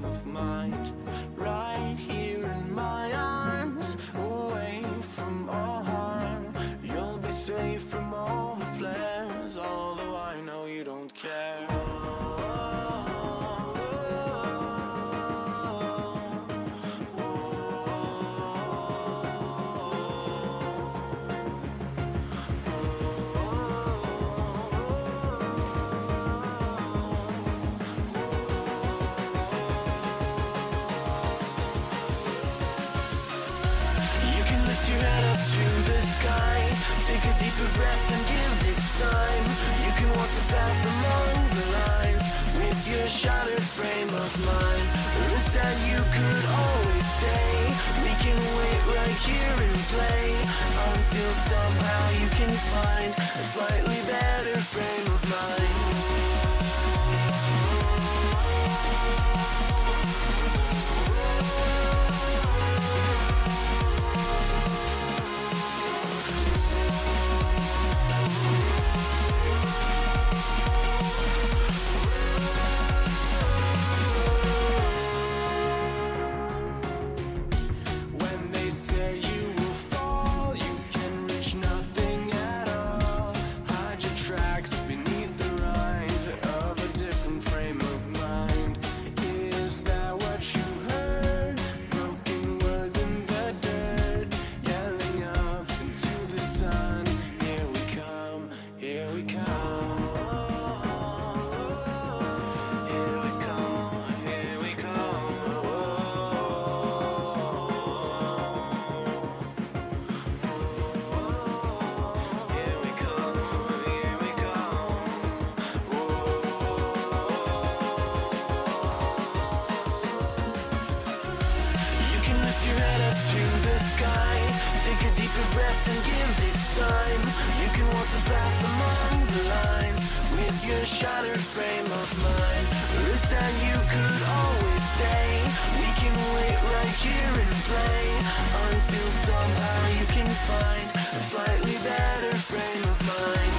frame of mind, right here in my arms, away from all harm. You'll be safe from all the flares, although I know you don't care. Take a deeper breath and give it time. You can walk the path along the lines with your shattered frame of mind. The risk that you could always stay. We can wait right here and play until somehow you can find a slightly better frame of mind. Take a deeper breath and give it time. You can walk the path among the lines with your shattered frame of mind. The risk that you could always stay. We can wait right here and play until somehow you can find a slightly better frame of mind.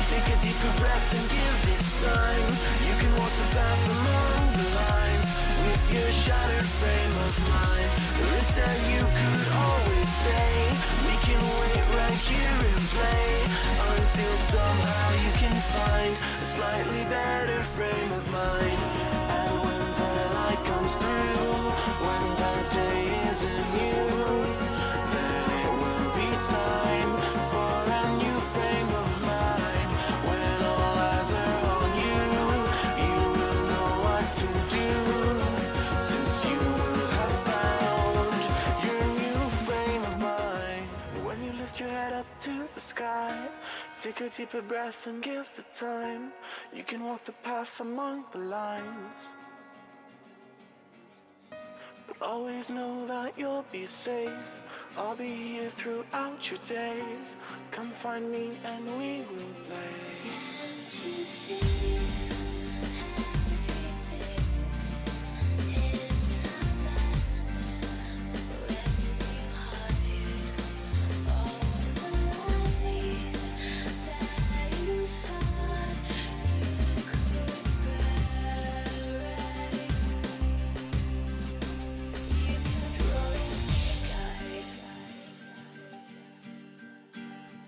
Take a deeper breath and give it time. You can walk the path among the lines with your shattered frame of mind. The risk that you could always stay. We can wait right here and play until somehow you can find a slightly better frame of mind. And when the light comes through, when the day isn't new, then it will be time for a new frame of mind. When all eyes are on you, you will know what to do, since you will have found your new frame of mind. When you lift your head up to the sky, take a deeper breath and give it time. You can walk the path among the lines, but always know that you'll be safe. I'll be here throughout your days. Come find me and we will play.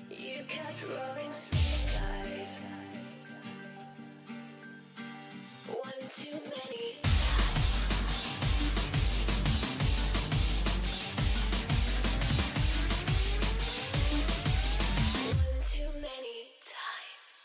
You kept rolling snake eyes. One too many. One too many times.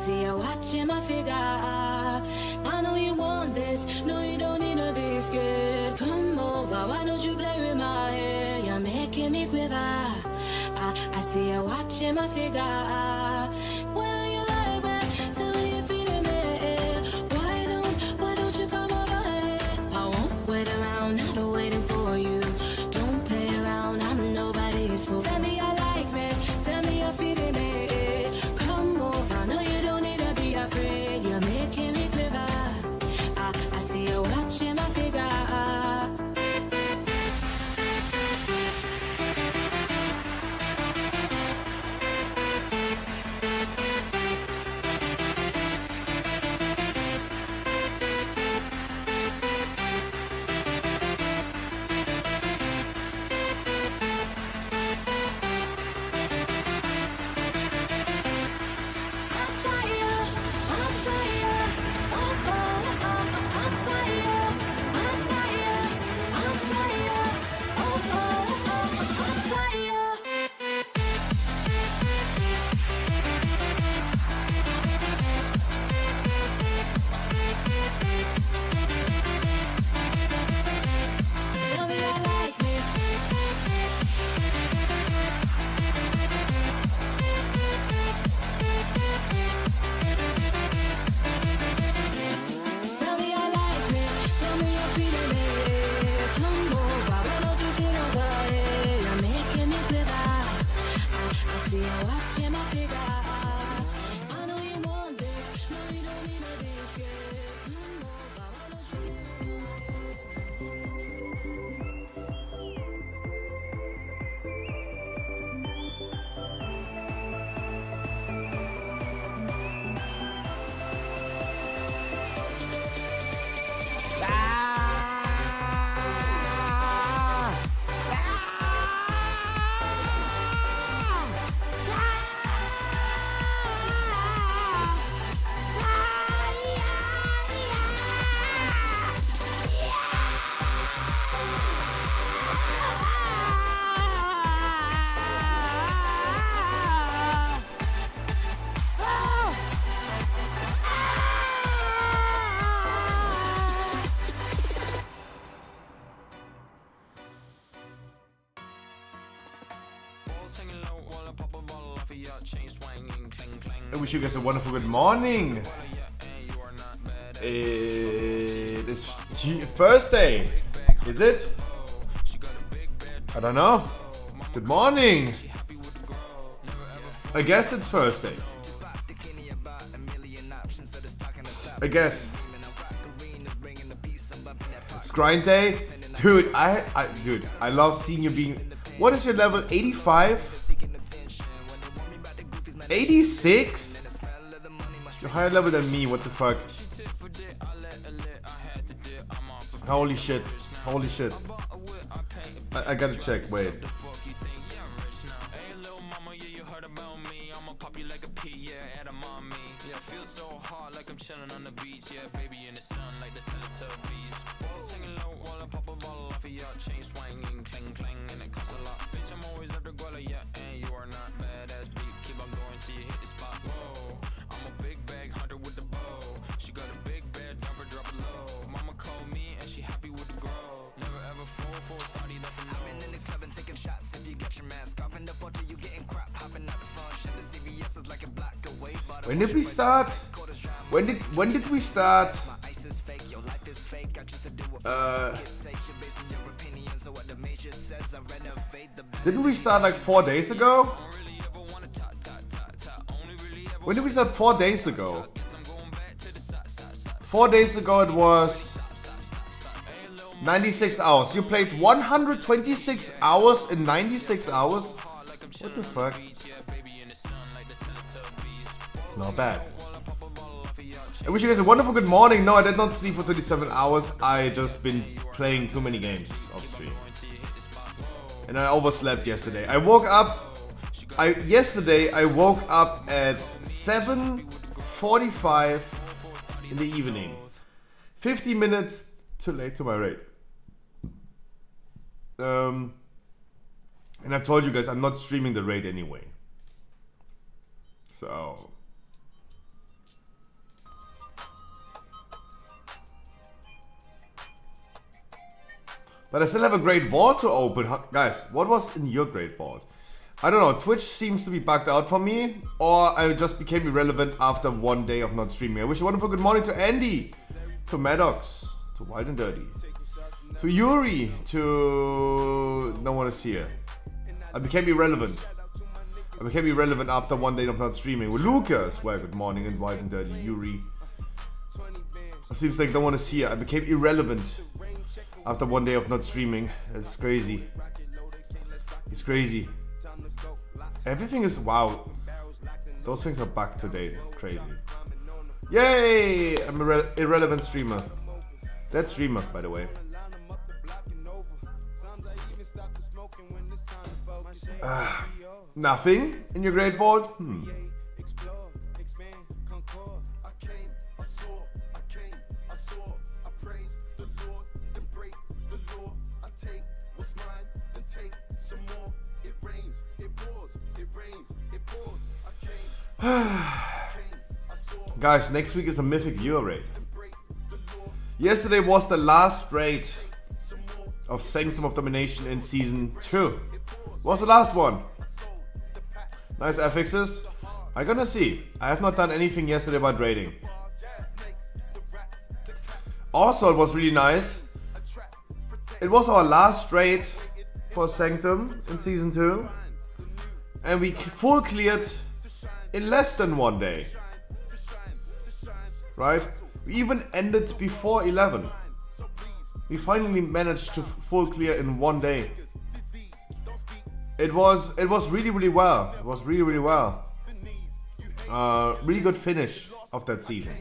see you watching my figure. I know you want this, no you don't need to be scared. Come over, why don't you play with my hair? You're making me quiver. I see you watching my figure. Well, you like me, tell me you're feeling me. Why don't you come over here? I won't wait around, not waiting for you. Don't play around, I'm nobody's fool. Tell me I like me, tell me you're feeling me. Come over, no you don't need to be afraid. You're making me quiver. I see you watching my figure. I wish you guys a wonderful good morning. It's Thursday, is it? I don't know. Good morning. I guess it's Thursday. I guess. It's grind day. Dude, I love seeing you being... What is your level? 85? 86? You're higher level than me, what the fuck? Holy shit. Holy shit. I gotta check, wait. When did we start? When did we start? Didn't we start like 4 days ago? When did we start 4 days ago? 4 days ago it was 96 hours. You played 126 hours in 96 hours? What the fuck? Not bad. I wish you guys a wonderful good morning. No, I did not sleep for 37 hours. I just been playing too many games off stream. And I overslept yesterday. I woke up... Yesterday I woke up at 7:45 in the evening. 50 minutes too late to my raid. And I told you guys I'm not streaming the raid anyway. So... But I still have a great vault to open. Guys, what was in your great vault? I don't know, Twitch seems to be bugged out for me, or I just became irrelevant after 1 day of not streaming. I wish a wonderful good morning to Andy, to Maddox, to Wild and Dirty, to Yuri, to no one is here. I became irrelevant. I became irrelevant after 1 day of not streaming. With Lucas, well, good morning, and Wild and Dirty, Yuri. It seems like no one is here. I became irrelevant after 1 day of not streaming. That's crazy. It's crazy. Everything is, wow. Those things are back today. Crazy. Yay! I'm an irrelevant streamer. That streamer, by the way. Nothing in your great vault? Guys, next week is a mythic viewer raid. Yesterday was the last raid of Sanctum of Domination in Season 2. Was the last one. Nice affixes. I'm gonna see. I have not done anything yesterday about raiding. Also, it was really nice. It was our last raid for Sanctum in Season 2. And we full cleared in less than 1 day. Right? We even ended before 11. We finally managed to full clear in 1 day. It was really, really well. It was really, really well. Really good finish of that season.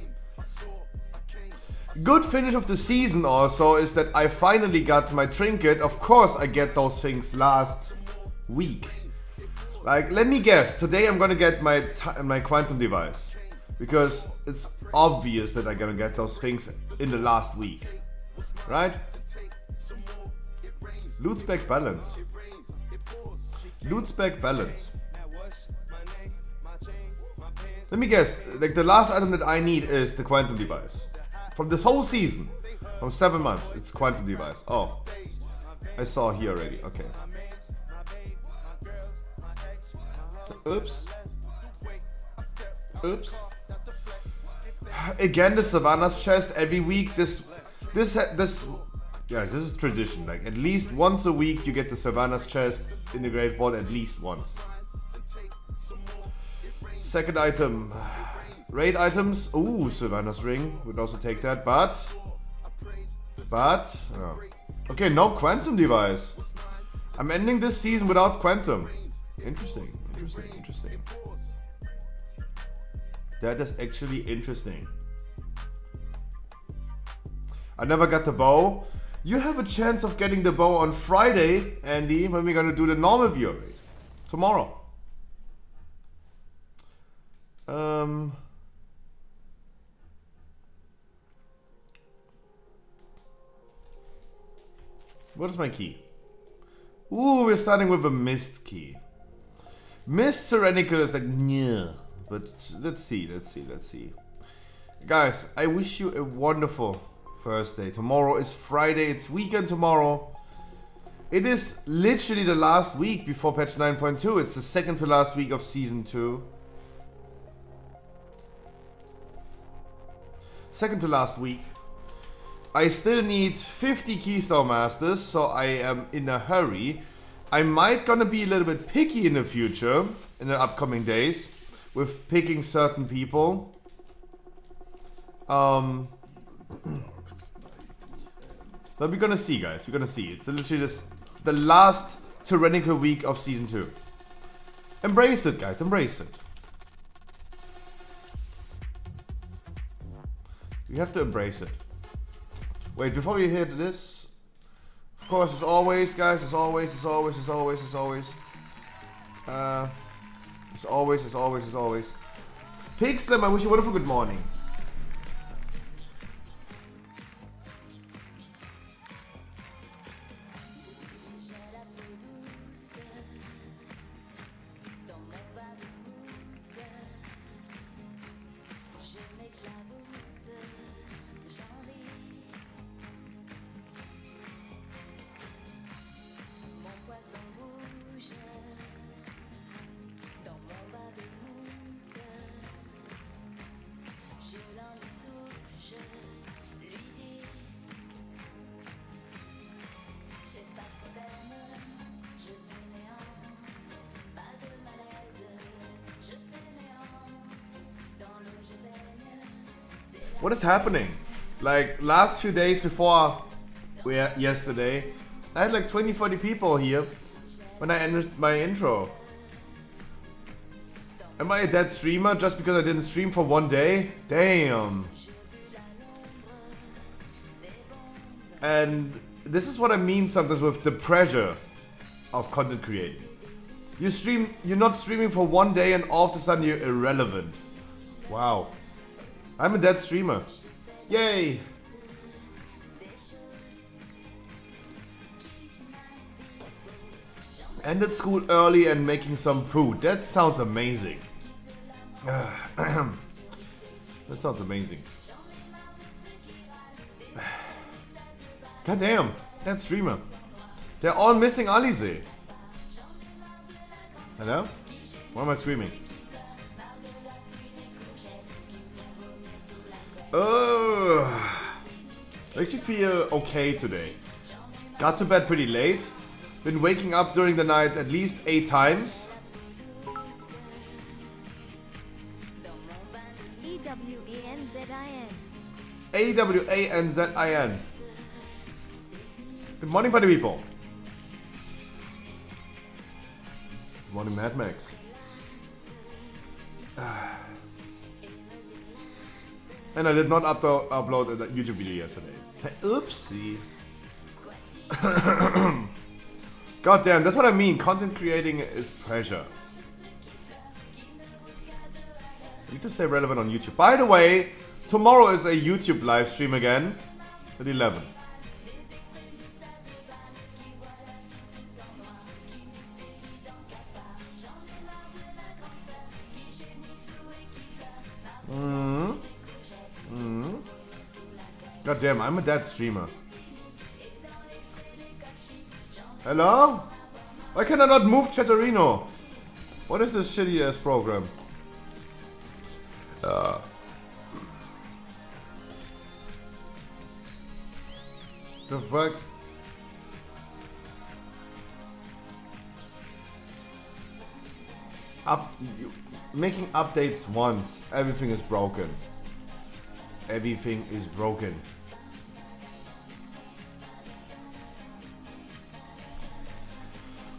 Good finish of the season also is that I finally got my trinket. Of course I get those things last week. Like, let me guess, today I'm gonna get my quantum device. Because it's obvious that I'm gonna get those things in the last week. Right? Loot spec balance. Loot spec balance. Let me guess, like the last item that I need is the quantum device. From this whole season, from 7 months, it's quantum device. Oh, I saw here already, okay. Oops. Oops. Again, the Savannah's chest every week. Guys, this is tradition. Like at least once a week, you get the Savannah's chest in the Great Vault at least once. Second item, raid items. Ooh, Savannah's ring would also take that, but oh. Okay, no quantum device. I'm ending this season without quantum. Interesting. That is actually interesting. I never got the bow. You have a chance of getting the bow on Friday, Andy, when we're gonna do the normal viewer raid. Tomorrow. What is my key? Ooh, we're starting with a mist key. Mist Serenical is like, yeah. But let's see. Guys, I wish you a wonderful Thursday. Tomorrow is Friday. It's weekend tomorrow. It is literally the last week before patch 9.2. It's the second to last week of Season 2. Second to last week. I still need 50 Keystone Masters, so I am in a hurry. I might gonna be a little bit picky in the future, in the upcoming days, with picking certain people. But we're gonna see, guys. We're gonna see. It's literally the last tyrannical week of Season 2. Embrace it, guys. Embrace it. We have to embrace it. Wait, before we hit this, of course, as always, guys, as always. Pig Slim, I wish you a wonderful good morning. What is happening? Like last few days before yesterday, I had like 20-40 people here when I ended my intro. Am I a dead streamer just because I didn't stream for one day? Damn. And this is what I mean sometimes with the pressure of content creating. You're not streaming for one day and all of a sudden you're irrelevant. Wow. I'm a dead streamer. Yay! Ended school early and making some food. That sounds amazing. That sounds amazing. God damn, that streamer. They're all missing Alize. Hello? Why am I screaming? Oh, I actually feel okay today. Got to bed pretty late. Been waking up during the night at least 8 times. E-W-A-N-Z-I-N. A-W-A-N-Z-I-N. Good morning, party people. Good morning, Mad Max. And I did not upload a YouTube video yesterday. Oopsie. God damn, that's what I mean. Content creating is pressure. I need to stay relevant on YouTube. By the way, tomorrow is a YouTube live stream again at 11. God damn, I'm a dead streamer. Hello? Why can I not move Chatterino? What is this shitty ass program? The fuck? Making updates once, everything is broken. Everything is broken.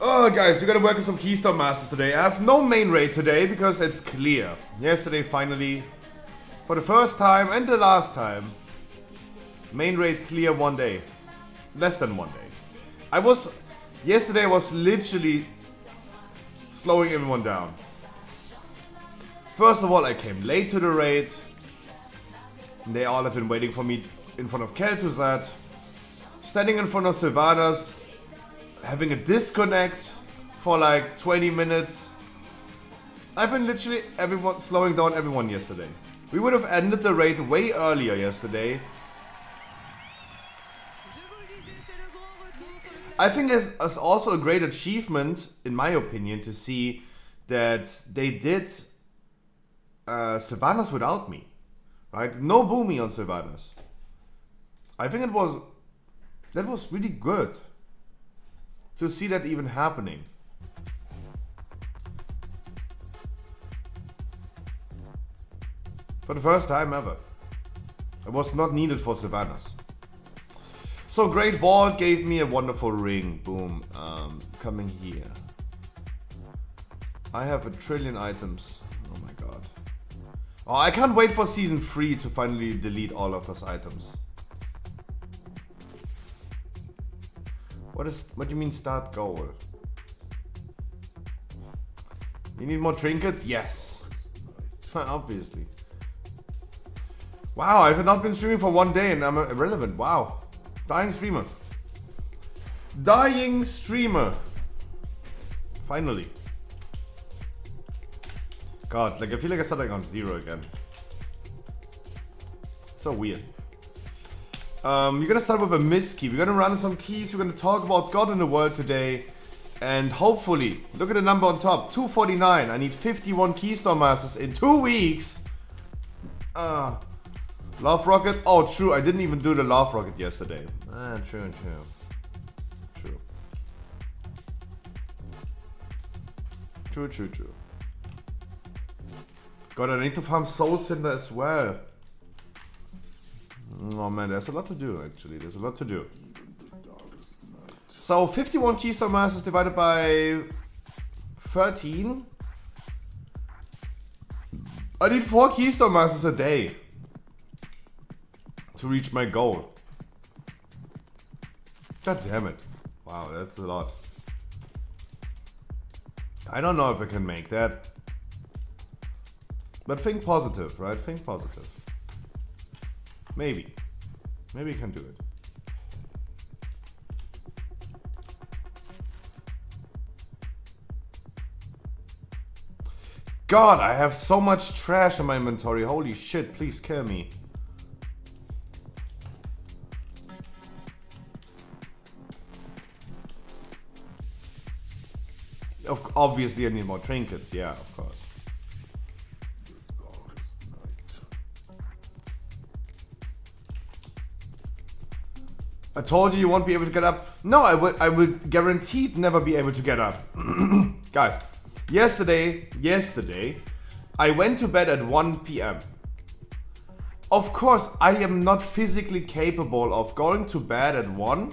Oh guys, we gotta work on some Keystone Masters today. I have no main raid today because it's clear. Yesterday finally, for the first time and the last time, main raid clear one day. Less than one day. Yesterday I was literally slowing everyone down. First of all, I came late to the raid. And they all have been waiting for me in front of Kel'Thuzad. Standing in front of Sylvanas. Having a disconnect for like 20 minutes. I've been literally slowing down everyone yesterday. We would have ended the raid way earlier yesterday. I think it's also a great achievement, in my opinion, to see that they did Sylvanas without me. Right? No Boomy on Sylvanas. I think that was really good. To see that even happening. For the first time ever. It was not needed for Sylvanas. So Great VoD gave me a wonderful ring. Boom. Coming here. I have 1 trillion items. Oh my god. Oh, I can't wait for season 3 to finally delete all of those items. What do you mean start goal? You need more trinkets? Yes. Obviously. Wow, I've not been streaming for one day and I'm irrelevant. Wow. Dying streamer. Dying streamer. Finally. God, like I feel like I started on 0 again. So weird. We're gonna start with a miss key. We're gonna run some keys. We're gonna talk about God in the world today. And hopefully, look at the number on top, 249. I need 51 Keystone Masters in 2 weeks. Love Rocket. Oh, true. I didn't even do the Love Rocket yesterday. True. God, I need to farm Soul Cinder as well. Oh man, there's a lot to do actually. There's a lot to do. So 51 Keystone Masters divided by 13. I need 4 Keystone Masters a day to reach my goal. God damn it. Wow, that's a lot. I don't know if I can make that. But think positive, right? Think positive. Maybe. Maybe you can do it. God, I have so much trash in my inventory. Holy shit, please kill me. Obviously I need more trinkets, yeah, of course. I told you won't be able to get up. No, I will guaranteed never be able to get up. Guys, yesterday, I went to bed at 1 p.m. Of course, I am not physically capable of going to bed at 1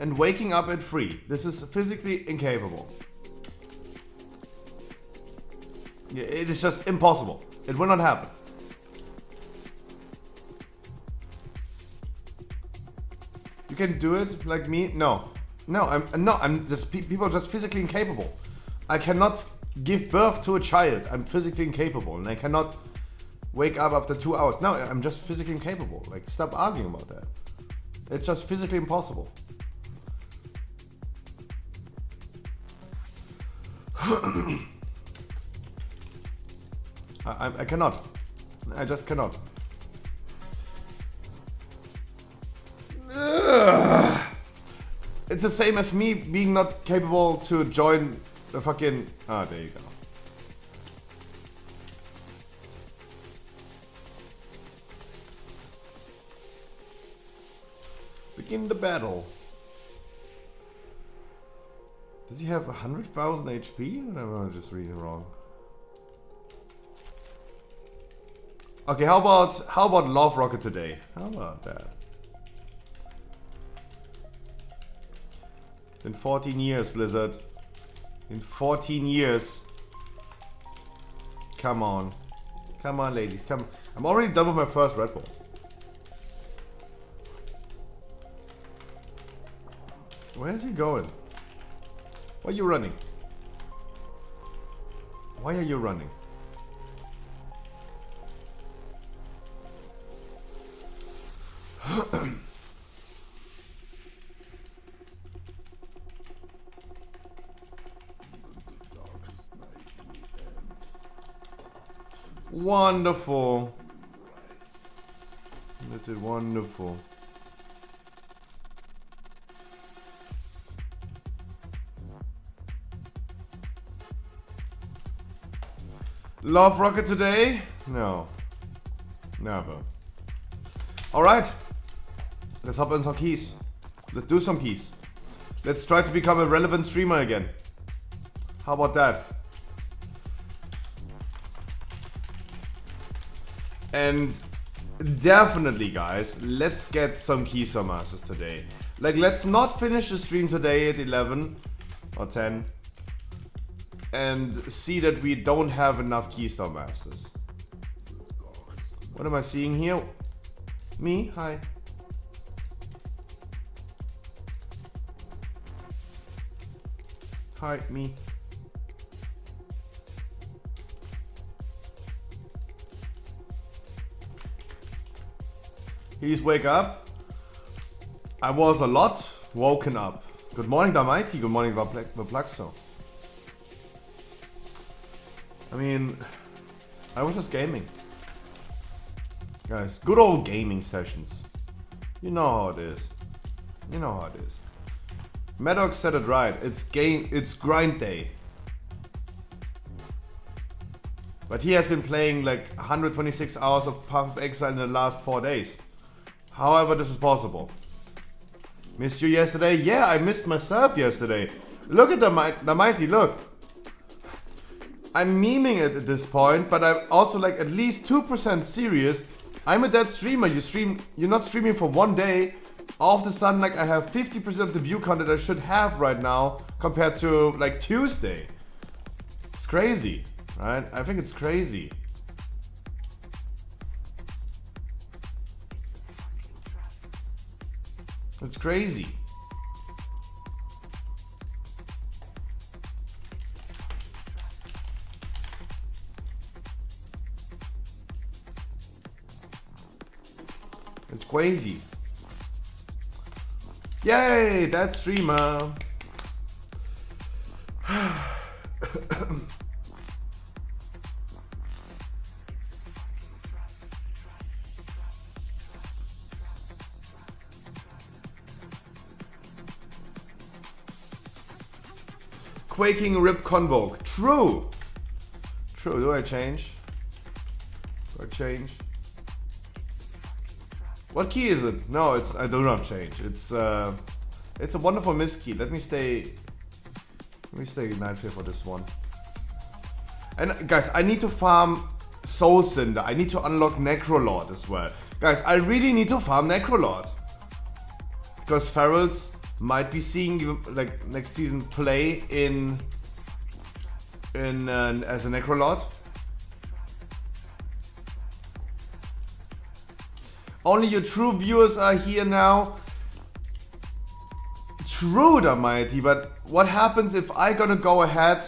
and waking up at 3. This is physically incapable. Yeah, it is just impossible. It will not happen. You can do it like me? No. No, I'm just people are just physically incapable. I cannot give birth to a child. I'm physically incapable and I cannot wake up after 2 hours. No, I'm just physically incapable. Like, stop arguing about that. It's just physically impossible. I cannot. I just cannot. Ugh. It's the same as me being not capable to join the fucking... Ah, there you go. Begin the battle. Does he have 100,000 HP? Or am I just reading wrong? Okay, how about Love Rocket today? How about that? In 14 years, Blizzard. In 14 years. Come on. Come on, ladies. Come. I'm already done with my first Red Bull. Where is he going? Why are you running? Why are you running? Wonderful. That's it, wonderful. Love Rocket today? No. Never. Alright. Let's hop in some keys. Let's do some keys. Let's try to become a relevant streamer again. How about that? And definitely, guys, let's get some Keystone Masters today. Like, let's not finish the stream today at 11 or 10 and see that we don't have enough Keystone Masters. What am I seeing here? Me? Hi. Hi, me. Please wake up. I was a lot woken up. Good morning, Damighty. Good morning, Vaplaxo. I mean, I was just gaming. Guys, good old gaming sessions. You know how it is. You know how it is. Maddox said it right. It's grind day. But he has been playing like 126 hours of Path of Exile in the last 4 days. However, this is possible. Missed you yesterday? Yeah, I missed myself yesterday. Look at the mighty, look. I'm memeing it at this point, but I'm also like at least 2% serious I'm a dead streamer. You're not streaming for one day. All of a sudden, like I have 50% of the view count that I should have right now compared to like Tuesday. It's crazy, right? I think it's crazy. It's crazy. It's crazy. Yay, that streamer. Quaking Rip Convoke. True. True. Do I change? Do I change? What key is it? No, it's I do not change. It's a wonderful miss key. Let me stay Night Fear for this one. And guys, I need to farm Soul Cinder. I need to unlock Necrolord as well. Guys, I really need to farm Necrolord. Because Ferals might be seeing you like next season play in as a Necrolord. Only your true viewers are here now. True, Almighty, but what happens if I gonna go ahead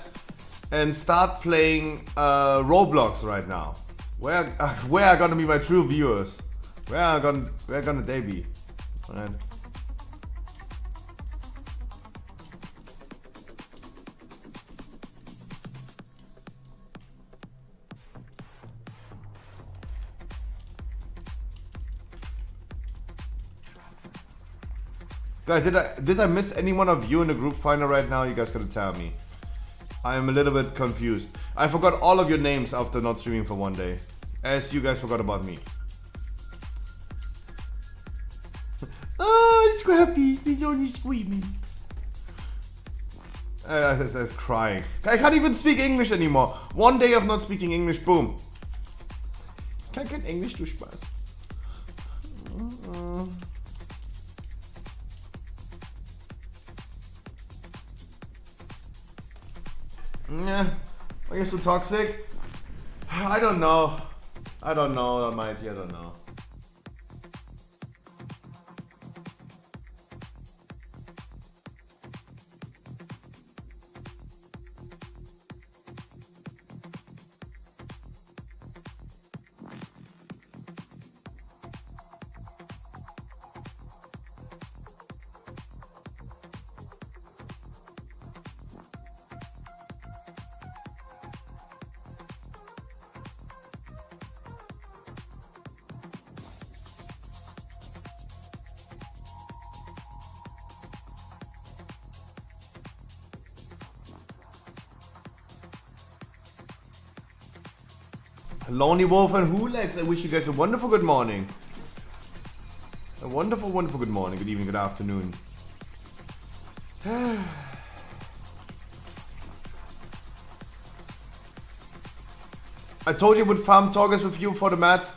and start playing Roblox right now? Where are gonna be my true viewers? Where gonna they be? Right. Guys, did I miss any one of you in the group final right now? You guys gotta tell me. I am a little bit confused. I forgot all of your names after not streaming for one day. As you guys forgot about me. Oh, Scrappy, he's only screaming. I was crying. I can't even speak English anymore. One day of not speaking English, boom. Kein Englisch, du Spaß. Yeah, are you so toxic? I don't know. I don't know, Almighty, I don't know. Lonely Wolf and Hulex, I wish you guys a wonderful good morning. A wonderful, wonderful good morning, good evening, good afternoon. I told you I would farm Torgus with you for the mats.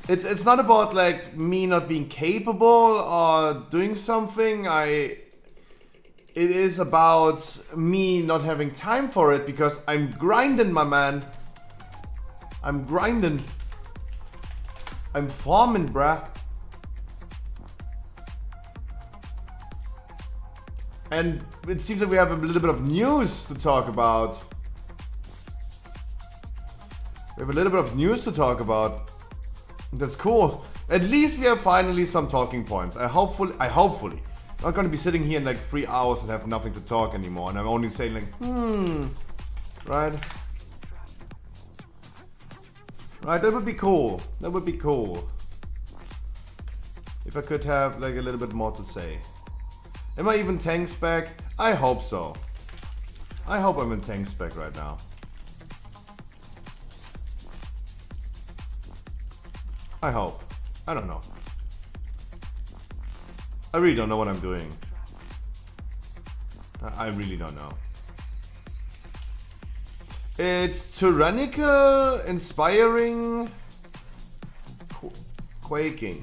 It's not about like me not being capable or doing something. It is about me not having time for it because I'm grinding, my man. I'm grinding. I'm farming, bruh. And it seems like we have a little bit of news to talk about. We have a little bit of news to talk about. That's cool. At least we have finally some talking points. I hopefully not gonna be sitting here in like 3 hours and have nothing to talk anymore. And I'm only saying like, right? Right, that would be cool. That would be cool. If I could have like a little bit more to say. Am I even tank spec? I hope so. I hope I'm in tank spec right now. I hope. I don't know. I really don't know what I'm doing. I really don't know. It's tyrannical, inspiring, quaking.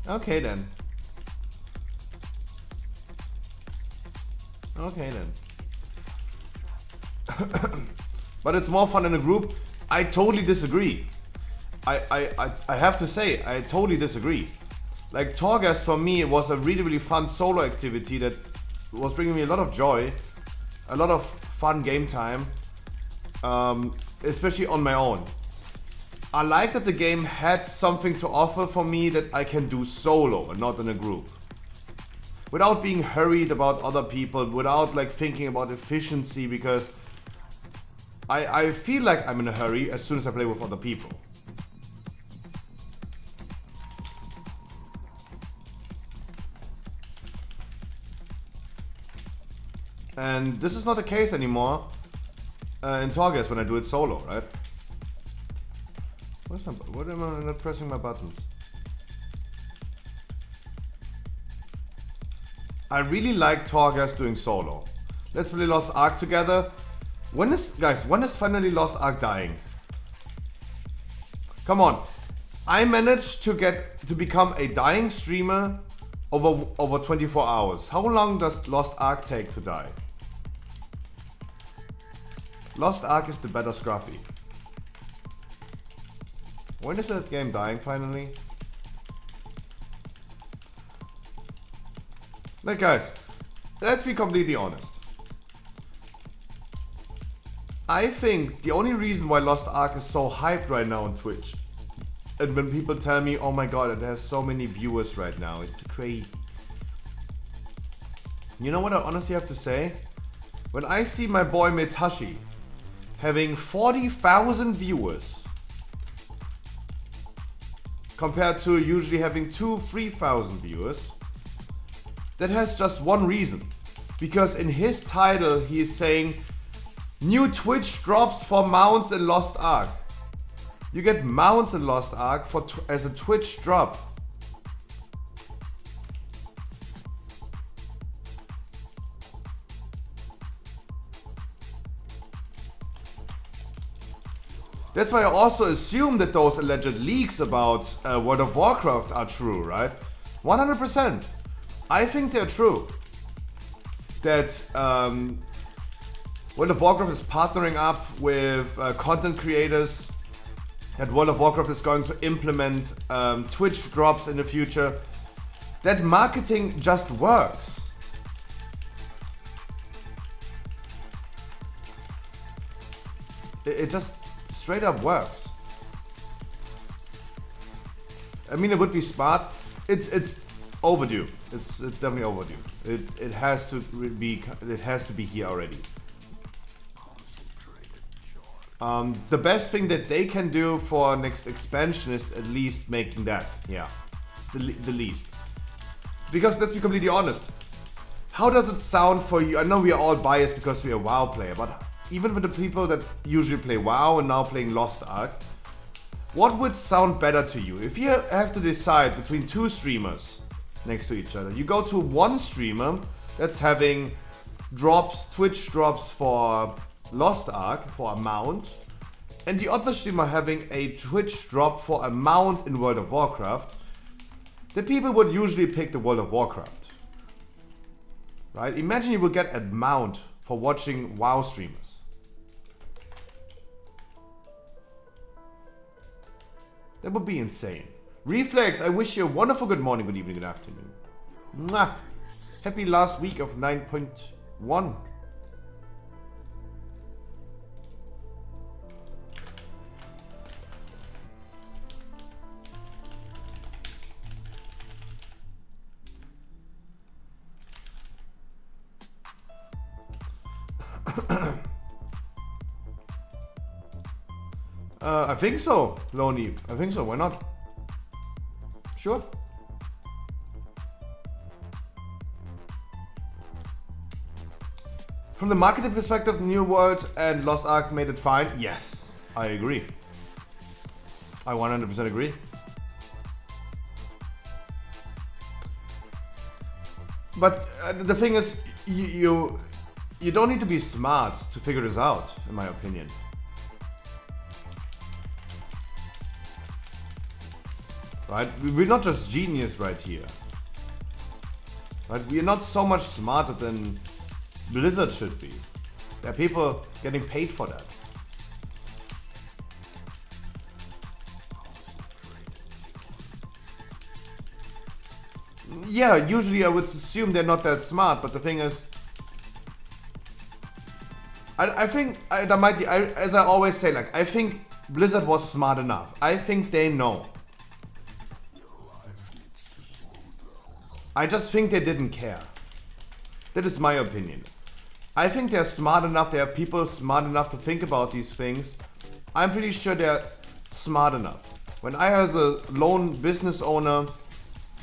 Okay then. Okay then. But it's more fun in a group. I totally disagree. I have to say, I totally disagree. Like Torghast for me, it was a really fun solo activity that was bringing me a lot of joy, a lot of fun game time, especially on my own. I like that the game had something to offer for me that I can do solo and not in a group. Without being hurried about other people, without like thinking about efficiency, because I feel like I'm in a hurry as soon as I play with other people. And this is not the case anymore in Torghast when I do it solo, right? What am I not pressing my buttons? I really like Torghast doing solo. Let's play Lost Ark together. When is finally Lost Ark dying? Come on. I managed to become a dying streamer over 24 hours. How long does Lost Ark take to die? Lost Ark is the better Scruffy. When is that game dying finally? Like guys, let's be completely honest. I think the only reason why Lost Ark is so hyped right now on Twitch, and when people tell me, oh my god, it has so many viewers right now, it's crazy. You know what I honestly have to say? When I see my boy Metashi having 40,000 viewers compared to usually having 2,000-3,000 viewers, that has just one reason. Because in his title he is saying new Twitch drops for mounts in Lost Ark. You get mounts in Lost Ark as a Twitch drop. That's why I also assume that those alleged leaks about World of Warcraft are true, right? 100%. I think they're true. That World of Warcraft is partnering up with content creators. That World of Warcraft is going to implement Twitch drops in the future. That marketing just works. It just straight up works. I mean, it would be smart. It's overdue. It's definitely overdue. It has to be here already. The best thing that they can do for next expansion is at least making that, yeah, the least. Because let's be completely honest, how does it sound for you? I know we are all biased because we are a WoW player, but even for the people that usually play WoW and now playing Lost Ark, what would sound better to you? If you have to decide between two streamers next to each other, you go to one streamer that's having Twitch drops for Lost Ark for a mount, and the other streamer having a Twitch drop for a mount in World of Warcraft, the people would usually pick the World of Warcraft. Right? Imagine you would get a mount for watching WoW streamers. That would be insane. Reflex, I wish you a wonderful good morning, good evening, good afternoon. Mwah. Happy last week of 9.1. I think so, Loney. I think so. Why not? Sure. From the marketing perspective, New World and Lost Ark made it fine. Yes, I agree. I 100% agree. But the thing is, you don't need to be smart to figure this out, in my opinion. right? We're not just genius right here. Right? We're not so much smarter than Blizzard should be. There are people getting paid for that. Yeah, usually I would assume they're not that smart, but the thing is, I think, as I always say, like, I think Blizzard was smart enough. I think they know. I just think they didn't care. That is my opinion. I think they're smart enough, there are people smart enough to think about these things. I'm pretty sure they're smart enough. When I, as a lone business owner,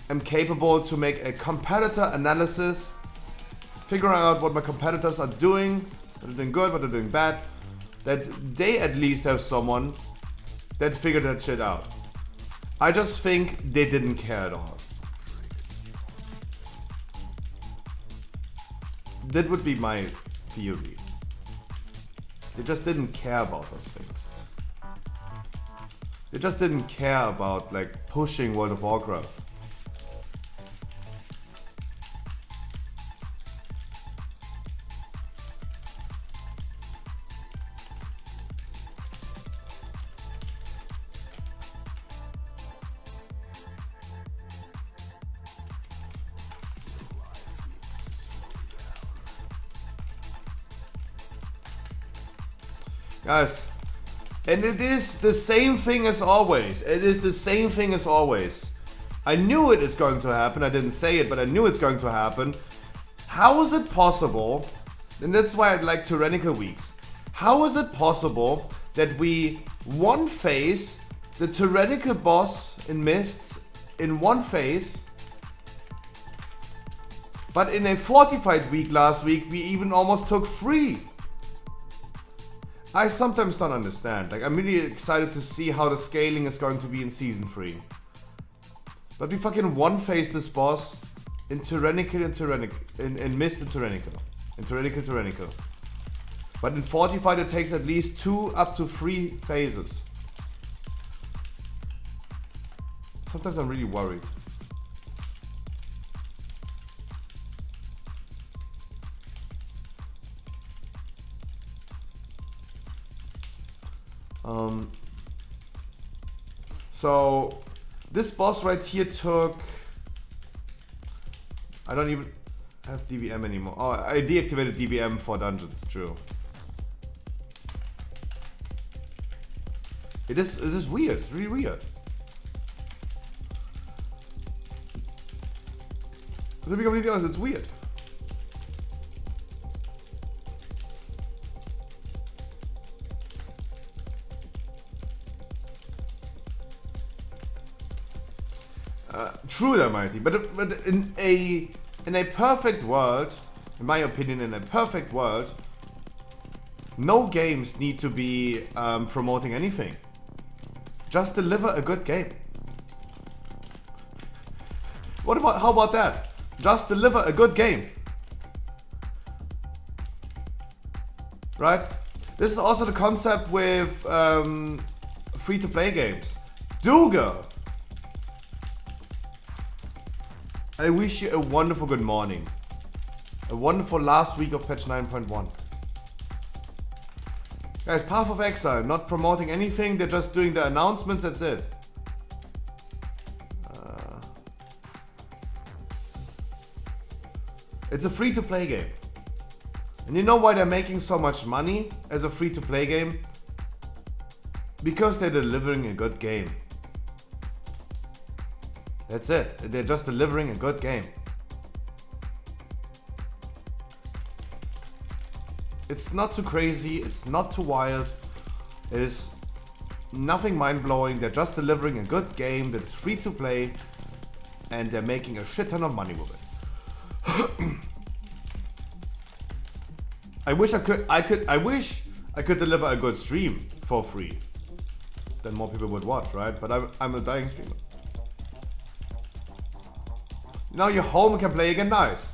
am capable to make a competitor analysis, figuring out what my competitors are doing, what they're doing good, what they're doing bad, that they at least have someone that figured that shit out. I just think they didn't care at all. That would be my theory. They just didn't care about those things. They just didn't care about, like, pushing World of Warcraft. Guys, and it is the same thing as always. It is the same thing as always. I knew it is going to happen. I didn't say it, but I knew it's going to happen. How is it possible, and that's why I like tyrannical weeks. How is it possible that we one phase the tyrannical boss in Mists in one phase, but in a fortified week last week we even almost took 3? I sometimes don't understand. Like, I'm really excited to see how the scaling is going to be in Season 3. But we fucking one-faced this boss in Tyrannical and Tyrannical. In Mist and Tyrannical. In Tyrannical. But in Fortified it takes at least 2 up to 3 phases. Sometimes I'm really worried. So this boss right here took, I don't even have DBM anymore. Oh, I deactivated DBM for dungeons, true. It is weird, it's really weird. To be completely honest, it's weird. True, there mighty, but in a perfect world, in my opinion, in a perfect world, no games need to be promoting anything. Just deliver a good game. How about that? Just deliver a good game. Right? This is also the concept with free-to-play games. Duga! I wish you a wonderful good morning. A wonderful last week of patch 9.1. Guys, Path of Exile, not promoting anything, they're just doing the announcements, that's it. It's a free-to-play game. And you know why they're making so much money as a free-to-play game? Because they're delivering a good game. That's it. They're just delivering a good game. It's not too crazy. It's not too wild. It is nothing mind-blowing. They're just delivering a good game that's free to play, and they're making a shit ton of money with it. I wish I could deliver a good stream for free. Then more people would watch, right? But I'm a dying streamer. Now you're home and can play again, nice.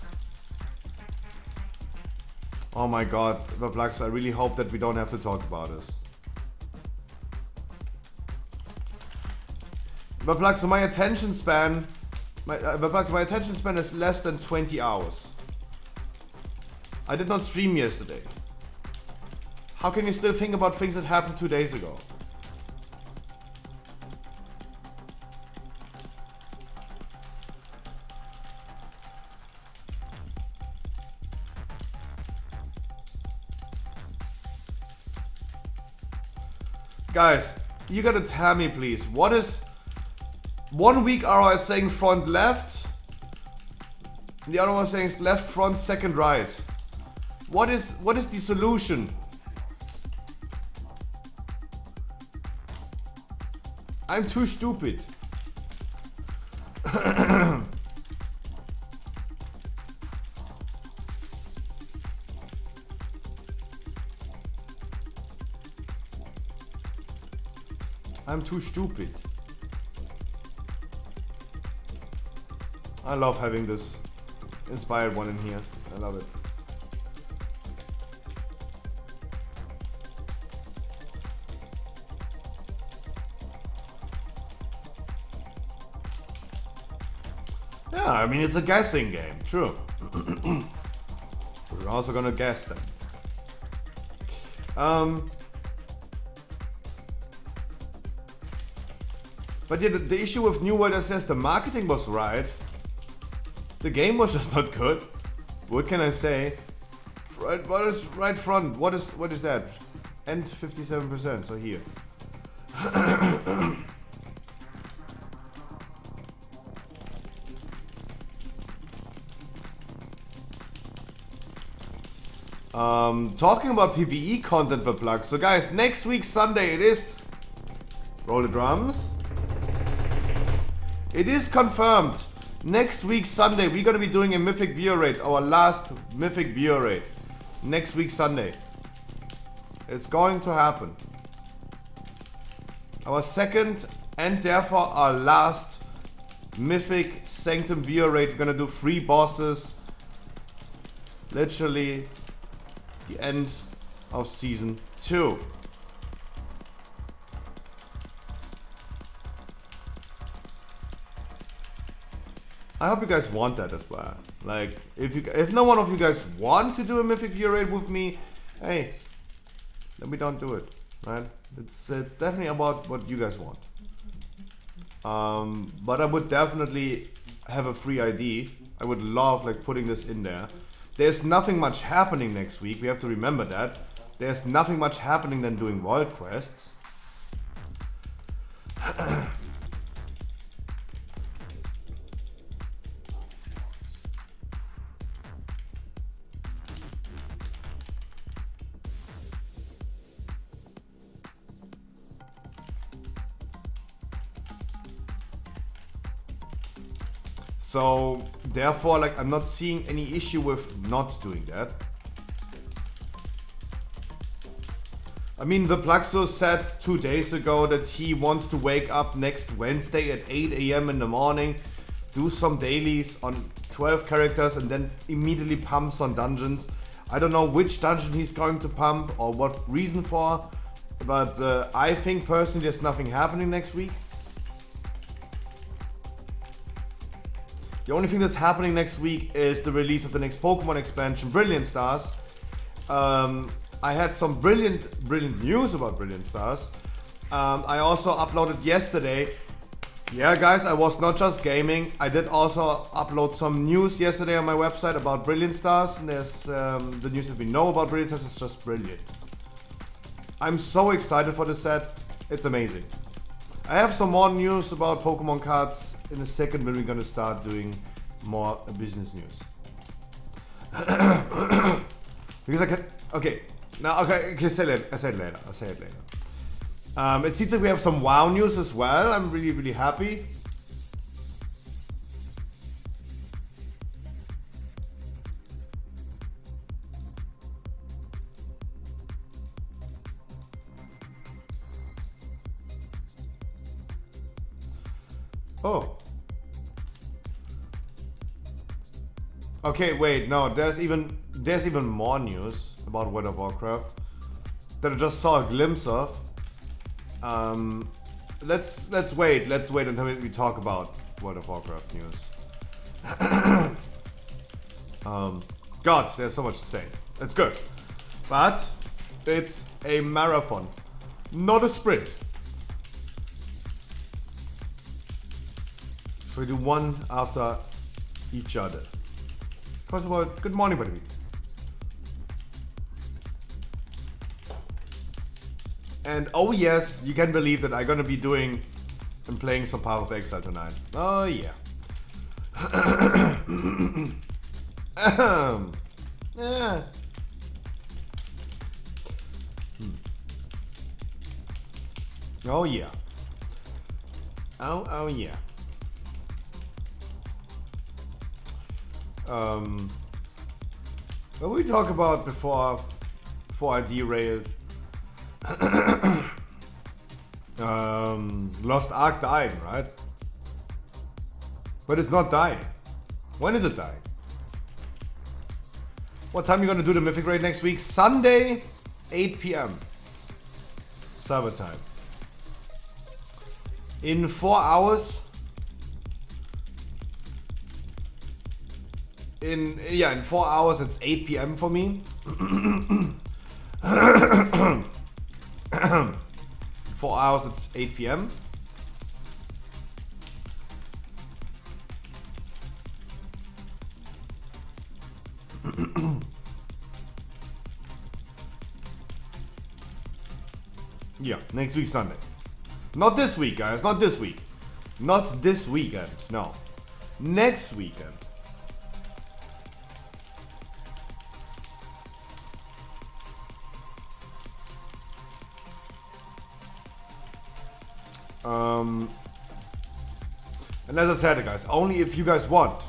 Oh my god, Blux, I really hope that we don't have to talk about this. But Plug, so my attention span, my attention span is less than 20 hours. I did not stream yesterday. How can you still think about things that happened 2 days ago? Guys, you gotta tell me please, what is... 1 week ROI saying front left, the other one saying left front second right. What is the solution? I'm too stupid. I'm too stupid. I love having this inspired one in here. I love it. Yeah, I mean, it's a guessing game, true. We're also gonna guess them. But yeah, the issue with New World says the marketing was right. The game was just not good. What can I say? Right, what is right front? What is that? And 57%, so here. Talking about PvE content for Plug. So guys, next week Sunday it is... Roll the drums. It is confirmed. Next week Sunday we're gonna be doing a Mythic viewer raid. Our last Mythic viewer raid. Next week Sunday. It's going to happen. Our second and therefore our last Mythic Sanctum viewer raid. We're gonna do 3 bosses. Literally the end of season 2. I hope you guys want that as well. Like, if no one of you guys want to do a Mythic viewer raid with me, hey, then we don't do it, right? It's definitely about what you guys want. But I would definitely have a free ID. I would love like putting this in there. There's nothing much happening next week. We have to remember that. There's nothing much happening than doing world quests. So therefore, like, I'm not seeing any issue with not doing that. I mean, the Plaxo said 2 days ago that he wants to wake up next Wednesday at 8 AM in the morning, do some dailies on 12 characters and then immediately pumps on dungeons. I don't know which dungeon he's going to pump or what reason for, but I think personally there's nothing happening next week. The only thing that's happening next week is the release of the next Pokemon expansion, Brilliant Stars. I had some brilliant news about Brilliant Stars. I also uploaded yesterday. Yeah, guys, I was not just gaming. I did also upload some news yesterday on my website about Brilliant Stars. And there's the news that we know about Brilliant Stars is just brilliant. I'm so excited for this set. It's amazing. I have some more news about Pokemon cards in a second when we're gonna start doing more business news. Because I can... Okay. Now, okay, I say it later. It seems like we have some WoW news as well. I'm really happy. Oh. Okay, wait, no, there's even more news about World of Warcraft that I just saw a glimpse of. let's wait until we talk about World of Warcraft news. God, there's so much to say. It's good, but it's a marathon, not a sprint. So we do one after each other. First of all, good morning, buddy. And oh yes, you can believe that I'm gonna be doing and playing some Path of Exile tonight. Oh yeah. Yeah. Oh yeah. Oh yeah. What we talk about before I derailed? Lost Ark dying, right? But it's not dying. When is it dying? What time are you gonna do the Mythic Raid next week? Sunday, 8 p.m. Server time. In 4 hours. In 4 hours it's 8 p.m. for me. 4 hours it's 8 p.m. Yeah, next week Sunday. Not this week, guys. Not this week. Not this weekend. No. Next weekend. And as I said, guys, only if you guys want.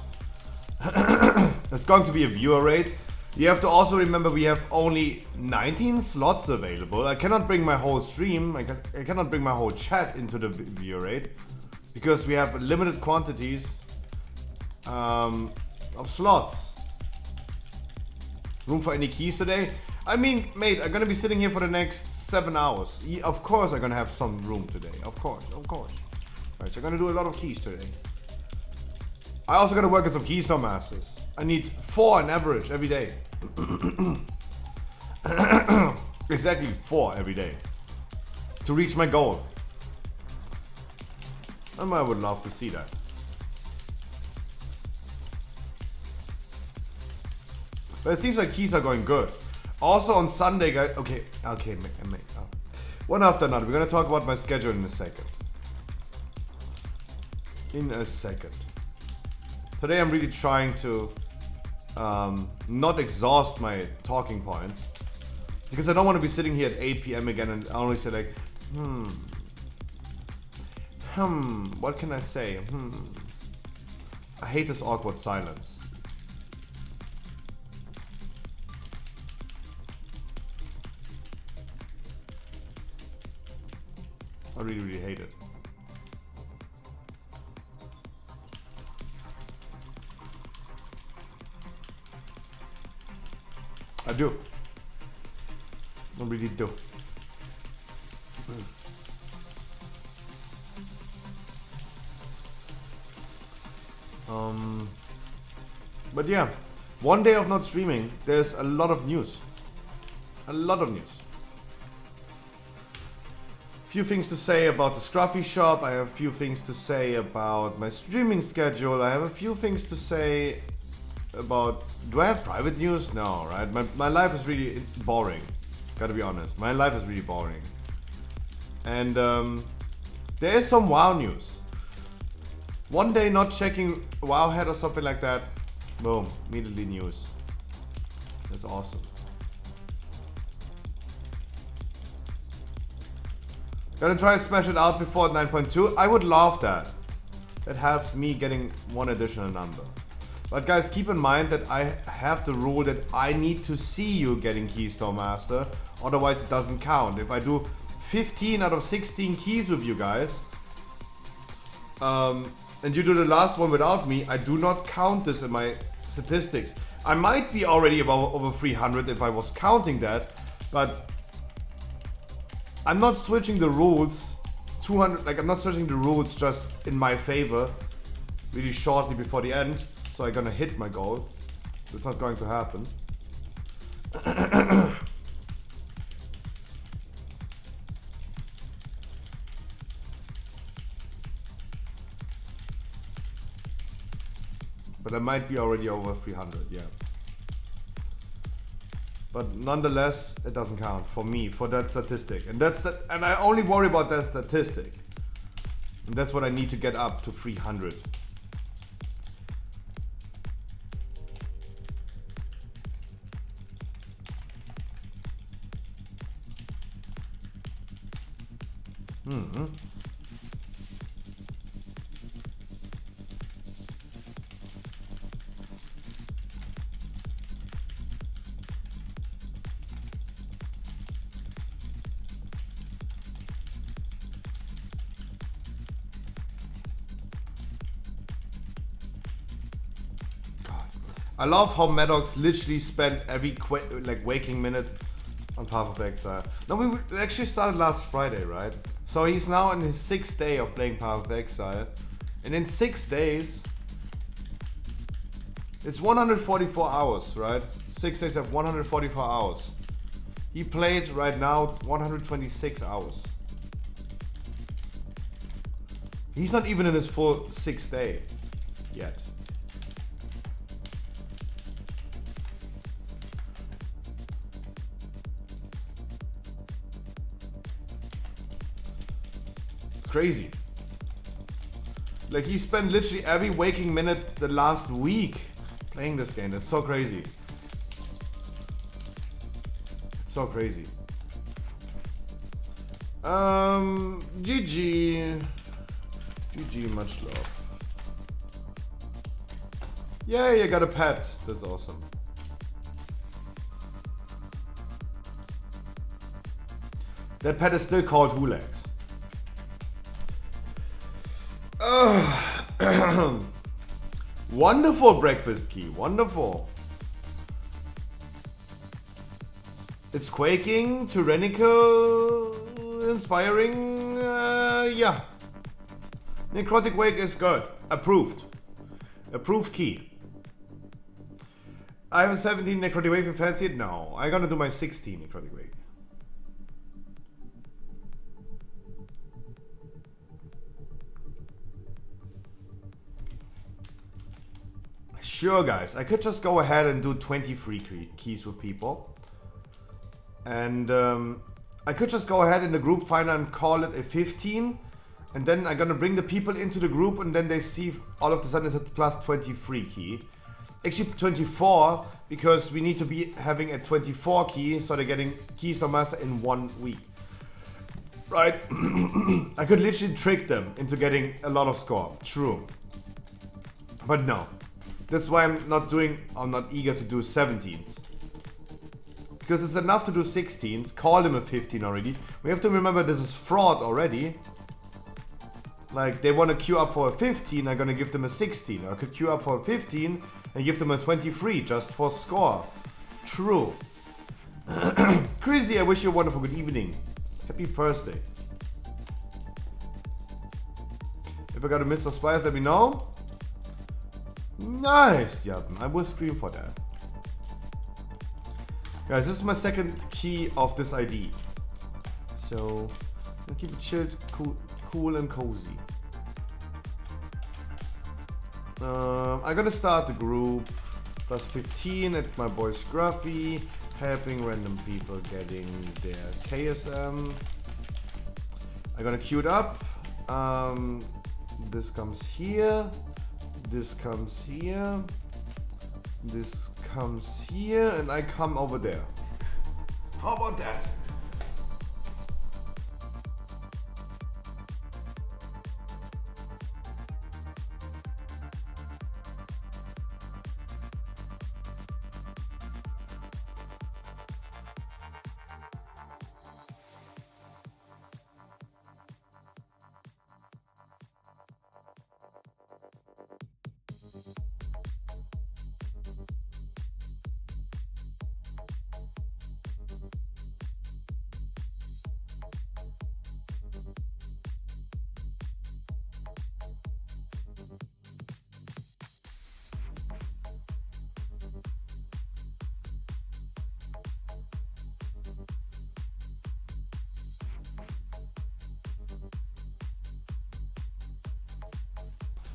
It's going to be a viewer rate. You have to also remember we have only 19 slots available. I cannot bring my whole stream, I cannot bring my whole chat into the viewer rate because we have limited quantities of slots. Room for any keys today? I mean, mate, I'm gonna be sitting here for the next 7 hours. Of course I'm gonna have some room today. Of course. Right, so I'm gonna do a lot of keys today. I also gotta work on some Keystone Masters. I need 4 on average every day. Exactly 4 every day. To reach my goal. And I would love to see that. But it seems like keys are going good. Also on Sunday, guys. Okay. One after another. We're gonna talk about my schedule in a second. Today I'm really trying to not exhaust my talking points. Because I don't want to be sitting here at 8 p.m. again and only say like, what can I say? I hate this awkward silence. I really, really hate it. I do. I really do. But yeah, one day of not streaming, there's a lot of news. Few things to say about the Scruffy shop. I have a few things to say about my streaming schedule. I have a few things to say about... Do I have private news? No, right? My life is really boring. Gotta be honest. My life is really boring. And there is some WoW news. One day not checking Wowhead or something like that. Boom. Immediately news. That's awesome. Gonna try and smash it out before 9.2. I would love that. That helps me getting one additional number. But guys, keep in mind that I have the rule that I need to see you getting Keystone Master. Otherwise it doesn't count. If I do 15 out of 16 keys with you guys, and you do the last one without me, I do not count this in my statistics. I might be already above over 300 if I was counting that, but I'm not switching the rules 200, like I'm not searching the rules just in my favor really shortly before the end, so I'm gonna hit my goal. It's not going to happen. But I might be already over 300, yeah. But nonetheless, it doesn't count for me, for that statistic. And that's that, and I only worry about that statistic. And that's what I need to get up to 300. I love how Maddox literally spent every waking minute on Path of Exile. No, we actually started last Friday, right? So he's now in his 6th day of playing Path of Exile. And in 6 days, it's 144 hours, right? 6 days have 144 hours. He played right now 126 hours. He's not even in his full 6th day yet. Crazy. Like he spent literally every waking minute the last week playing this game. That's so crazy. It's so crazy. GG. GG, much love. Yeah, you got a pet. That's awesome. That pet is still called Hulex. Wonderful breakfast key, wonderful. It's quaking, tyrannical, inspiring, yeah. Necrotic Wake is good, approved. Approved key. I have a 17 Necrotic Wake, if you fancy it? No, I'm gonna do my 16 Necrotic Wake. Sure, guys, I could just go ahead and do 20 free keys with people. And I could just go ahead in the group finder and call it a 15. And then I'm gonna bring the people into the group and then they see all of the sudden it's at plus 20 free key. Actually 24, because we need to be having a 24 key, so they're getting keys on master in 1 week. Right? I could literally trick them into getting a lot of score. True. But no. That's why I'm not eager to do 17s. Because it's enough to do 16s, call them a 15 already. We have to remember this is fraud already. Like, they want to queue up for a 15, I'm gonna give them a 16. I could queue up for a 15 and give them a 23 just for score. True. Chrissy, I wish you a wonderful good evening. Happy Thursday. If I got a Mr. Spice, let me know. Nice, Jaden. I will scream for that. Guys, this is my second key of this ID. So, I'll keep it chilled, cool and cozy. I'm gonna start the group. Plus 15 at my boy Scruffy. Helping random people getting their KSM. I'm gonna queue it up. This comes here. This comes here. This comes here. And I come over there. How about that?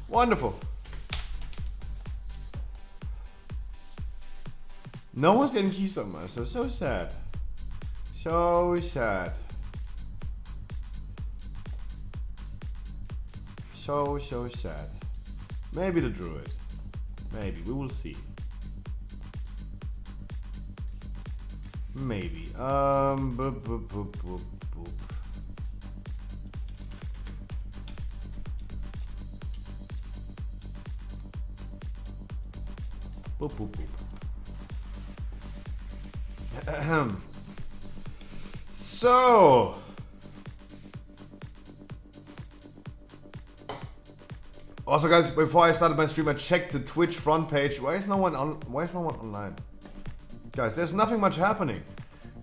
Wonderful. No one's getting Keystone Master. So sad. So sad. So sad. Maybe the Druid. Maybe. We will see. Maybe. Boop, boop, boop, boop, boop. Boop, boop, boop. Ahem. So. Also, guys, before I started my stream, I checked the Twitch front page. Why is no one online? Guys, there's nothing much happening.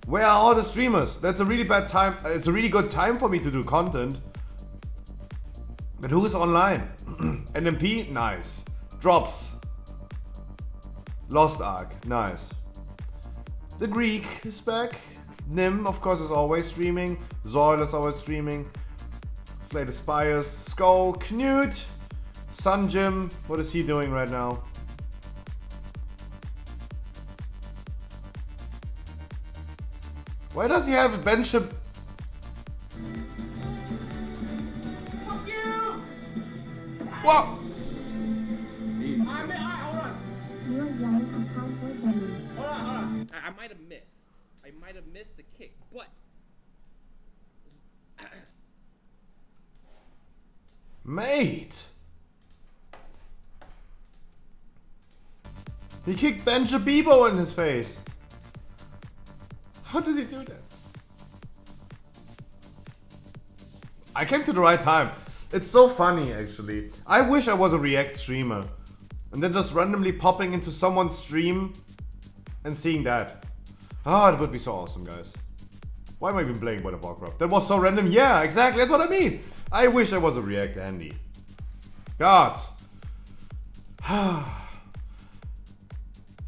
Where are all the streamers? That's a really bad time. It's a really good time for me to do content. But who's online? NMP? Nice. Drops. Lost Ark? Nice. The Greek is back. Nim, of course, is always streaming. Zoil is always streaming. Slay the Spires. Skull. Knut. Sun Jim. What is he doing right now? Why does he have bench? Fuck you! What? Hold on. I might have missed. I might have missed the kick, but Mate. He kicked Benja Bebo in his face. How does he do that? I came to the right time. It's so funny, actually. I wish I was a React streamer. And then just randomly popping into someone's stream and seeing that. Ah, that would be so awesome, guys. Why am I even playing World of Warcraft? That was so random. Yeah, exactly. That's what I mean. I wish I was a React Andy. God.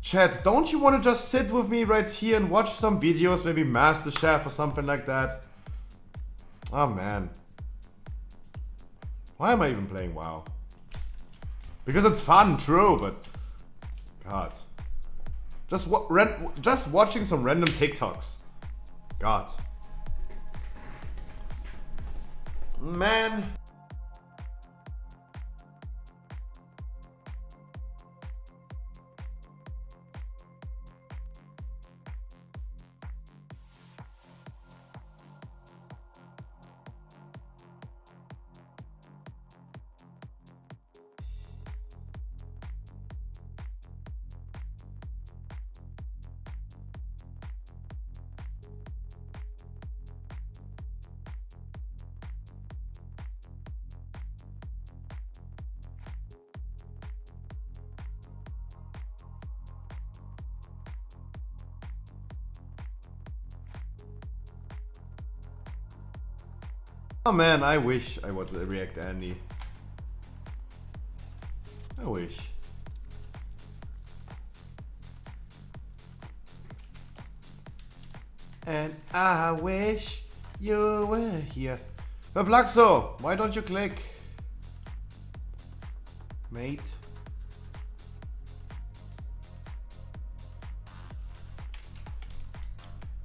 Chat, don't you want to just sit with me right here and watch some videos, maybe MasterChef or something like that? Oh man. Why am I even playing WoW? Because it's fun, true, but God. Just watching some random TikToks. God. Man. Oh man, I wish I was a React Andy. I wish. And I wish you were here. Perpluxo, why don't you click? Mate.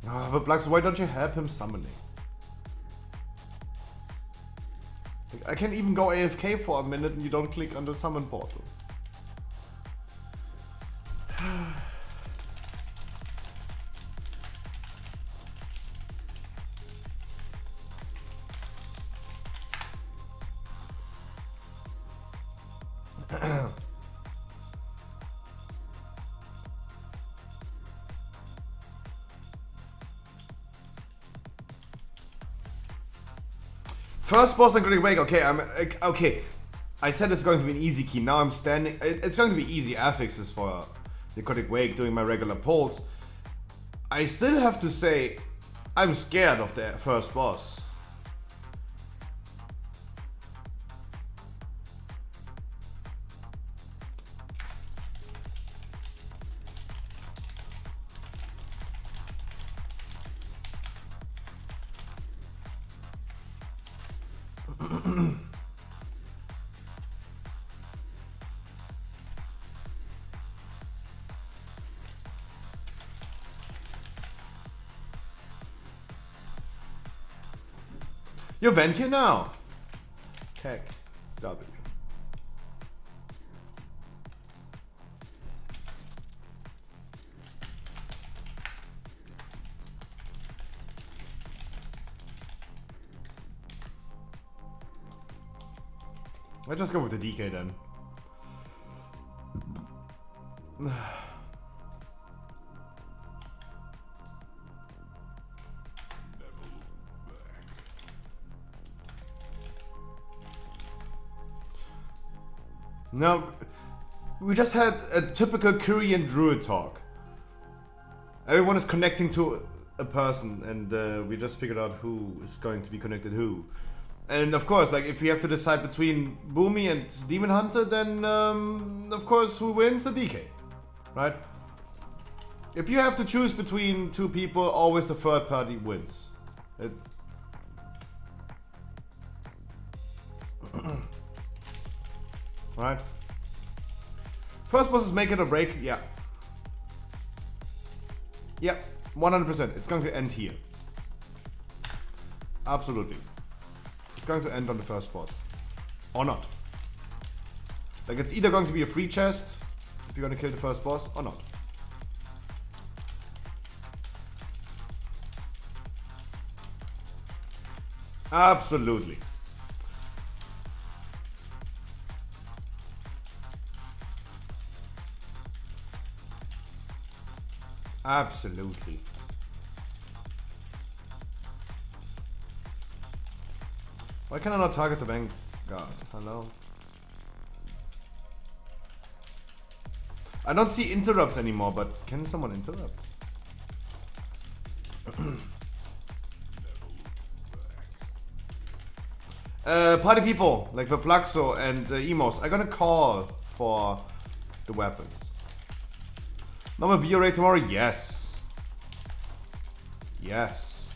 Ah, Perpluxo, why don't you help him summoning? I can even go AFK for a minute and you don't click on the summon portal. First boss and Great Wake. Okay, okay. I said it's going to be an easy key. Now I'm standing. It's going to be easy affixes for the Codic Wake doing my regular polls. I still have to say, I'm scared of the first boss. You vent here now. Tech W. I just go with the DK then. No, we just had a typical Korean druid talk. Everyone is connecting to a person, and we just figured out who is going to be connected who. And of course, like if we have to decide between Boomy and Demon Hunter, then of course who wins? The DK, right? If you have to choose between two people, always the third party wins. Right? First boss is make it or break, yeah. Yeah, 100%. It's going to end here. Absolutely. It's going to end on the first boss. Or not. Like it's either going to be a free chest, if you're going to kill the first boss, or not. Absolutely. Absolutely. Why can I not target the Vanguard? Hello? I don't see interrupts anymore, but can someone interrupt? Party people, like the Plaxo and Emos, are gonna call for the weapons. Normal VO rate tomorrow? Yes. Yes.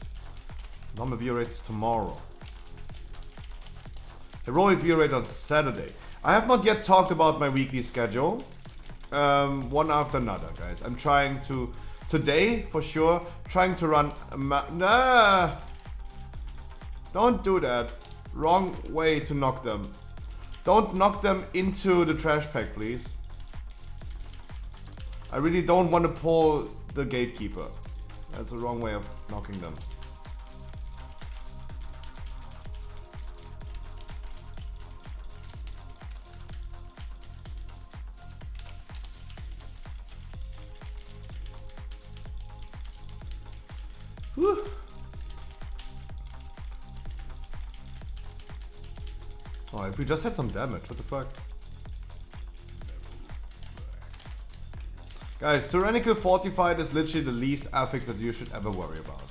Normal VO rates tomorrow. Heroic VO rate on Saturday. I have not yet talked about my weekly schedule. One after another, guys. I'm trying to, today for sure, trying to run nah. Don't do that. Wrong way to knock them. Don't knock them into the trash pack, please. I really don't want to pull the gatekeeper. That's the wrong way of knocking them. Whew. Oh, if we just had some damage, what the fuck? Guys, Tyrannical Fortified is literally the least affix that you should ever worry about.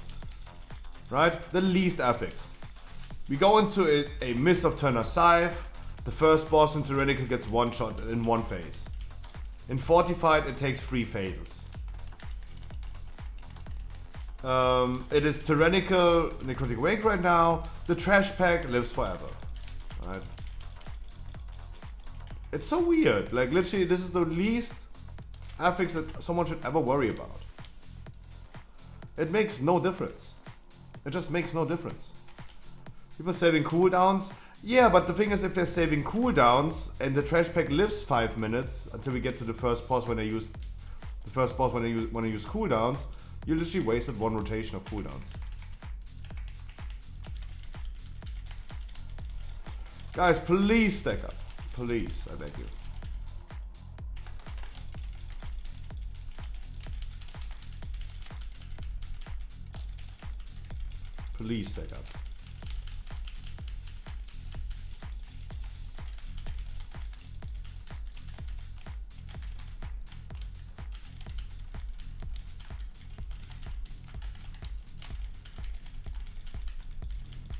Right? The least affix. We go into a Mist of Turner Scythe. The first boss in Tyrannical gets one shot in one phase. In Fortified, it takes 3 phases. It is Tyrannical Necrotic Wake right now. The trash pack lives forever. Right? It's so weird. Like, literally, this is the least affix that someone should ever worry about. It makes no difference. It just makes no difference. People saving cooldowns. Yeah, but the thing is, if they're saving cooldowns and the trash pack lives 5 minutes until we get to the first boss when they use cooldowns, you literally wasted 1 rotation of cooldowns. Guys, please stack up. Please, I beg you. Please stack up.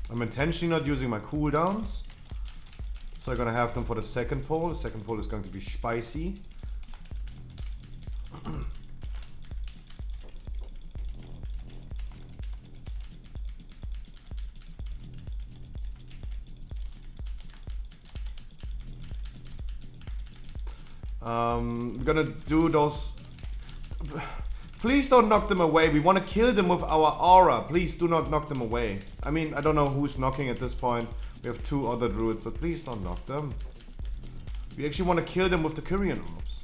I'm intentionally not using my cooldowns, so I'm gonna have them for the second pull. The second pull is going to be spicy. We're gonna do those. Please don't knock them away. We want to kill them with our aura. Please do not knock them away. I mean, I don't know who's knocking at this point. We have 2 other druids, but please don't knock them. We actually want to kill them with the Kyrian orbs.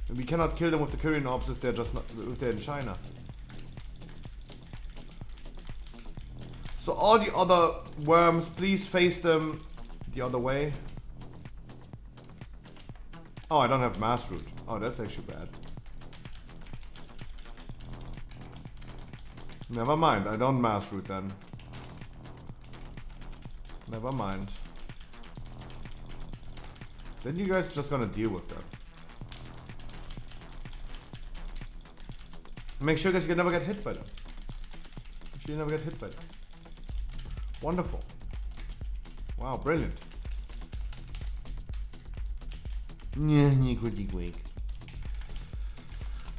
And we cannot kill them with the Kyrian orbs if they're just not, if they're in China. So all the other worms, please face them the other way. Oh, I don't have mass root. Oh, that's actually bad. Never mind, I don't mass root then. Never mind. Then you guys just gonna deal with that. Make sure guys you never get hit by them. Make sure you never get hit by them. Wonderful. Wow, brilliant.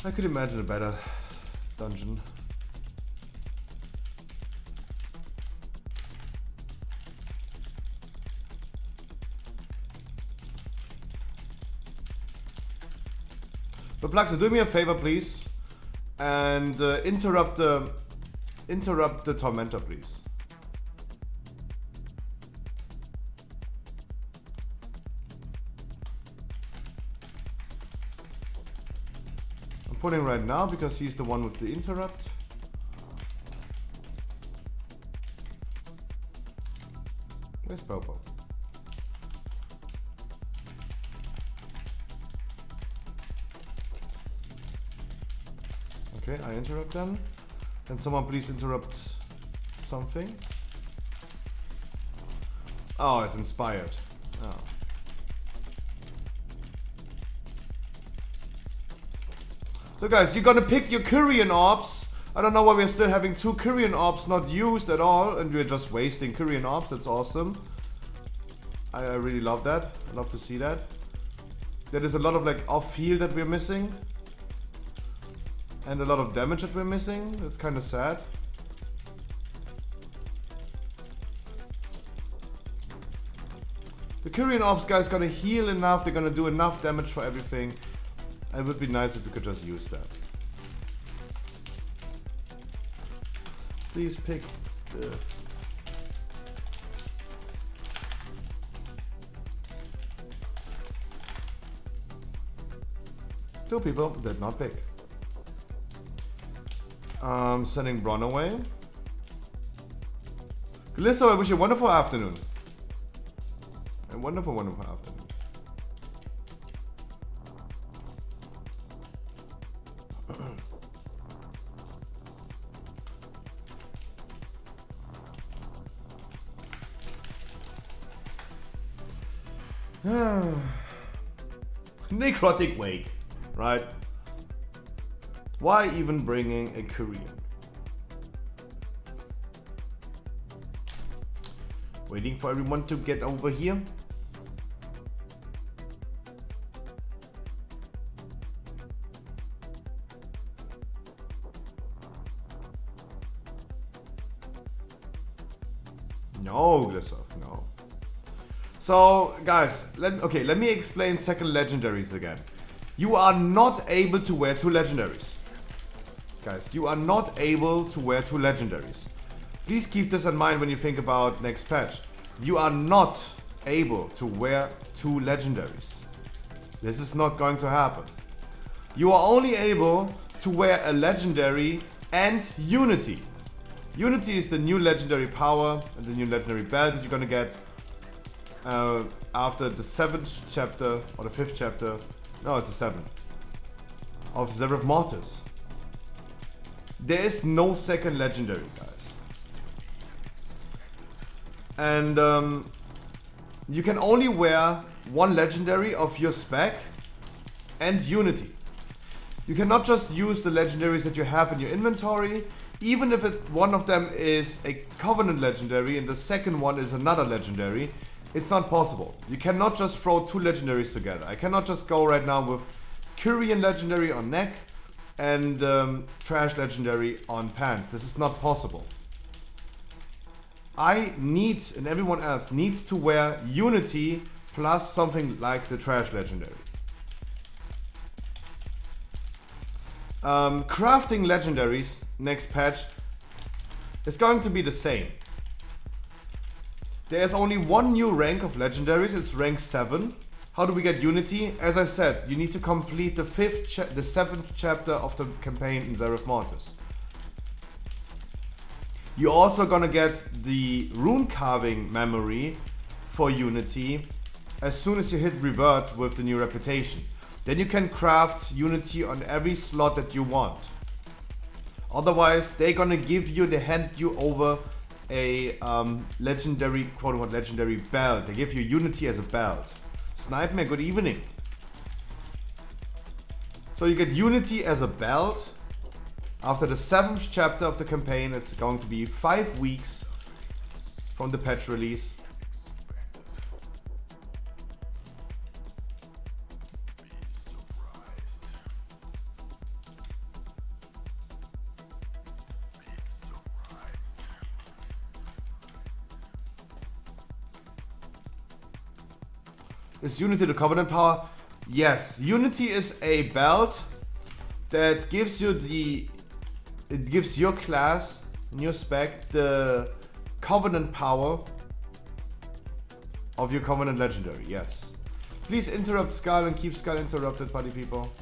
I could imagine a better dungeon. But Plaxo, do me a favor, please, and interrupt the tormentor, please. I'm putting right now because he's the one with the interrupt. Where's Popo? Okay, I interrupt them. Can someone please interrupt something? Oh, it's inspired. Oh. So guys, you're gonna pick your Kyrian orbs. I don't know why we're still having 2 Kyrian orbs not used at all, and we're just wasting Kyrian orbs. That's awesome. I really love that. I love to see that. There is a lot of like off heal that we're missing. And a lot of damage that we're missing. That's kind of sad. The Kyrian orbs guys gonna heal enough. They're gonna do enough damage for everything. It would be nice if we could just use that. Please pick the... Two people did not pick. Sending Bron away. Glissa, I wish you a wonderful afternoon. A wonderful, wonderful afternoon. Necrotic Wake, right? Why even bringing a Korean? Waiting for everyone to get over here. No, Glissov, no. So, guys, let me explain second legendaries again. You are not able to wear 2 legendaries. Guys, you are not able to wear 2 legendaries. Please keep this in mind when you think about next patch. You are not able to wear 2 legendaries. This is not going to happen. You are only able to wear a legendary and Unity. Unity is the new legendary power and the new legendary belt that you're gonna get after the 7th chapter or the 5th chapter. No, it's the 7th of Zephyr of Mortis. There is no second legendary, guys. And you can only wear 1 legendary of your spec and Unity. You cannot just use the legendaries that you have in your inventory, even if one of them is a Covenant legendary and the second one is another legendary. It's not possible. You cannot just throw 2 legendaries together. I cannot just go right now with Kyrian legendary on neck and trash legendary on pants. This is not possible. I need, and everyone else needs to wear Unity plus something like the trash legendary. Crafting legendaries next patch is going to be the same. There's only one new rank of legendaries, it's rank 7. How do we get Unity? As I said, you need to complete the 7th chapter of the campaign in Zereth Mortis. You're also gonna get the rune carving memory for Unity as soon as you hit revert with the new reputation. Then you can craft Unity on every slot that you want. Otherwise, they're gonna hand you over a legendary, quote-unquote legendary belt. They give you Unity as a belt. Snipe-mare, good evening. So you get Unity as a belt. After the 7th chapter of the campaign, it's going to be 5 weeks from the patch release. Is Unity the Covenant power? Yes, Unity is a belt that gives you it gives your class and your spec the Covenant power of your Covenant legendary, yes. Please interrupt Skull and keep Skull interrupted, party people.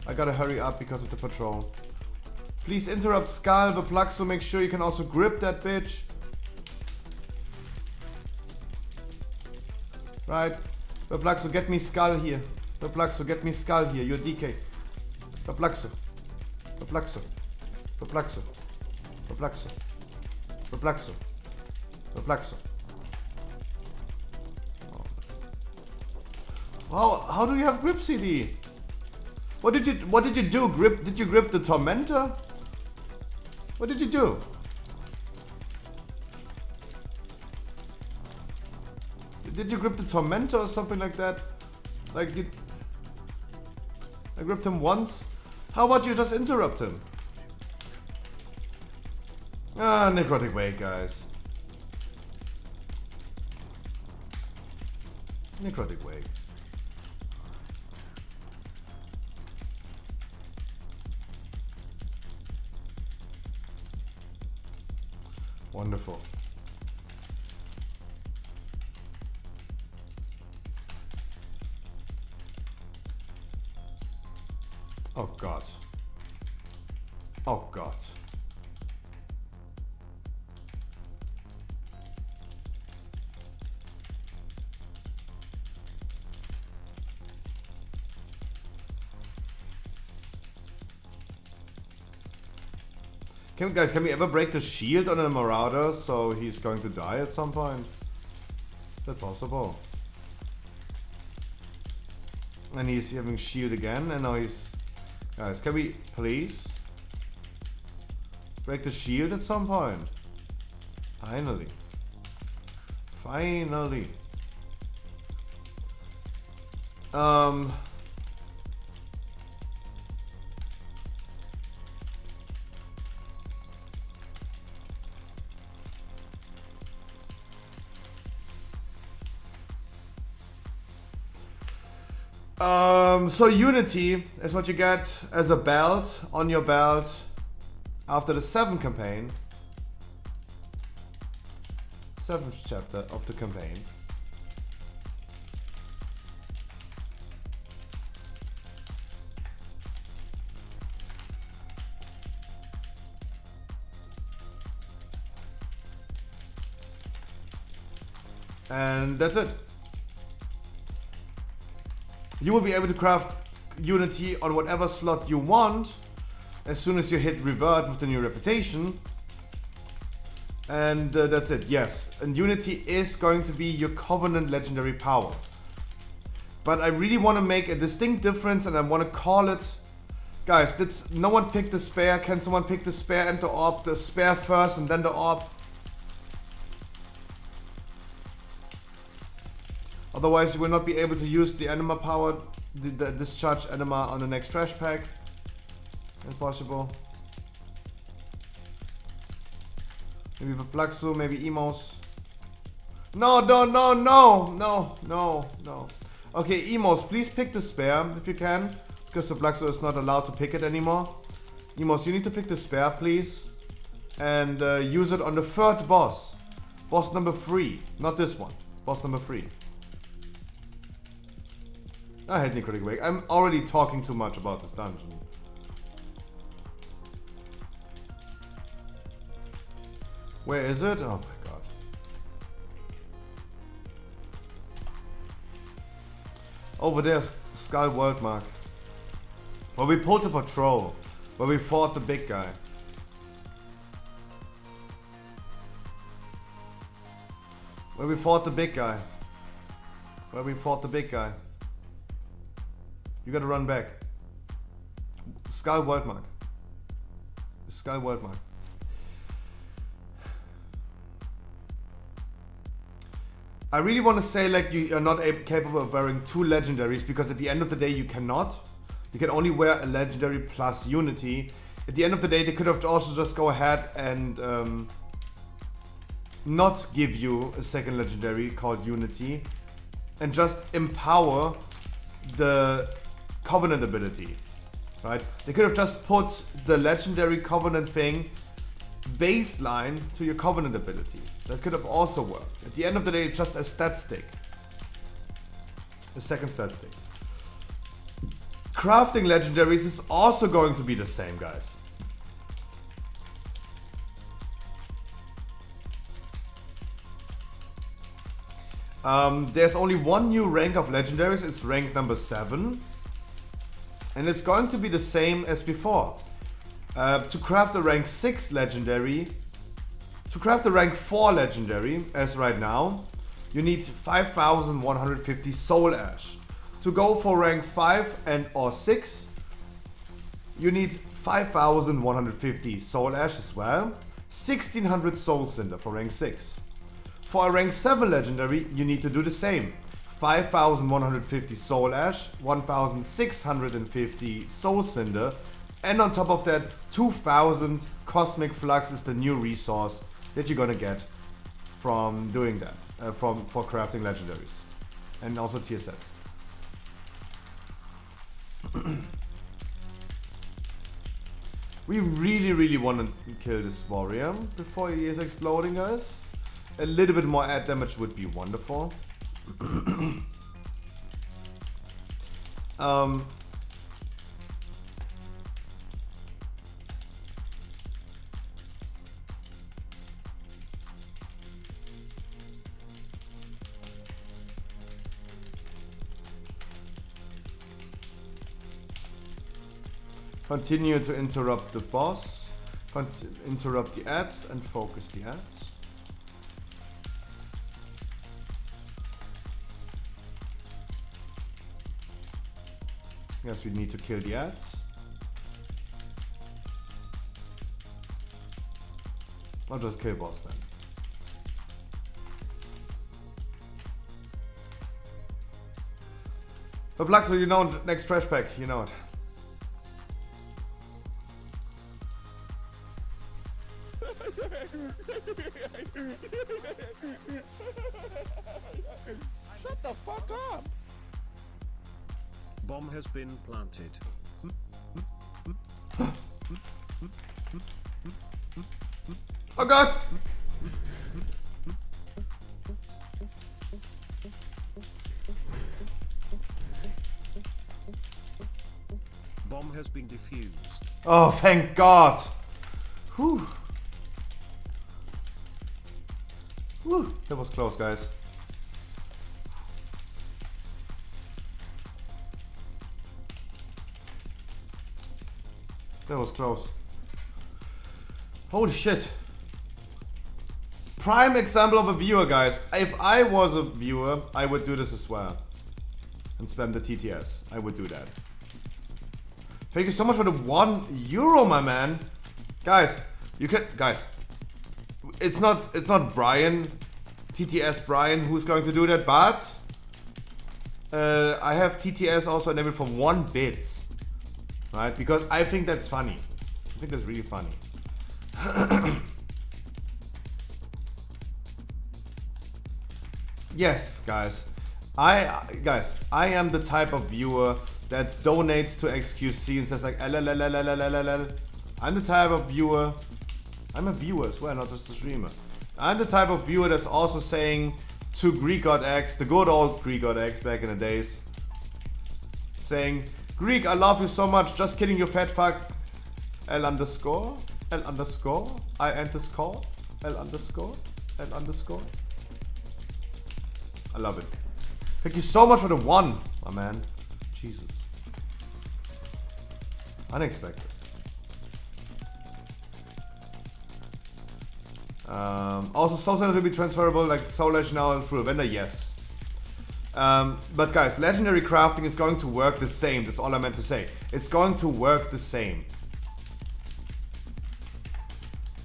I gotta hurry up because of the patrol. Please interrupt Skull, the plug, so make sure you can also grip that bitch. Right? Perplexo, get me Skull here. Perplexo, get me Skull here. You're DK. Perplexo. Perplexo. Perplexo. Perplexo. Perplexo. Perplexo. How do you have grip CD? What did you do? Did you grip the Tormentor? What did you do? Did you grip the Tormentor or something like that? Like I gripped him once. How about you just interrupt him? Ah, Necrotic Wake, guys. Necrotic Wake. Wonderful. Oh God. Oh God. Can we ever break the shield on a Marauder so he's going to die at some point? Is that possible? And he's having shield again, and now he's... Guys, can we please break the shield at some point? Finally. Finally. So Unity is what you get as a belt on your belt after the 7th campaign. 7th chapter of the campaign. And that's it. You will be able to craft Unity on whatever slot you want as soon as you hit revert with the new reputation. And that's it, yes. And Unity is going to be your Covenant legendary power. But I really want to make a distinct difference, and I want to call it... Guys, no one picked the spare. Can someone pick the spare and the orb? The spare first and then the orb. Otherwise, you will not be able to use the anima power, the discharge anima on the next trash pack. Impossible. Maybe Verplaxu, maybe Emos. No. Okay, Emos, please pick the spare if you can, because Verplaxu is not allowed to pick it anymore. Emos, you need to pick the spare, please. And use it on the third boss. Boss number 3. Not this one. Boss number 3. I hate Necrotic Wake. I'm already talking too much about this dungeon. Where is it? Oh my god. Over there, Skull Worldmark. Where we pulled the patrol. Where we fought the big guy. Where we fought the big guy. Where we fought the big guy. You gotta run back. Skull Worldmark. Skull Worldmark. I really want to say like you are not capable of wearing 2 legendaries, because at the end of the day you cannot. You can only wear a legendary plus Unity. At the end of the day they could have also just go ahead and not give you a second legendary called Unity and just empower the Covenant ability, right? They could have just put the legendary Covenant thing baseline to your Covenant ability. That could have also worked. At the end of the day, it's just a stat stick. A second stat stick. Crafting legendaries is also going to be the same, guys. There's only one new rank of legendaries. It's rank number 7. And it's going to be the same as before. To craft a rank 6 legendary, to craft a rank 4 legendary, as right now, you need 5,150 soul ash. To go for rank 5 and or 6, you need 5,150 soul ash as well. 1,600 soul cinder for rank 6. For a rank 7 legendary, you need to do the same. 5,150 soul ash, 1,650 soul cinder, and on top of that, 2,000 cosmic flux is the new resource that you're gonna get from doing that, for crafting legendaries, and also tier sets. We really want to kill this warrior before he is exploding, guys. A little bit more add damage would be wonderful. Continue to interrupt the boss, interrupt the ads and focus the ads. Yes, we need to kill the ads. I'll just kill boss then. But Blaxo, you know, next trash pack, you know it. Shut the fuck up! Bomb has been planted. Oh god! Bomb has been defused. Oh, thank god! Whew. Whew. That was close, guys. That was close. Holy shit. Prime example of a viewer, guys. If I was a viewer, I would do this as well. And spam the TTS. I would do that. Thank you so much for the €1, my man. Guys, you can... Guys. It's not Brian, TTS Brian, who's going to do that, but... I have TTS also enabled for 1 bit. Right? Because I think that's funny. I think that's really funny. Yes, guys. I am the type of viewer that donates to XQC and says like LLLLLLLL. I'm the type of viewer. I'm a viewer as well, not just a streamer. I'm the type of viewer that's also saying to Greek God X, the good old Greek God X back in the days, saying, Greek, I love you so much. Just kidding, you fat fuck. L underscore. L underscore. I underscore. L underscore. L underscore. I love it. Thank you so much for the 1, my man. Jesus. Unexpected. Also, Soul Center will be transferable like Soul Legend now through a vendor, yes. But guys, legendary crafting is going to work the same. That's all I meant to say. It's going to work the same.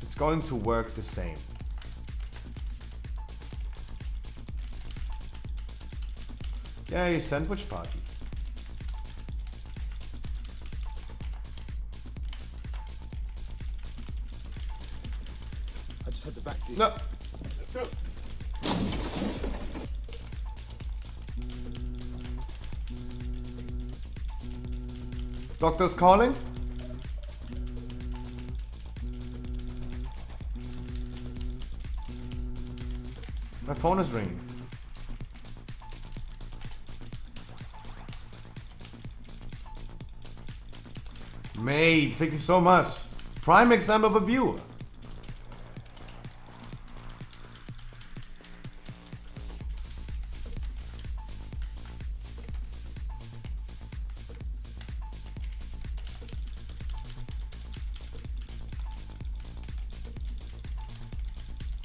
It's going to work the same. Yay, sandwich party. I just had the backseat. No. Let's go. Doctor's calling. My phone is ringing. Mate, thank you so much. Prime example of a viewer.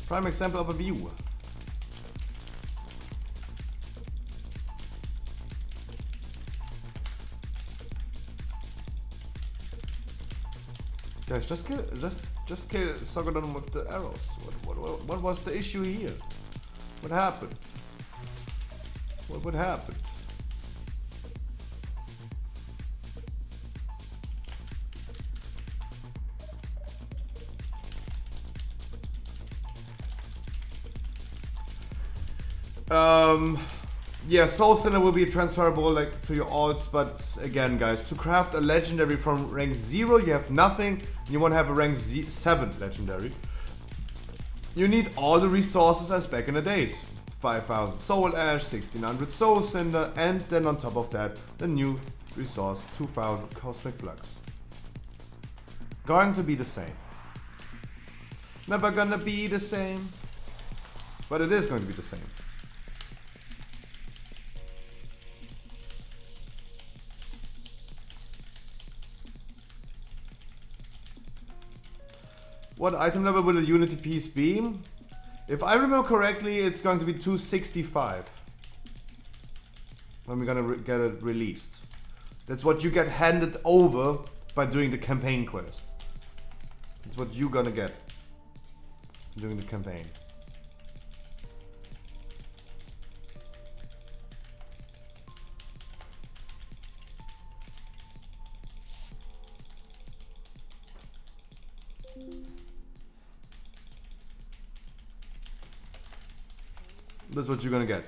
Prime example of a viewer. Guys, just kill Sogodon with the arrows. What was the issue here? What happened? What happened? Yeah, Soul Sinner will be transferable like to your alts, but again, guys, to craft a legendary from rank 0, you have nothing. You want to have a rank 7 legendary. You need all the resources as back in the days. 5,000 Soul Ash, 1600 Soul Cinder, and then on top of that, the new resource, 2000 Cosmic Flux. Going to be the same. Never gonna be the same. But it is going to be the same. What item level will the Unity piece be? If I remember correctly, it's going to be 265 when we're gonna get it released. That's what you get handed over by doing the campaign quest. That's what you're gonna get doing the campaign. That's what you're gonna get.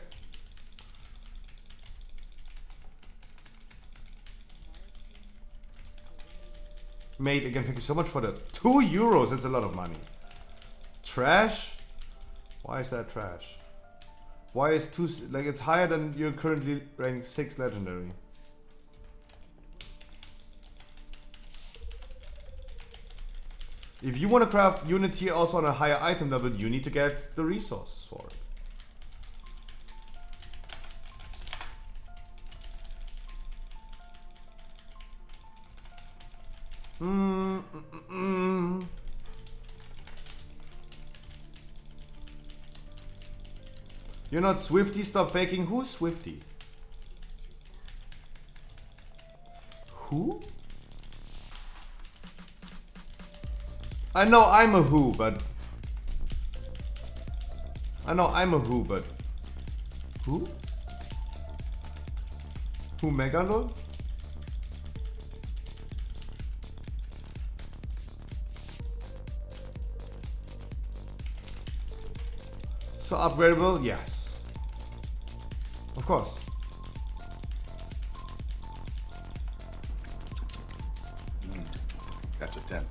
Mate, again, thank you so much for the 2 euros. That's a lot of money. Trash? Why is that trash? Why is 2, like, it's higher than you're currently rank 6 legendary. If you want to craft Unity also on a higher item level, you need to get the resources for it. You're not Swifty, stop faking. Who's Swifty? Who? I know I'm a who, but... I know I'm a who, but... Who? Who, Megalol? So upgradable? Yes. Of course. That's a 10.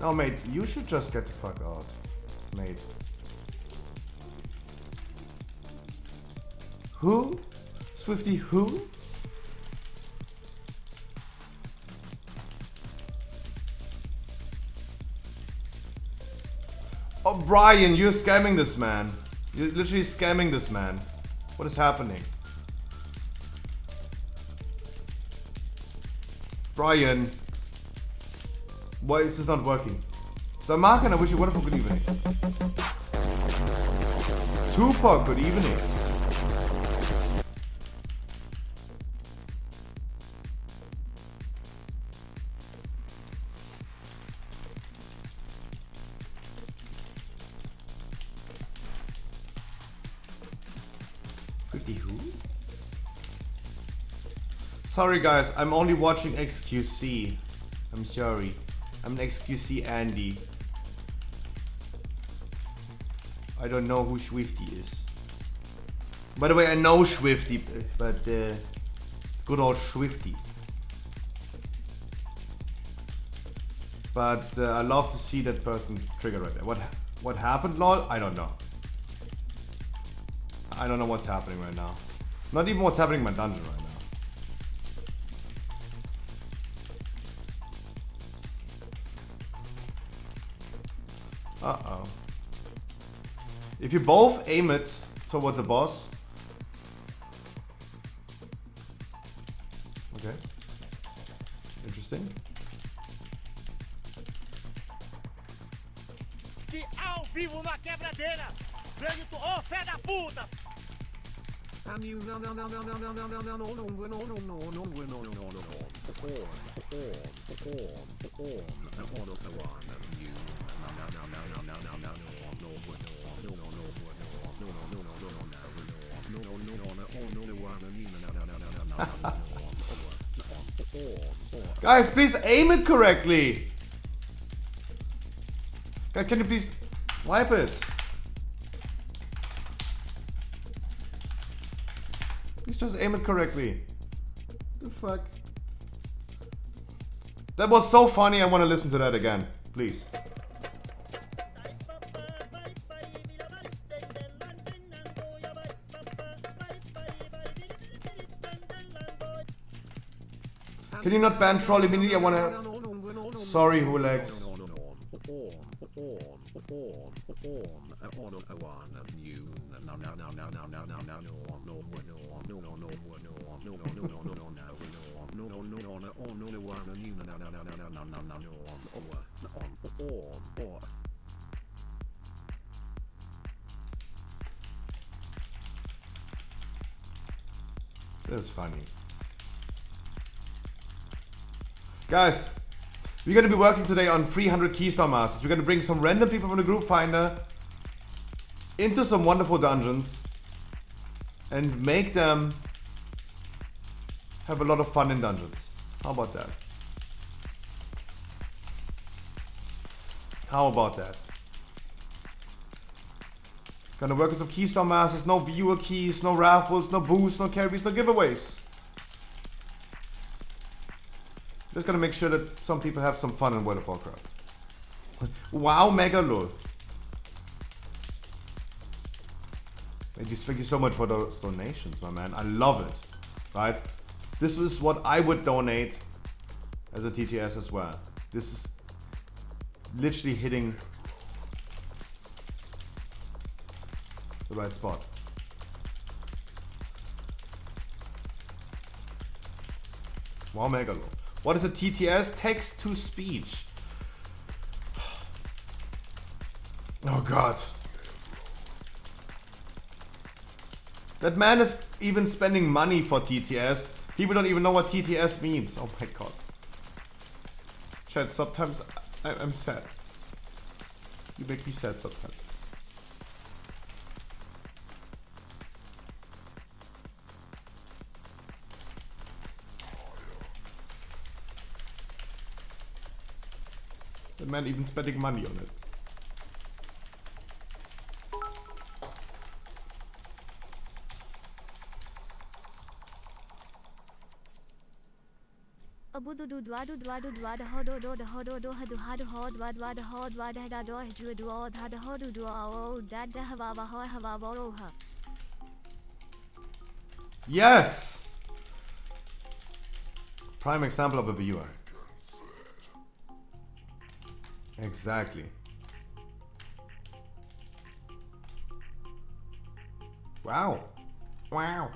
No, mate, you should just get the fuck out, mate. Who? Swifty who? Oh, Brian, you're scamming this man. You're literally scamming this man. What is happening? Brian. Why is this not working? So Mark, and I wish you a wonderful good evening. Tupac, good evening. Goody who? Sorry guys, I'm only watching XQC. I'm sorry. I'm an XQC Andy. I don't know who Swifty is. By the way, I know Swifty, but good old Swifty. But I love to see that person triggered right there. What happened, lol? I don't know. I don't know what's happening right now. Not even what's happening in my dungeon right now. Uh-oh. If you both aim it towards the boss. Okay. Interesting. Que ao vivo na quebradeira, grande ô fé da puta! Guys, please aim it correctly. Guys, can you please wipe it? Please just aim it correctly. The fuck? That was so funny, I want to listen to that again. Please. Can you not ban troll immediately? I wanna... Sorry, Hulex. That's funny. Guys, we're gonna be working today on 300 Keystar Masters. We're gonna bring some random people from the group finder into some wonderful dungeons and make them have a lot of fun in dungeons. How about that? How about that? Gonna work with some Keystar Masters, no viewer keys, no raffles, no boosts, no carries, no giveaways. Just gonna make sure that some people have some fun in World of Warcraft. Wow, mega lol. Thank you so much for those donations, my man. I love it. Right? This is what I would donate as a TTS as well. This is literally hitting the right spot. Wow, mega lol. What is a TTS? Text to speech. Oh god. That man is even spending money for TTS. People don't even know what TTS means. Oh my god. Chat, sometimes I'm sad. You make me sad sometimes. The man even spending money on it. Yes! Prime example of a viewer. Exactly. Wow. Wow.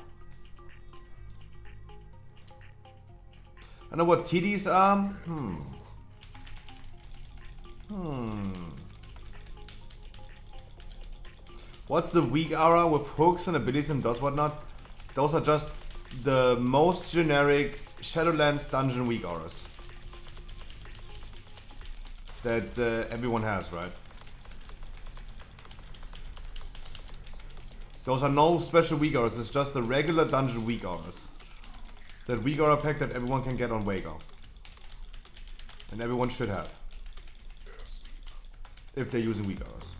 I know what TDs are. What's the weak aura with hooks and abilities and does whatnot? Those are just the most generic Shadowlands dungeon weak auras that everyone has, right? Those are no special weak auras, it's just the regular dungeon weak auras. That weak aura pack that everyone can get on Wago. And everyone should have. If they're using weak auras.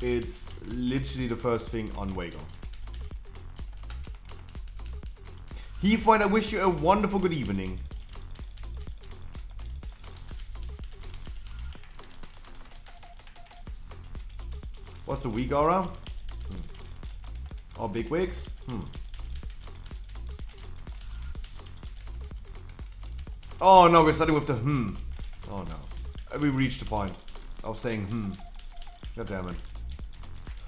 It's literally the first thing on Wago. Heathwind, I wish you a wonderful good evening. What's a weak aura? Or big wigs? Oh no, we're starting with the Oh no. We reached the point of saying God damn it.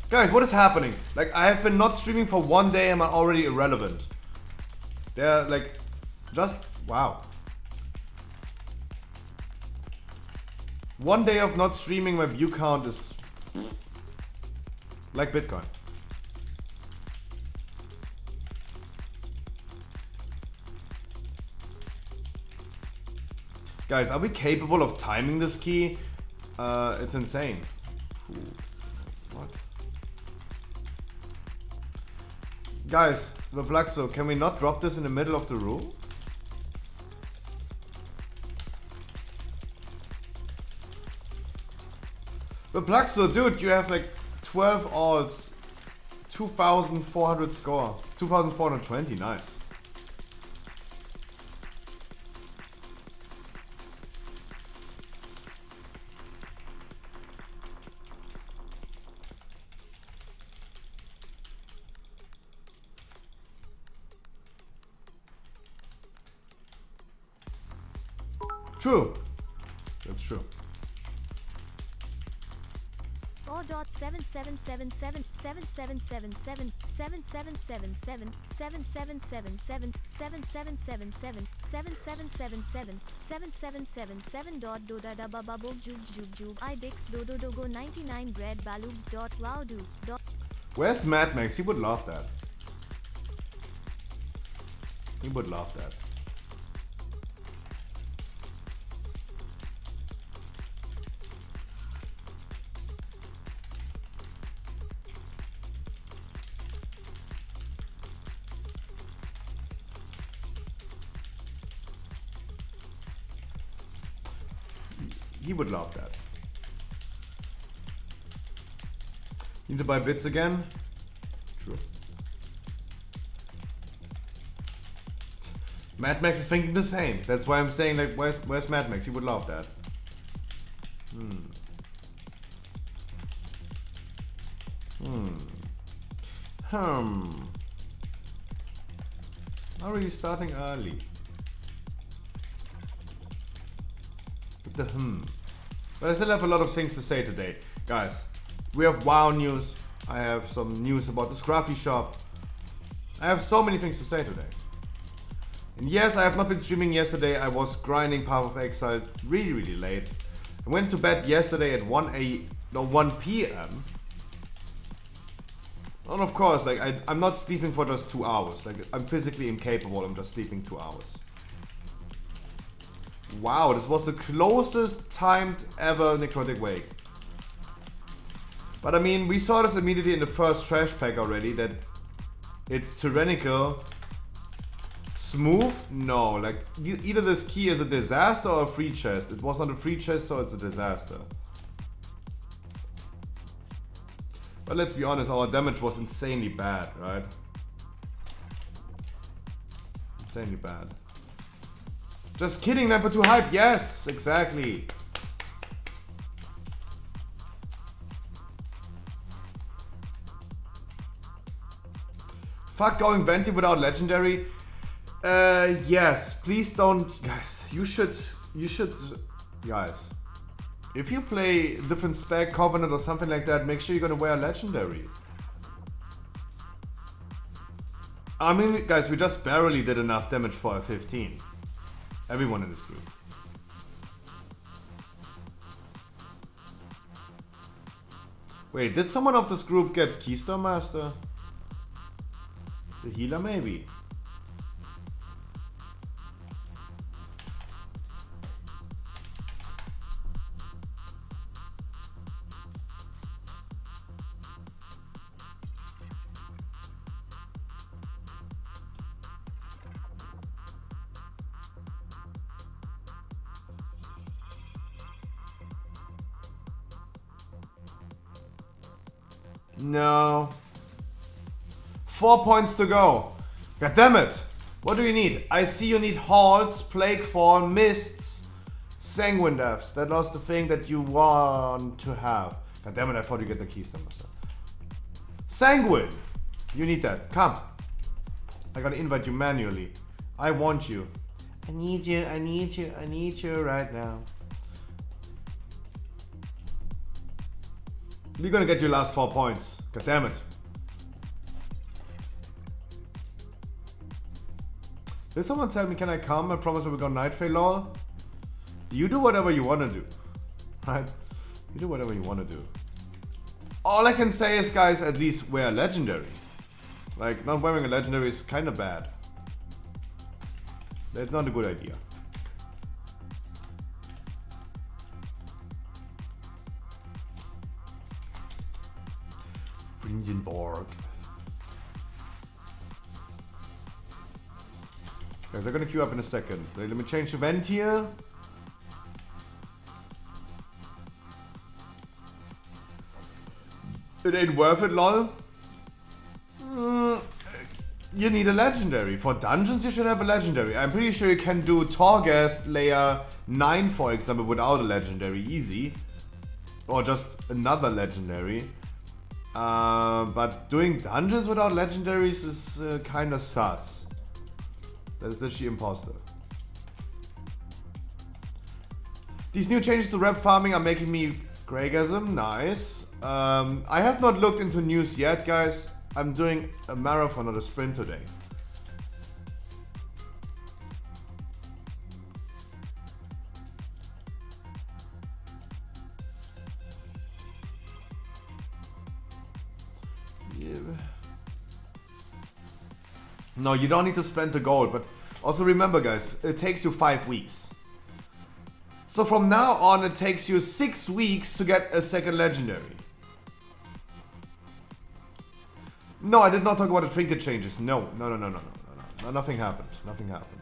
Guys, what is happening? Like, I have been not streaming for 1 day and I'm already irrelevant. They're like, just, wow. 1 day of not streaming, my view count is like Bitcoin. Guys, are we capable of timing this key? It's insane. Ooh. What? Guys, the Flaxo, can we not drop this in the middle of the room? The Flaxo, dude, you have like 12 alts, 2,400 score, 2,420, nice. True. That's true. 4.777777777777777777777777777777777777777777777777 Where's Mad Max? He would love that. He would love that. He would love that. Need to buy bits again? True. Mad Max is thinking the same. That's why I'm saying, like, where's Mad Max? He would love that. Already starting early. With the But I still have a lot of things to say today. Guys, we have WoW news. I have some news about the Scruffy shop. I have so many things to say today. And yes, I have not been streaming yesterday. I was grinding Path of Exile really late. I went to bed yesterday at 1 p.m. And of course, like I'm not sleeping for just 2 hours. Like, I'm physically incapable. I'm just sleeping 2 hours. Wow, this was the closest timed ever Necrotic Wake. But I mean, we saw this immediately in the first trash pack already, that it's tyrannical. Smooth? No, like either this key is a disaster or a free chest. It was not a free chest, so it's a disaster. But let's be honest, our damage was insanely bad, right? Insanely bad. Just kidding, never too hype. Yes, exactly. Fuck going Venti without legendary. Yes, please don't, guys. You should, guys. If you play different spec, Covenant or something like that, make sure you're gonna wear legendary. I mean, guys, we just barely did enough damage for a 15. Everyone in this group. Wait, did someone of this group get Keystone Master? The healer, maybe. No. 4 points to go. God damn it. What do you need? I see you need Halls, Plaguefall, Mists, Sanguine Deaths. That was the thing that you want to have. God damn it, I thought you get the Keystone Master. Sanguine. You need that. Come. I gotta invite you manually. I want you. I need you, I need you, I need you right now. You're gonna get your last 4 points. God damn it. Did someone tell me, can I come? I promise I will go Night Fae lol. You do whatever you wanna do. Right? You do whatever you wanna do. All I can say is, guys, at least wear legendary. Like, not wearing a legendary is kinda bad. That's not a good idea. Fringenborg. Guys, I'm gonna queue up in a second. Let me change the vent here. It ain't worth it, lol. You need a legendary. For dungeons, you should have a legendary. I'm pretty sure you can do Torghast layer 9, for example, without a legendary. Easy. Or just another legendary. But doing dungeons without legendaries is kinda sus. That is literally imposter. These new changes to rep farming are making me Greygasm. Nice. I have not looked into news yet, guys. I'm doing a marathon or a sprint today. Yeah. No, you don't need to spend the gold, but also remember, guys, it takes you 5 weeks. So from now on, it takes you 6 weeks to get a second legendary. No, I did not talk about the trinket changes. No, nothing happened. Nothing happened.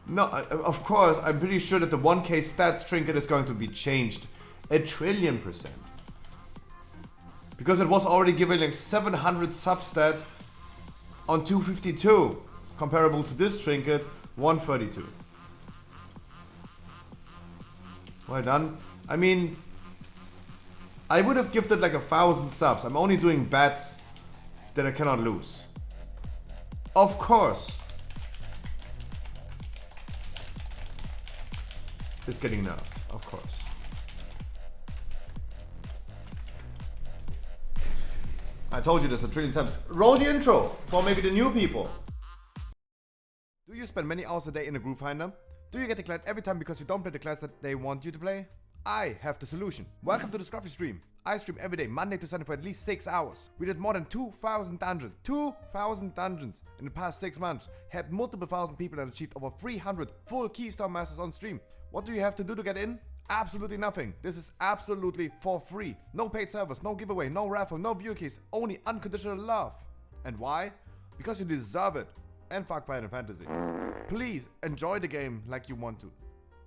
No, of course, I'm pretty sure that the 1k stats trinket is going to be changed 1,000,000,000%. Because it was already giving like 700 substat on 252, comparable to this trinket, 132. Well done. I mean, I would have gifted like 1,000 subs. I'm only doing bets that I cannot lose. Of course. It's getting enough, of course. I told you this 1,000,000,000 times. Roll the intro for maybe the new people. Do you spend many hours a day in a group finder? Do you get declared every time because you don't play the class that they want you to play? I have the solution. Welcome to the Scruffy stream. I stream every day, Monday to Sunday for at least 6 hours. We did more than 2,000 dungeons. 2,000 dungeons in the past 6 months. Had multiple thousand people and achieved over 300 full Keystone Masters on stream. What do you have to do to get in? Absolutely nothing. This is absolutely for free. No paid servers, no giveaway, no raffle, no view keys, only unconditional love. And why? Because you deserve it. And fuck Final Fantasy. Please enjoy the game like you want to.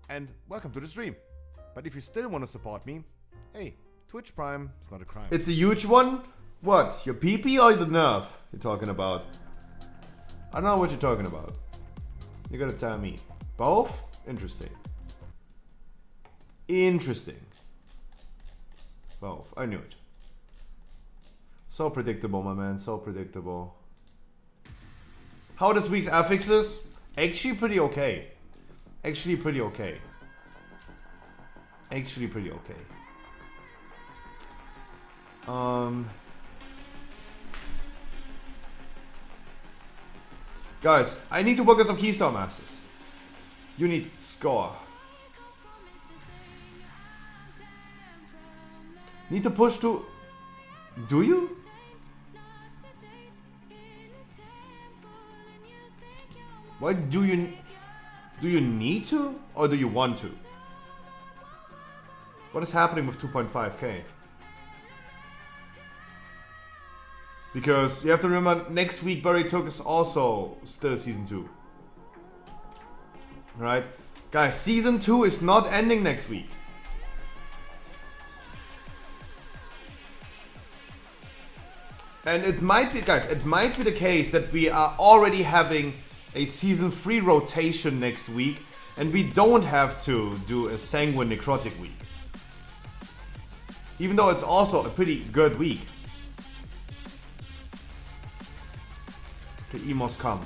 And welcome to the stream. But if you still want to support me, hey, Twitch Prime is not a crime. It's a huge one? What? Your PP or the nerf you're talking about? I don't know what you're talking about. You gotta tell me. Both? Interesting. Interesting. Both. I knew it. So predictable, my man. So predictable. How are this week's affixes? Actually pretty okay. Actually pretty okay. Actually pretty okay. Guys, I need to work on some Keystone Masters. You need score. Need to push to... Do you? Why do you... Do you need to? Or do you want to? What is happening with 2.5k? Because you have to remember, next week Barry Took is also still Season 2. Right? Guys, Season 2 is not ending next week. And it might be, guys, it might be the case that we are already having a Season 3 rotation next week, and we don't have to do a Sanguine Necrotic week. Even though it's also a pretty good week. Okay, Emos, come.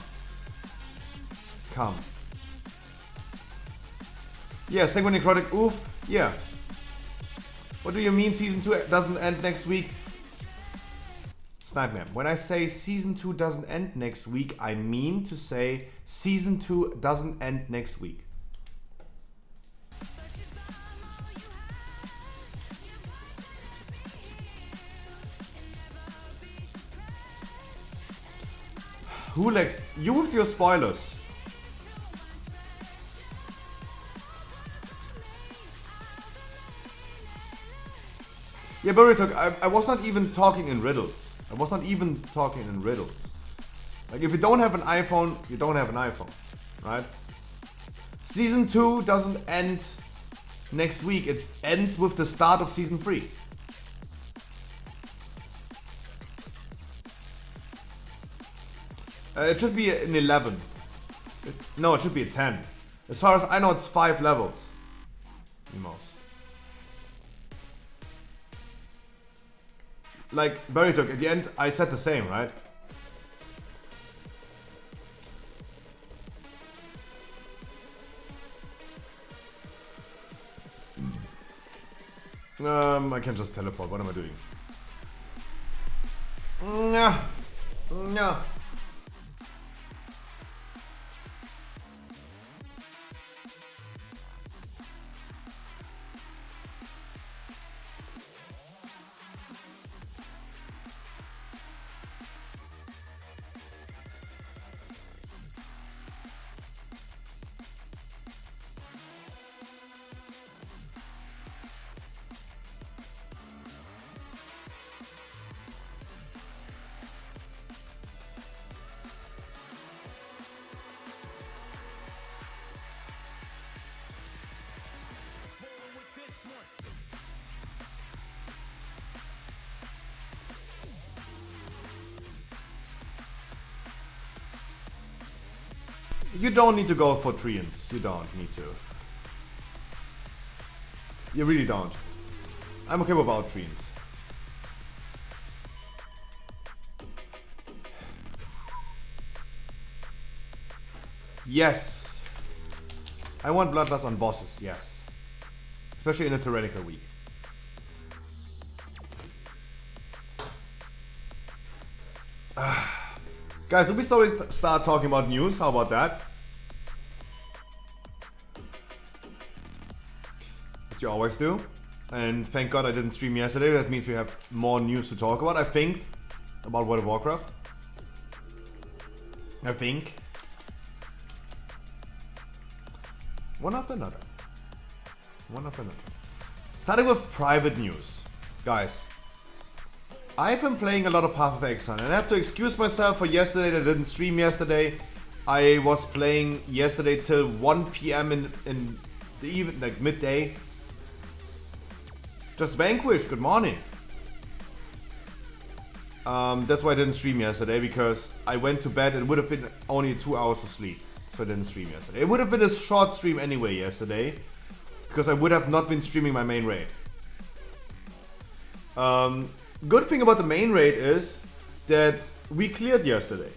Come. Yeah, Sanguine Necrotic, oof. Yeah. What do you mean Season 2 doesn't end next week? Snipe Map. When I say Season 2 doesn't end next week, I mean to say Season 2 doesn't end next week. Who likes you with your spoilers? Yeah, Burrito, I was not even talking in riddles. I was not even talking in riddles. Like, if you don't have an iPhone, you don't have an iPhone, right? Season 2 doesn't end next week. It ends with the start of Season 3. It should be an 11. No, it should be a 10. As far as I know, it's 5 levels. Emos. Like, Burrito, at the end, I said the same, right? I can just teleport. What am I doing? No. No. You don't need to go for treants. You don't need to. You really don't. I'm okay without treants. Yes. I want Bloodlust on bosses, yes. Especially in a tyrannical week. Guys, do we start talking about news? How about that? As you always do. And thank God I didn't stream yesterday. That means we have more news to talk about, I think. About World of Warcraft. I think. One after another. One after another. Starting with private news. Guys. I've been playing a lot of Path of Exile, and I have to excuse myself for yesterday that I didn't stream yesterday. I was playing yesterday till 1 PM in the even, like midday. Just Vanquish, good morning. That's why I didn't stream yesterday, because I went to bed and it would have been only 2 hours of sleep. So I didn't stream yesterday. It would have been a short stream anyway yesterday, because I would have not been streaming my main raid. Good thing about the main raid is that we cleared yesterday.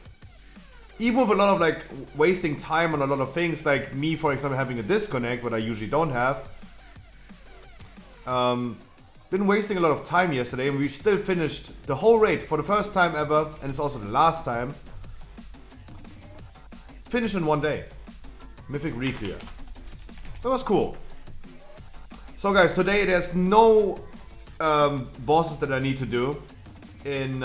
Even with a lot of like wasting time on a lot of things, like me for example having a disconnect, what I usually don't have. Been wasting a lot of time yesterday, and we still finished the whole raid for the first time ever, and it's also the last time. Finished in one day. Mythic re-clear. That was cool. So guys, today there's no bosses that I need to do in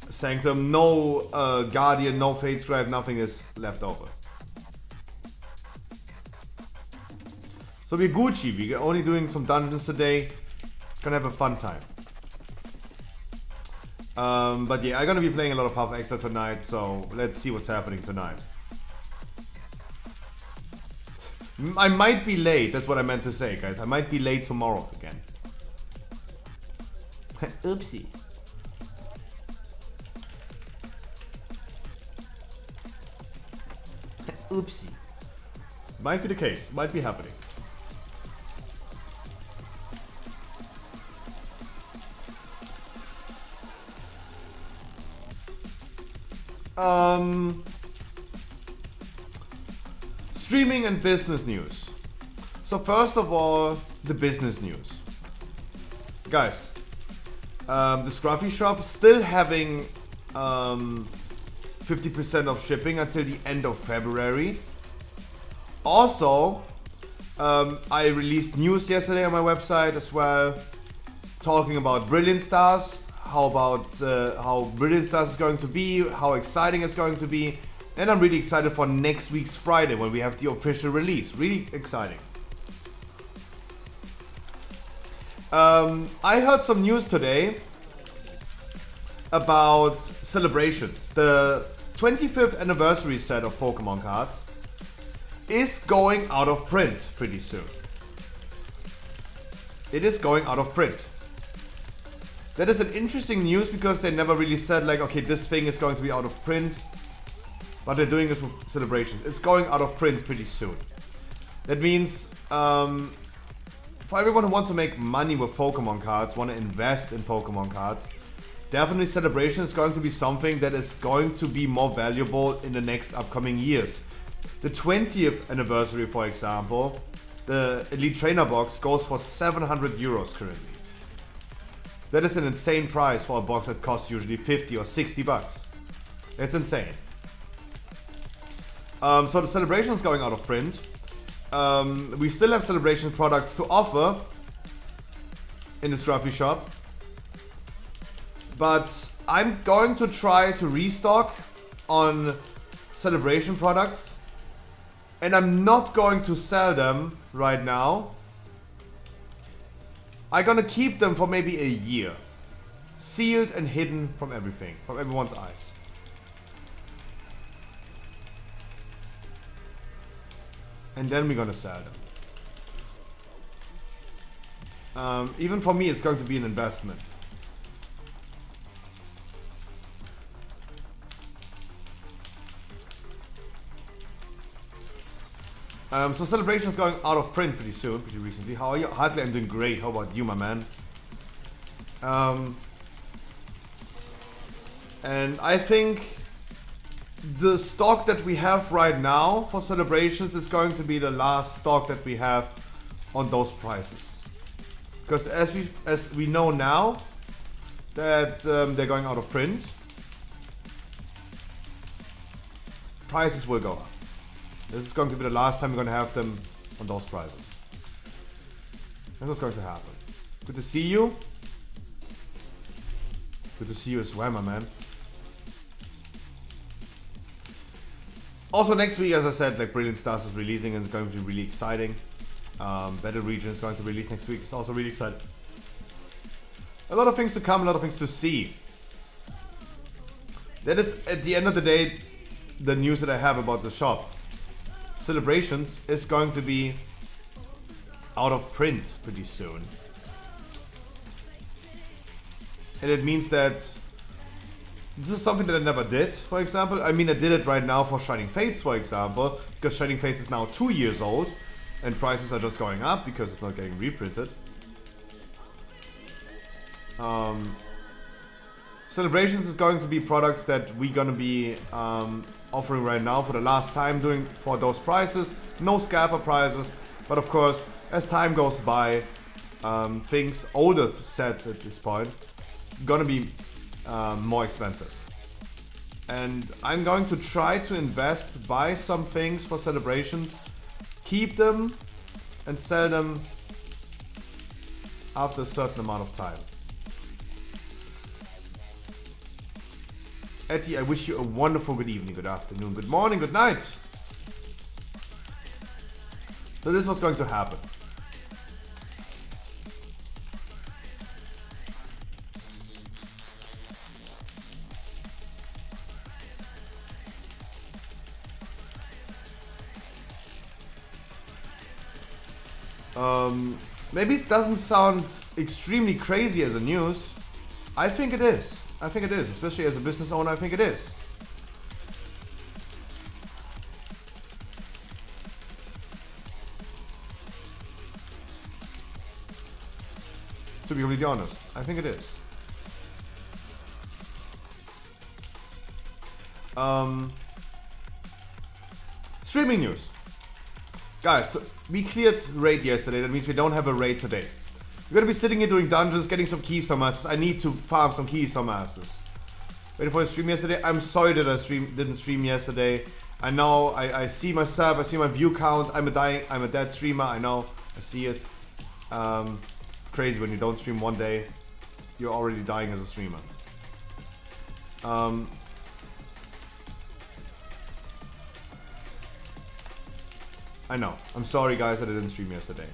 Sanctum. No Guardian, no Fate Scribe, nothing is left over. So we're Gucci, we're only doing some dungeons today. Gonna have a fun time. But yeah, I'm gonna be playing a lot of Path of Exile tonight, so let's see what's happening tonight. I might be late, that's what I meant to say, guys. I might be late tomorrow again. Oopsie. Oopsie. Might be the case, might be happening. Streaming and business news. So first of all, the business news. Guys, the Scruffy shop still having 50% of shipping until the end of February. Also, I released news yesterday on my website as well, talking about Brilliant Stars. How Brilliant Stars is going to be, how exciting it's going to be, and I'm really excited for next week's Friday when we have the official release. Really exciting. I heard some news today about celebrations. The 25th anniversary set of Pokemon cards is going out of print pretty soon. It is going out of print. That is an interesting news because they never really said like, okay, this thing is going to be out of print. But they're doing this with celebrations. It's going out of print pretty soon. That means for everyone who wants to make money with Pokemon cards, want to invest in Pokemon cards, definitely celebration is going to be something that is going to be more valuable in the next upcoming years. The 20th anniversary, for example, the Elite Trainer box goes for 700 euros currently. That is an insane price for a box that costs usually 50 or 60 bucks. It's insane. So the celebration is going out of print. We still have celebration products to offer in the Scruffy shop. But I'm going to try to restock on celebration products. And I'm not going to sell them right now. I'm gonna keep them for maybe a year. Sealed and hidden from everything, from everyone's eyes. And then we're gonna sell them. Even for me, it's going to be an investment. So celebration is going out of print pretty soon, pretty recently. How are you? Hartley, I'm doing great. How about you, my man? And I think the stock that we have right now for celebrations is going to be the last stock that we have on those prices. Because as we know now that they're going out of print, prices will go up. This is going to be the last time we're going to have them on those prices. That's what's going to happen. Good to see you. Good to see you as well, my man. Also next week, as I said, like Brilliant Stars is releasing and it's going to be really exciting. Battle Region is going to release next week. It's also really exciting. A lot of things to come, a lot of things to see. That is, at the end of the day, the news that I have about the shop. Celebrations is going to be out of print pretty soon. And it means that this is something that I never did, for example. I mean, I did it right now for Shining Fates, for example, because Shining Fates is now 2 years old and prices are just going up because it's not getting reprinted. Celebrations is going to be products that we're gonna be offering right now for the last time doing for those prices. No scalper prices, but of course, as time goes by, things, older sets at this point, gonna be more expensive. And I'm going to try to invest, buy some things for celebrations, keep them, and sell them after a certain amount of time. Etty, I wish you a wonderful good evening, good afternoon, good morning, good night. So this is what's going to happen. Maybe it doesn't sound extremely crazy as a news. I think it is. I think it is, especially as a business owner, I think it is. To be completely honest, I think it is. Streaming news. Guys, we cleared raid yesterday, that means we don't have a raid today. We're gonna be sitting here doing dungeons, getting some Keystone Masters. I need to farm some Keystone Masters. Waiting for a stream yesterday. I'm sorry that I didn't stream yesterday. I know, I see myself, I see my view count. I'm a dead streamer, I know, I see it. It's crazy when you don't stream one day, you're already dying as a streamer. I know. I'm sorry guys that I didn't stream yesterday.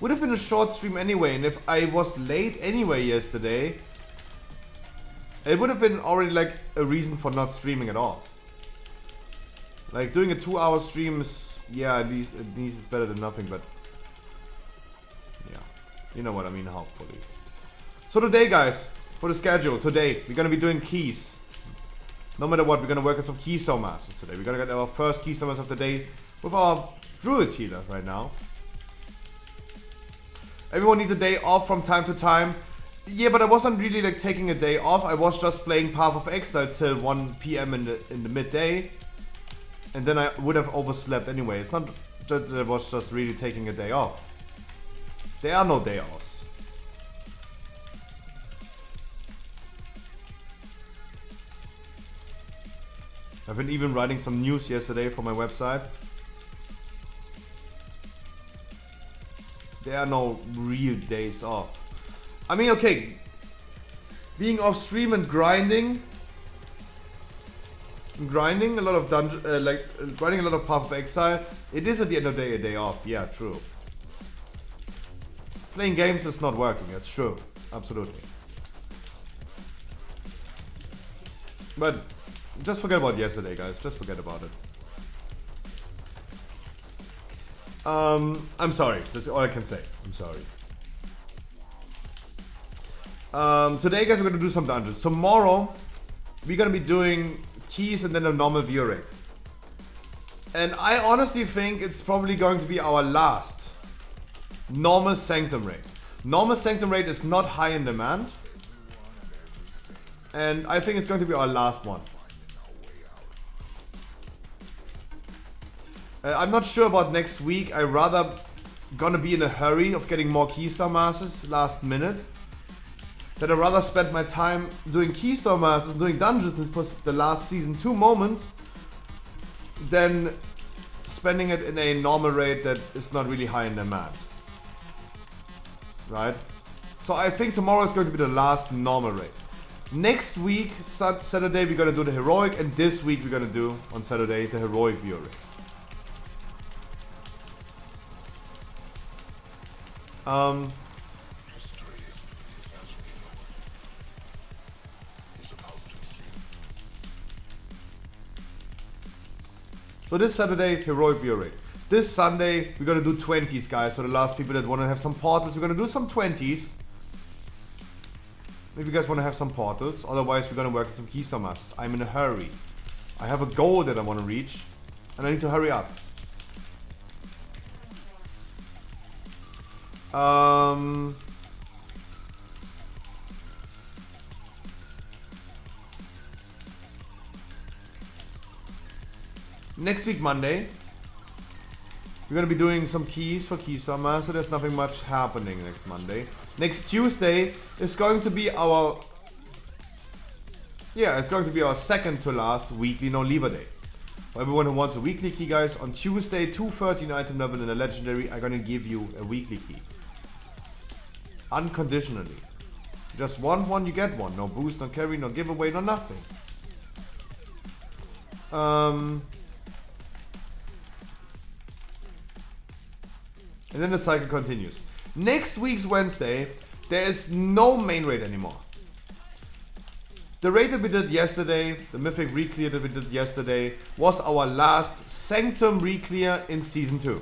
Would have been a short stream anyway, and if I was late anyway yesterday, it would have been already like a reason for not streaming at all. Like doing a 2-hour stream is, yeah, at least it's better than nothing, but yeah, you know what I mean, hopefully. So today guys, for the schedule, today we're gonna be doing keys. No matter what, we're gonna work on some Keystone Masters today. We're gonna get our first Keystone Master of the day with our Druid healer right now. Everyone needs a day off from time to time. Yeah, but I wasn't really like taking a day off. I was just playing Path of Exile till 1 PM in the midday. And then I would have overslept anyway. It's not that I was just really taking a day off. There are no day offs. I've been even writing some news yesterday for my website. There are no real days off. I mean, okay, being off stream and grinding a lot of grinding a lot of Path of Exile, it is at the end of the day a day off. Yeah, true. Playing games is not working. That's true, absolutely. But just forget about yesterday, guys. Just forget about it. I'm sorry. That's all I can say. I'm sorry. Today, guys, we're gonna do some dungeons. Tomorrow, we're gonna be doing keys and then a normal view rate. And I honestly think it's probably going to be our last normal Sanctum rate. Normal Sanctum rate is not high in demand. And I think it's going to be our last one. I'm not sure about next week. I'm rather gonna be in a hurry of getting more Keystone Masters last minute. That I'd rather spend my time doing Keystone Masters, doing dungeons for the last season 2 moments, than spending it in a normal rate that is not really high in demand. Right? So I think tomorrow is going to be the last normal rate. Next week, Saturday, we're gonna do the heroic, and this week we're gonna do on Saturday the heroic view rate. So this Saturday, heroic view rate. This Sunday, we're gonna do 20s, guys. For the last people that wanna have some portals, we're gonna do some 20s. if you guys want to have some portals. Otherwise, we're gonna work on some Keystone Masters. I'm in a hurry. I have a goal that I want to reach, and I need to hurry up. Next week, Monday, we're gonna be doing some keys for Keystone Master. There's nothing much happening next Monday. Next Tuesday is going to be our... Yeah, it's going to be our second to last weekly no lever day. For everyone who wants a weekly key, guys, on Tuesday, 213 item level in a legendary, I'm gonna give you a weekly key. Unconditionally. You just want one, you get one. No boost, no carry, no giveaway, no nothing. And then the cycle continues. Next week's Wednesday, there is no main raid anymore. The raid that we did yesterday, the mythic reclear that we did yesterday, was our last Sanctum reclear in Season 2.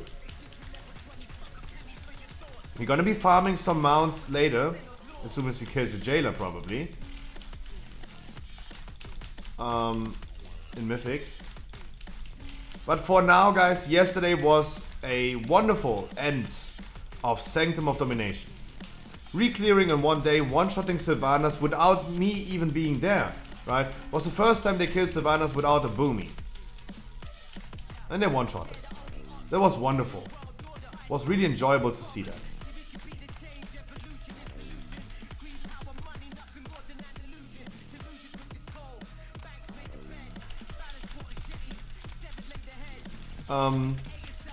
We're gonna be farming some mounts later, as soon as we kill the jailer probably. In mythic. But for now, guys, yesterday was a wonderful end of Sanctum of Domination. Reclearing in one day, one-shotting Sylvanas without me even being there, right? Was the first time they killed Sylvanas without a boomy. And they one-shotted. That was wonderful. Was really enjoyable to see that.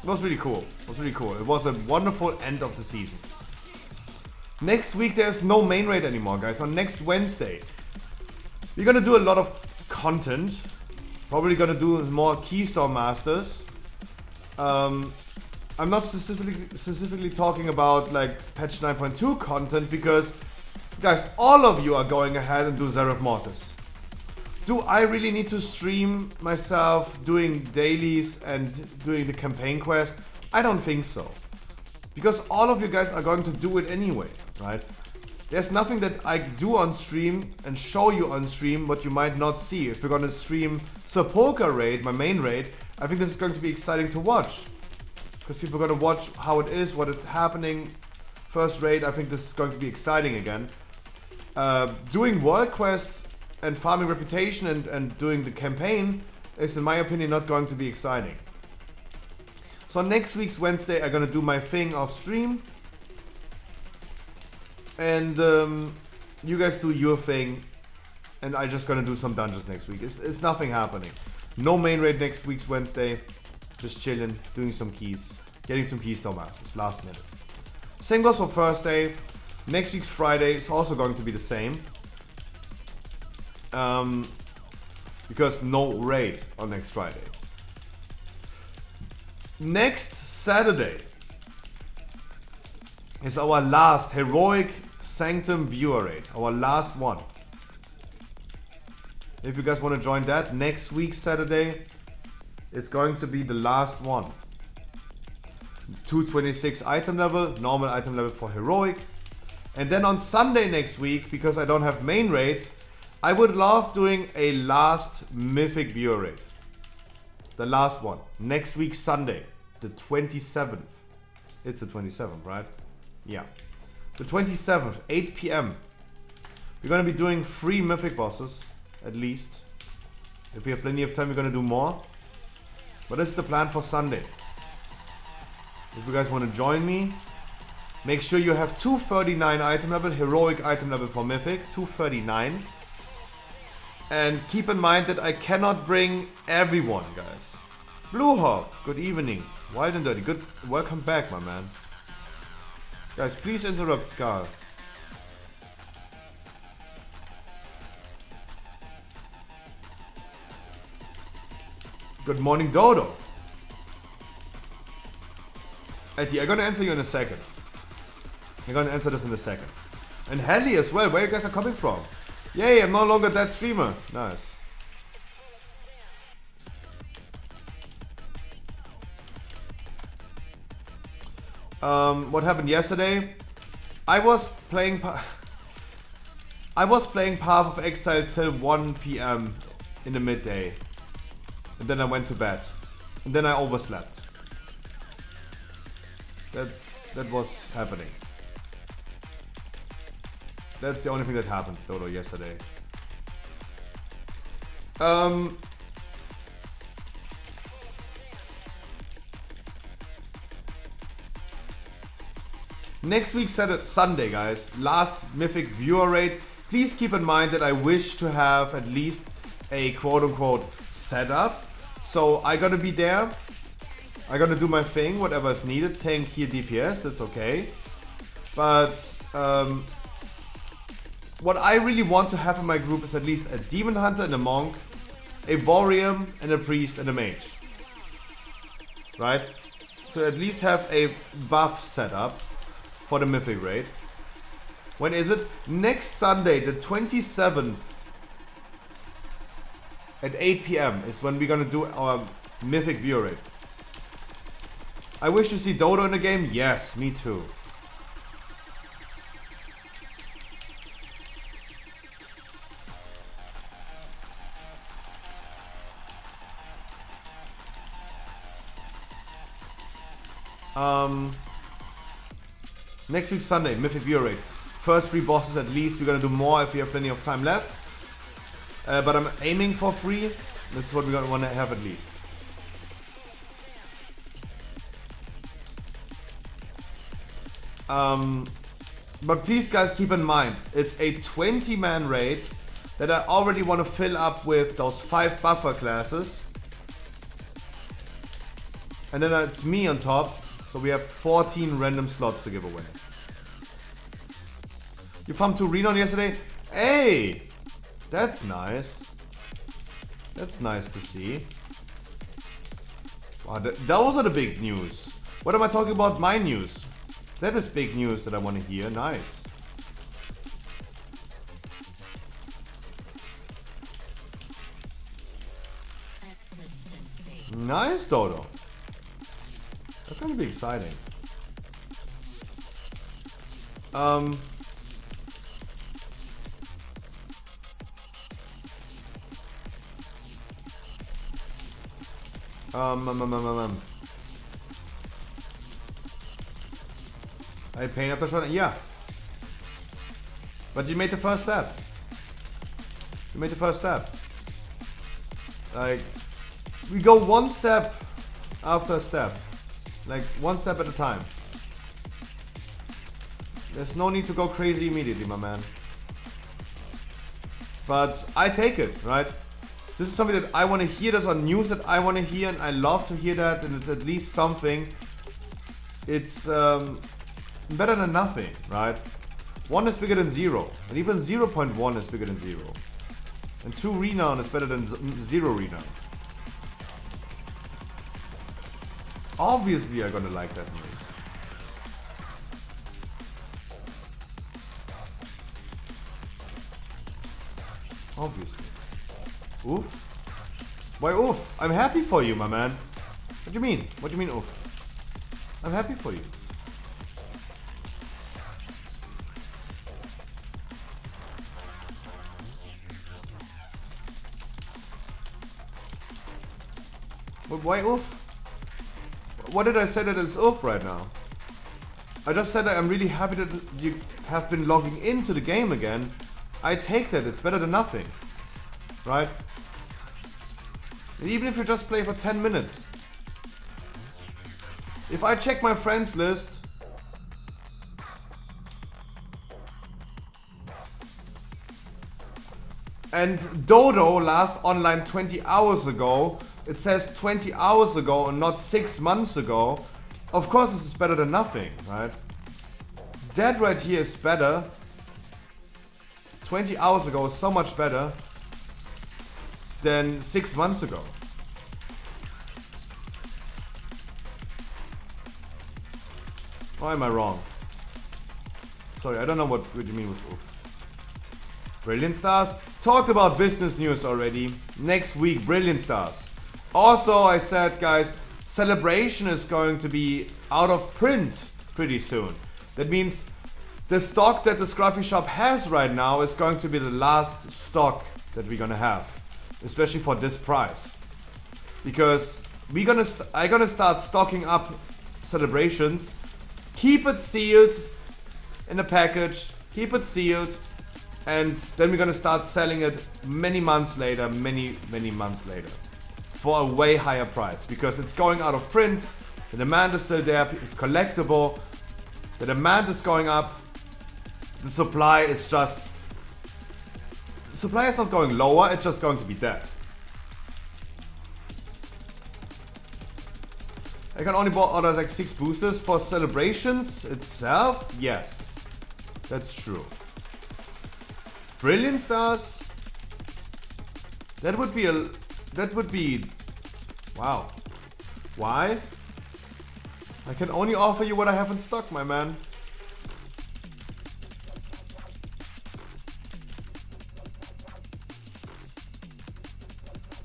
It was really cool. It was really cool. It was a wonderful end of the season. Next week there's no main raid anymore, guys. On next Wednesday, we're gonna do a lot of content. Probably gonna do more Keystone Masters. I'm not specifically talking about like patch 9.2 content because, guys, all of you are going ahead and do Zeref Mortis. Do I really need to stream myself doing dailies and doing the campaign quest? I don't think so. Because all of you guys are going to do it anyway, right? There's nothing that I do on stream and show you on stream what you might not see. If we're gonna stream Sepulchre raid, my main raid, I think this is going to be exciting to watch. Because people are gonna watch how it is, what is happening. First raid, I think this is going to be exciting again. Doing world quests and farming reputation and doing the campaign is, in my opinion, not going to be exciting. So next week's Wednesday, I'm gonna do my thing off stream. And you guys do your thing. And I'm just gonna do some dungeons next week. It's nothing happening. No main raid next week's Wednesday. Just chilling, doing some keys. Getting some Keystone Masters, last minute. Same goes for Thursday. Next week's Friday is also going to be the same. Because no raid on next Friday. Next Saturday is our last heroic Sanctum viewer raid. Our last one. If you guys want to join that, next week Saturday, it's going to be the last one. 226 item level, normal item level for heroic. And then on Sunday next week, because I don't have main raid, I would love doing a last mythic viewer raid. The last one. Next week Sunday, the 27th. It's the 27th, right? Yeah. The 27th, 8 PM. We're gonna be doing 3 mythic bosses, at least. If we have plenty of time, we're gonna do more. But this is the plan for Sunday. If you guys want to join me, make sure you have 239 item level, heroic item level for mythic, 239. And keep in mind that I cannot bring everyone, guys. Blue Hawk, good evening. Wild and Dirty, good. Welcome back, my man. Guys, please interrupt Scar. Good morning, Dodo. Eddie, I'm gonna answer you in a second. I'm gonna answer this in a second. And Helly as well, where you guys are coming from. Yay, I'm no longer that streamer. Nice. What happened yesterday? I was playing... I was playing Path of Exile till 1 PM in the midday. And then I went to bed. And then I overslept. That was happening. That's the only thing that happened, Dodo, yesterday. Next week, Sunday, guys, last Mythic viewer rate. Please keep in mind that I wish to have at least a quote-unquote setup. So I'm gonna be there. I'm gonna do my thing, whatever is needed. Tank here, DPS, that's okay. But what I really want to have in my group is at least a Demon Hunter and a Monk, a Warrior and a Priest and a Mage. Right? So at least have a buff setup for the Mythic raid. When is it? Next Sunday, the 27th at 8 PM is when we're gonna do our Mythic viewer raid. I wish to see Dodo in the game. Yes, me too. Next week Sunday, Mythic viewer raid. First 3 bosses at least. We're gonna do more if we have plenty of time left. But I'm aiming for 3. This is what we're gonna want to have at least. But please guys keep in mind, it's a 20-man raid that I already want to fill up with those 5 buffer classes. And then it's me on top. So we have 14 random slots to give away. You farmed 2 Renown yesterday? Hey! That's nice. That's nice to see. Wow, those are the big news. What am I talking about? My news. That is big news that I want to hear. Nice. Nice, Dodo. That's gonna be exciting. I pain after shot. Yeah. But you made the first step. You made the first step. Like, we go one step after step. Like, one step at a time. There's no need to go crazy immediately, my man. But I take it, right? This is something that I want to hear. There's on news that I want to hear, and I love to hear that. And it's at least something. It's better than nothing, right? 1 is bigger than 0. And even 0.1 is bigger than 0. And 2 Renown is better than 0 Renown. Obviously, I'm gonna like that news. Obviously. Oof. Why oof? I'm happy for you, my man. What do you mean? What do you mean oof? I'm happy for you. But why oof? What did I say that it's oof right now? I just said that I'm really happy that you have been logging into the game again. I take that, it's better than nothing. Right? Even if you just play for 10 minutes. If I check my friends list, and Dodo last online 20 hours ago, it says 20 hours ago and not 6 months ago. Of course this is better than nothing, right? That right here is better. 20 hours ago is so much better than 6 months ago. Or am I wrong? Sorry, I don't know what you mean with oof. Brilliant Stars. Talked about business news already. Next week, Brilliant Stars. Also, I said, guys, Celebration is going to be out of print pretty soon. That means the stock that the Scruffy shop has right now is going to be the last stock that we're gonna have, especially for this price, because I'm gonna start stocking up celebrations, keep it sealed in a package, keep it sealed, and then we're gonna start selling it many months later, many months later, for a way higher price, because it's going out of print, the demand is still there, it's collectible, the demand is going up, the supply is just, the supply is not going lower, it's just going to be dead. I can only order like 6 boosters for celebrations itself, yes, that's true. Brilliant stars, that would be, wow, why? I can only offer you what I have in stock, my man.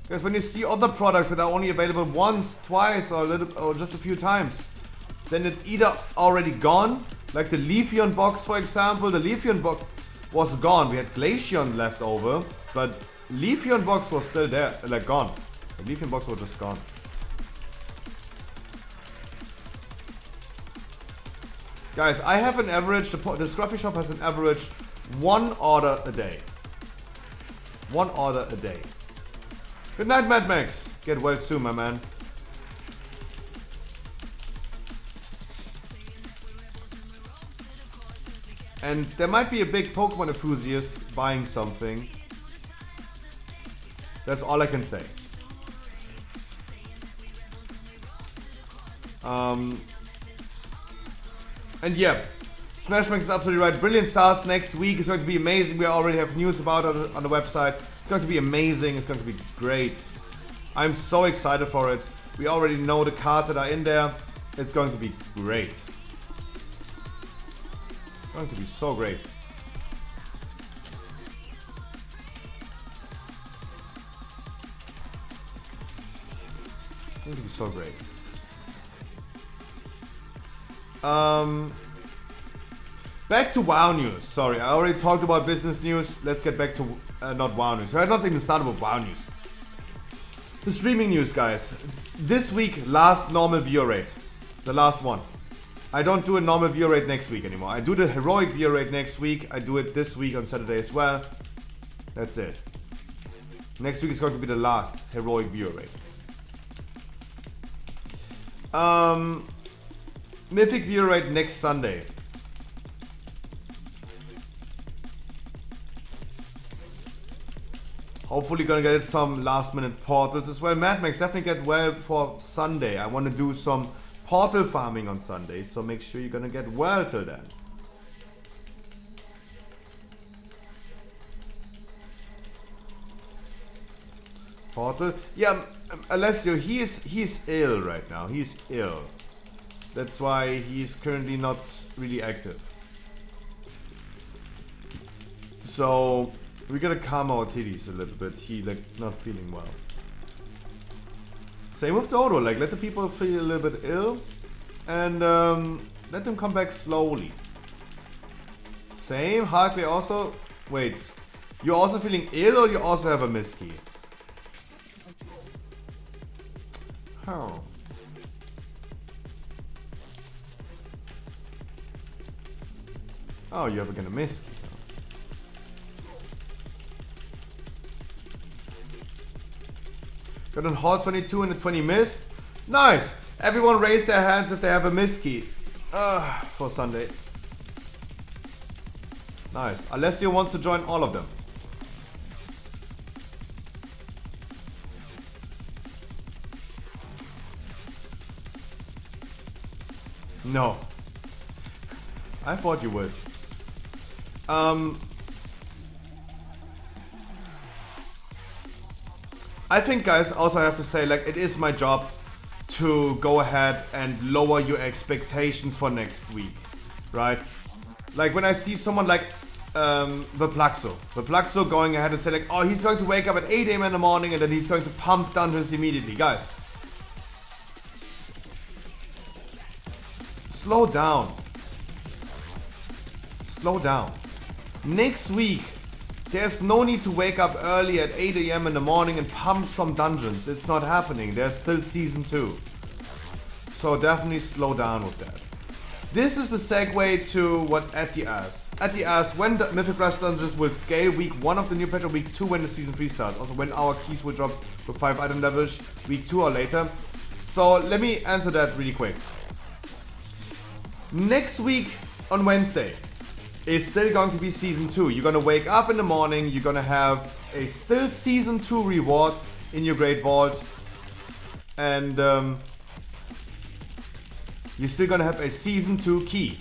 Because when you see other products that are only available once, twice, or just a few times, then it's either already gone, like the Leafeon box, for example. The Leafeon box was gone. We had Glaceon left over, but Leafeon box was still there, like gone. The Leafeon box was just gone. Guys, I have an average, the Scruffy shop has an average 1 order a day. 1 order a day. Good night, Mad Max. Get well soon, my man. And there might be a big Pokemon enthusiast buying something. That's all I can say. And yeah, Smashmax is absolutely right. Brilliant Stars next week is going to be amazing. We already have news about it on the website. It's going to be amazing. It's going to be great. I'm so excited for it. We already know the cards that are in there. It's going to be great. It's going to be so great. It's going to be so great. Back to WoW news. Sorry, I already talked about business news. Let's get back to not WoW news. I had not even started with WoW news. The streaming news, guys. This week, last normal viewer rate. The last one. I don't do a normal viewer rate next week anymore. I do the heroic viewer rate next week. I do it this week on Saturday as well. That's it. Next week is going to be the last heroic viewer rate. Mythic viewer rate next Sunday. Hopefully gonna get some last minute portals as well. Mad Max, definitely get well for Sunday. I want to do some portal farming on Sunday, so make sure you're gonna get well till then. Portal? Yeah, Alessio, he's ill right now. He's ill. That's why he's currently not really active. So we gotta calm our titties a little bit. He like not feeling well. Same with Dodo. Like let the people feel a little bit ill, and let them come back slowly. Same. Hartley also. Wait, you're also feeling ill, or you also have a miskey? Oh. Oh, you have again a miskey. Got an Hall 22 and a 20 miss. Nice. Everyone raise their hands if they have a miss key. For Sunday. Nice. Alessio wants to join all of them. No. I thought you would. I think, guys, also I have to say, like, it is my job to go ahead and lower your expectations for next week, right? Like, when I see someone like Verplaxo going ahead and say, like, oh, he's going to wake up at 8 AM in the morning and then he's going to pump dungeons immediately. Guys, slow down. slow down. Next week, there's no need to wake up early at 8 AM in the morning and pump some dungeons. It's not happening. There's still season 2. So definitely slow down with that. This is the segue to what Atty asks. Atty asks when the Mythic Rush dungeons will scale week 1 of the new patch or week 2 when the season 3 starts. Also when our keys will drop to 5 item levels week 2 or later. So let me answer that really quick. Next week on Wednesday is still going to be season 2. You're gonna wake up in the morning, you're gonna have a still season 2 reward in your Great Vault. And you're still gonna have a season 2 key,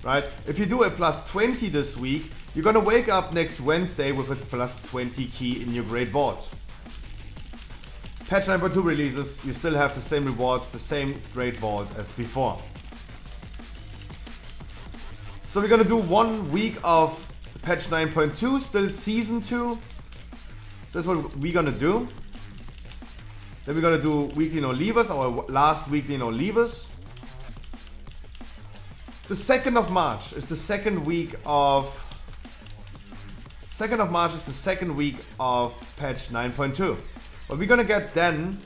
right? If you do a plus 20 this week, you're gonna wake up next Wednesday with a plus 20 key in your Great Vault. Patch 9.2 releases, you still have the same rewards, the same Great Vault as before. So we're gonna do 1 week of patch 9.2, still season 2. That's what we're gonna do. Then we're gonna do weekly no leavers, our last weekly no leavers. The 2nd of March is the second week of... 2nd of March is the second week of patch 9.2. What we're gonna get then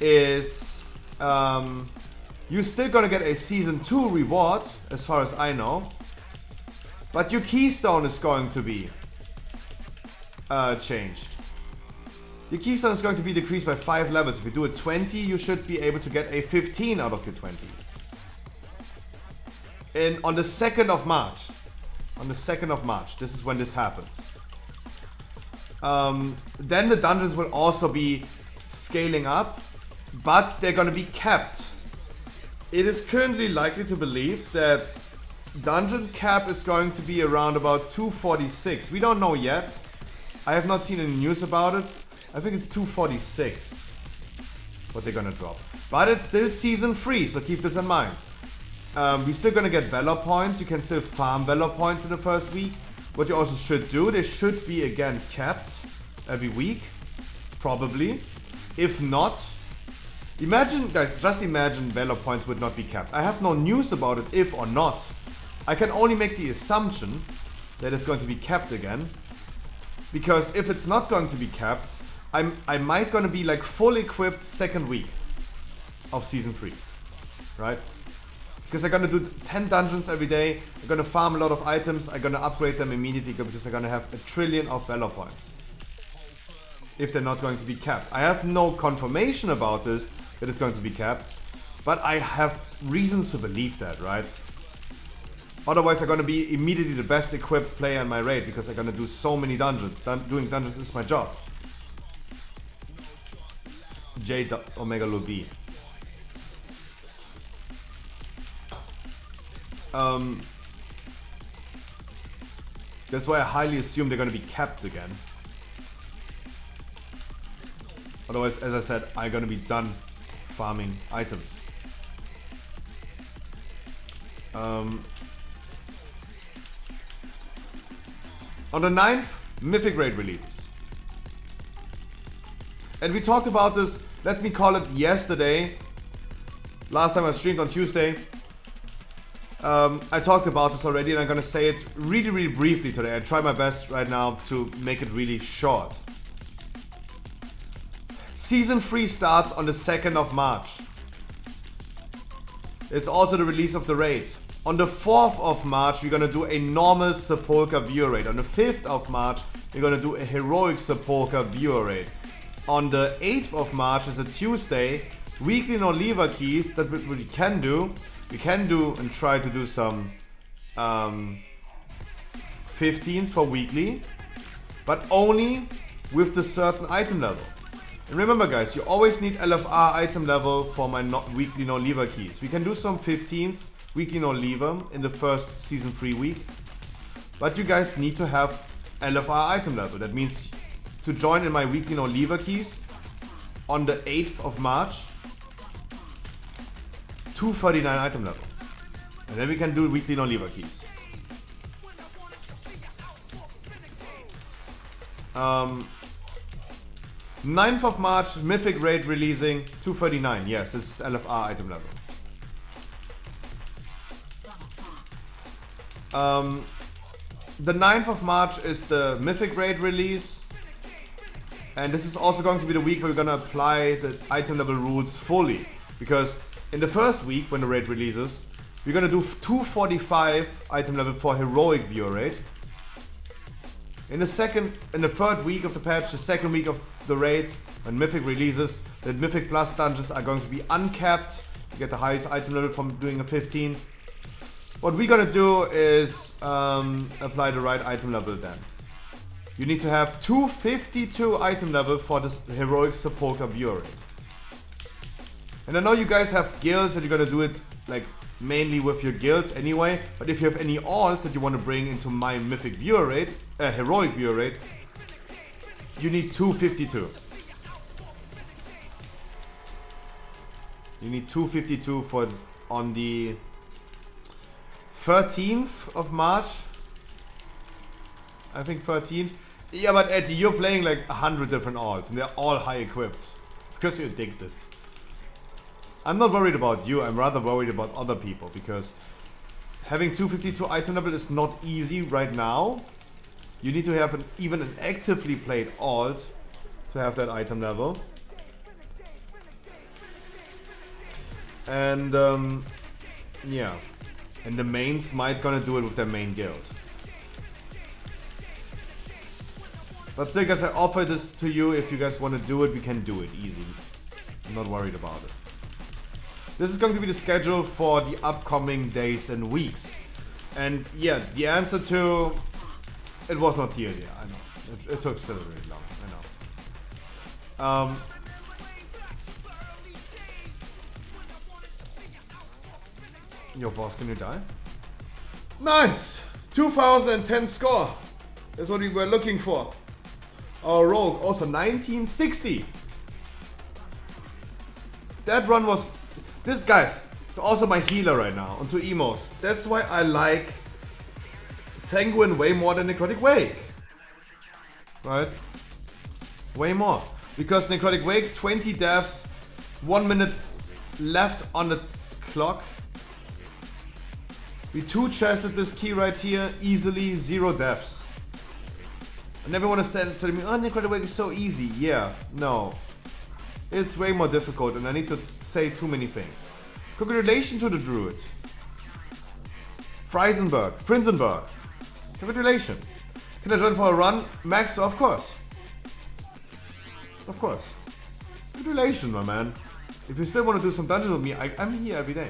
is... you're still gonna get a season 2 reward, as far as I know. But your keystone is going to be changed. Your keystone is going to be decreased by 5 levels. If you do a 20, you should be able to get a 15 out of your 20. And on the 2nd of March, this is when this happens. Then the dungeons will also be scaling up, but they're gonna be capped. It is currently likely to believe that dungeon cap is going to be around about 246. We don't know yet. I have not seen any news about it. I think it's 246 what they're gonna drop. But it's still season 3, so keep this in mind. We're still gonna get Valor points. You can still farm Valor points in the first week. What you also should do, they should be again capped every week. Probably. If not, imagine, guys, just imagine Valor points would not be capped. I have no news about it if or not. I can only make the assumption that it's going to be capped again. Because if it's not going to be capped, I might gonna be like full equipped second week of season 3. Right? Because I'm gonna do 10 dungeons every day. I'm gonna farm a lot of items. I'm gonna upgrade them immediately because I'm gonna have 1 trillion of Valor points. If they're not going to be capped. I have no confirmation about this, that it's going to be capped. But I have reasons to believe that, right? Otherwise I'm gonna be immediately the best equipped player in my raid because I'm gonna do so many dungeons. Doing dungeons is my job. J. Omega Lul B. That's why I highly assume they're gonna be capped again. Otherwise, as I said, I'm gonna be done farming items. On the 9th, Mythic Raid releases. And we talked about this, let me call it yesterday. Last time I streamed on Tuesday. I talked about this already and I'm gonna say it really, really briefly today. I try my best right now to make it really short. Season 3 starts on the 2nd of March. It's also the release of the raid. On the 4th of March, we're gonna do a normal Sepulchre viewer raid. On the 5th of March, we're gonna do a heroic Sepulchre viewer raid. On the 8th of March is a Tuesday, weekly no lever keys that we can do. We can do and try to do some 15s for weekly, but only with the certain item level. And remember guys, you always need LFR item level for my weekly no lever keys. We can do some 15s, weekly no lever in the first season 3 week, but you guys need to have LFR item level. That means to join in my weekly no lever keys on the 8th of March, 239 item level. And then we can do weekly no lever keys. 9th of March, Mythic Raid releasing 239. Yes, this is LFR item level. the 9th of March is the Mythic Raid release. And this is also going to be the week where we're gonna apply the item level rules fully. Because in the first week, when the raid releases, we're gonna do 245 item level for heroic viewer raid. In the third week of the patch, the second week of the raid, when Mythic releases, the Mythic Plus dungeons are going to be uncapped. You get the highest item level from doing a 15. What we're gonna do is apply the right item level then. You need to have 252 item level for this heroic Sepulchre viewer raid. And I know you guys have guilds and you're gonna do it like mainly with your guilds anyway, but if you have any alts that you want to bring into my Mythic viewer raid, heroic viewer raid, you need 252. You need 252 for on the 13th of March. I think 13th. Yeah, but Eddie, you're playing like 100 different alts and they're all high equipped. Because you're addicted. I'm not worried about you, I'm rather worried about other people. Because having 252 item level is not easy right now. You need to have even an actively played alt to have that item level. And yeah. And the mains might gonna do it with their main guild. But still guys, I offer this to you. If you guys want to do it, we can do it easy. I'm not worried about it. This is going to be the schedule for the upcoming days and weeks. And yeah, the answer to... It was not here, yeah, I know. It took still really long, I know. Yo, boss, can you die? Nice! 2010 score! That's what we were looking for. Our rogue, also 1960. That run was... This, guys, it's also my healer right now, on 2 emos. That's why I like Sanguine way more than Necrotic Wake. Right? Way more. Because Necrotic Wake, 20 deaths, 1 minute left on the clock. We 2-chested this key right here, easily, 0 deaths. And everyone is telling me, oh, Necrotic Wake is so easy. Yeah, no. It's way more difficult and I need to say too many things. Congratulations to the Druid. Frinzenberg. Congratulations. Can I join for a run? Max, of course. Of course. Congratulations, my man. If you still want to do some dungeons with me, I'm here every day.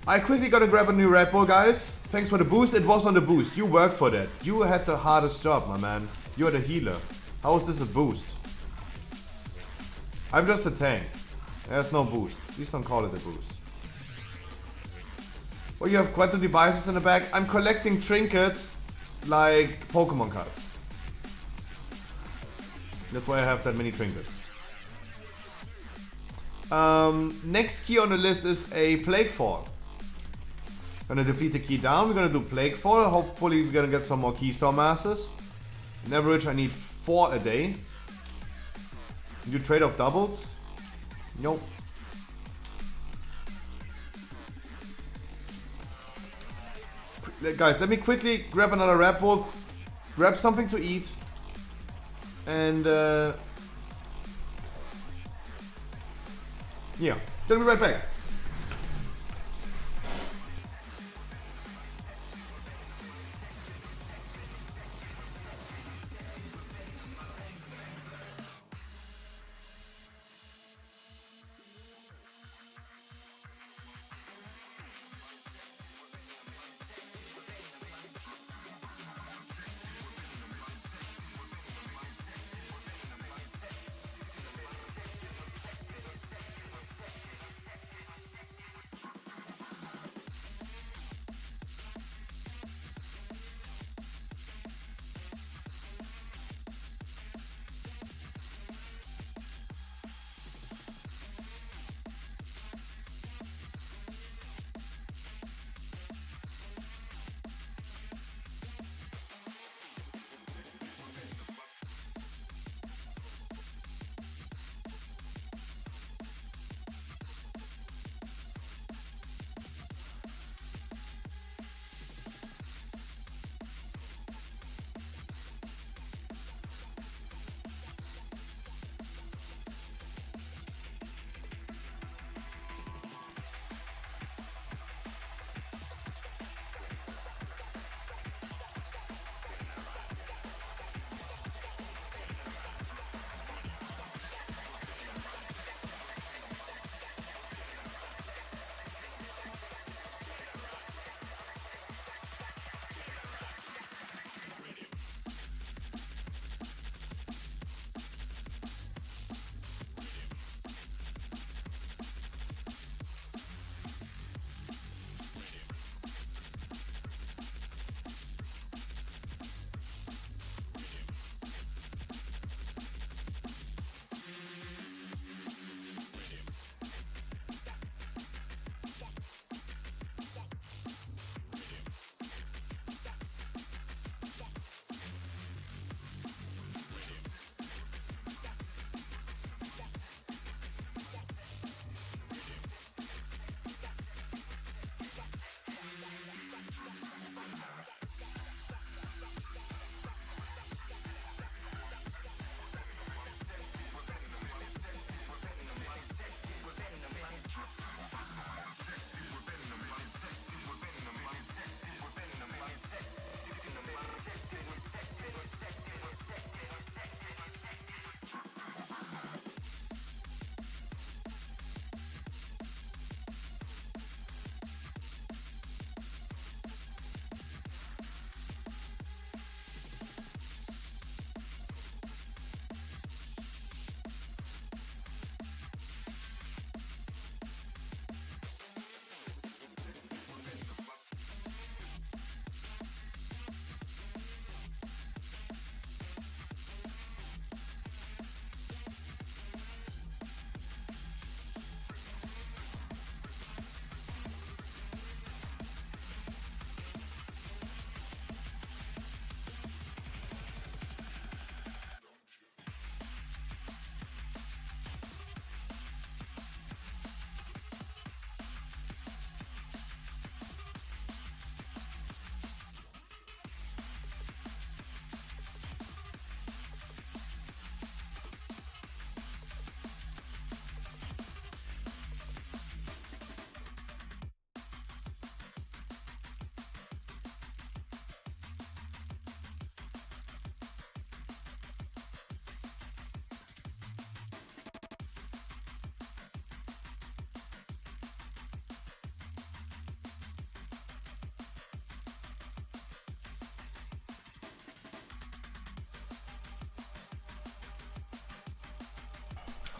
I quickly gotta grab a new Red Bull, guys. Thanks for the boost. It was on the boost. You worked for that. You had the hardest job, my man. You're the healer. How is this a boost? I'm just a tank. There's no boost. Please don't call it a boost. Well, you have quantum devices in the back. I'm collecting trinkets like Pokemon cards. That's why I have that many trinkets. Next key on the list is a Plague Fall. Gonna deplete the key down. We're gonna do Plague Fall. Hopefully we're gonna get some more Keystone Masters. On average, I need 4 a day. You trade off doubles? Nope. Guys, let me quickly grab another Red Bull, grab something to eat, and yeah, gonna be right back.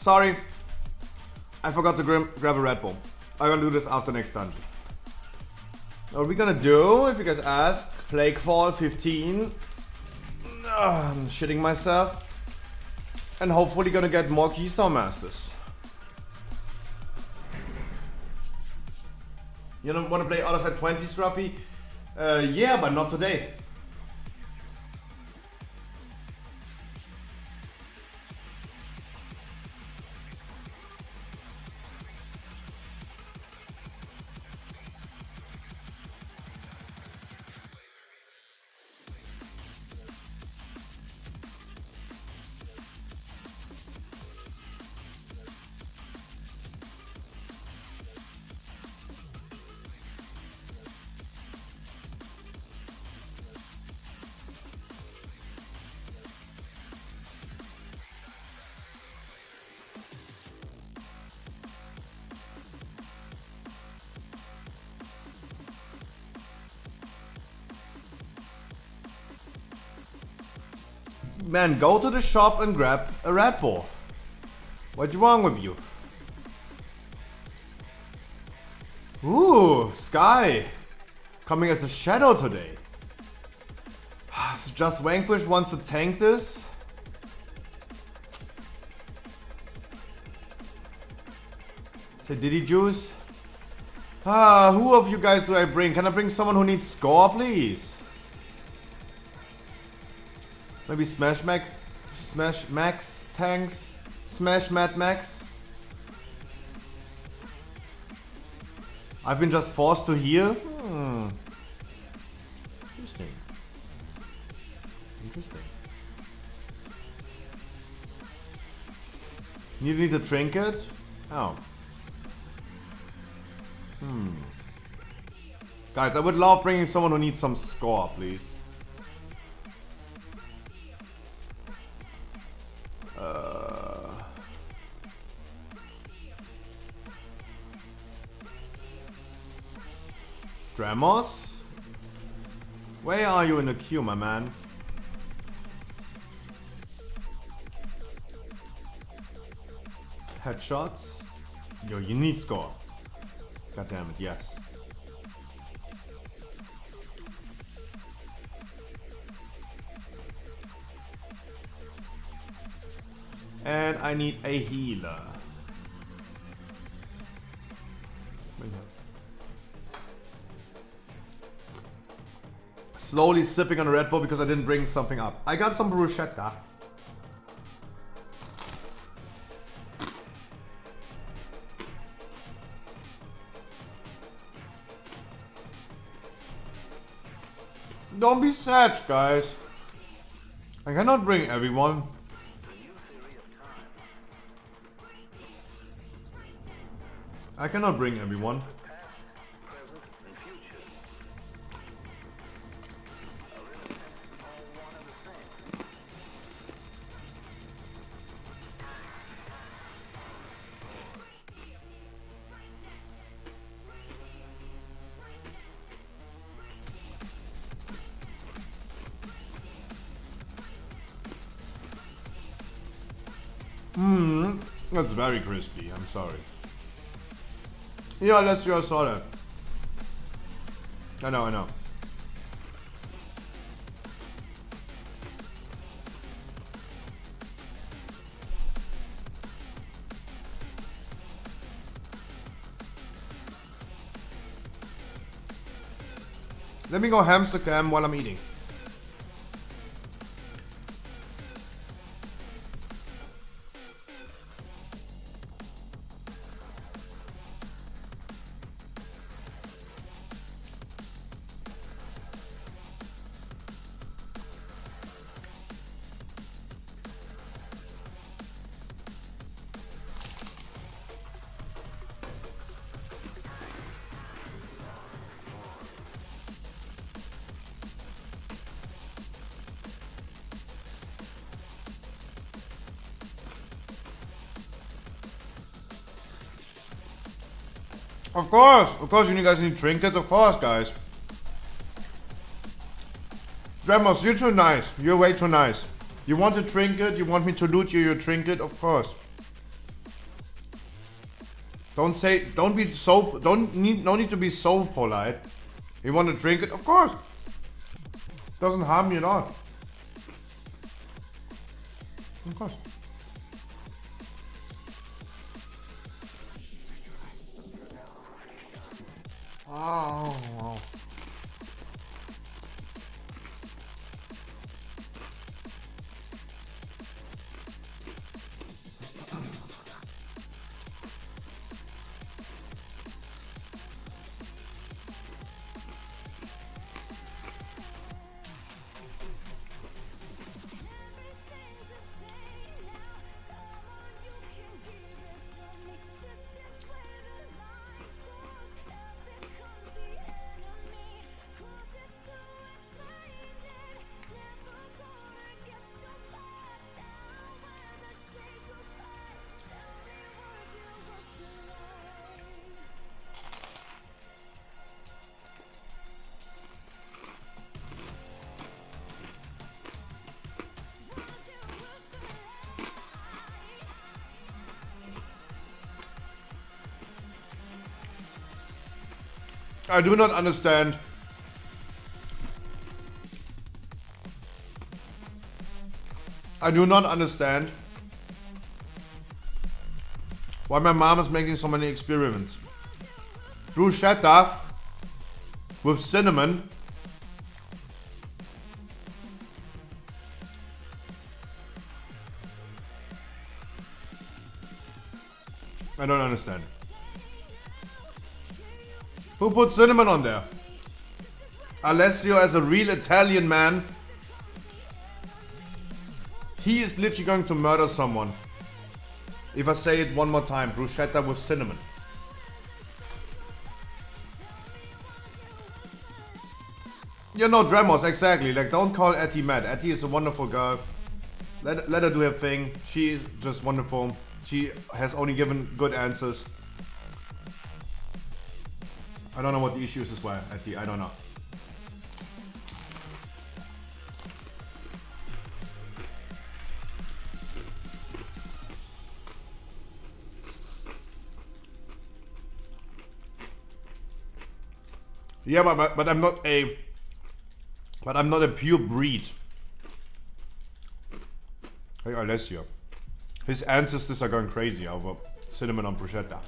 sorry. I forgot to grab a Red Bull. I'm gonna do this after next dungeon. What are we gonna do, if you guys ask? Plaguefall 15. I'm shitting myself. And hopefully gonna get more Keystone Masters. You don't wanna play out of at 20, Strappy? Yeah, but not today. Man, go to the shop and grab a Red Bull. What's wrong with you? Ooh, Sky. Coming as a shadow today. So Just Vanquish wants to tank this. Say Diddy Juice. Who of you guys do I bring? Can I bring someone who needs score, please? Maybe Smash Max tanks? Smash Mad Max? I've been just forced to heal? Interesting. Interesting. You need a trinket? Oh. Guys, I would love bringing someone who needs some score, please. Dramos? Where are you in the queue, my man? Headshots? Yo, you need score. God damn it, yes. And I need a healer. Slowly sipping on a Red Bull because I didn't bring something up. I got some bruschetta. Don't be sad, guys. I cannot bring everyone. I cannot bring everyone. That's very crispy, I'm sorry. Yeah, let's just saw that. I know. Let me go hamster cam while I'm eating. Of course, you guys need trinkets, of course, guys. Dremos, you're too nice. You're way too nice. You want a trinket? You want me to loot you your trinket? Of course. No need to be so polite. You want to drink it? Of course. Doesn't harm you at all. Of course. Oh. I do not understand. I do not understand why my mom is making so many experiments. Bruschetta with cinnamon. I don't understand. Who put cinnamon on there? Alessio, as a real Italian man, he is literally going to murder someone. If I say it one more time, bruschetta with cinnamon. You know, Dremos, exactly. Like, don't call Etty mad. Etty is a wonderful girl. Let her do her thing. She is just wonderful. She has only given good answers. I don't know what the issue is as well, Etty. I don't know. Yeah, but I'm not a pure breed. Hey, Alessio. His ancestors are going crazy over cinnamon on bruschetta.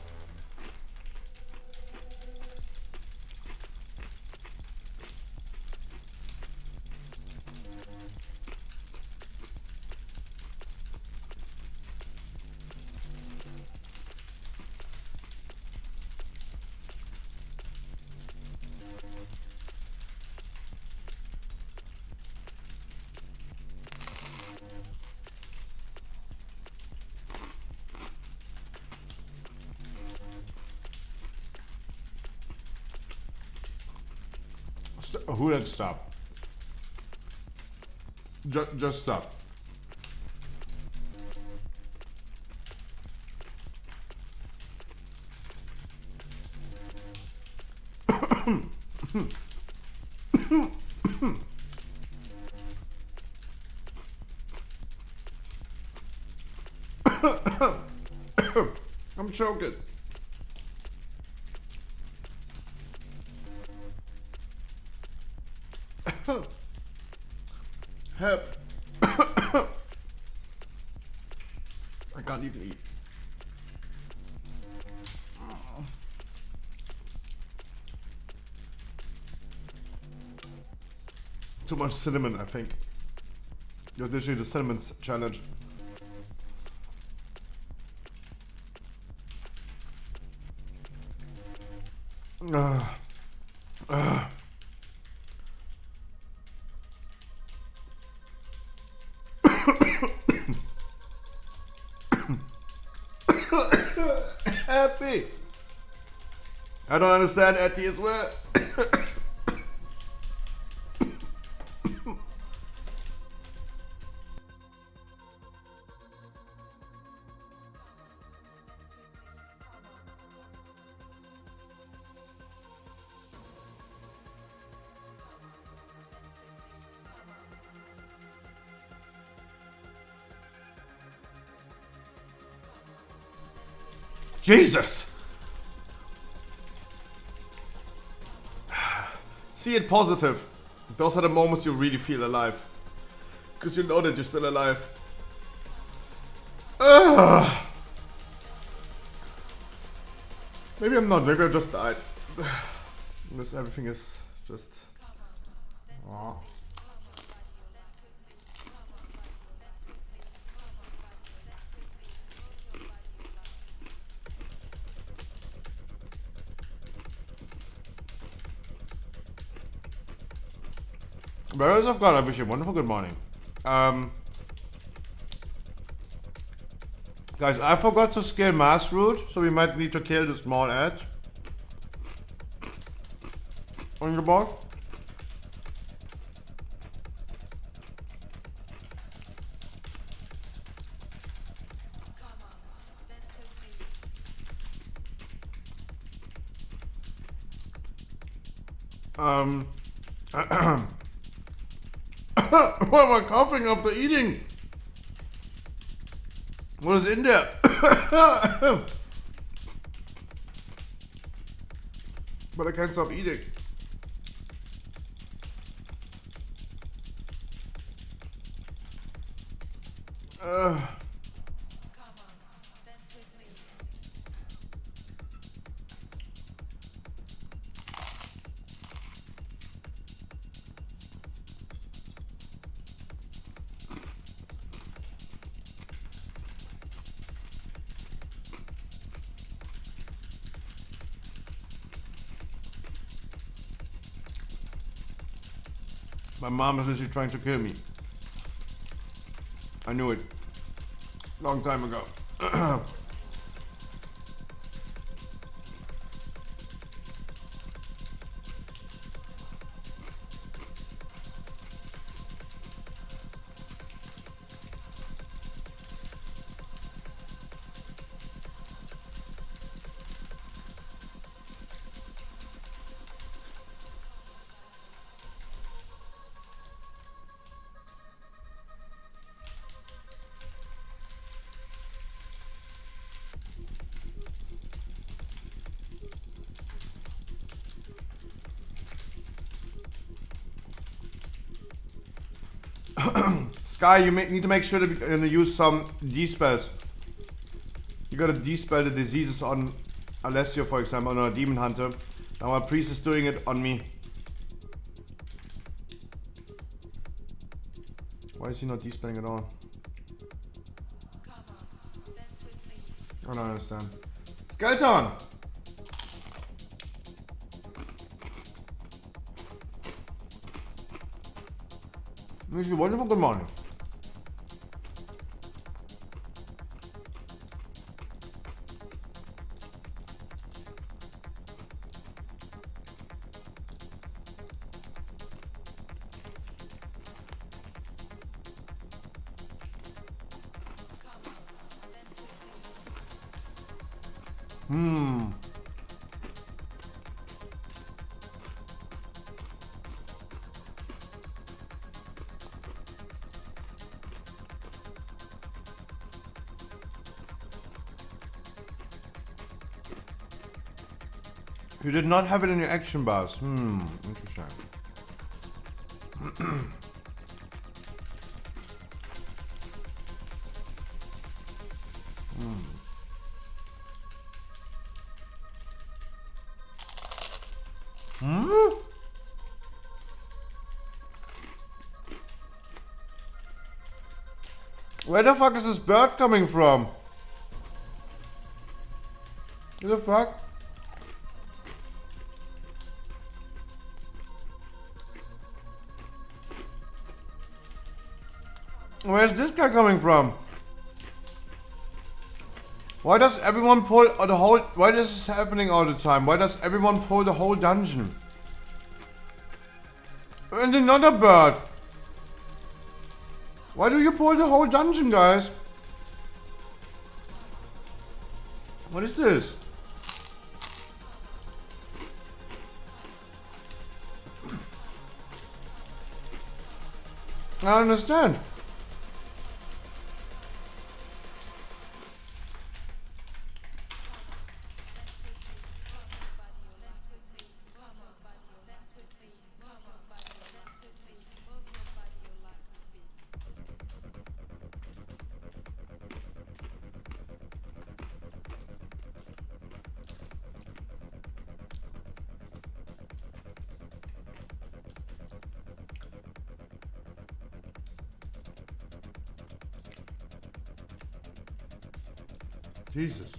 Who did stop? Just stop. I'm choking. Help. I can't even eat. Too much cinnamon, I think. You're literally the cinnamon challenge. Happy. I don't understand Etty as well. Jesus! See it positive. Those are the moments you really feel alive. Because you know that you're still alive. Maybe I'm not. Maybe I just died. This everything is just... Oh. Whereas I've got, I wish you a wonderful good morning. Guys, I forgot to scale mass root, so we might need to kill the small edge on the boss. Why am I coughing after eating? What is in there? But I can't stop eating. My mom is literally trying to kill me. I knew it. Long time ago. Sky, you need to make sure that we're gonna use some D-spells. You gotta D-spell the diseases on Alessio, for example, on a demon hunter. Now our priest is doing it on me. Why is he not D-spelling at all? I don't understand. Skeleton! Wish you a wonderful good morning. You did not have it in your action bars. Interesting. Where the fuck is this bird coming from? What the fuck? Where's this guy coming from? Why does everyone pull the whole... Why is this happening all the time? Why does everyone pull the whole dungeon? And another bird. Why do you pull the whole dungeon, guys? What is this? I don't understand. Jesus.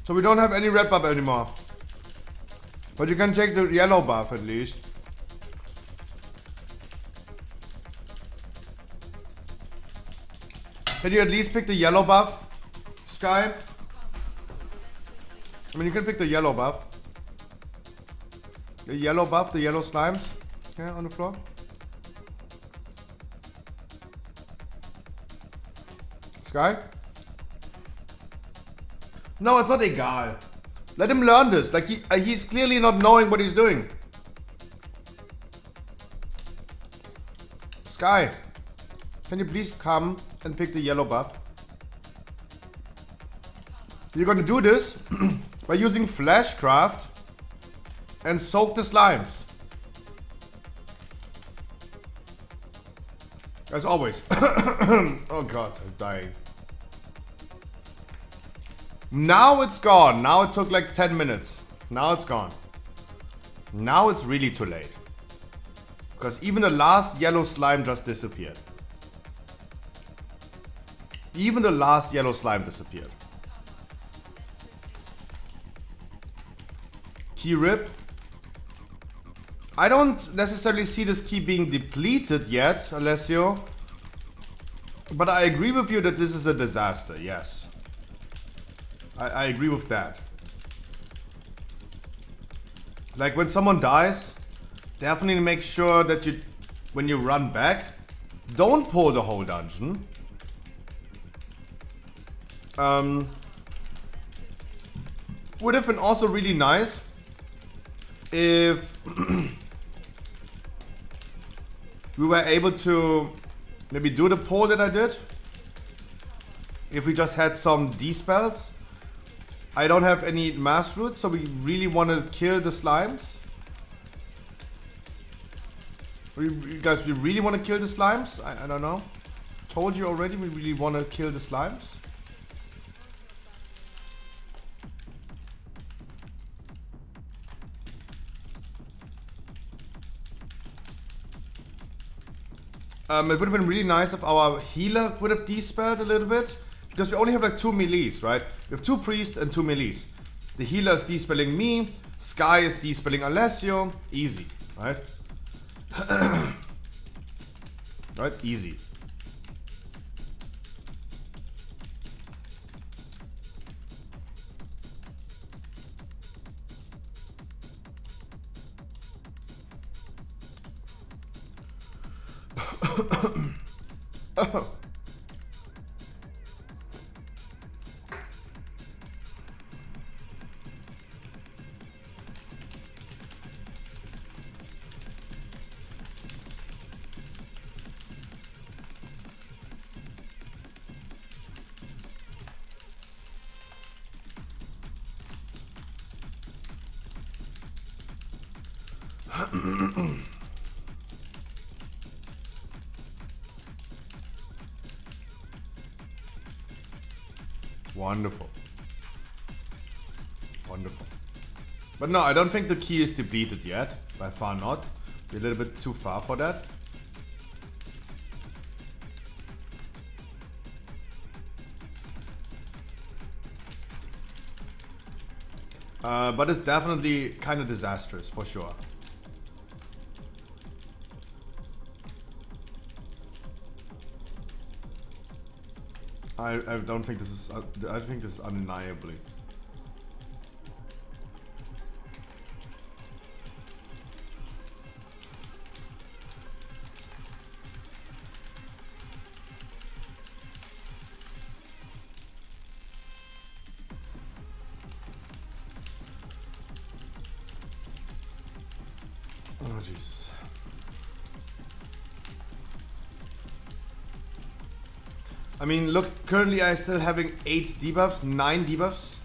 So we don't have any red buff anymore. But you can take the yellow buff at least. Can you at least pick the yellow buff, Sky? I mean, you can pick the yellow buff. The yellow buff, the yellow slimes. Yeah, on the floor. Sky? No, it's not egal. Let him learn this. Like, he's clearly not knowing what he's doing. Sky, can you please come and pick the yellow buff? You're gonna do this by using Flashcraft and soak the slimes. As always. Oh god, I'm dying. Now it's gone. Now it took like 10 minutes. Now it's gone. Now it's really too late. Because even the last yellow slime just disappeared. Even the last yellow slime disappeared. Key rip. I don't necessarily see this key being depleted yet, Alessio. But I agree with you that this is a disaster, yes. I agree with that. Like when someone dies, definitely make sure that you, when you run back, don't pull the whole dungeon. Would have been also really nice if we were able to maybe do the pull that I did. If we just had some D-spells. I don't have any mass roots, so we really want to kill the slimes. Guys, we really want to kill the slimes? I don't know. Told you already, we really want to kill the slimes. It would have been really nice if our healer would have de-spelled a little bit. Because we only have like 2 melees, right? We have 2 priests and 2 melees. The healer is de-spelling me. Sky is de-spelling Alessio. Easy, right? Right? Easy. Wonderful. Wonderful. But no, I don't think the key is depleted yet. By far not. We're a little bit too far for that. But it's definitely kind of disastrous, for sure. I don't think this is. I think this is undeniably. Oh Jesus. I mean, look, currently I'm still having 8 debuffs, 9 debuffs.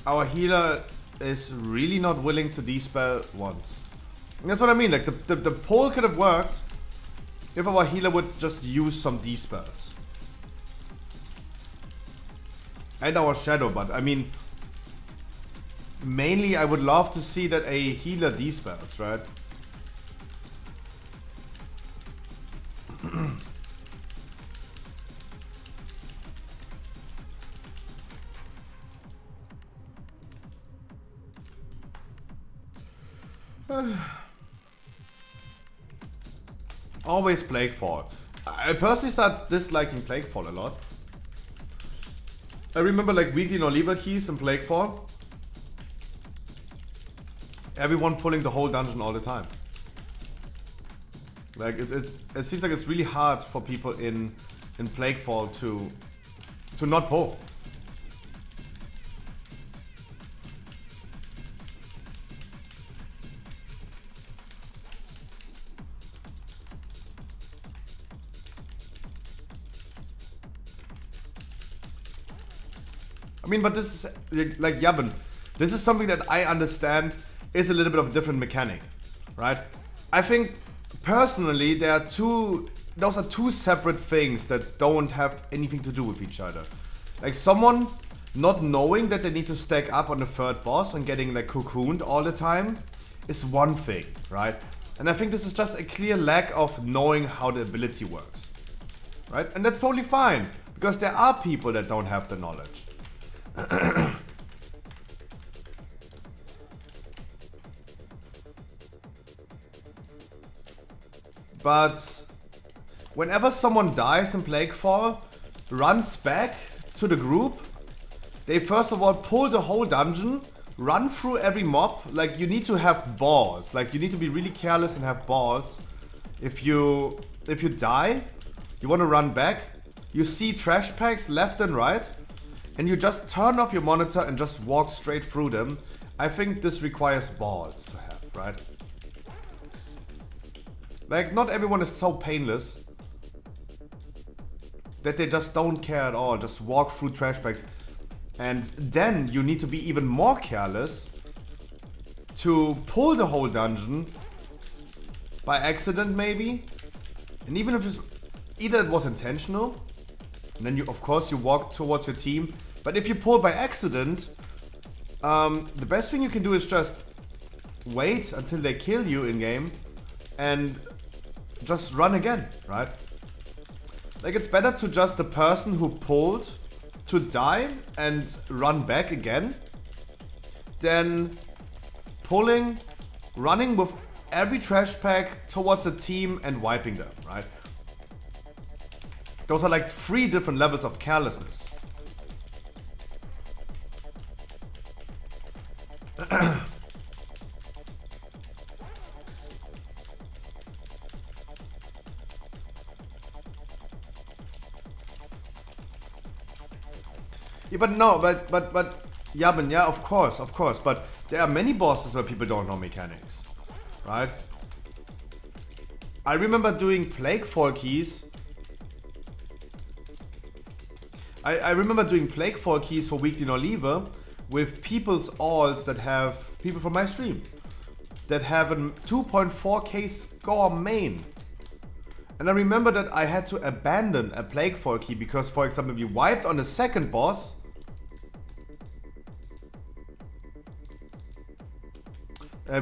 Our healer is really not willing to dispel once. That's what I mean, like the poll could have worked if our healer would just use some D-spells. And our shadow, but I mean, mainly I would love to see that a healer D-spells, right? Always Plaguefall. I personally start disliking Plaguefall a lot. I remember like weekly no-lever keys in Plaguefall. Everyone pulling the whole dungeon all the time. Like it seems like it's really hard for people in Plaguefall to not pull. I mean, but this is like Yabin. This is something that I understand is a little bit of a different mechanic, right? I think personally those are two separate things that don't have anything to do with each other. Like someone not knowing that they need to stack up on the third boss and getting like cocooned all the time is one thing, right? And I think this is just a clear lack of knowing how the ability works, right? And that's totally fine because there are people that don't have the knowledge. But whenever someone dies in Plaguefall, runs back to the group, they first of all pull the whole dungeon, run through every mob. Like you need to have balls. Like you need to be really careless and have balls. If you die, you want to run back. You see trash packs left and right, and you just turn off your monitor and just walk straight through them. I think this requires balls to have, right? Like, not everyone is so painless that they just don't care at all, just walk through trash bags. And then you need to be even more careless to pull the whole dungeon by accident maybe. And even if either it was intentional, and then you, of course, you walk towards your team. But if you pull by accident, the best thing you can do is just wait until they kill you in game and just run again, right? Like it's better to just the person who pulled to die and run back again than running with every trash pack towards a team and wiping them, right? Those are like 3 different levels of carelessness. Yeah, but no, but Yabin, yeah, of course, but there are many bosses where people don't know mechanics, right? I remember doing Plaguefall keys. I remember doing Plaguefall keys for Weekly No Lever with people's alls that have people from my stream that have a 2.4k score main. And I remember that I had to abandon a Plaguefall key because, for example, we wiped on the second boss.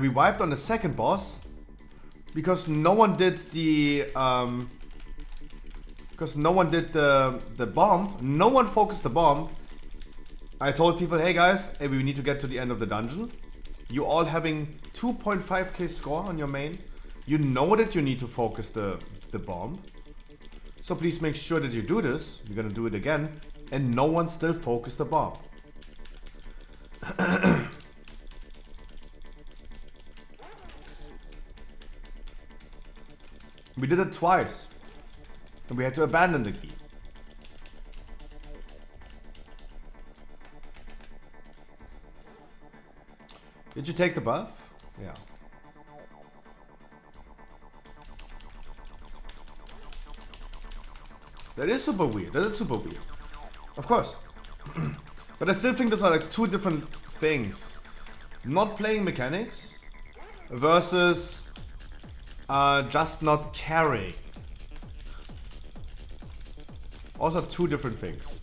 We wiped on the second boss because no one did the bomb. No one focused the bomb. I told people, hey guys, hey, we need to get to the end of the dungeon. You all having 2.5k score on your main. You know that you need to focus the bomb. So please make sure that you do this. We're gonna do it again. And no one still focused the bomb. We did it twice. And we had to abandon the key. Did you take the buff? Yeah. That is super weird. That is super weird. Of course. But I still think those are like 2 different things. Not playing mechanics versus just not caring. Also two different things.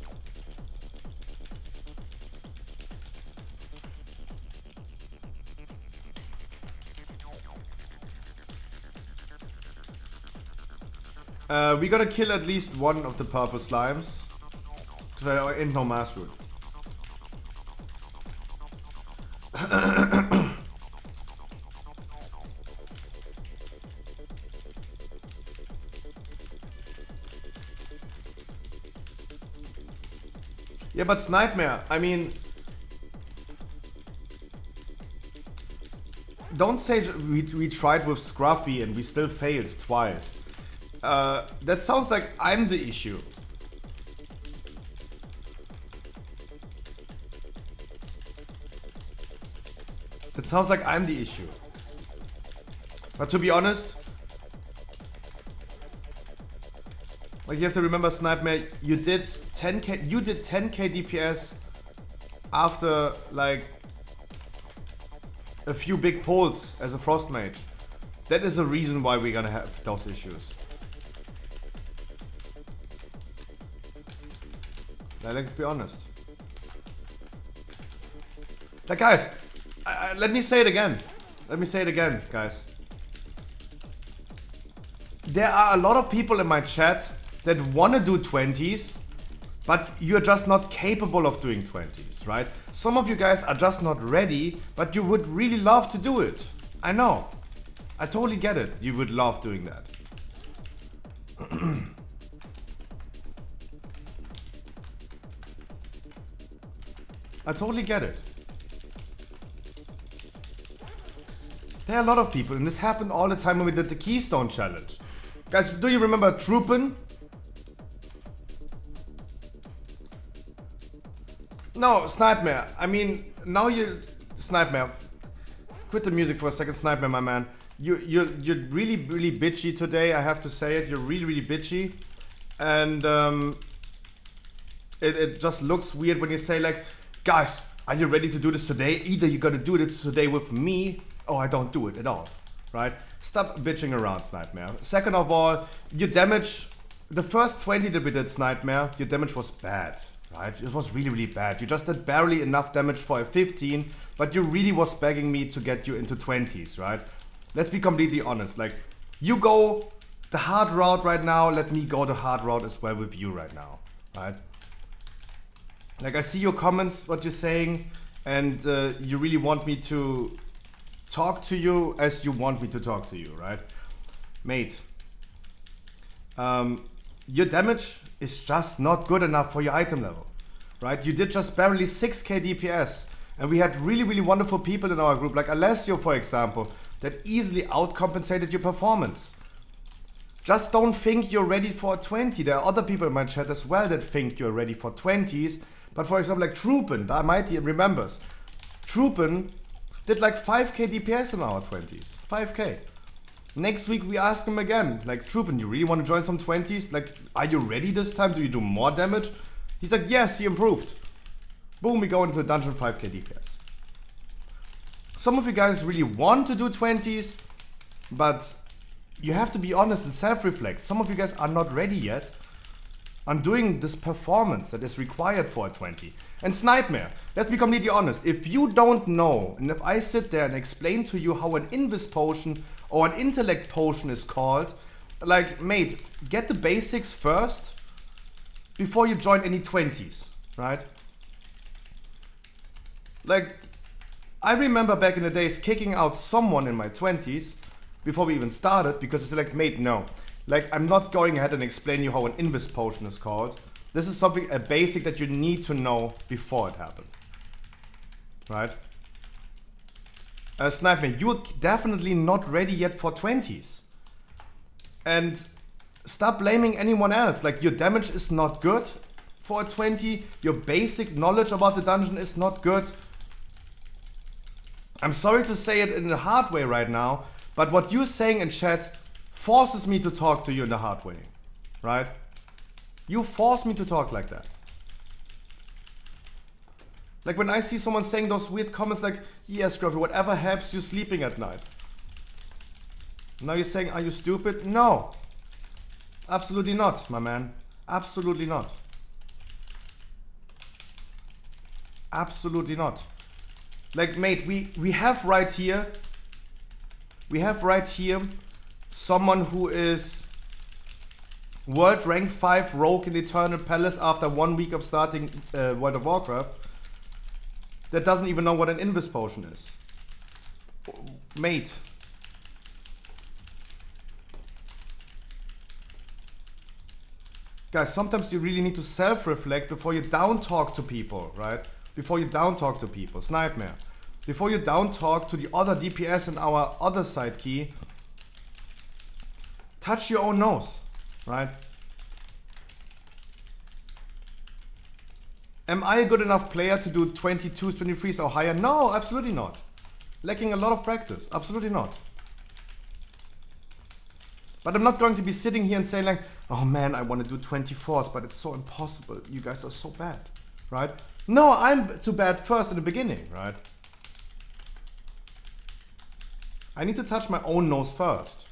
We gotta kill at least one of the purple slimes. Because there ain't no mass root. Yeah, but Snipemare, I mean... Don't say we tried with Scruffy and we still failed twice. That sounds like I'm the issue. That sounds like I'm the issue. But to be honest, like you have to remember, Snipemare, you did 10k DPS after like a few big pulls as a Frost Mage. That is a reason why we're gonna have those issues. Like, let's be honest. Like guys, let me say it again. Let me say it again, guys. There are a lot of people in my chat that want to do 20s, but you're just not capable of doing 20s, right? Some of you guys are just not ready, but you would really love to do it. I know. I totally get it. You would love doing that. I totally get it. There are a lot of people, and this happened all the time when we did the Keystone Challenge. Guys, do you remember Troopin? No, Snipemare. I mean, now you... Snipemare. Quit the music for a second, Snipemare, my man. You're really, really bitchy today, I have to say it. You're really, really bitchy. And it just looks weird when you say like, guys, are you ready to do this today? Either you're gonna do it today with me, or I don't do it at all, right? Stop bitching around, Snipemare. Second of all, your damage, the first 20 that we did, Snipemare, your damage was bad, right? It was really, really bad. You just did barely enough damage for a 15, but you really was begging me to get you into 20s, right? Let's be completely honest. Like, you go the hard route right now, let me go the hard route as well with you right now, right? Like, I see your comments, what you're saying, and you really want me to talk to you as you want me to talk to you, right? Mate, your damage is just not good enough for your item level, right? You did just barely 6k DPS, and we had really, really wonderful people in our group, like Alessio, for example, that easily outcompensated your performance. Just don't think you're ready for a 20. There are other people in my chat as well that think you're ready for 20s, but for example, like Troopin, that Mighty remembers. Troopin did like 5k DPS in our 20s. 5k. Next week we ask him again, like, Troopin, you really want to join some 20s? Like, are you ready this time? Do you do more damage? He's like, yes, he improved. Boom, we go into the dungeon, 5k DPS. Some of you guys really want to do 20s, but you have to be honest and self-reflect. Some of you guys are not ready yet on doing this performance that is required for a 20. And Snipemare, let's be completely honest. If you don't know, and if I sit there and explain to you how an Invis potion or an intellect potion is called, like, mate, get the basics first before you join any 20s, right? Like, I remember back in the days kicking out someone in my 20s before we even started because it's like, mate, no. Like, I'm not going ahead and explain you how an Invis potion is called. This is something, a basic that you need to know before it happens. Right? Snipemare, you're definitely not ready yet for 20s. And stop blaming anyone else. Like, your damage is not good for a 20. Your basic knowledge about the dungeon is not good. I'm sorry to say it in a hard way right now, but what you're saying in chat forces me to talk to you in the hard way, right? You force me to talk like that. Like when I see someone saying those weird comments like, yeah, Scruffy, whatever helps you sleeping at night. Now you're saying, are you stupid? No. Absolutely not, my man. Absolutely not. Absolutely not. Like, mate, we have right here. We have right here someone who is World Rank 5 Rogue in Eternal Palace after 1 week of starting World of Warcraft that doesn't even know what an Invis potion is. Mate. Guys, sometimes you really need to self-reflect before you down-talk to people, right? Before you down-talk to people. Snipemare. Before you down-talk to the other DPS and our other side key, touch your own nose, right? Am I a good enough player to do 22s, 23s or higher? No, absolutely not. Lacking a lot of practice. Absolutely not. But I'm not going to be sitting here and saying like, oh man, I want to do 24s, but it's so impossible. You guys are so bad, right? No, I'm too bad first in the beginning, right? I need to touch my own nose first.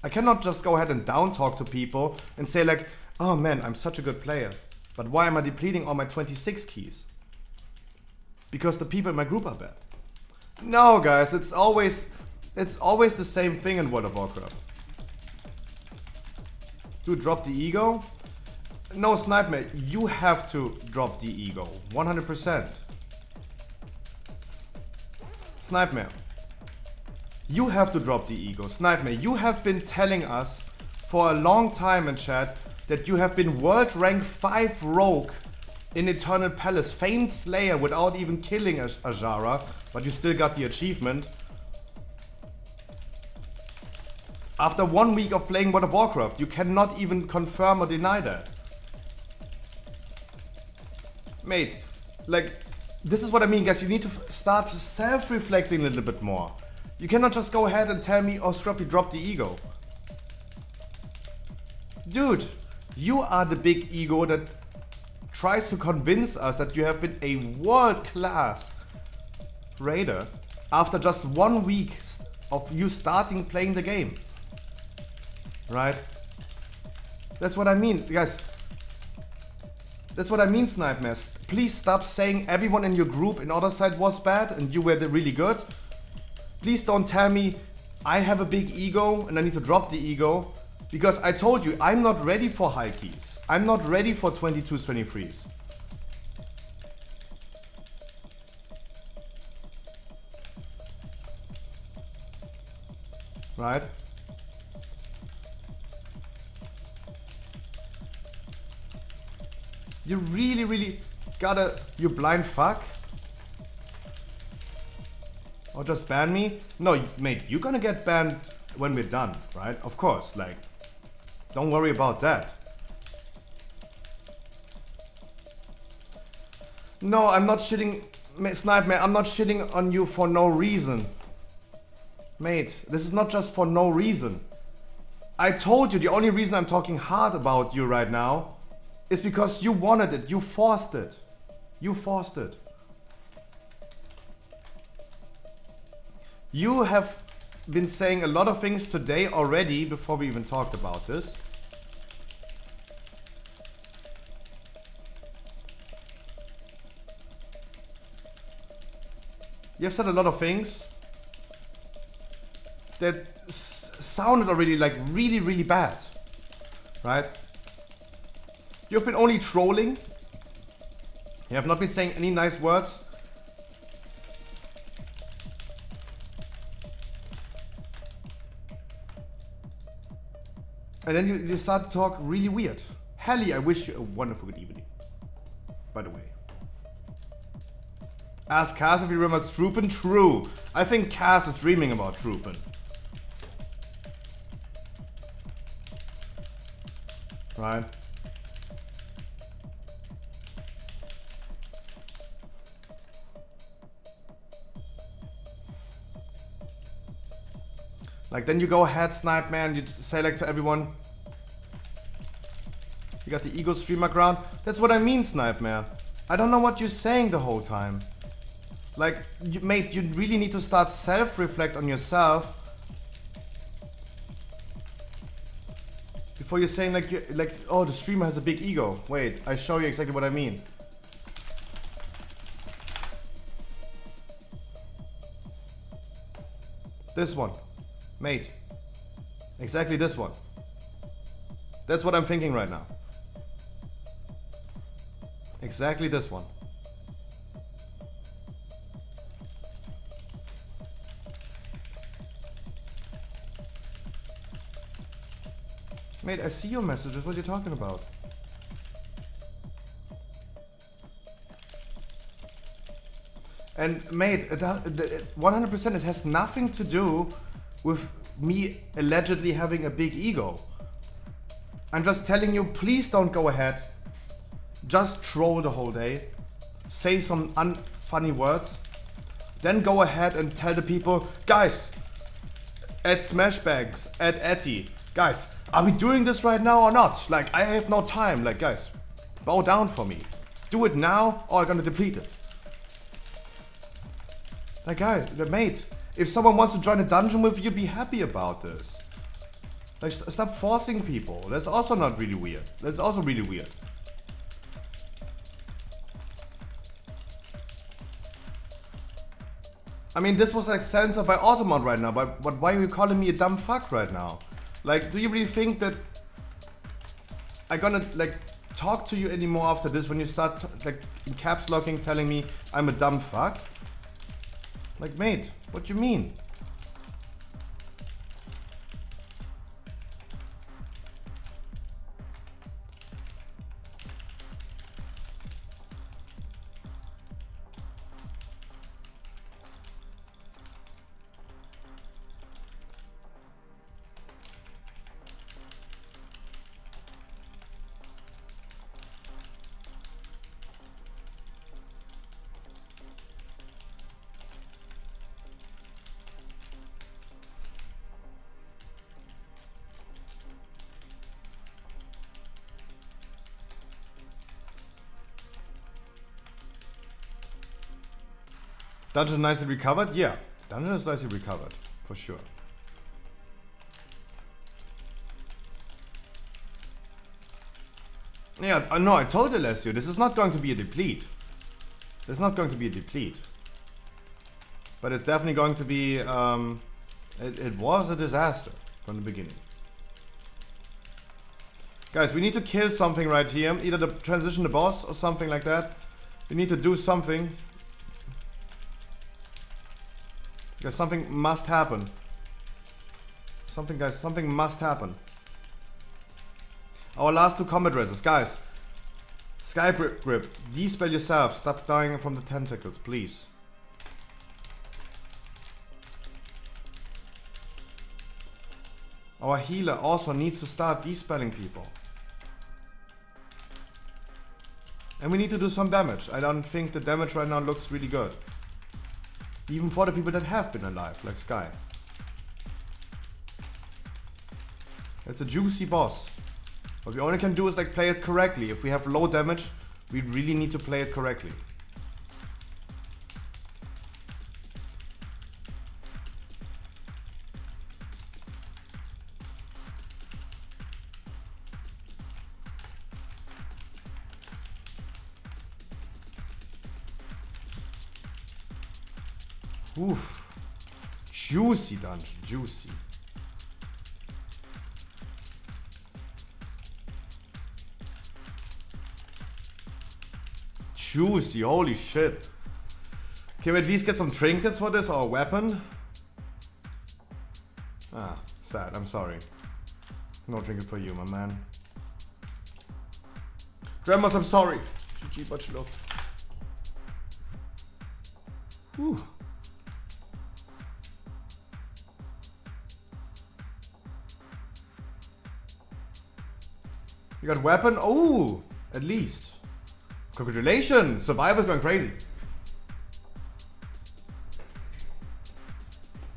I cannot just go ahead and down talk to people and say like, oh man, I'm such a good player. But why am I depleting all my 26 keys? Because the people in my group are bad. No, guys, it's always the same thing in World of Warcraft. Dude, drop the ego? No, Snipemare, you have to drop the ego. 100%. Snipemare. You have to drop the ego. Snipemare, you have been telling us for a long time in chat that you have been World Rank 5 Rogue in Eternal Palace, famed Slayer without even killing Ajara, but you still got the achievement. After 1 week of playing World of Warcraft, you cannot even confirm or deny that. Mate, like, this is what I mean, guys. You need to start self-reflecting a little bit more. You cannot just go ahead and tell me, oh, Struffy, drop the ego. Dude, you are the big ego that tries to convince us that you have been a world-class raider after just 1 week of you starting playing the game. Right? That's what I mean, guys. That's what I mean, Snipemare. Please stop saying everyone in your group in other side was bad and you were really good. Please don't tell me I have a big ego and I need to drop the ego. Because I told you, I'm not ready for high keys. I'm not ready for 22s, 23s. Right? You really gotta, you blind fuck? Or just ban me? No, mate, you're gonna get banned when we're done, right? Of course, like, don't worry about that. No, I'm not shitting, Snipemare, I'm not shitting on you for no reason. Mate, this is not just for no reason. I told you the only reason I'm talking hard about you right now is because you wanted it, you forced it. You forced it. You have been saying a lot of things today already before we even talked about this. You have said a lot of things that sounded already like really bad, right? You've been only trolling. You have not been saying any nice words. And then you start to talk really weird. Helly, I wish you a wonderful good evening. By the way. Ask Cass if he remembers Troopin'. True. I think Cass is dreaming about Troopin'. Right? Like, then you go ahead, Snipemare, and you say like to everyone, you got the ego streamer ground. That's what I mean, Snipemare. I don't know what you're saying the whole time. Like, mate, you really need to start self-reflect on yourself Before you're saying like, oh, the streamer has a big ego. Wait, I show you exactly what I mean. This one, mate. Exactly this one. That's what I'm thinking right now. Exactly this one. Mate, I see your messages. What are you talking about? And mate, 100% it has nothing to do with me allegedly having a big ego. I'm just telling you, please don't go ahead. Just troll the whole day. Say some unfunny words. Then go ahead and tell the people, guys, at Smashbags, at Etty, guys, are we doing this right now or not? Like, I have no time. Like, guys, bow down for me. Do it now or I'm gonna deplete it. Like, guys, mate, if someone wants to join a dungeon with you, be happy about this. Like, stop forcing people. That's also not really weird. That's also really weird. I mean, this was like censored by Automod right now, but why are you calling me a dumb fuck right now? Like, do you really think that I'm gonna like talk to you anymore after this when you start like in caps locking telling me I'm a dumb fuck? Like, mate, what do you mean? Dungeon nicely recovered? Yeah, dungeon is nicely recovered, for sure. Yeah, no, I told Alessio, this is not going to be a deplete. This is not going to be a deplete. But it's definitely going to be, it was a disaster from the beginning. Guys, we need to kill something right here. Either the transition the boss or something like that. We need to do something. Guys, something must happen. Something must happen. Our last two combat races, guys. Sky grip, de-spell yourself. Stop dying from the tentacles, please. Our healer also needs to start de-spelling people. And we need to do some damage. I don't think the damage right now looks really good. Even for the people that have been alive, like Sky. It's a juicy boss. What we only can do is like play it correctly. If we have low damage, we really need to play it correctly. Oof. Juicy dungeon, juicy. Juicy, holy shit. Can we at least get some trinkets for this or a weapon? Ah, sad, I'm sorry. No trinket for you, my man. Dremos, I'm sorry. GG, much love. Whew. You got weapon? Oh, at least. Congratulations! Survivor's going crazy.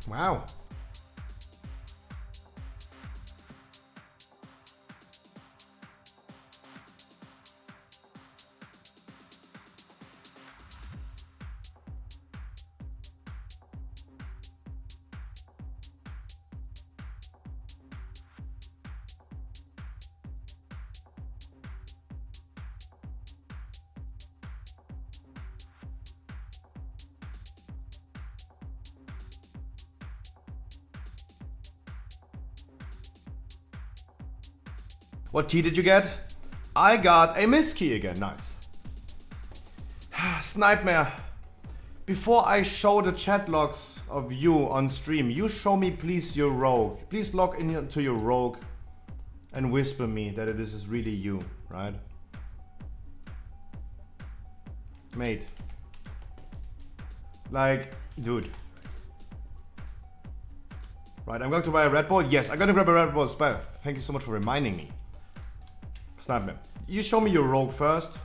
Wow. What key did you get? I got a miss key again. Nice. Snipemare. Before I show the chat logs of you on stream, you show me please your rogue. Please log into your rogue and whisper me that this is really you, right? Mate. Like, dude. Right, I'm going to buy a Red Bull. Yes, I'm going to grab a Red Bull as well. Thank you so much for reminding me. Sniper, you show me your rogue first.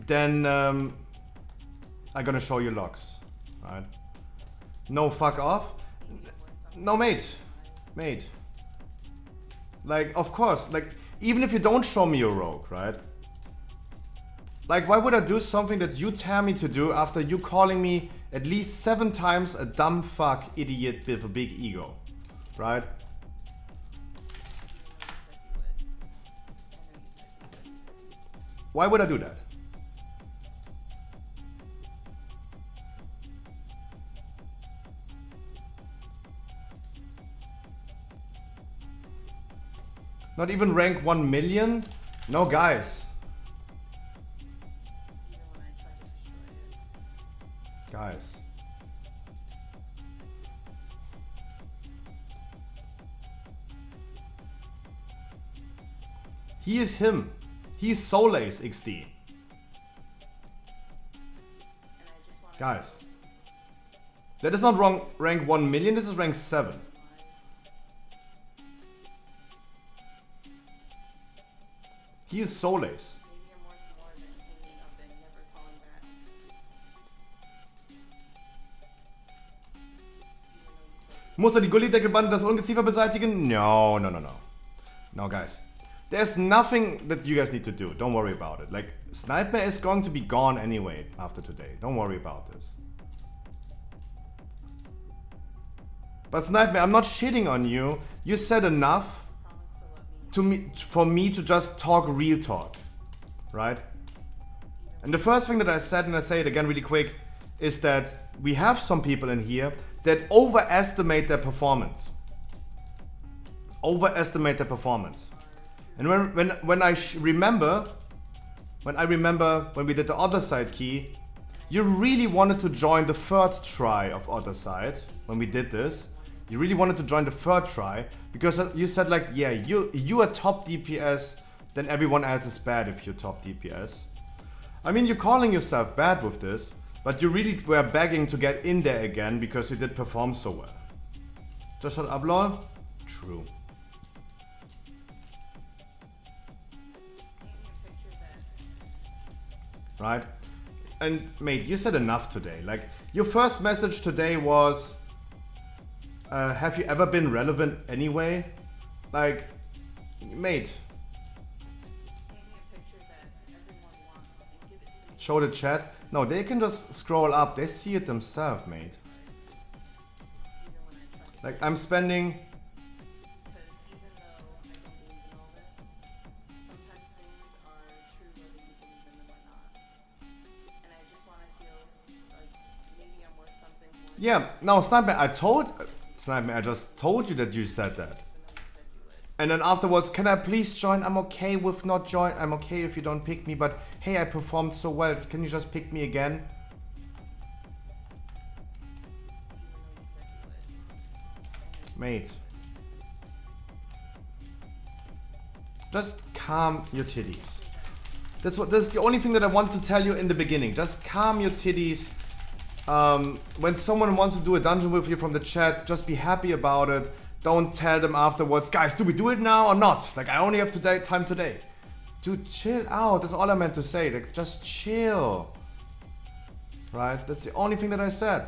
Then I'm gonna show you logs. Right? No, fuck off. No, mate. Mate. Like, of course, like, even if you don't show me your rogue, right? Like, why would I do something that you tell me to do after you calling me at least 7 times a dumb fuck idiot with a big ego, right? Why would I do that? Not even rank 1 million? No, guys. Guys. He is him. He's Solace XD. Guys. That is not wrong. Rank 1 million, this is rank 7. He is Solace. Muss er die Gullideckelbande das Ungeziefer beseitigen? No, no, no, no. No, guys. There's nothing that you guys need to do. Don't worry about it. Like, Sniper is going to be gone anyway after today. Don't worry about this. But Sniper, I'm not shitting on you. You said enough for me to just talk real talk. Right? And the first thing that I said, and I say it again really quick, is that we have some people in here that overestimate their performance. Overestimate their performance. And when I remember when we did the other side key, you really wanted to join the 3rd try of other side. When we did this, you really wanted to join the 3rd try because you said like, yeah, you are top DPS, then everyone else is bad if you're top DPS. I mean, you're calling yourself bad with this, but you really were begging to get in there again because you did perform so well. Just shut up, lol? True. Right? And mate, you said enough today. Like, your first message today was, have you ever been relevant anyway? Like, mate. Show the chat. No, they can just scroll up. They see it themselves, mate. Like, I'm spending... Yeah, no, Sniper, I just told you that you said that. And then afterwards, can I please join? I'm okay with not join. I'm okay if you don't pick me, but hey, I performed so well. Can you just pick me again? Mate. Just calm your titties. That's the only thing that I want to tell you in the beginning. Just calm your titties. When someone wants to do a dungeon with you from the chat, just be happy about it. Don't tell them afterwards, guys, do we do it now or not? Like, I only have time today. Dude, chill out. That's all I meant to say. Like, just chill. Right? That's the only thing that I said.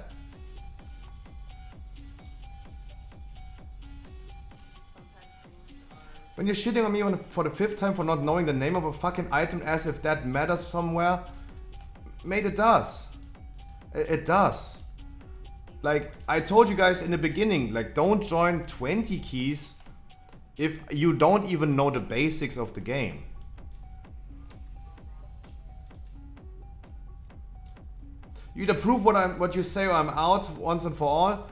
When you're shitting on me for the 5th time for not knowing the name of a fucking item as if that matters somewhere, mate, it does. It does. Like, I told you guys in the beginning, like, don't join 20 keys if you don't even know the basics of the game. You either prove what you say or I'm out once and for all.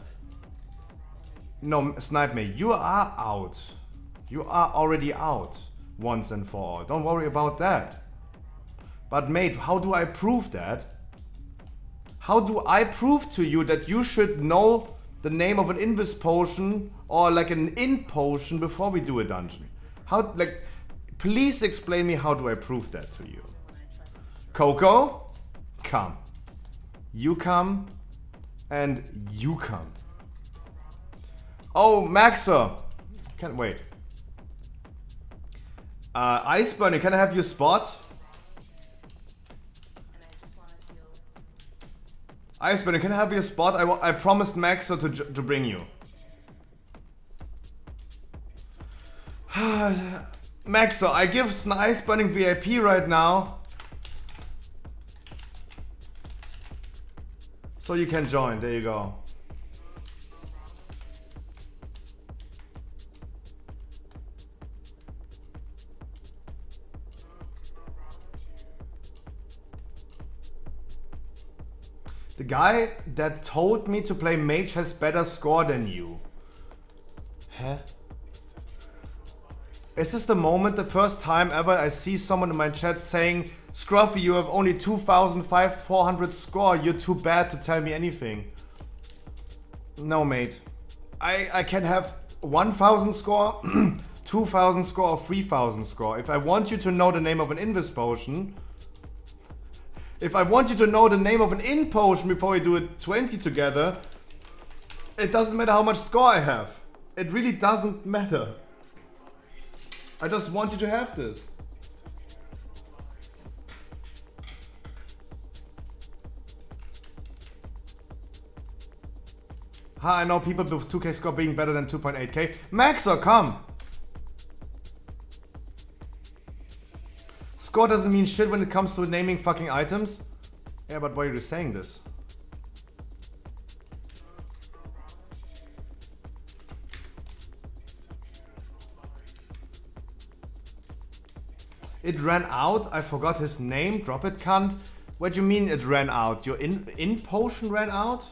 No, Snipe me, you are out. You are already out once and for all. Don't worry about that. But mate, how do I prove that? How do I prove to you that you should know the name of an invis potion or like an in potion before we do a dungeon? How, like, please explain me how do I prove that to you? Coco, come. You come and you come. Oh, Maxer. Can't wait. Iceburner, can I have your spot? Iceburner, can I have your spot? I promised Maxer to bring you. Maxer, I give Iceburning VIP right now. So you can join, there you go. The guy that told me to play mage has better score than you. Huh? Is this the moment, the first time ever I see someone in my chat saying, Scruffy, you have only 2,400 score, you're too bad to tell me anything. No, mate. I can have 1,000 score, 2,000 score, or 3,000 score. If I want you to know the name of an invis potion, if I want you to know the name of an in potion before we do it 20 together, it doesn't matter how much score I have. It really doesn't matter. I just want you to have this. I know people with 2k score being better than 2.8k. Maxer, come! Score doesn't mean shit when it comes to naming fucking items. Yeah, but why are you saying this? It ran out? I forgot his name. Drop it, cunt. What do you mean it ran out? Your in potion ran out?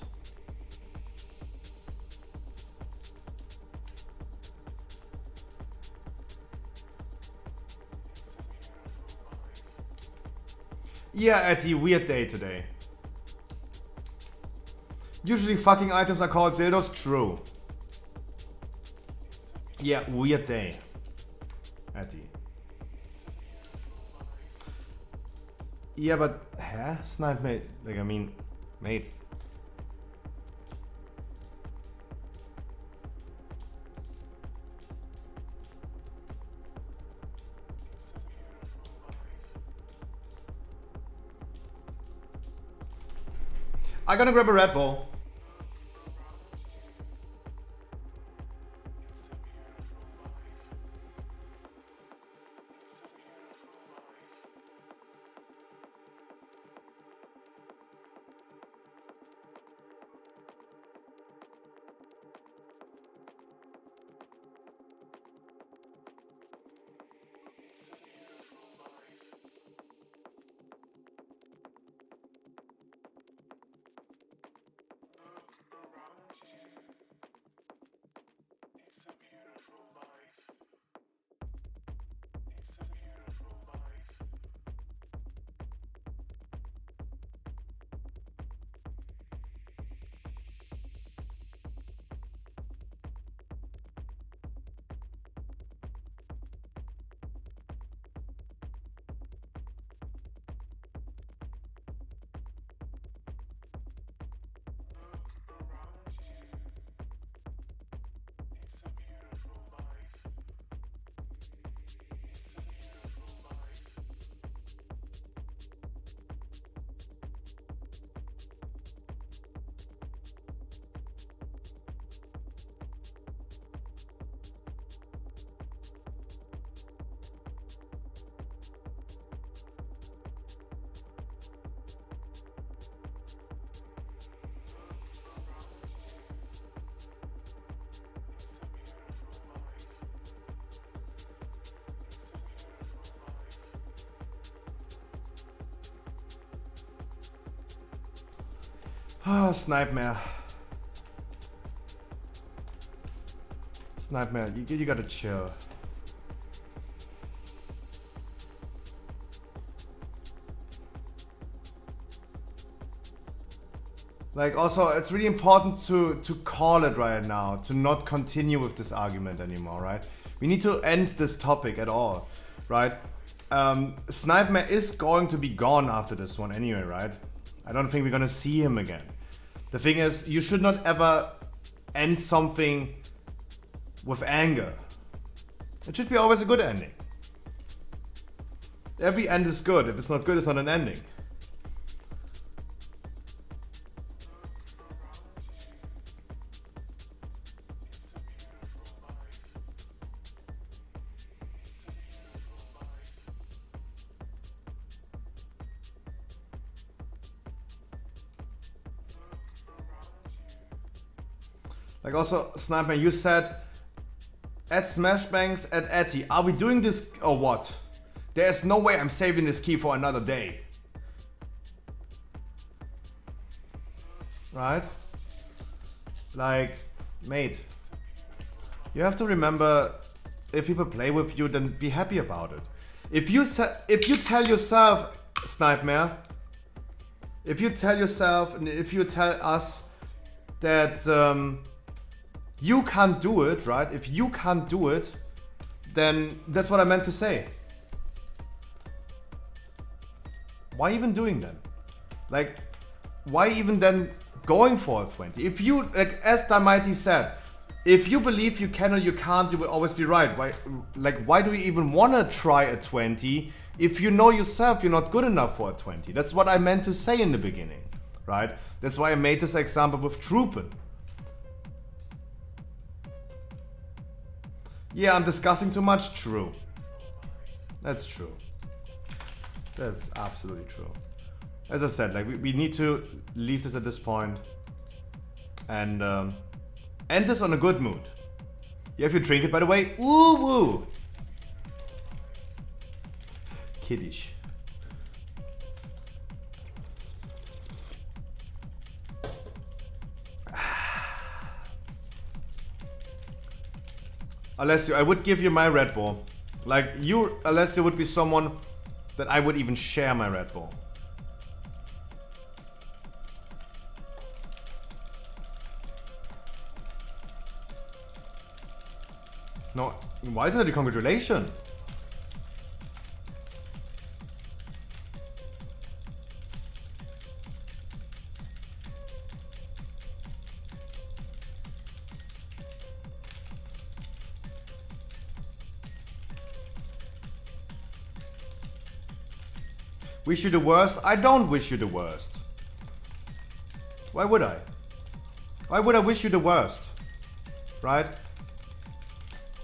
Yeah, at the weird day today. Usually fucking items are called dildos. True. Yeah, weird day. Atty. Yeah, but huh? Snipe mate. Like, I mean, mate. I'm gonna grab a Red Bull. Ah, Snipe mehr. Nightmare, you gotta chill. Like, also, it's really important to call it right now, to not continue with this argument anymore, right? We need to end this topic at all, right? Snipemare is going to be gone after this one anyway, right? I don't think we're gonna see him again. The thing is, you should not ever end something with anger. It should be always a good ending. Every end is good. If it's not good, it's not an ending. Like also, Sniper, you said at Smashbangs at Etty. Are we doing this or what? There's no way I'm saving this key for another day. Right? Like, mate, you have to remember, if people play with you, then be happy about it. If you tell yourself, Snipemare, if you tell yourself and if you tell us that you can't do it, right? If you can't do it, then that's what I meant to say. Why even doing then? Like, why even then going for a 20? If you, like as Damighty said, if you believe you can or you can't, you will always be right. Why do you even want to try a 20 if you know yourself you're not good enough for a 20? That's what I meant to say in the beginning, right? That's why I made this example with Troopen. Yeah, I'm discussing too much. True. That's true. That's absolutely true. As I said, like we need to leave this at this point and end this on a good mood. Yeah, if you drink it, by the way, ooh woo. Kiddish. Alessio, I would give you my Red Bull. Like you, Alessio, would be someone that I would even share my Red Bull. No, why did I do congratulations? Wish you the worst? I don't wish you the worst. Why would I? Why would I wish you the worst? Right?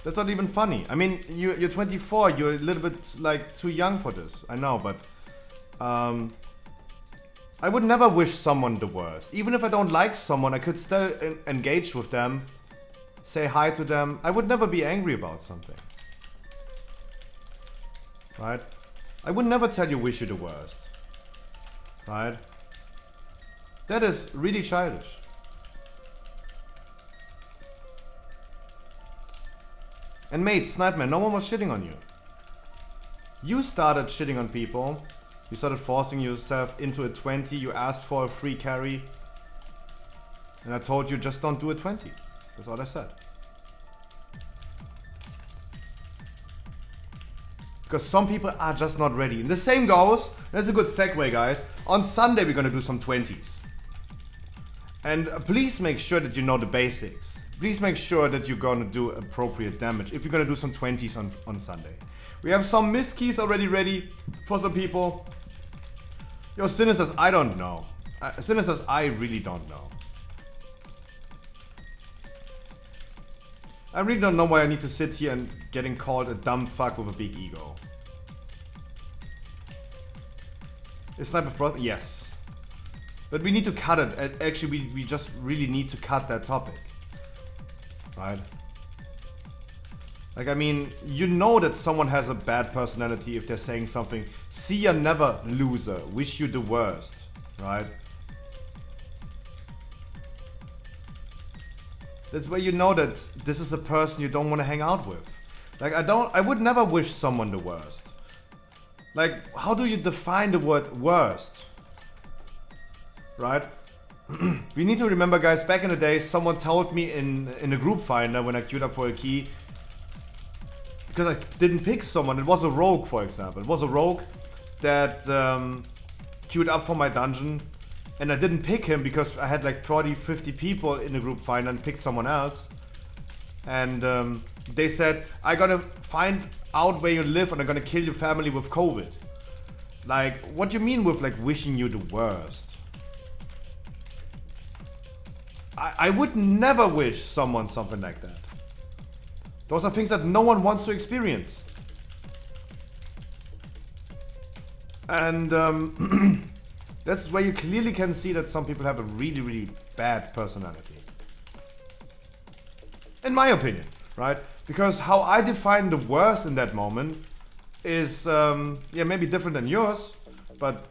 That's not even funny. I mean, you're 24, you're a little bit like too young for this. I know, but I would never wish someone the worst. Even if I don't like someone, I could still engage with them, say hi to them. I would never be angry about something. Right? I would never tell you wish you the worst. Right? That is really childish. And mate, Snipeman, no one was shitting on you. You started shitting on people. You started forcing yourself into a 20. You asked for a free carry. And I told you just don't do a 20. That's all I said. Because some people are just not ready. And the same goes, that's a good segue guys, on Sunday we're gonna do some 20s. And please make sure that you know the basics. Please make sure that you're gonna do appropriate damage if you're gonna do some 20s on Sunday. We have some missed keys already ready for some people. Yo, Sinisters, I don't know. Sinisters, I really don't know. I really don't know why I need to sit here and getting called a dumb fuck with a big ego. Is Sniper Frost? Yes. But we need to cut it. Actually, we just really need to cut that topic. Right? Like, I mean, you know that someone has a bad personality if they're saying something. See ya never, loser. Wish you the worst. Right? That's where you know that this is a person you don't want to hang out with. Like, I would never wish someone the worst. Like, how do you define the word worst? Right? We need to remember, guys, back in the day, someone told me in a group finder when I queued up for a key, because I didn't pick someone. It was a rogue, for example. It was a rogue that queued up for my dungeon, and I didn't pick him because I had like 40, 50 people in the group finder and picked someone else. And they said, I'm gonna find out where you live and I'm gonna kill your family with COVID. Like, what do you mean with like wishing you the worst? I would never wish someone something like that. Those are things that no one wants to experience. And that's where you clearly can see that some people have a really, really bad personality. In my opinion, right? Because how I define the worst in that moment is, yeah, maybe different than yours, but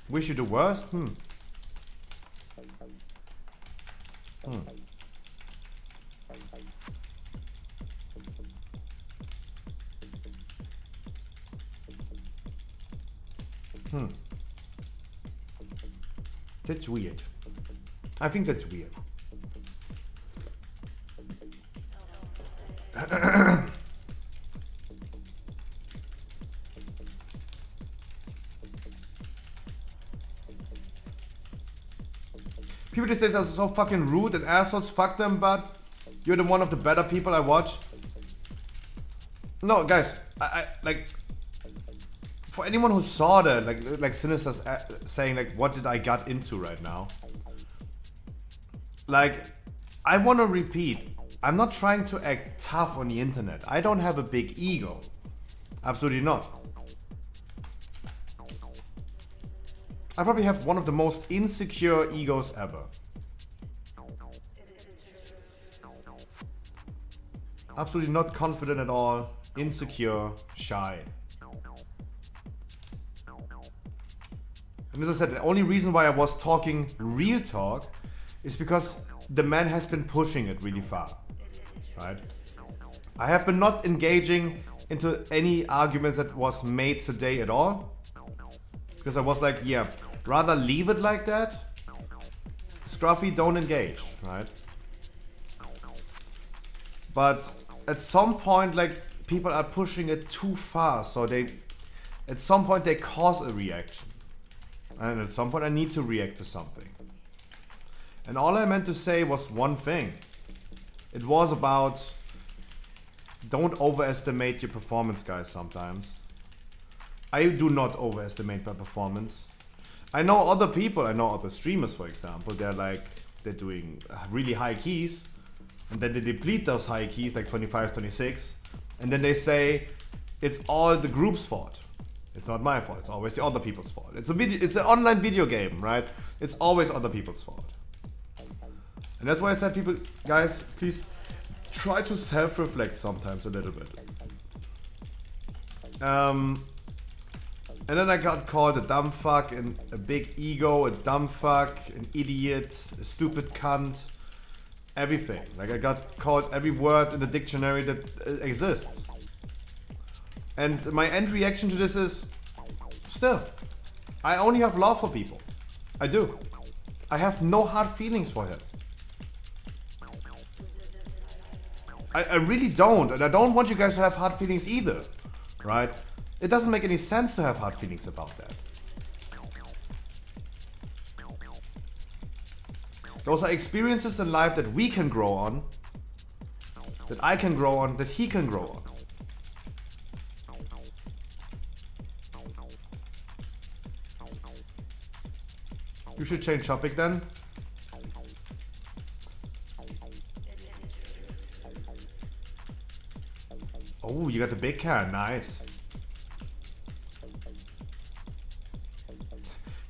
wish you the worst? That's weird. I think that's weird. People these days are so fucking rude and assholes. Fuck them, but you're the one of the better people I watch. No, guys, I like, for anyone who saw that, like Sinister's saying like, what did I got into right now? Like, I want to repeat, I'm not trying to act tough on the internet. I don't have a big ego. Absolutely not. I probably have one of the most insecure egos ever. Absolutely not confident at all. Insecure, shy. And as I said, the only reason why I was talking real talk is because the man has been pushing it really far. Right? I have been not engaging into any arguments that was made today at all. Because I was like, yeah, rather leave it like that. Scruffy, don't engage, right? But at some point, like, people are pushing it too far, so at some point they cause a reaction. And at some point I need to react to something. And all I meant to say was one thing. It was about, don't overestimate your performance, guys, sometimes. I do not overestimate my performance. I know other people, I know other streamers, for example, they're doing really high keys, and then they deplete those high keys, like 25, 26, and then they say, it's all the group's fault. It's not my fault, it's always the other people's fault. It's an online video game, right? It's always other people's fault. And that's why I said, people, guys, please try to self-reflect sometimes a little bit. And then I got called a dumb fuck, and a big ego, a dumb fuck, an idiot, a stupid cunt, everything. Like, I got called every word in the dictionary that exists. And my end reaction to this is, still, I only have love for people. I do. I have no hard feelings for him. I really don't, and I don't want you guys to have hard feelings either, right? It doesn't make any sense to have hard feelings about that. Those are experiences in life that we can grow on, that I can grow on, that he can grow on. You should change topic then. Oh, you got the big can, nice.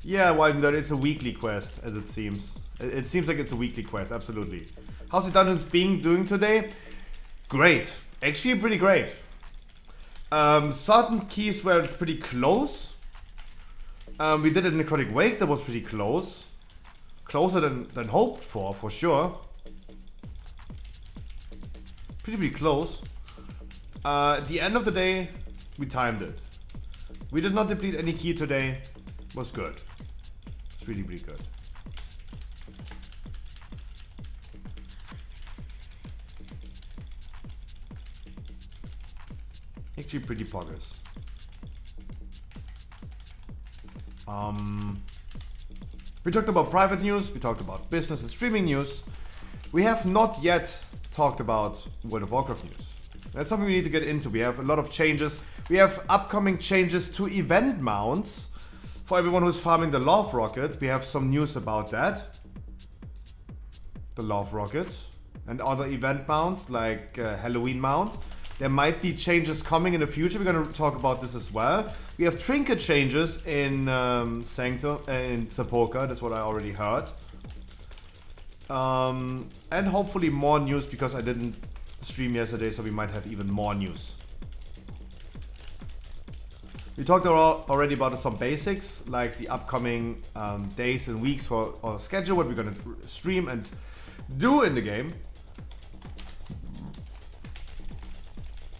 Yeah, well, it's a weekly quest, as it seems. It seems like it's a weekly quest, absolutely. How's the dungeons doing today? Great. Actually, pretty great. Certain keys were pretty close. We did a Necrotic Wake that was pretty close. Closer than hoped for sure. pretty close. At the end of the day, we timed it. We did not deplete any key today. Was good. It's really good. Actually pretty progress. We talked about private news, we talked about business and streaming news. We have not yet talked about World of Warcraft news. That's something we need to get into. We have a lot of changes. We have upcoming changes to event mounts. For everyone who's farming the Love Rocket, we have some news about that. The Love Rocket. And other event mounts like Halloween mount. There might be changes coming in the future. We're going to talk about this as well. We have trinket changes in Sanctum, in Sepulchre. That's what I already heard. And hopefully more news because I didn't stream yesterday, so we might have even more news. We talked already about some basics, like the upcoming days and weeks for our schedule, what we're going to stream and do in the game.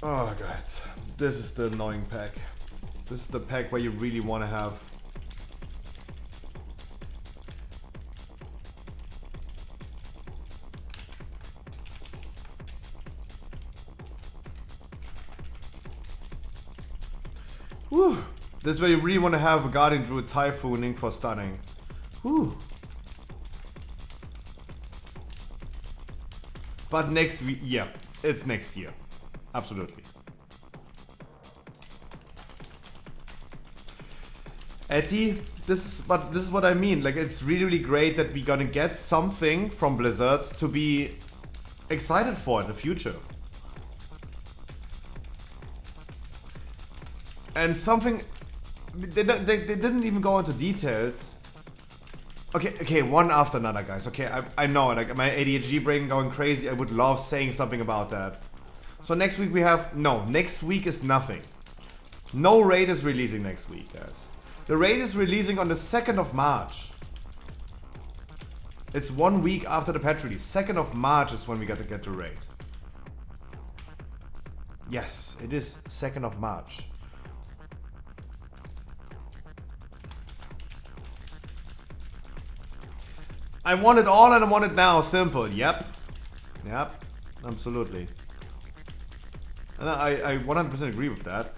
Oh god, this is the annoying pack. This is the pack where you really want to have. Whew. This is where you really want to have a Guardian Druid Typhooning for stunning. Whew. But next week, yeah, it's next year. Absolutely. Etty, this is what I mean. Like, it's really great that we're gonna get something from Blizzard to be excited for in the future. And something they didn't even go into details. Okay, one after another, guys. Okay, I know, like my ADHD brain going crazy. I would love saying something about that. So next week we have... No, next week is nothing. No raid is releasing next week, guys. The raid is releasing on the 2nd of March. It's 1 week after the patch release. 2nd of March is when we got to get the raid. Yes, it is 2nd of March. I want it all and I want it now. Simple. Yep. Yep. Absolutely. And I 100% agree with that.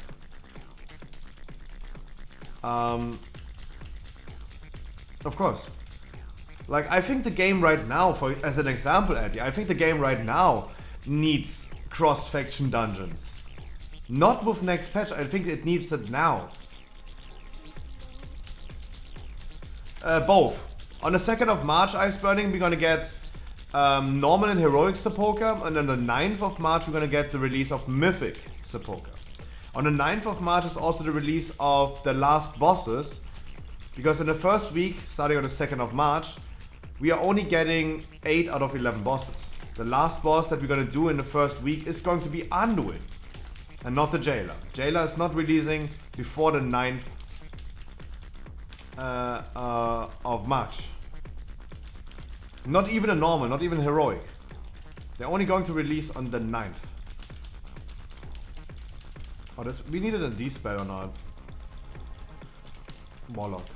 Of course. Like, I think the game right now, for as an example, Eddie, I think the game right now needs cross-faction dungeons. Not with next patch, I think it needs it now. Both. On the 2nd of March, Ice Burning, we're gonna get normal and heroic Sepulchre, and on the 9th of March we're gonna get the release of Mythic Sepulchre. On the 9th of March is also the release of the last bosses, because in the first week, starting on the 2nd of March, we are only getting 8 out of 11 bosses. The last boss that we're gonna do in the first week is going to be Anduin, and not the Jailer. Jailer is not releasing before the 9th of March. Not even a normal, not even heroic. They're only going to release on the 9th. Oh, that's, we needed a D-spell or not. Warlock.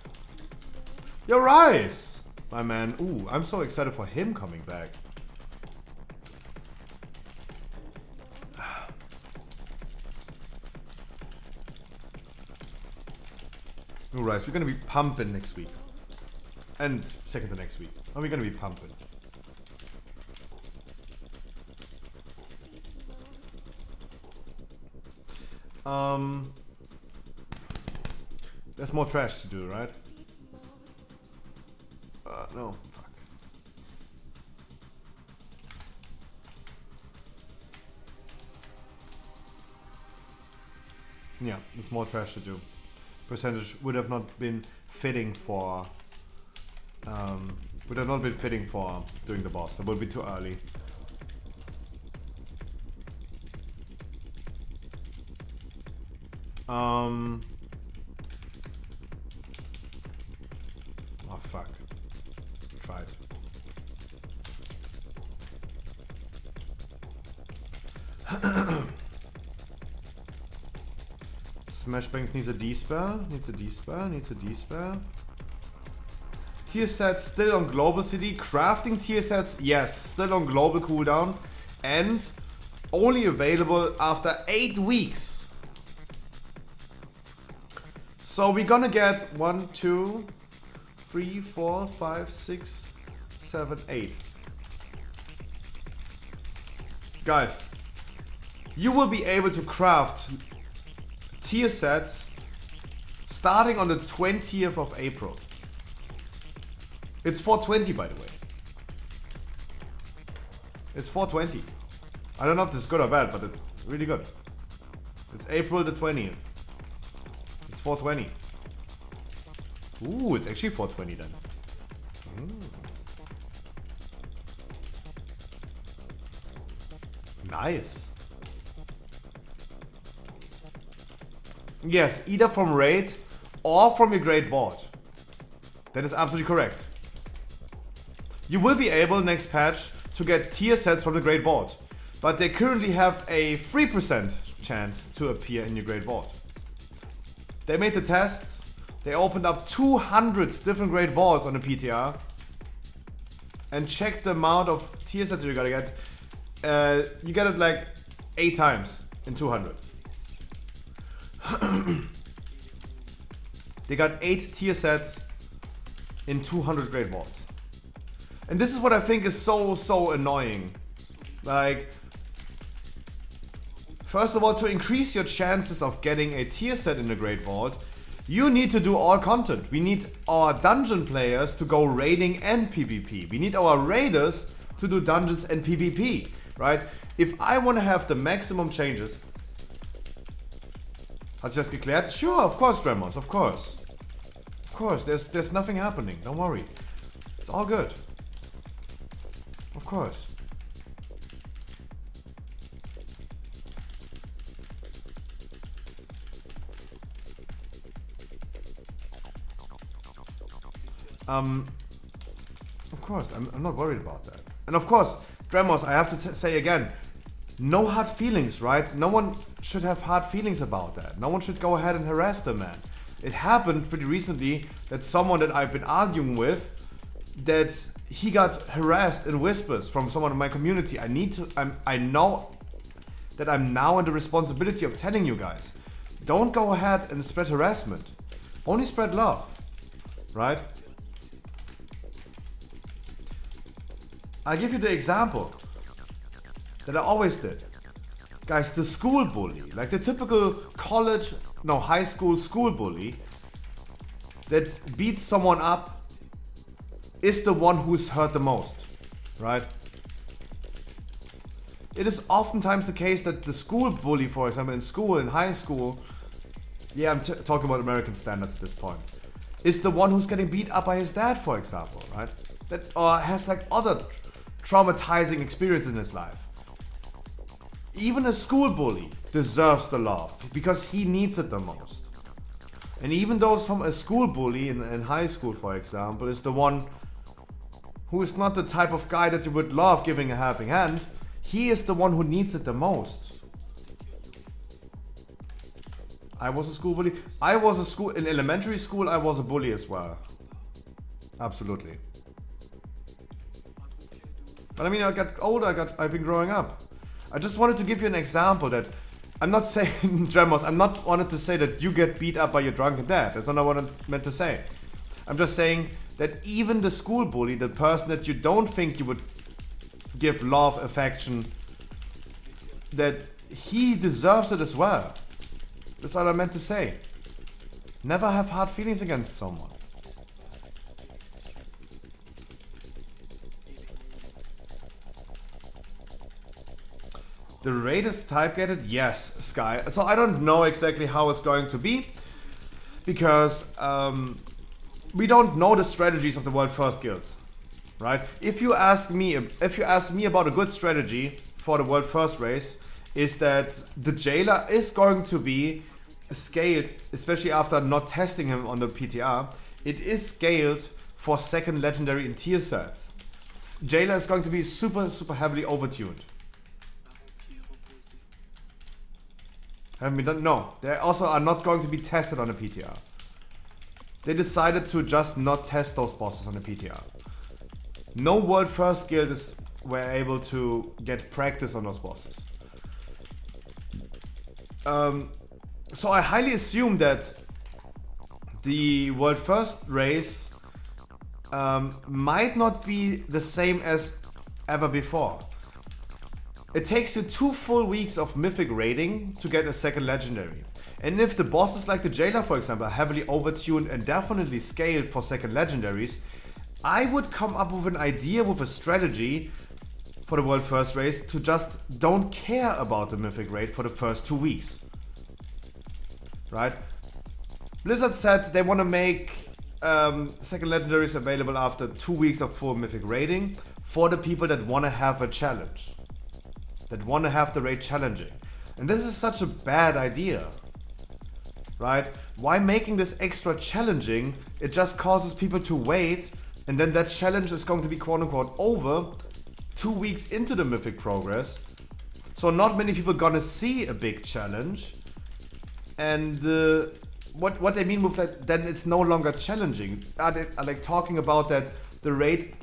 You're right, my man. Ooh, I'm so excited for him coming back. Alright, we're gonna be pumping next week. And second to next week. And we're gonna be pumping. There's more trash to do, right? No, fuck. Yeah, there's more trash to do. Percentage would have not been fitting for doing the boss. It would be too early. Oh fuck. Tried. Smashbangs needs a D-spell. Needs a D-spell. Needs a D-spell. Tier sets still on global CD. Crafting tier sets, yes, still on global cooldown. And only available after 8 weeks. So we're gonna get 1, 2, 3, 4, 5, 6, 7, 8. Guys, you will be able to craft tier sets starting on the 20th of April. It's 420, by the way. It's 420. I don't know if this is good or bad, but it's really good. It's April the 20th. It's 420. Ooh, it's actually 420 then. Nice. Yes, either from raid or from your great VoD. That is absolutely correct. You will be able next patch to get tier sets from the great VoD, but they currently have a 3% chance to appear in your great VoD. They made the tests. They opened up 200 different great VoDs on the PTR and checked the amount of tier sets you're gonna get. You get it like 8 times in 200. They got 8 tier sets in 200 great VoDs. And this is what I think is so annoying. Like, first of all, to increase your chances of getting a tier set in the great VoD, you need to do all content. We need our dungeon players to go raiding and PvP. We need our raiders to do dungeons and PvP, right? If I want to have the maximum changes... Hat sich das geklärt? Sure, of course, Dremos, of course. Of course, there's nothing happening, don't worry. It's all good. Of course. Of course, I'm not worried about that. And of course, Dremos, I have to say again, no hard feelings, right? No one should have hard feelings about that. No one should go ahead and harass the man. It happened pretty recently that someone that I've been arguing with, that he got harassed in whispers from someone in my community. I know that I'm now in the responsibility of telling you guys, don't go ahead and spread harassment. Only spread love, right? I'll give you the example that I always did. Guys, the school bully, like the typical high school bully that beats someone up is the one who's hurt the most, right? It is oftentimes the case that the school bully, for example, in high school, yeah, I'm talking about American standards at this point, is the one who's getting beat up by his dad, for example, right? Or has like other traumatizing experiences in his life. Even a school bully deserves the love because he needs it the most. And even though a school bully in high school, for example, is the one who is not the type of guy that you would love giving a helping hand, he is the one who needs it the most. I was a school bully. In elementary school, I was a bully as well. Absolutely. But I mean, I got older, I've been growing up. I just wanted to give you an example that I'm not saying, Dremos, I'm not wanted to say that you get beat up by your drunken dad. That's not what I meant to say. I'm just saying that even the school bully, the person that you don't think you would give love, affection, that he deserves it as well. That's all I meant to say. Never have hard feelings against someone. The raid is type-gated? Yes, Sky. So I don't know exactly how it's going to be because we don't know the strategies of the world first guilds, right? If you ask me about a good strategy for the world first race, is that the jailer is going to be scaled, especially after not testing him on the PTR. It is scaled for second legendary in tier sets. Jailer is going to be super heavily overtuned. Haven't been done? No. They also are not going to be tested on a PTR. They decided to just not test those bosses on a PTR. No world first guilds were able to get practice on those bosses. So I highly assume that the world first race might not be the same as ever before. It takes you 2 full weeks of mythic raiding to get a second legendary. And if the bosses like the jailer, for example, are heavily overtuned and definitely scaled for second legendaries, I would come up with an idea, with a strategy for the world first race to just don't care about the mythic raid for the first 2 weeks. Right? Blizzard said they want to make second legendaries available after 2 weeks of full mythic raiding for the people that want to have a challenge. That want to have the raid challenging. And this is such a bad idea. Right? Why making this extra challenging? It just causes people to wait, and then that challenge is going to be quote unquote over 2 weeks into the mythic progress. So not many people gonna see a big challenge. And what they mean with that, then it's no longer challenging. Are like talking about that the raid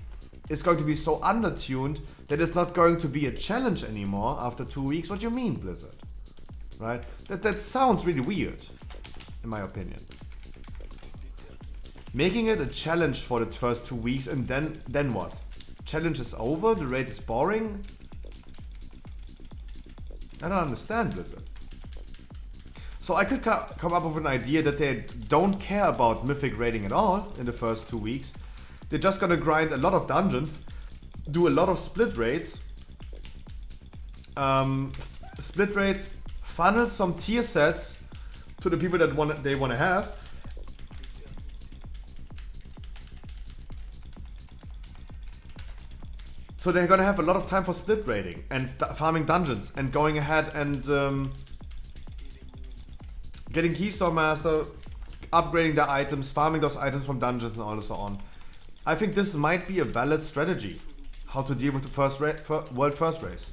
is going to be so undertuned that it's not going to be a challenge anymore after 2 weeks? What do you mean, Blizzard? Right? That sounds really weird, in my opinion. Making it a challenge for the first 2 weeks, and then what? Challenge is over? The raid is boring? I don't understand, Blizzard. So I could come up with an idea that they don't care about mythic raiding at all in the first 2 weeks. They're just gonna grind a lot of dungeons, do a lot of split raids, funnel some tier sets to the people that they want to have. So they're gonna have a lot of time for split raiding and farming dungeons and going ahead and getting Keystone Master, upgrading their items, farming those items from dungeons and all and so on. I think this might be a valid strategy, how to deal with the world first race.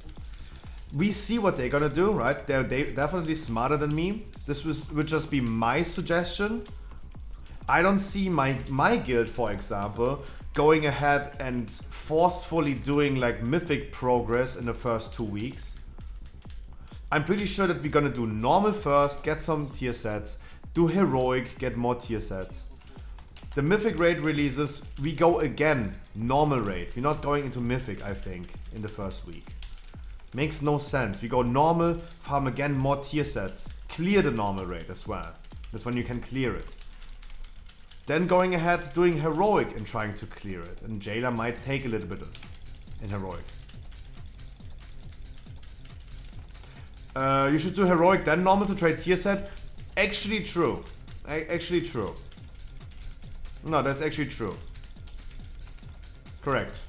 We see what they're gonna do, right? They're definitely smarter than me. This would just be my suggestion. I don't see my guild, for example, going ahead and forcefully doing like mythic progress in the first 2 weeks. I'm pretty sure that we're gonna do normal first, get some tier sets, do heroic, get more tier sets. The mythic raid releases, we go again normal raid. We're not going into mythic, I think, in the first week. Makes no sense. We go normal, farm again more tier sets, clear the normal raid as well. That's when you can clear it. Then going ahead, doing heroic and trying to clear it. And jailer might take a little bit in heroic. You should do heroic, then normal to trade tier set. Actually true. Actually true. No, that's actually true. Correct.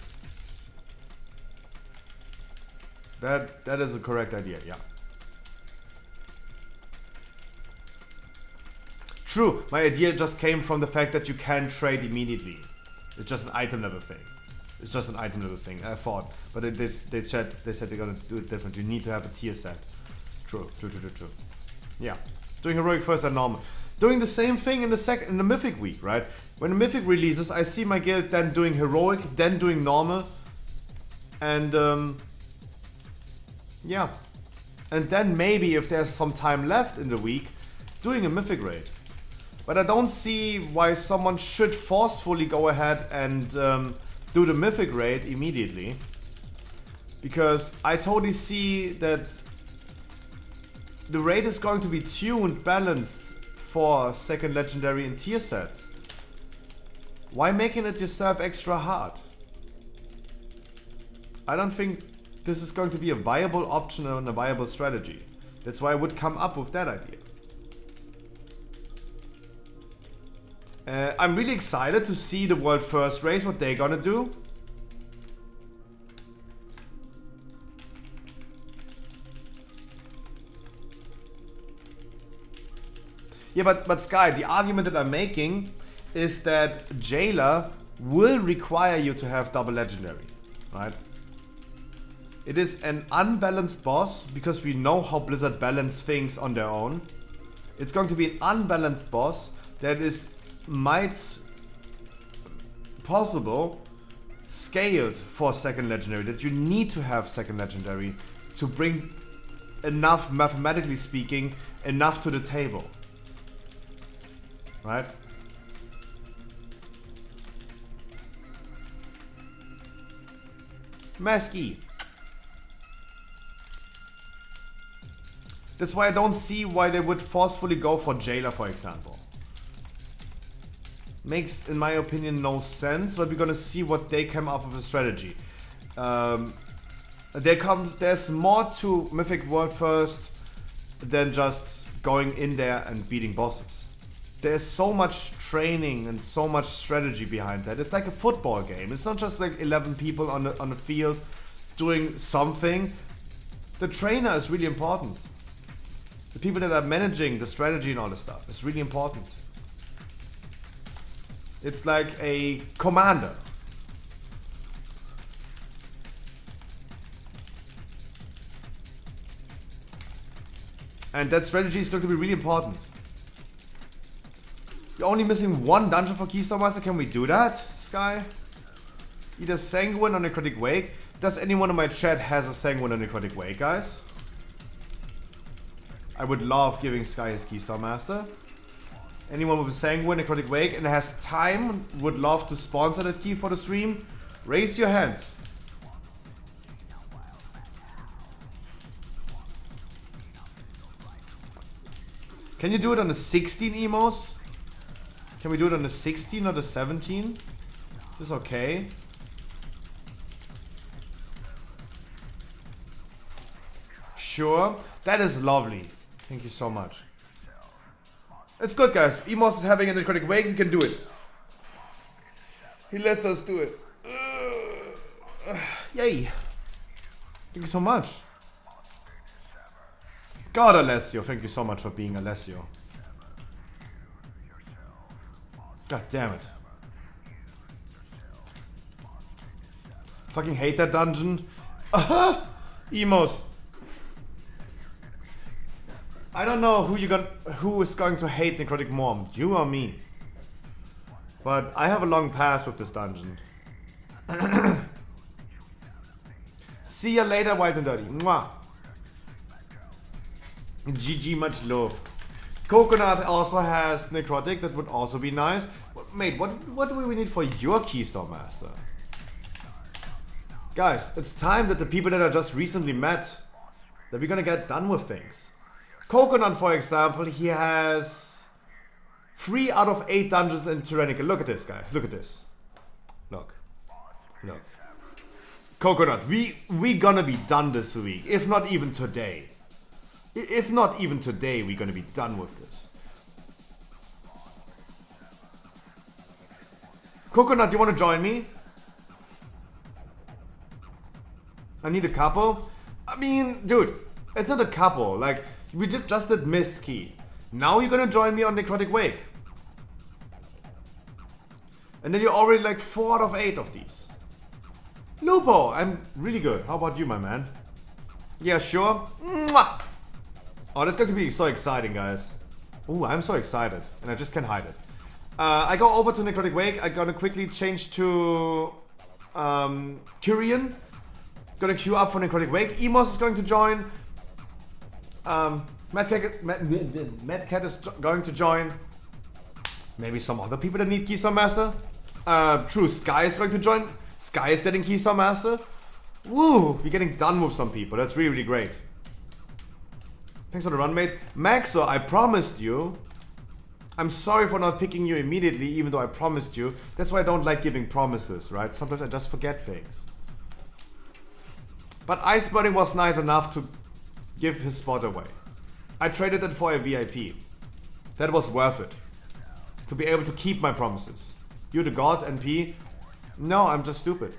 That is a correct idea, yeah. True, my idea just came from the fact that you can trade immediately. It's just an item level thing. It's just an item level thing, I thought. But they said they're gonna do it different. You need to have a tier set. True. Yeah. Doing heroic first and normal. Doing the same thing in the mythic week, right? When the mythic releases, I see my guild then doing heroic, then doing normal. And yeah. And then maybe if there's some time left in the week, doing a mythic raid. But I don't see why someone should forcefully go ahead and do the mythic raid immediately. Because I totally see that the raid is going to be tuned, balanced for second legendary and tier sets. Why making it yourself extra hard? I don't think this is going to be a viable option and a viable strategy. That's why I would come up with that idea. I'm really excited to see the world first race, what they're gonna do. Yeah, but Sky, the argument that I'm making is that Jailer will require you to have double legendary, right? It is an unbalanced boss because we know how Blizzard balance things on their own. It's going to be an unbalanced boss that is might possible scaled for second legendary, that you need to have second legendary to bring enough, mathematically speaking, enough to the table. Right? Masky. That's why I don't see why they would forcefully go for Jailer, for example. Makes, in my opinion, no sense, but we're gonna see what they come up with a strategy. There's more to Mythic World First than just going in there and beating bosses. There's so much training and so much strategy behind that. It's like a football game. It's not just like 11 people on the field doing something. The trainer is really important. The people that are managing the strategy and all this stuff is really important. It's like a commander. And that strategy is going to be really important. You're only missing one dungeon for Keystone Master. Can we do that, Sky? Either Sanguine or Necrotic Wake. Does anyone in my chat has a Sanguine or Necrotic Wake, guys? I would love giving Sky his Keystone Master. Anyone with a Sanguine, Necrotic Wake, and has time, would love to sponsor that key for the stream? Raise your hands. Can you do it on the 16 emos? Can we do it on the 16 or the 17? Is okay. Sure. That is lovely. Thank you so much. It's good, guys. Emos is having a Necrotic Wake. We can do it. He lets us do it. Yay. Thank you so much. God, Alessio. Thank you so much for being Alessio. God damn it. Fucking hate that dungeon. Emos. I don't know who is going to hate Necrotic more, you or me. But I have a long past with this dungeon. See ya later, White and Dirty. Mwah. GG, much love. Coconut also has Necrotic, that would also be nice. But mate, what do we need for your Keystone Master? Guys, it's time that the people that I just recently met, that we're gonna get done with things. Coconut, for example, he has 3 out of 8 dungeons in Tyrannical. Look at this, guys. Look at this. Look. Look. Coconut, we gonna be done this week. If not even today. If not even today, we're gonna be done with this. Coconut, you wanna join me? I need a couple. I mean, dude, it's not a couple. Like, we just did Mist Key. Now you're gonna join me on Necrotic Wake. And then you're already like 4 out of 8 of these. Lupo, I'm really good. How about you, my man? Yeah, sure. Mwah! Oh, that's going to be so exciting, guys. Ooh, I'm so excited. And I just can't hide it. I go over to Necrotic Wake. I'm gonna quickly change to Kyrian. Gonna queue up for Necrotic Wake. Emos is going to join. Mad Cat is going to join. Maybe some other people that need Keystone Master. True, Sky is going to join. Sky is getting Keystone Master. Woo! We're getting done with some people. That's really, really great. Thanks for the run, mate. Maxo, I promised you. I'm sorry for not picking you immediately, even though I promised you. That's why I don't like giving promises, right? Sometimes I just forget things. But Iceburning was nice enough to give his spot away. I traded it for a VIP. That was worth it. To be able to keep my promises. You the god, NP? No, I'm just stupid.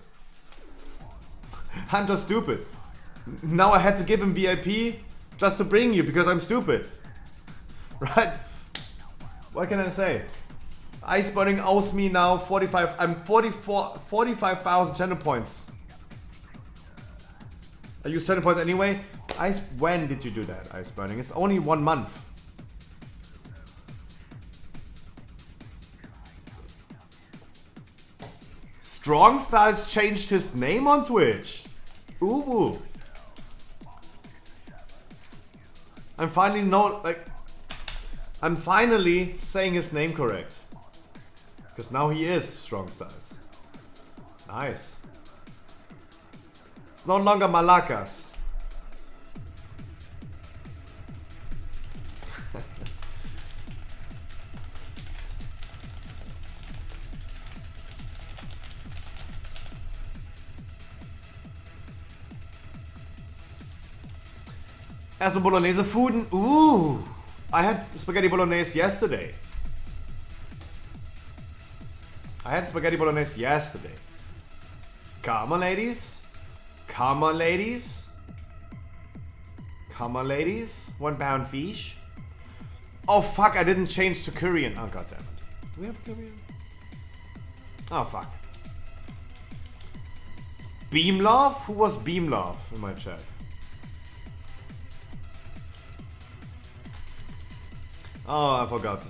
I'm just stupid. Now I had to give him VIP just to bring you because I'm stupid. Right? What can I say? Iceburning owes me now 45,000 channel points. I use 7 points anyway. When did you do that, Ice Burning? It's only 1 month. Strong Styles changed his name on Twitch. Ooh. I'm finally saying his name correct. Because now he is Strong Styles. Nice. It's no longer Malakas. Erstmal Bolognese Fooden. Ooh. I had spaghetti bolognese yesterday. Come on, ladies. Come on, ladies. Come on, ladies. 1 pound fish. Oh, fuck. I didn't change to Korean. Oh, god damn it. Do we have Korean? Oh, fuck. Beamlove? Who was Beamlove in my chat? Oh, I forgot.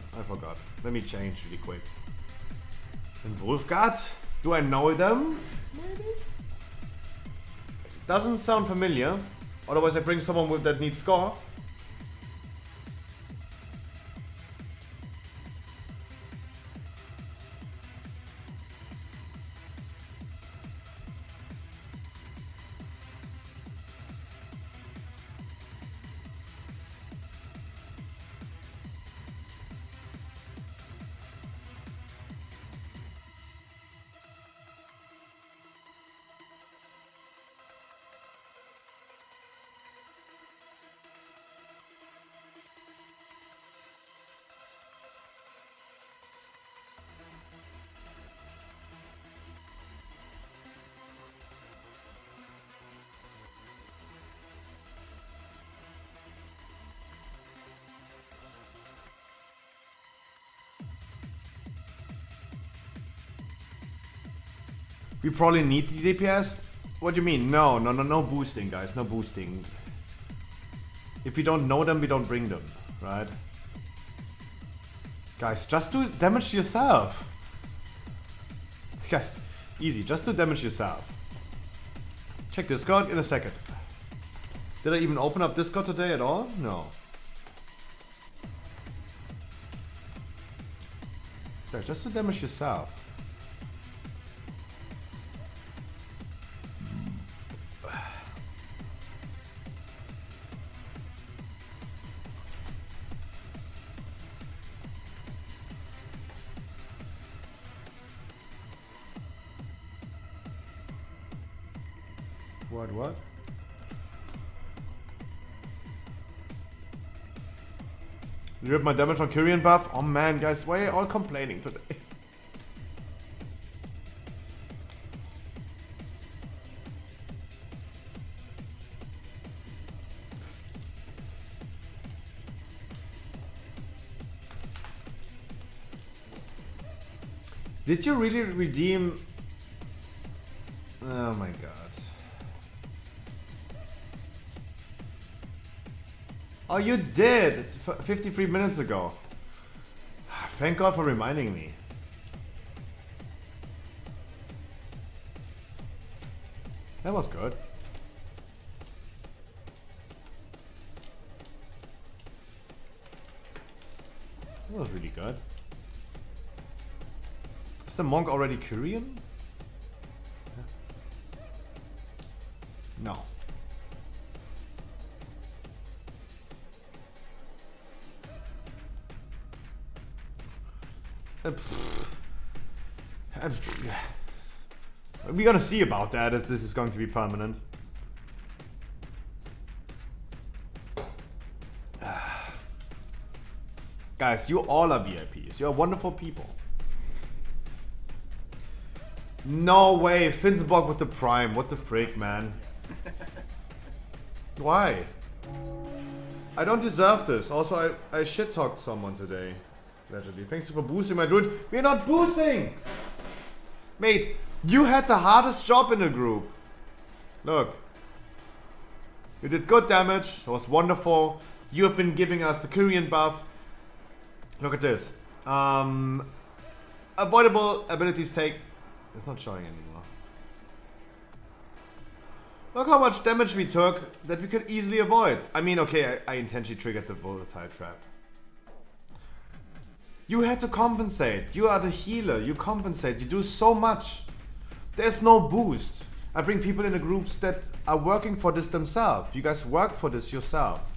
Let me change really quick. And Wolfgard? Do I know them? Maybe? Doesn't sound familiar. Otherwise I bring someone with that needs score. We probably need the DPS? What do you mean? No boosting, guys. No boosting. If we don't know them, we don't bring them, right? Guys, just do damage to yourself. Guys, easy. Just do damage yourself. Check Discord in a second. Did I even open up Discord today at all? No. Guys, just do damage yourself. What? You ripped my damage on Kyrian buff? Oh man, guys, why are you all complaining today? Did you really redeem? Oh my god. Oh, you did! 53 minutes ago. Thank God for reminding me. That was good. That was really good. Is the monk already Korean? No. We're gonna see about that if this is going to be permanent. Guys, you all are VIPs. You're wonderful people. No way, Finnsborg with the Prime. What the frick, man? Why? I don't deserve this. Also, I shit-talked someone today. Allegedly. Thanks for boosting my dude. We're not boosting! Mate, you had the hardest job in the group. Look. You did good damage. It was wonderful. You have been giving us the Korean buff. Look at this. Avoidable abilities take... It's not showing anymore. Look how much damage we took that we could easily avoid. I mean, okay, I intentionally triggered the volatile trap. You had to compensate. You are the healer. You compensate. You do so much. There's no boost. I bring people in the groups that are working for this themselves. You guys worked for this yourself.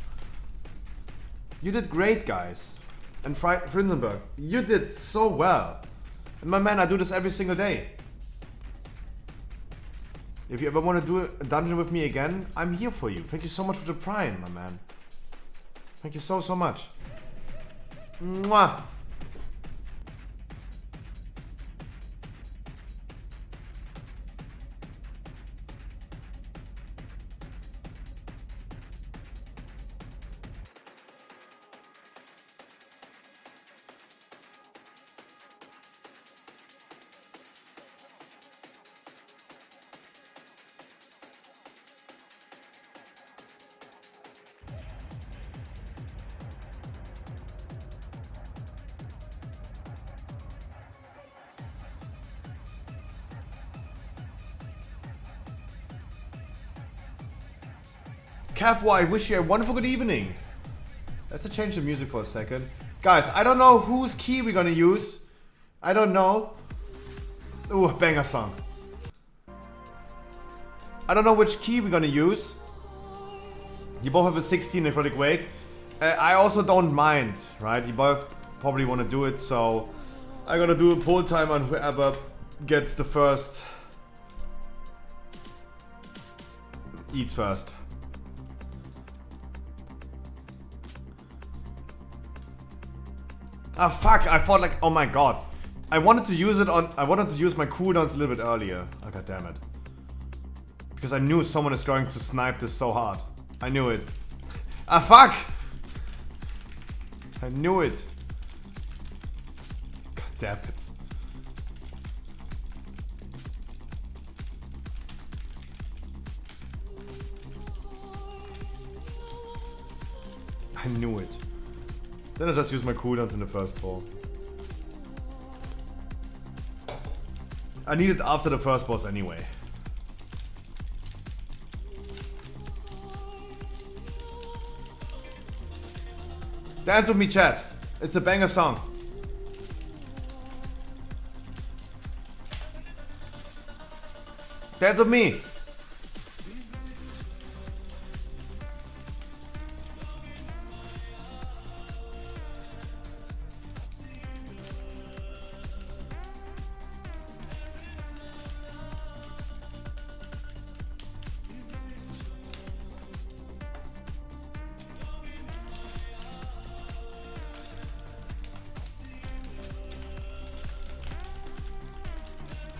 You did great, guys. And Frinsenberg, you did so well. And my man, I do this every single day. If you ever want to do a dungeon with me again, I'm here for you. Thank you so much for the prime, my man. Thank you so, so much. Mwah! Kafwa, I wish you a wonderful good evening. Let's change the music for a second. Guys, I don't know whose key we're gonna use. I don't know. Ooh, banger song. I don't know which key we're gonna use. You both have a 16 necrotic wake. I also don't mind, right? You both probably want to do it, so I'm gonna do a poll time on whoever gets the first. Eats first. Ah, fuck, I thought like, oh my god. I wanted to use my cooldowns a little bit earlier. Oh, god damn it. Because I knew someone is going to snipe this so hard. I knew it. Ah, fuck! I knew it. God damn it. I knew it. Then I just use my cooldowns in the first ball. I need it after the first boss anyway. Dance with me, chat. It's a banger song. Dance with me.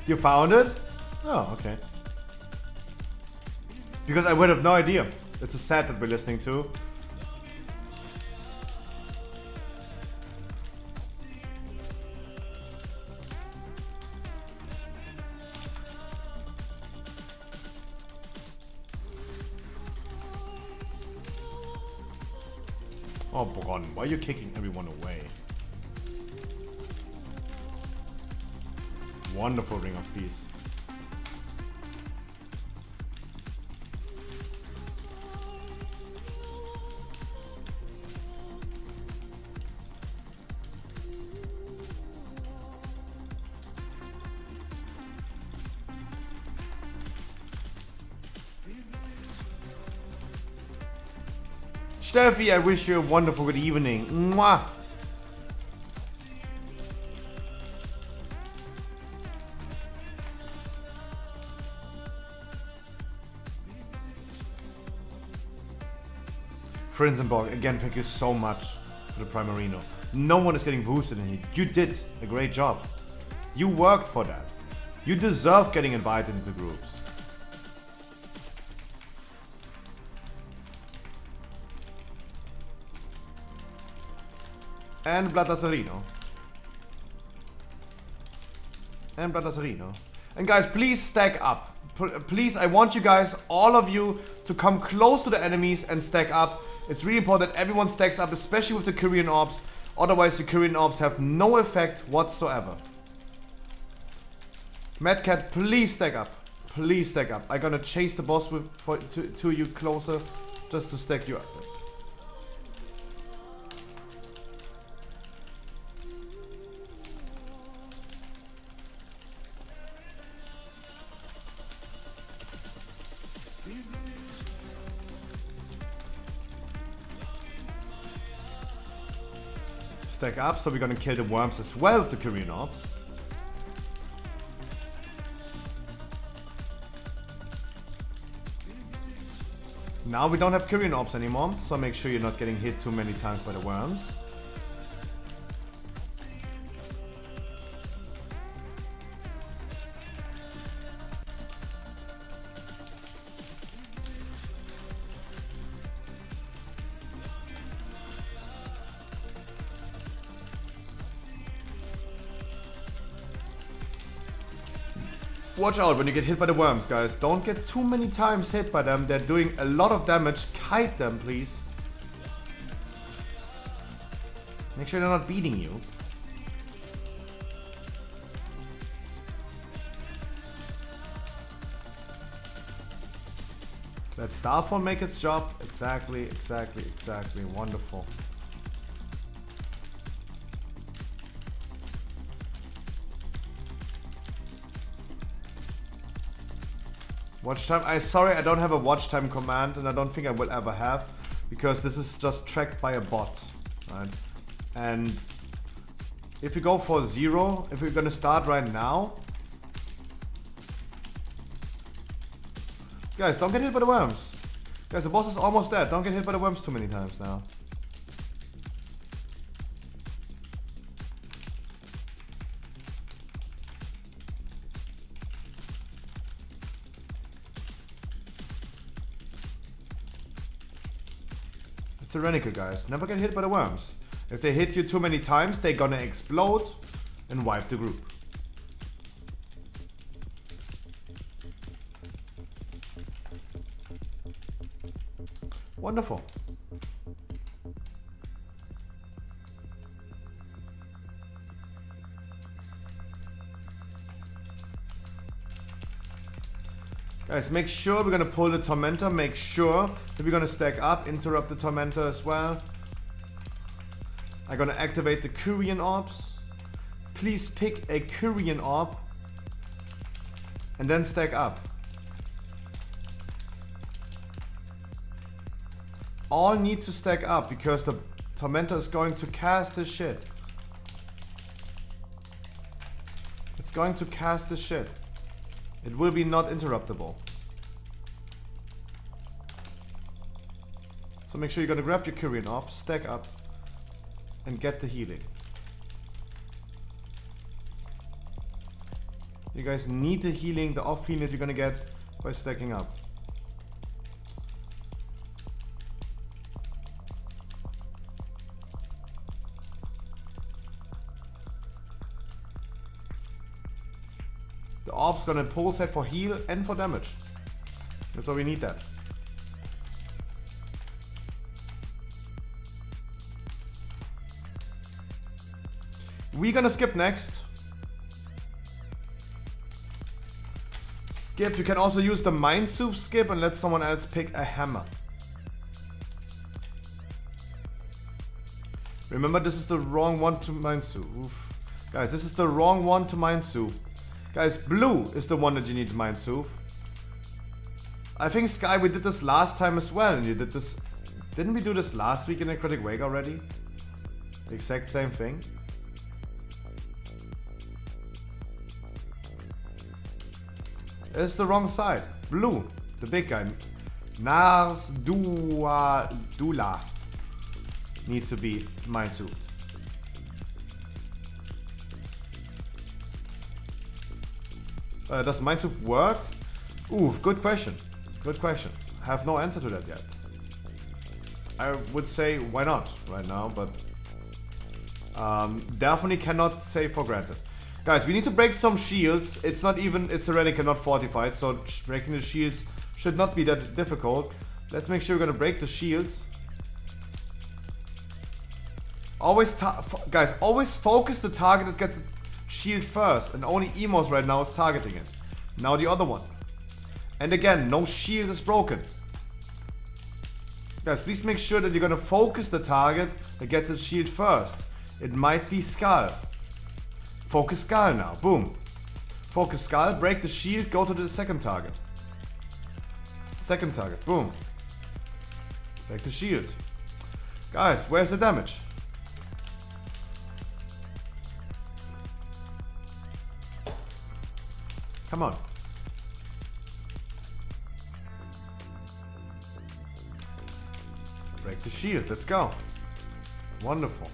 You found it? Oh, okay. Because I would have no idea. It's a set that we're listening to. Oh, Bron, why are you kicking everyone away? Wonderful Ring of Peace. Steffi, I wish you a wonderful good evening. Mwah! Frinsenborg, again, thank you so much for the Primarino. No one is getting boosted in here. You did a great job. You worked for that. You deserve getting invited into groups. And Blood Lazzarino. And Blood Lazzarino. And guys, please stack up. Please, I want you guys, all of you, to come close to the enemies and stack up. It's really important that everyone stacks up, especially with the Korean orbs. Otherwise, the Korean orbs have no effect whatsoever. Madcat, please stack up. Please stack up. I'm gonna chase the boss to you closer, just to stack you up. Stack up, so we're gonna kill the worms as well with the Korean orbs. Now we don't have Korean orbs anymore, so make sure you're not getting hit too many times by the worms. Watch out when you get hit by the worms, guys. Don't get too many times hit by them. They're doing a lot of damage. Kite them, please. Make sure they're not beating you. Let Starfall make its job. Exactly. Wonderful. Watch time. Sorry, I don't have a watch time command, and I don't think I will ever have, because this is just tracked by a bot, right? And if we go for 0, if we're gonna start right now, guys, don't get hit by the worms. Guys, the boss is almost dead. Don't get hit by the worms too many times now. Tyrannical, guys. Never get hit by the worms. If they hit you too many times, they're gonna explode and wipe the group. Wonderful. Guys, make sure we're gonna pull the Tormentor. Make sure that we're gonna stack up, interrupt the Tormentor as well. I'm gonna activate the Korean orbs. Please pick a Korean orb and then stack up. All need to stack up because the Tormentor is going to cast his shit. It's going to cast his shit. It will be not interruptible. So make sure you're gonna grab your Korean orb, stack up, and get the healing. You guys need the healing, the off healing that you're gonna get by stacking up. The orb's gonna pulse head for heal and for damage. That's why we need that. We're gonna skip next. Skip, you can also use the Mind Soup skip and let someone else pick a hammer. Remember, this is the wrong one to Mind Soup. Oof. Guys, this is the wrong one to Mind Soup. Guys, blue is the one that you need to Mind Soup. I think, Sky, we did this last time as well, and you did this... Didn't we do this last week in a Critic Wake already? The exact same thing. It's the wrong side. Blue, the big guy. Nars Dula needs to be Mind Soup. Does Mind Soup work? Ooh, good question. Good question. I have no answer to that yet. I would say why not right now, but definitely cannot say for granted. Guys, we need to break some shields. It's not even, it's Serenica, not fortified, so breaking the shields should not be that difficult. Let's make sure we're gonna break the shields. Always, guys, always focus the target that gets the shield first, and only Emos right now is targeting it. Now the other one. And again, no shield is broken. Guys, please make sure that you're gonna focus the target that gets its shield first. It might be Skull. Focus Skull now, boom. Focus Skull, break the shield, go to the second target. Second target, boom. Break the shield. Guys, where's the damage? Come on. Break the shield, let's go. Wonderful.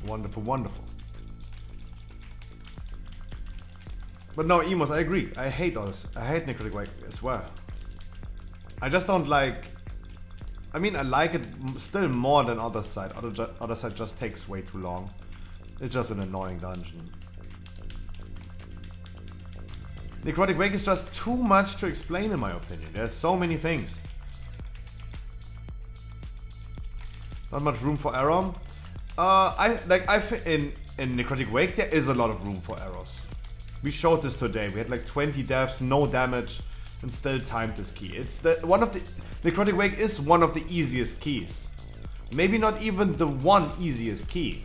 Wonderful, wonderful. But no, Emos, I agree. I hate all this. I hate Necrotic Wake as well. I just don't like... I mean, I like it still more than other side. Other side just takes way too long. It's just an annoying dungeon. Necrotic Wake is just too much to explain in my opinion. There's so many things. Not much room for error. In Necrotic Wake there is a lot of room for errors. We showed this today. We had like 20 deaths, no damage, and still timed this key. It's Necrotic Wake is one of the easiest keys. Maybe not even the one easiest key.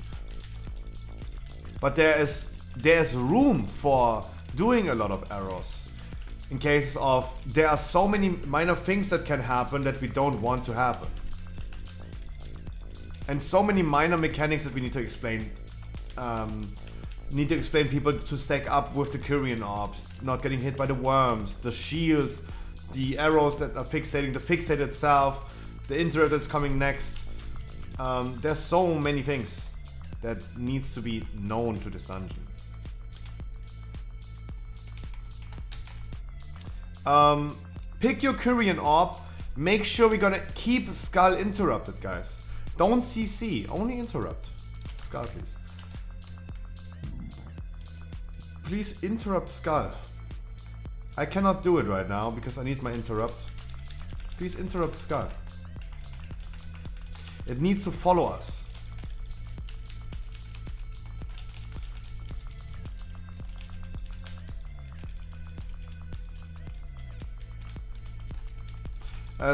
But there's room for doing a lot of errors. In case of there are so many minor things that can happen that we don't want to happen. And so many minor mechanics that we need to explain. Need to explain people to stack up with the Kyrian orbs, not getting hit by the worms, the shields, the arrows that are fixating, the fixate itself, the interrupt that's coming next. There's so many things that needs to be known to this dungeon. Pick your Kyrian orb. Make sure we're gonna keep Skull interrupted, guys. Don't CC, only interrupt. Skull, please. Please interrupt Skull. I cannot do it right now because I need my interrupt. Please interrupt Skull. It needs to follow us.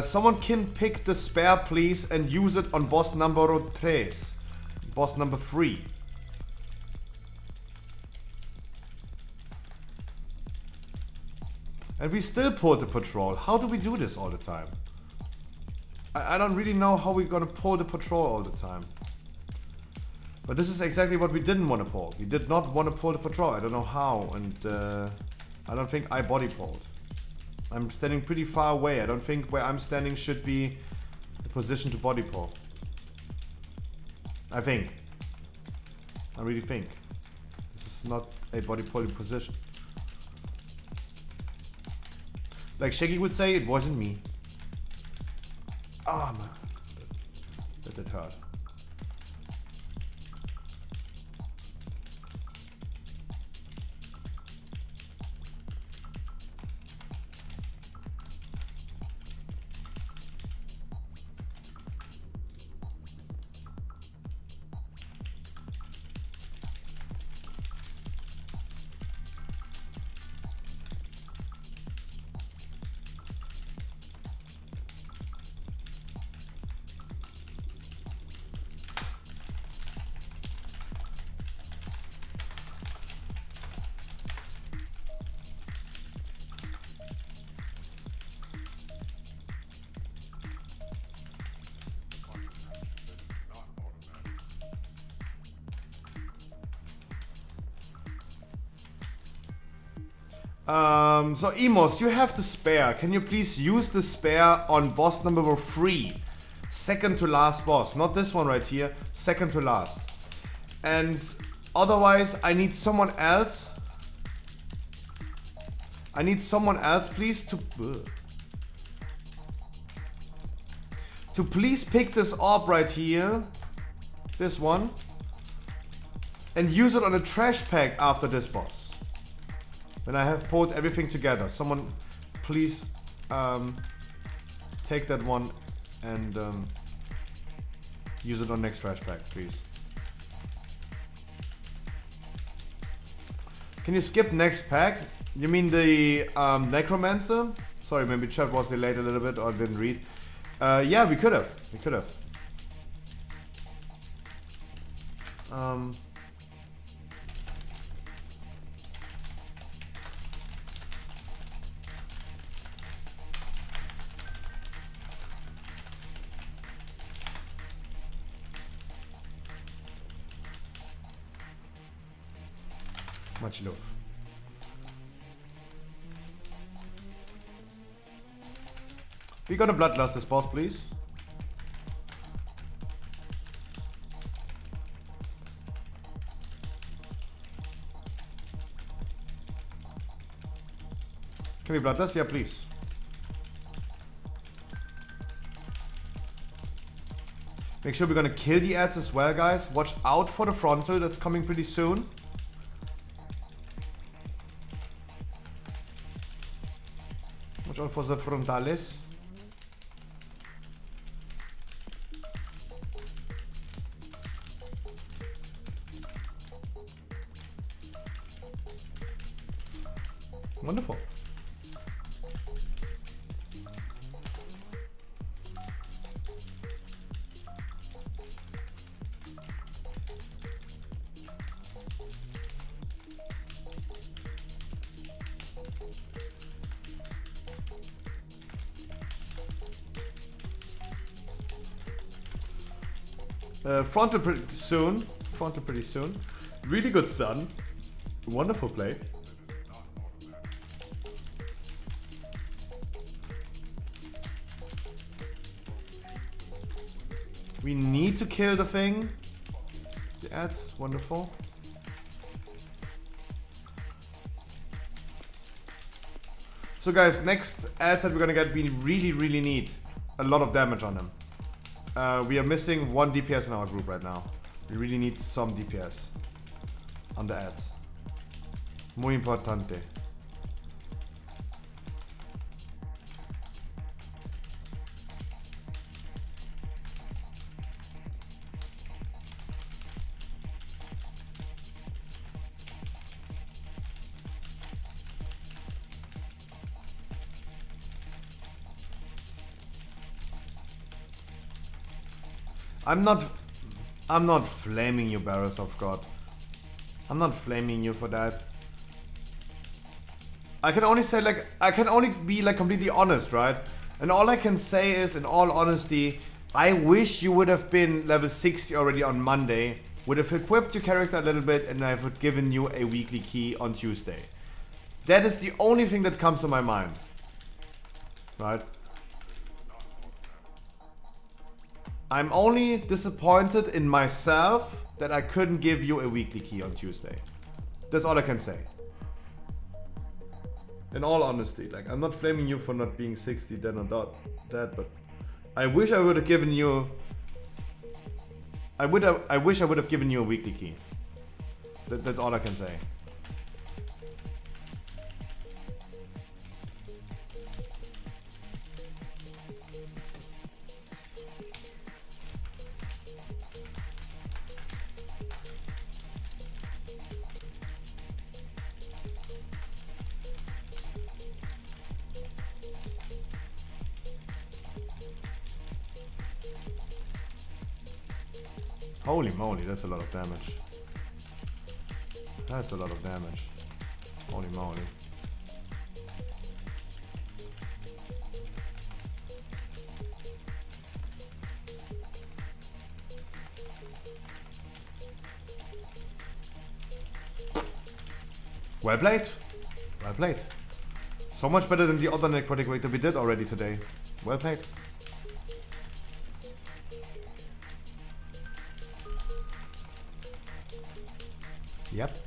Someone can pick the spare, please, and use it on boss number 3. Boss number 3. And we still pull the patrol. How do we do this all the time? I don't really know how we're gonna pull the patrol all the time. But this is exactly what we didn't want to pull. We did not want to pull the patrol. I don't know how, and I don't think I body pulled. I'm standing pretty far away. I don't think where I'm standing should be the position to body pull. I think. I really think. This is not a body pulling position. Like Shaggy would say, it wasn't me. Ah, man. That did hurt. So Emos, you have the spare. Can you please use the spare on boss number 3? Second to last boss. Not this one right here. Second to last. And otherwise, I need someone else. I need someone else, please, to... to please pick this orb right here, this one, and use it on a trash pack after this boss. When I have pulled everything together, someone please take that one and use it on next trash pack, please. Can you skip next pack? You mean the Necromancer? Sorry, maybe chat was delayed a little bit or didn't read. Yeah, we could have. We could have. Much love. We got a bloodlust this boss, please. Can we bloodlust? Yeah, please. Make sure we're gonna kill the ads as well, guys. Watch out for the frontal, that's coming pretty soon. Watch out for the frontales. Wonderful. Frontal pretty soon. Frontal pretty soon. Really good stun. Wonderful play. We need to kill the thing. The ads, wonderful. So guys, next ad that we're gonna get, we really need a lot of damage on them. We are missing 1 DPS in our group right now. We really need some DPS on the ads. Muy importante. I'm not flaming you, Barras of God. I'm not flaming you for that. I can only say, like, I can only be like completely honest, right? And all I can say is, in all honesty, I wish you would have been level 60 already on Monday, would have equipped your character a little bit, and I would have given you a weekly key on Tuesday. That is the only thing that comes to my mind. Right? I'm only disappointed in myself that I couldn't give you a weekly key on Tuesday. That's all I can say. In all honesty, like, I'm not flaming you for not being 60, then or that, but I wish I would have given you. I wish I would have given you a weekly key. That's all I can say. Holy moly, that's a lot of damage. That's a lot of damage. Holy moly. Well played. Well played. So much better than the other necrotic raid that we did already today. Well played. Yep.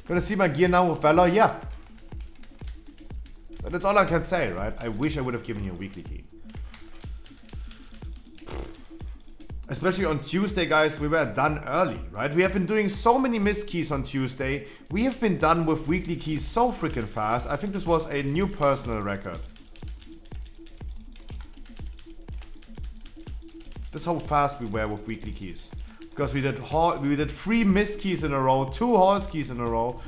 Gonna see my gear now with Valor? Yeah. But that's all I can say, right? I wish I would have given you a weekly key. Especially on Tuesday, guys, we were done early, right? We have been doing so many missed keys on Tuesday. We have been done with weekly keys so freaking fast. I think this was a new personal record. That's how fast we were with weekly keys. Because we did 3 missed keys in a row, 2 halls keys in a row.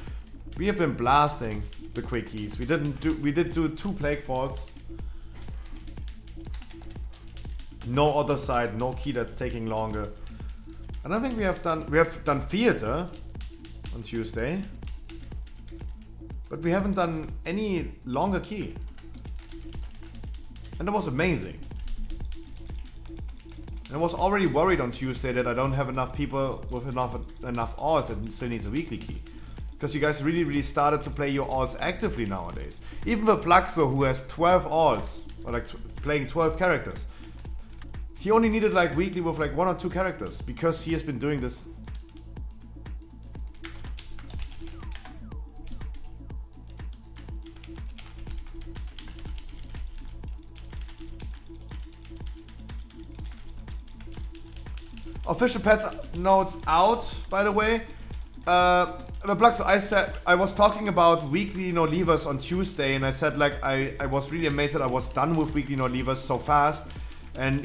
We have been blasting the quick keys. We did do 2 plague faults. No other side, no key that's taking longer. I don't think we have done theater on Tuesday. But we haven't done any longer key. And that was amazing. I was already worried on Tuesday that I don't have enough people with enough alts that still needs a weekly key. Because you guys really started to play your alts actively nowadays. Even the Plaxo, who has 12 alts, or like playing 12 characters, he only needed like weekly with like 1 or 2 characters because he has been doing this. Official pets notes out, by the way. The Plaxo, I was talking about weekly no levers on Tuesday, and I said like I was really amazed that I was done with weekly no levers so fast. And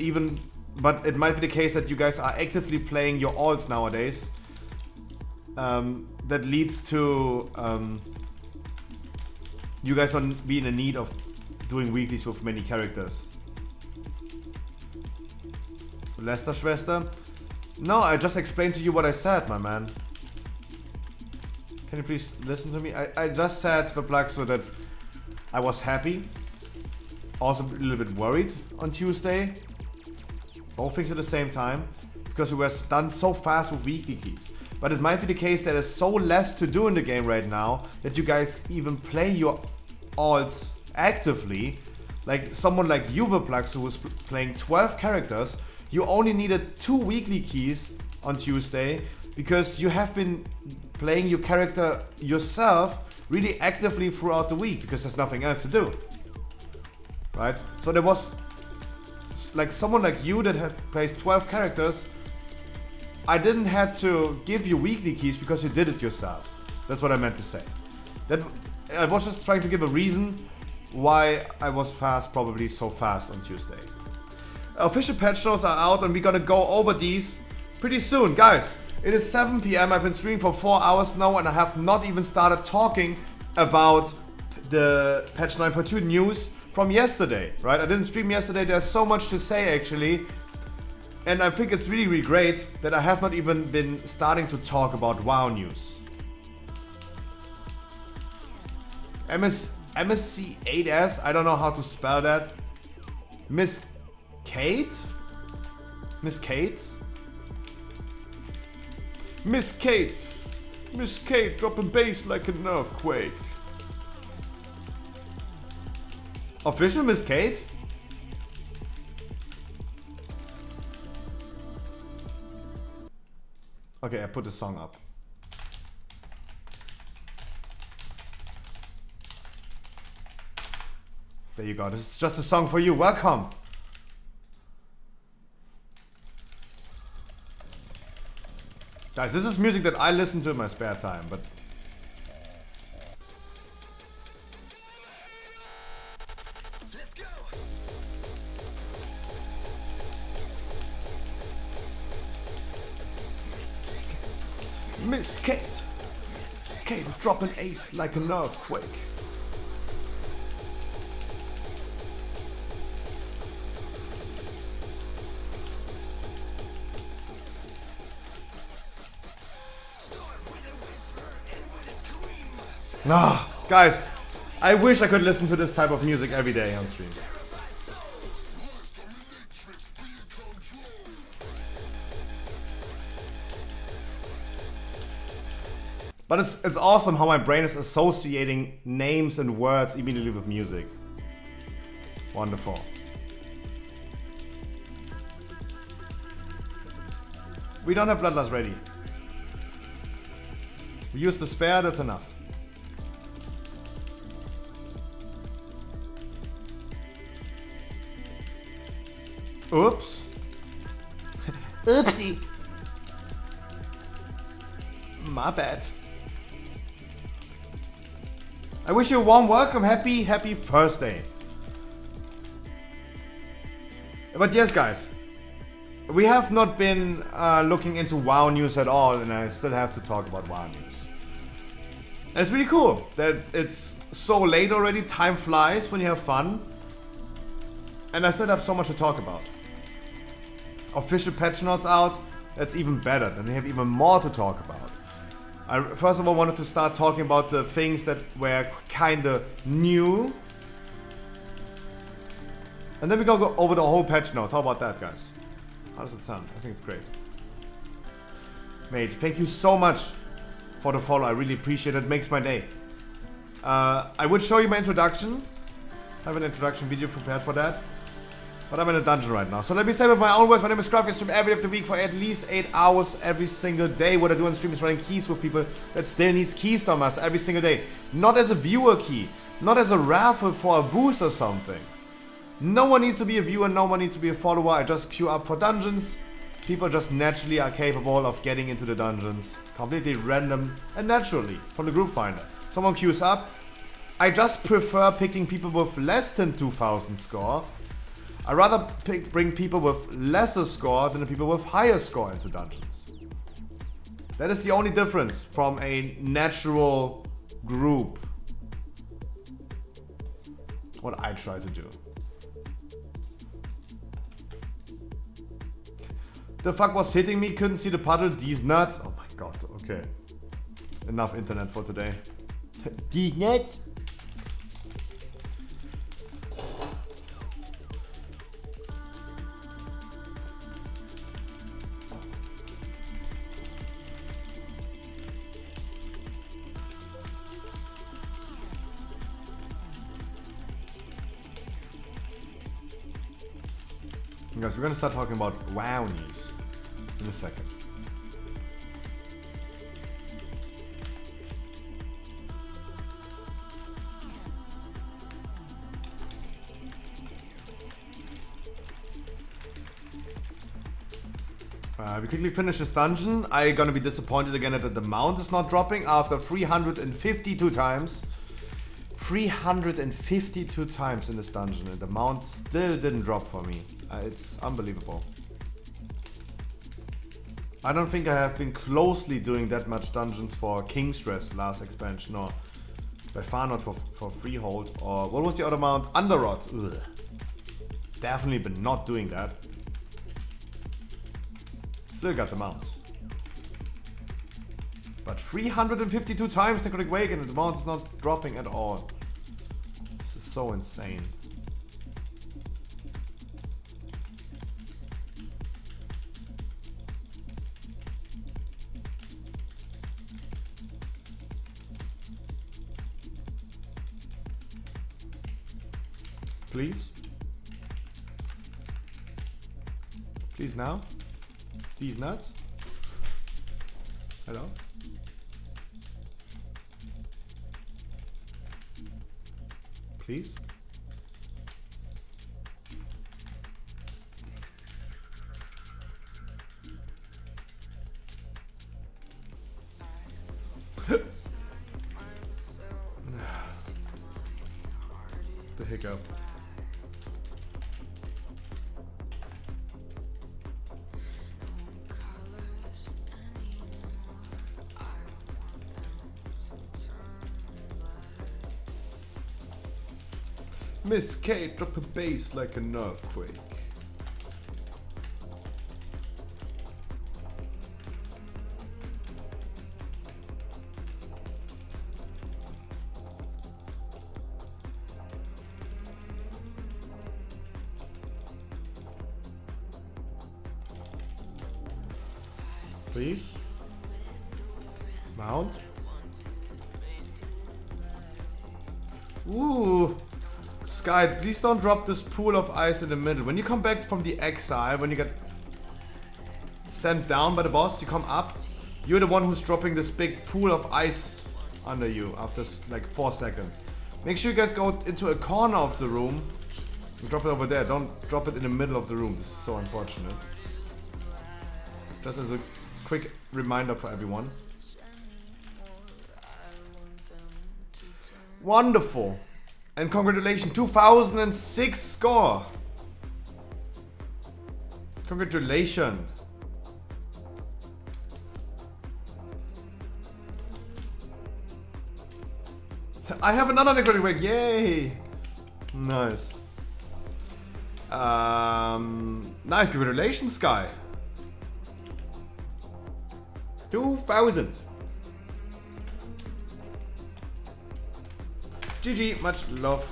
but it might be the case that you guys are actively playing your alts nowadays. That leads to you guys not being in need of doing weeklies with many characters. Lester Schwester? No, I just explained to you what I said, my man. Can you please listen to me? I just said to the Plaxo that I was happy. Also a little bit worried on Tuesday. Both things at the same time. Because we were done so fast with weekly keys. But it might be the case that there's so less to do in the game right now that you guys even play your alts actively. Like someone like you, the Plaxo, who was playing 12 characters. You only needed 2 weekly keys on Tuesday because you have been playing your character yourself really actively throughout the week because there's nothing else to do. Right? So there was like someone like you that plays 12 characters. I didn't have to give you weekly keys because you did it yourself. That's what I meant to say. I was just trying to give a reason why I was probably so fast on Tuesday. Official patch notes are out and we're gonna go over these pretty soon. Guys, it is 7 PM. I've been streaming for 4 hours now and I have not even started talking about the patch 9.2 news from yesterday, right? I didn't stream yesterday. There's so much to say actually. And I think it's really great that I have not even been starting to talk about WoW news. MSC8S, I don't know how to spell that. Miss Kate? Miss Kate? Miss Kate! Miss Kate dropping bass like an earthquake. Official Miss Kate? Okay, I put the song up. There you go. This is just a song for you. Welcome. Guys, this is music that I listen to in my spare time, but Let's go. Miss Kate. Miss Kate dropping ace like an earthquake. Ah, guys, I wish I could listen to this type of music every day on stream. But it's awesome how my brain is associating names and words immediately with music. Wonderful. We don't have Bloodlust ready. We use the spare, that's enough. Oops. Oopsie. My bad. I wish you a warm welcome. Happy Thursday. But yes, guys. We have not been looking into WoW news at all, and I still have to talk about WoW news. And it's really cool that it's so late already. Time flies when you have fun. And I still have so much to talk about. Official patch notes out. That's even better. Then we have even more to talk about. I first of all wanted to start talking about the things that were kinda new. And then we go over the whole patch notes. How about that, guys? How does it sound? I think it's great. Mate, thank you so much for the follow. I really appreciate it. It makes my day. I would show you my introduction. I have an introduction video prepared for that. But I'm in a dungeon right now. So let me say with my own words, my name is Scruffy. I stream every day of the week for at least 8 hours every single day. What I do on stream is running keys with people that still needs keys from us every single day. Not as a viewer key. Not as a raffle for a boost or something. No one needs to be a viewer, no one needs to be a follower. I just queue up for dungeons. People just naturally are capable of getting into the dungeons. Completely random and naturally from the group finder. Someone queues up. I just prefer picking people with less than 2000 score. I rather bring people with lesser score than the people with higher score into dungeons. That is the only difference from a natural group. What I try to do. The fuck was hitting me? Couldn't see the puddle. These nuts. Oh my god. Okay. Enough internet for today. These nuts. Guys, we're gonna start talking about WoW news in a second. We quickly finish this dungeon. I'm gonna be disappointed again that the mount is not dropping after 352 times. 352 times in this dungeon and the mount still didn't drop for me. It's unbelievable. I don't think I have been closely doing that much dungeons for King's Rest last expansion, or by far not for Freehold, or what was the other mount? Underrot. Ugh. Definitely been not doing that. Still got the mounts. But 352 times Necrotic Wake and the mount is not dropping at all. This is so insane. Please? Please now? These nuts? Hello? Please? The hiccup. Miss K, drop a bass like an earthquake. Please. Mount. Ooh. Sky, please don't drop this pool of ice in the middle. When you come back from the exile, when you get sent down by the boss, you come up, You're the one who's dropping this big pool of ice under you after like 4 seconds. Make sure you guys go into a corner of the room and drop it over there. Don't drop it in the middle of the room. This is so unfortunate. Just as a quick reminder for everyone. Wonderful. And congratulations, 2006 score. Congratulations. I have another necrotic wake, yay! Nice. Nice, congratulations, Sky. 2000. GG, much love.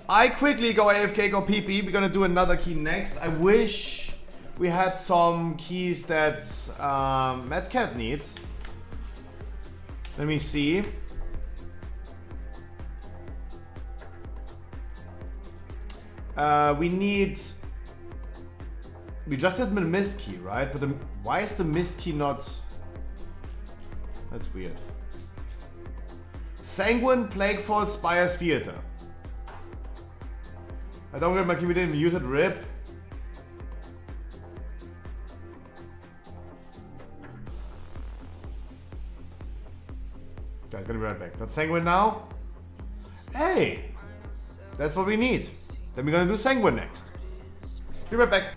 I quickly go AFK, go PP. We're gonna do another key next. I wish we had some keys that Mad Cat needs. Let me see. We just had the mist key, right? But why is the mist key not? That's weird. Sanguine, Plaguefall, Spire's Theater. I don't get my key, we didn't use it, rip. Guys, gonna be right back. Got Sanguine now? Hey! That's what we need. Then we're gonna do Sanguine next. Be right back.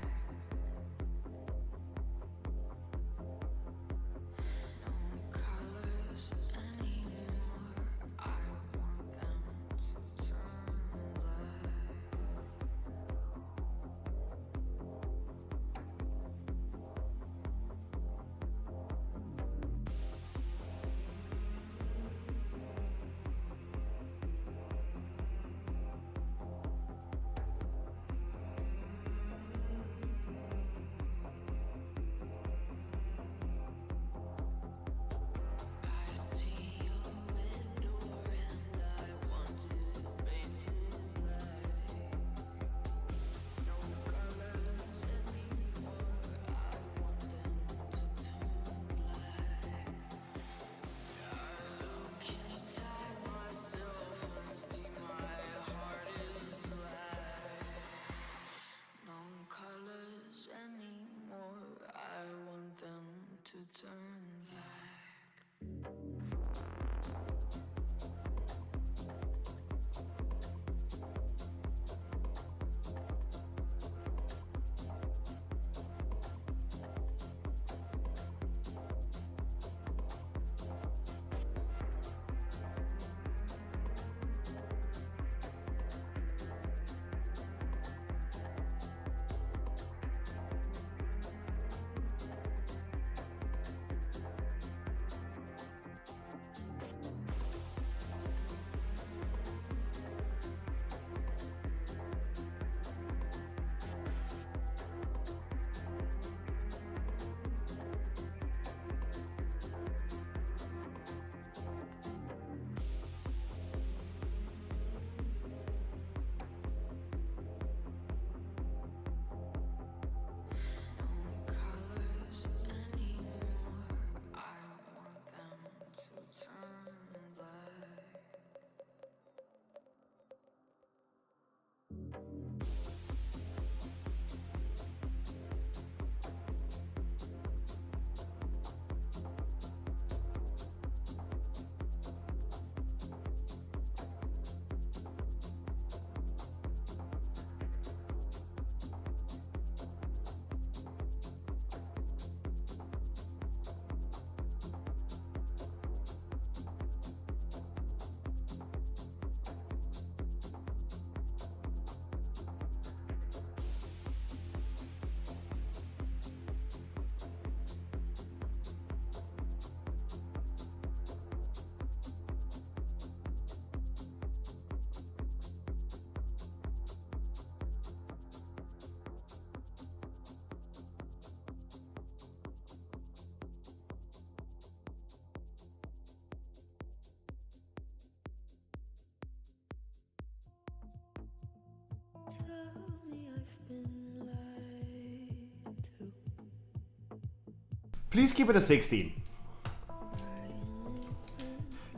Please keep it a 16.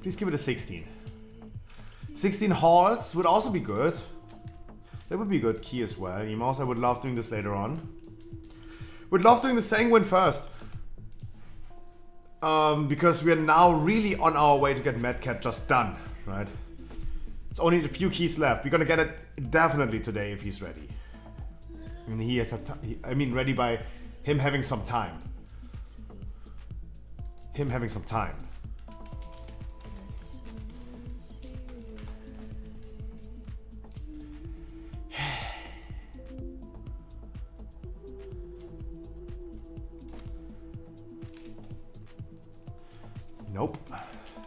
Please keep it a 16. 16 halls would also be good. That would be a good key as well. Emos, I would love doing this later on. Would love doing the Sanguine first. Because we are now really on our way to get Madcat just done, right? It's only a few keys left. We're gonna get it definitely today if he's ready. And he has ready by him having some time. Him having some time. Nope.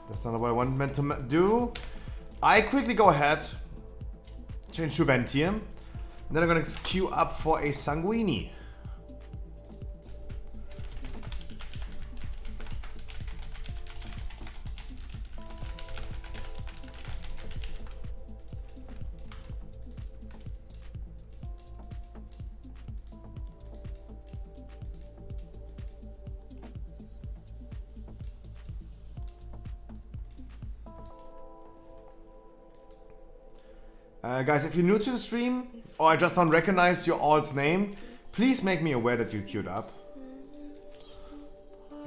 That's not what I meant to do. I quickly go ahead, change to Ventium, and then I'm gonna just queue up for a Sanguini. Guys, if you're new to the stream, or I just don't recognize your all's name, please make me aware that you queued up.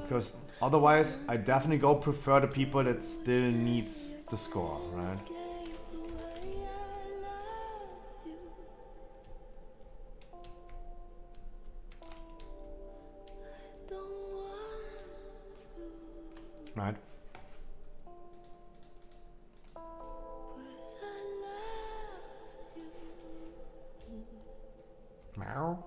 Because otherwise, I definitely go prefer the people that still needs the score, right? Right. Meow.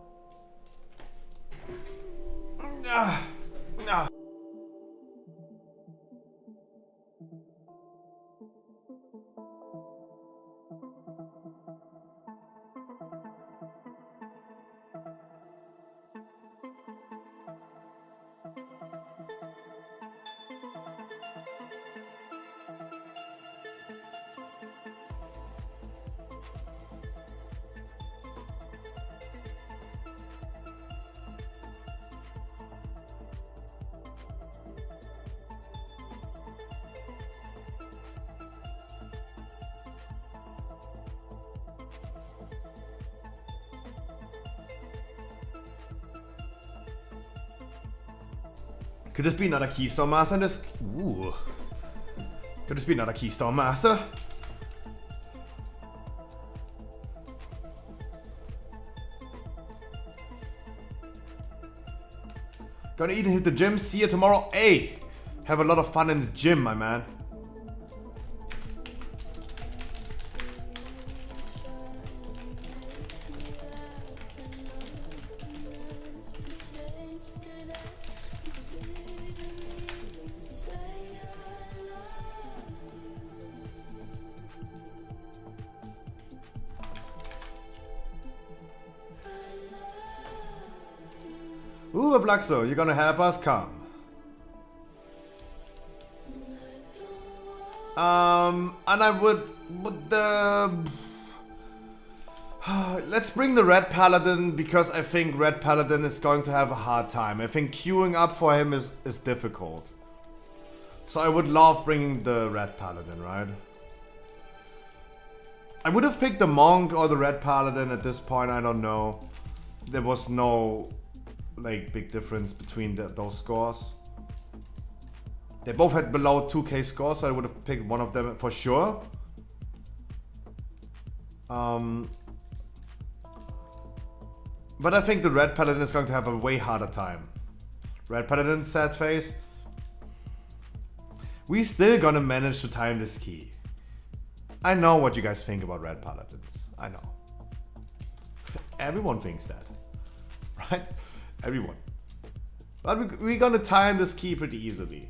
Could this be another Keystone Master in this? Ooh. Could this be another Keystone Master? Gonna eat and hit the gym. See you tomorrow. Hey! Have a lot of fun in the gym, my man. Ooh, Blaxo, you're gonna help us? Come. And I would let's bring the Red Paladin, because I think Red Paladin is going to have a hard time. I think queuing up for him is difficult. So I would love bringing the Red Paladin, right? I would have picked the Monk or the Red Paladin at this point, I don't know. There was no like big difference between those scores. They both had below 2k scores, so I would have picked one of them for sure. But I think the Red Paladin is going to have a way harder time. Red Paladin, sad face. We still gonna manage to time this key. I know what you guys think about Red Paladins. I know. Everyone thinks that. Right? Everyone. But we're gonna time this key pretty easily.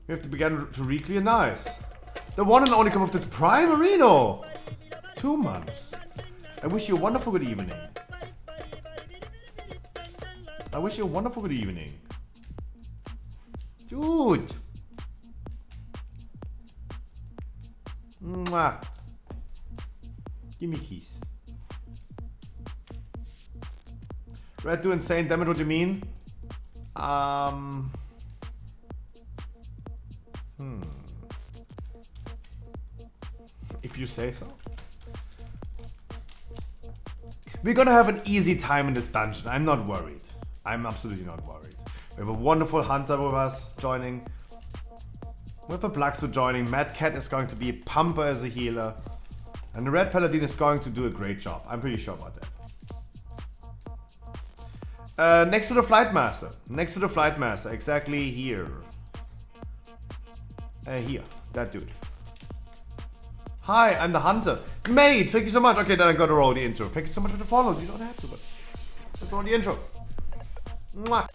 We have to begin to re-clear. Nice. The one and only come of the Primarino. 2 months. I wish you a wonderful good evening. I wish you a wonderful good evening. Dude. Mwah. Give me keys. Red do insane damage, what do you mean? If you say so. We're gonna have an easy time in this dungeon. I'm not worried. I'm absolutely not worried. We have a wonderful hunter with us joining. We have a Blacksuit joining. Mad Cat is going to be a pumper as a healer. And the Red Paladin is going to do a great job. I'm pretty sure about that. Next to the Flight Master. Next to the Flight Master. Exactly here. Here. That dude. Hi, I'm the hunter. Mate, thank you so much. Okay, then I gotta roll the intro. Thank you so much for the follow. You don't have to, but let's roll the intro. Mwah.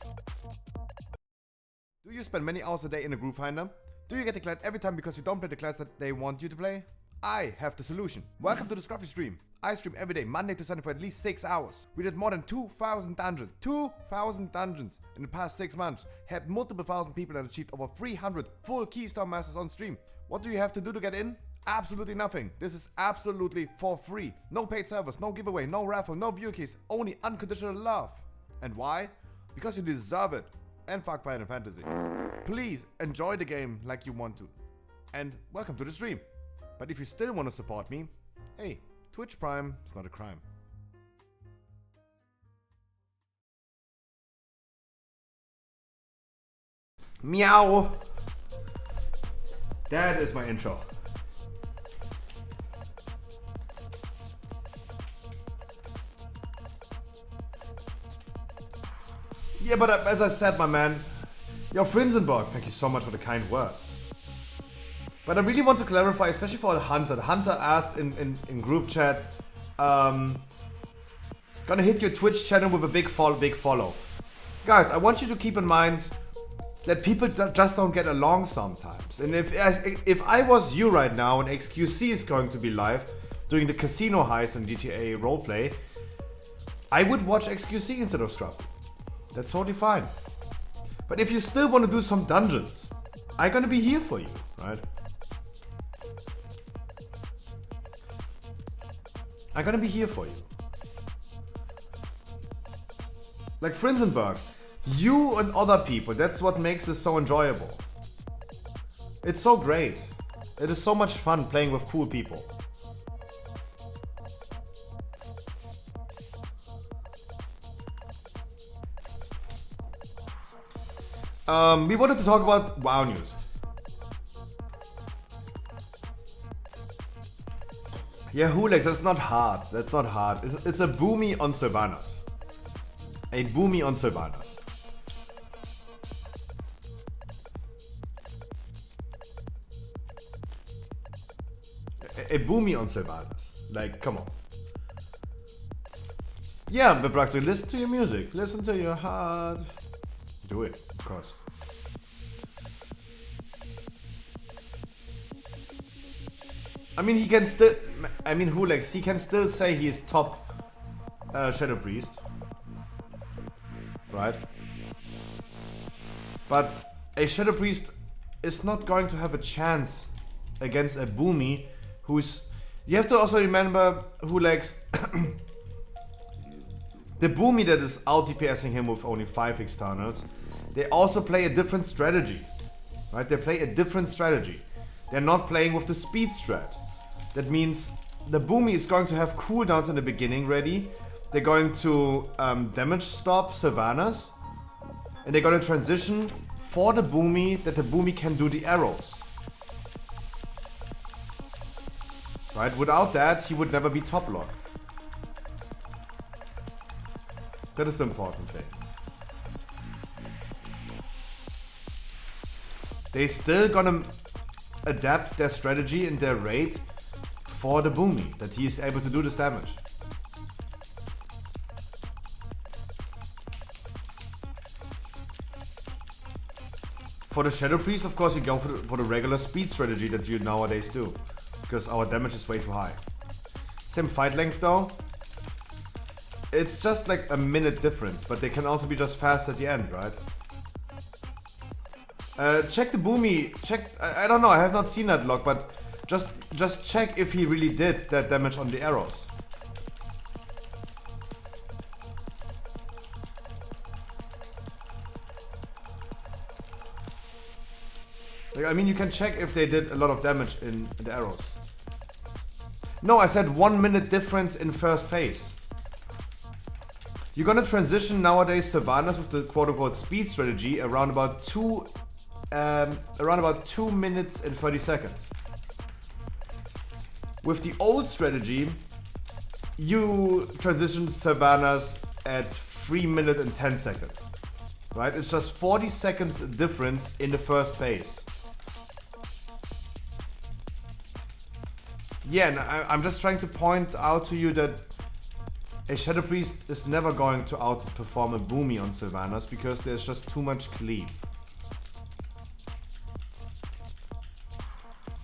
Do you spend many hours a day in a group finder? Do you get declared every time because you don't play the class that they want you to play? I have the solution. Welcome to the Scruffy stream. I stream every day, Monday to Sunday for at least 6 hours. We did more than 2,000 dungeons. 2,000 dungeons in the past 6 months. Had multiple thousand people and achieved over 300 full Keystone Masters on stream. What do you have to do to get in? Absolutely nothing. This is absolutely for free. No paid servers, no giveaway, no raffle, no view keys, only unconditional love. And why? Because you deserve it. And fuck Final Fantasy. Please enjoy the game like you want to. And welcome to the stream. But if you still want to support me, hey, Twitch Prime is not a crime. Meow. That is my intro. Yeah, but as I said, my man, yo, Frinzenberg, thank you so much for the kind words. But I really want to clarify, especially for the Hunter. The Hunter asked in group chat, gonna hit your Twitch channel with a big follow. Guys, I want you to keep in mind that people just don't get along sometimes. And if I was you right now and XQC is going to be live doing the casino heist and GTA roleplay, I would watch XQC instead of Scruff. That's totally fine. But if you still want to do some dungeons, I'm gonna be here for you, right? I'm gonna be here for you. Like Frinzenberg, you and other people, that's what makes this so enjoyable. It's so great. It is so much fun playing with cool people. We wanted to talk about WoW news. Yeah, Hulex, that's not hard. That's not hard. It's a boomy on Sylvanas. A boomy on Sylvanas. A boomy on Sylvanas. Like, come on. Yeah, but Braxton, listen to your music. Listen to your heart. Do it, of course. I mean, he can still... I mean, Hulex, he can still say he is top Shadow Priest. Right? But a Shadow Priest is not going to have a chance against a Boomy who's... You have to also remember, Hulex... The Boomy that is out DPSing him with only 5 externals, they also play a different strategy. Right? They play a different strategy. They're not playing with the speed strat. That means the Boomy is going to have cooldowns in the beginning ready. They're going to damage stop Sylvanas. And they're going to transition for the Boomy that the Boomy can do the arrows. Right? Without that, he would never be top lock. That is the important thing. They still gonna adapt their strategy and their raid for the Boomy, that he is able to do this damage. For the Shadow Priest, of course, you go for the regular speed strategy that you nowadays do, because our damage is way too high. Same fight length though. It's just like a minute difference, but they can also be just fast at the end, right? Check the Boomy. Check. I don't know. I have not seen that log, but just check if he really did that damage on the arrows. Like, I mean, you can check if they did a lot of damage in the arrows. No, I said 1 minute difference in first phase. You're gonna transition nowadays Sylvanas with the quote-unquote speed strategy around about 2 minutes and 30 seconds. With the old strategy, you transition Sylvanas at 3 minutes and 10 seconds. Right? It's just 40 seconds difference in the first phase. Yeah, and I'm just trying to point out to you that a Shadow Priest is never going to outperform a Boomy on Sylvanas because there's just too much cleave.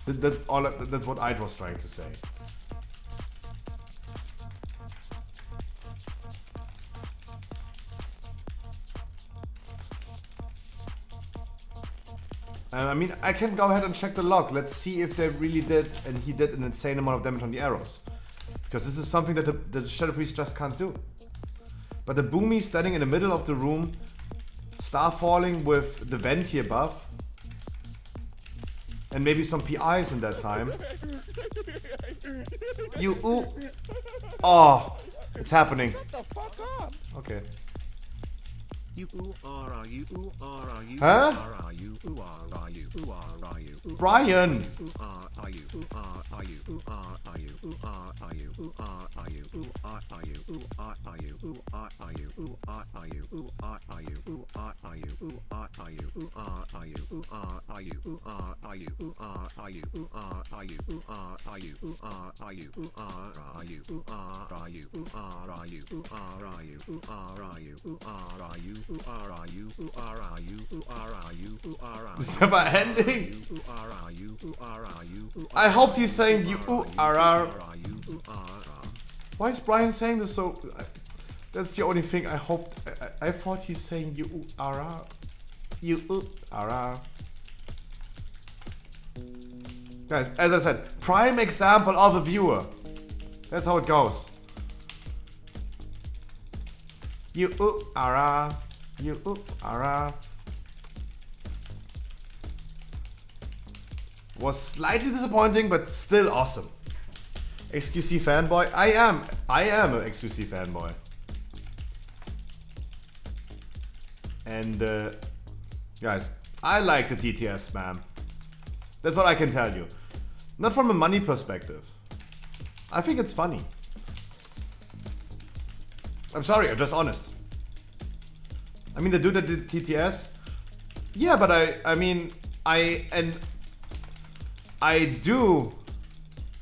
That's what I was trying to say. I mean, I can go ahead and check the log. Let's see if they really did, and he did an insane amount of damage on the arrows. Because this is something that the Shadow Priest just can't do. But the Boomy standing in the middle of the room, star falling with the vent here above, and maybe some PIs in that time. Oh, it's happening. Okay. Huh? Brian! It's never ending. I hoped he's saying you Why is Brian saying this so? That's the only thing I hoped. I thought he's saying you Guys, as I said, prime example of a viewer. That's how it goes. Was slightly disappointing, but still awesome. XQC fanboy? I am an XQC fanboy. And guys, I like the TTS spam. That's what I can tell you. Not from a money perspective. I think it's funny. I'm sorry, I'm just honest. I mean, the dude that did TTS, yeah, but I mean, I do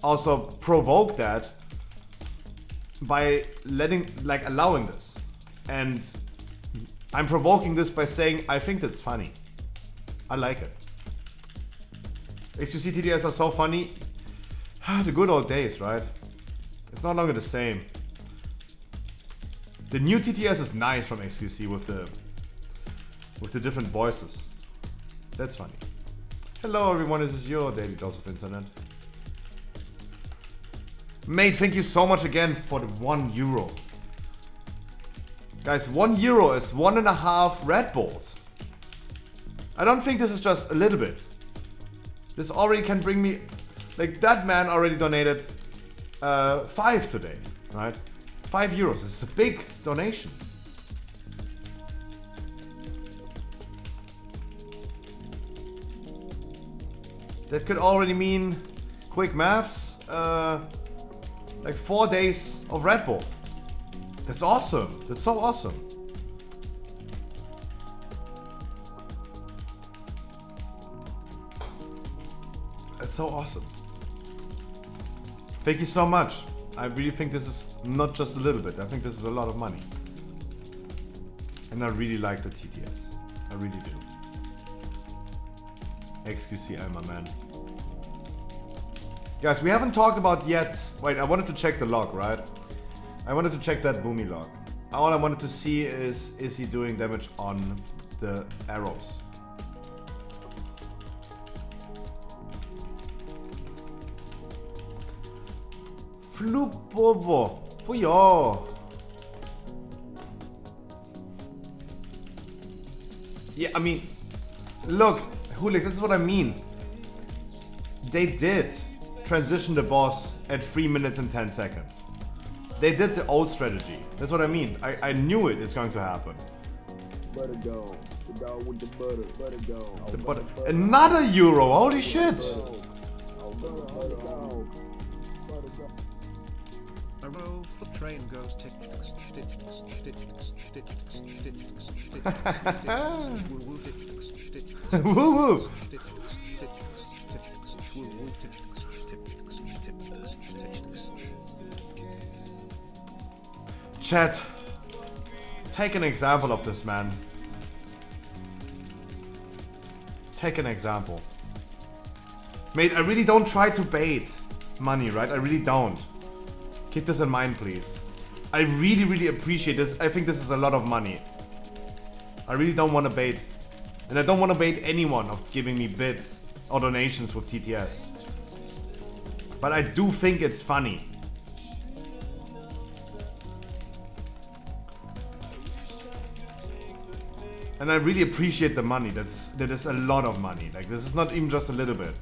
also provoke that by allowing this. And I'm provoking this by saying, I think that's funny. I like it. XQC TTS are so funny. The good old days, right? It's no longer the same. The new TTS is nice from XQC with the different voices. That's funny. Hello everyone, this is your daily dose of internet. Mate, thank you so much again for the €1. Guys, €1 is 1.5 Red Bulls. I don't think this is just a little bit. This already can bring me, like that man already donated 5 today, right? €5. It's a big donation. That could already mean, quick maths, like 4 days of Red Bull. That's awesome. That's so awesome. That's so awesome. Thank you so much. I really think this is not just a little bit. I think this is a lot of money. And I really like the TTS. I really do. XQC, I'm a man. Guys, we haven't talked about yet. Wait, I wanted to check the log, right? I wanted to check that Boomy log. All I wanted to see is he doing damage on the arrows? Flupovo. Fuyo. Yeah, I mean, look, Hulix, that's what I mean. They did transition the boss at 3 minutes and 10 seconds. They did the old strategy. That's what I mean. I knew it's going to happen. Butter go. The dog with the butter. Butter go. The butter. Another euro, holy shit! A roll for train goes tick stitch Woo woo! Chat, take an example of this man. Take an example. Mate, I really don't try to bait money, right? I really don't. Keep this in mind, please. I really, really appreciate this. I think this is a lot of money. I really don't want to bait. And I don't want to bait anyone of giving me bits or donations with TTS. But I do think it's funny. And I really appreciate the money. That is a lot of money. Like, this is not even just a little bit.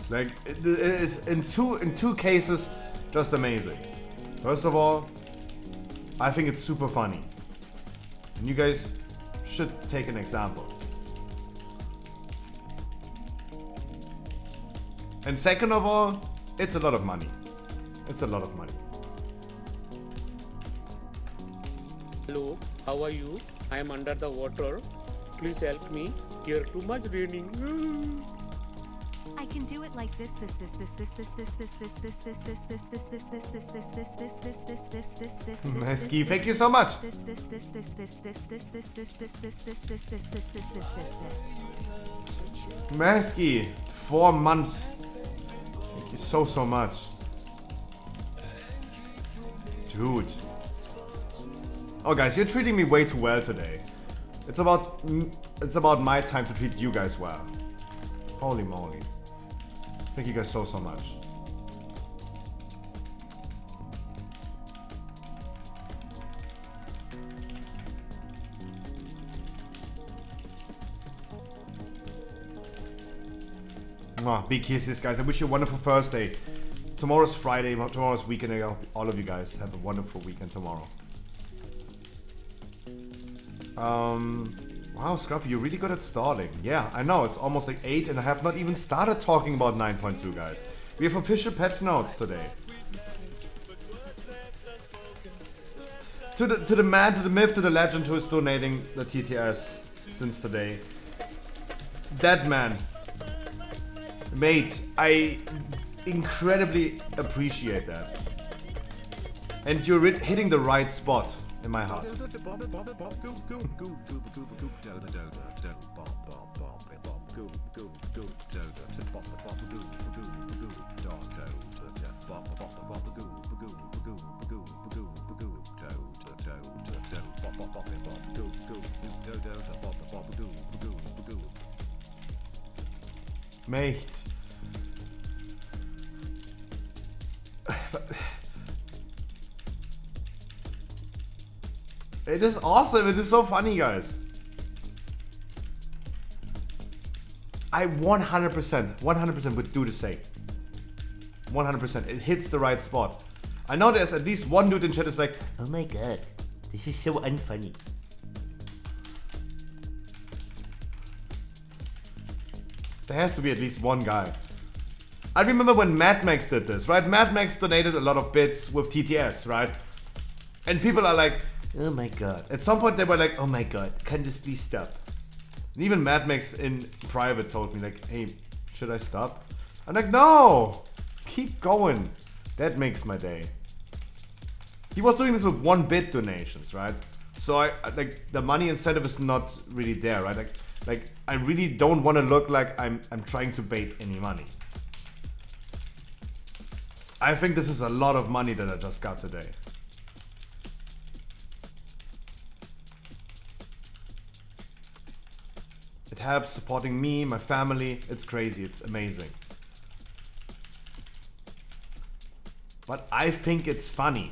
Like, it is in two cases just amazing. First of all, I think it's super funny. And you guys should take an example. And second of all, it's a lot of money. It's a lot of money. Hello, how are you? I am under the water. Please help me. Here too much raining. I can do it like this. Mesky, thank you so much. Mesky, 4 months. Thank you so much. Dude. Oh guys, you're treating me way too well today. It's about my time to treat you guys well. Holy moly. Thank you guys so much. Mwah, big kisses, guys. I wish you a wonderful Thursday. Tomorrow's Friday, tomorrow's weekend. I hope all of you guys have a wonderful weekend tomorrow. Wow, Scruffy, you're really good at stalling. Yeah, I know, it's almost like 8 and I have not even started talking about 9.2, guys. We have official patch notes today. To the man, to the myth, to the legend who is donating the TTS since today. That man. Mate, I incredibly appreciate that. And you're hitting the right spot in my heart. Mate. It is awesome. It is so funny, guys. I 100% would do the same. 100%. It hits the right spot. I know there's at least one dude in chat is like, oh my god, this is so unfunny. There has to be at least one guy. I remember when Mad Max did this, right? Mad Max donated a lot of bits with TTS, right? And people are like, oh my god. At some point they were like, oh my god, can this please stop? And even Mad Max in private told me like, hey, should I stop? I'm like, no, keep going. That makes my day. He was doing this with 1-bit donations, right? So I like the money incentive is not really there, right? Like I really don't want to look like I'm trying to bait any money. I think this is a lot of money that I just got today. It helps supporting me, my family. It's crazy. It's amazing. But I think it's funny.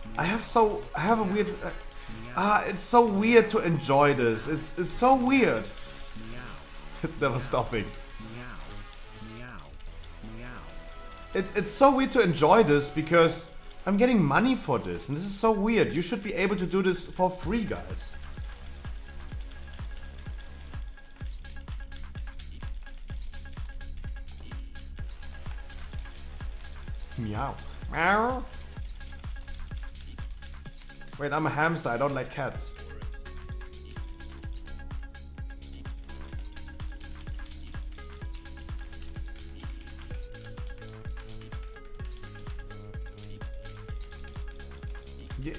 I have a weird. It's so weird to enjoy this. It's so weird. It's never stopping. It's so weird to enjoy this because I'm getting money for this, and this is so weird. You should be able to do this for free, guys. Meow. Meow. Wait, I'm a hamster. I don't like cats.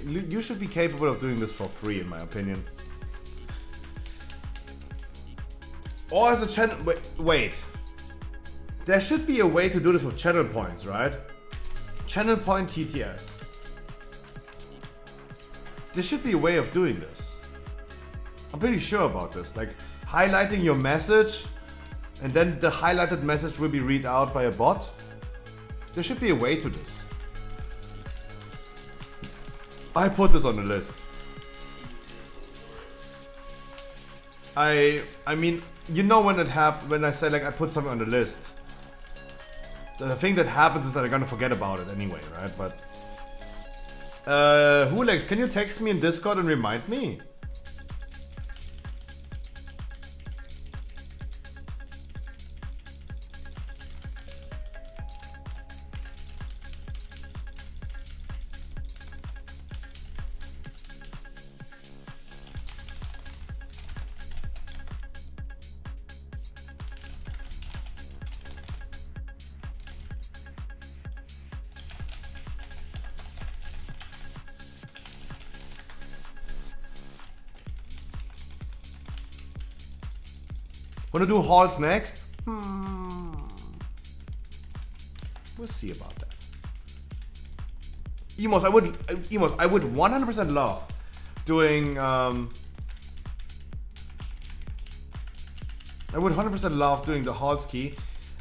You should be capable of doing this for free, in my opinion. Or as a channel. Wait. There should be a way to do this with channel points, right? Channel point TTS. There should be a way of doing this. I'm pretty sure about this. Like highlighting your message, and then the highlighted message will be read out by a bot. There should be a way to this. I put this on the list. I mean, you know when when I say like I put something on the list. The thing that happens is that I'm gonna forget about it anyway, right? But Hulex, can you text me in Discord and remind me? Wanna do halls next? We'll see about that. Emos, I would 100% love doing I would 100% love doing the halls key.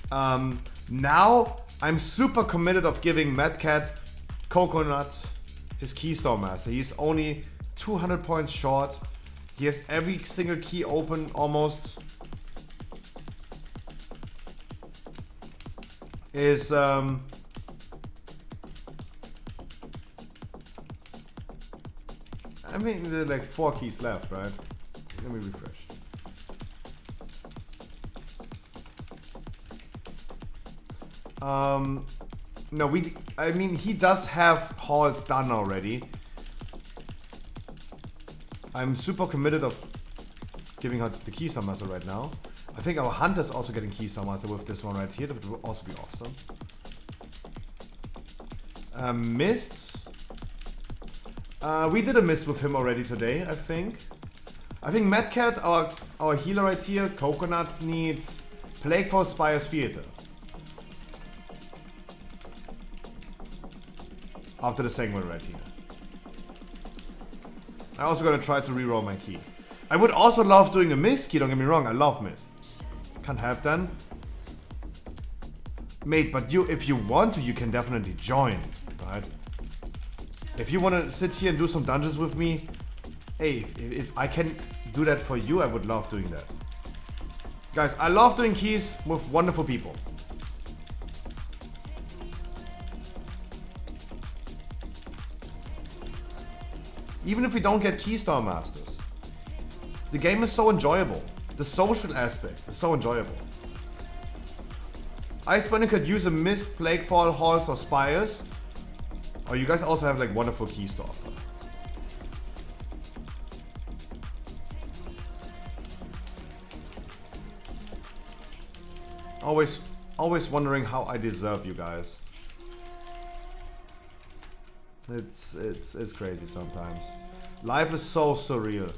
Now I'm super committed of giving Madcat Coconut his Keystone Master. He's only 200 points short. He has every single key open almost. I mean, there are like 4 keys left, right? Let me refresh. No, I mean, he does have halls done already. I'm super committed of giving out the Keystone Master right now. I think our Hunter's also getting Keystone Master with this one right here. That would also be awesome. Mists. We did a mist with him already today, I think. I think Madcat, our healer right here, Coconut, needs Plague Force Spire's Theater. After the segment right here. I'm also gonna try to reroll my key. I would also love doing a mist key, don't get me wrong, I love mist. Can't have done. Mate, but if you want to, you can definitely join, right? If you want to sit here and do some dungeons with me, hey, if I can do that for you, I would love doing that. Guys, I love doing keys with wonderful people. Even if we don't get Keystone Masters, the game is so enjoyable. The social aspect is so enjoyable. Iceburner could use a Mist, Plaguefall, Halls, or Spires. Or you guys also have like wonderful keys to offer. Always wondering how I deserve you guys. It's crazy sometimes. Life is so surreal.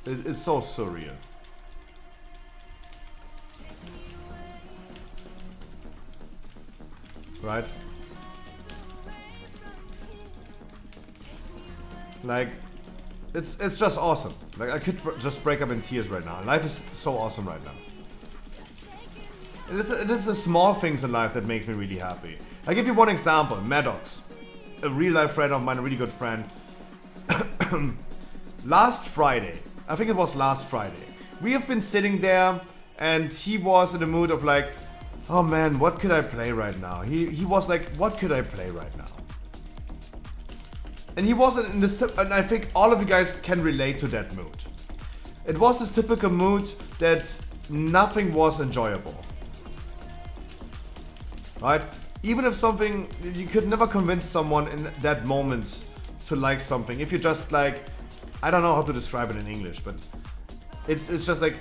It's so surreal. Right? Like, it's just awesome. Like, I could just break up in tears right now. Life is so awesome right now. It is the small things in life that make me really happy. I'll give you one example. Maddox. a real life friend of mine, a really good friend. Last Friday, I think it was last Friday, we have been sitting there and he was in the mood of like, oh man, what could I play right now? He was like, what could I play right now? And he wasn't in this, and I think all of you guys can relate to that mood. It was this typical mood that nothing was enjoyable. Right? Even if something, you could never convince someone in that moment to like something. If you just like, I don't know how to describe it in English, but it's just like,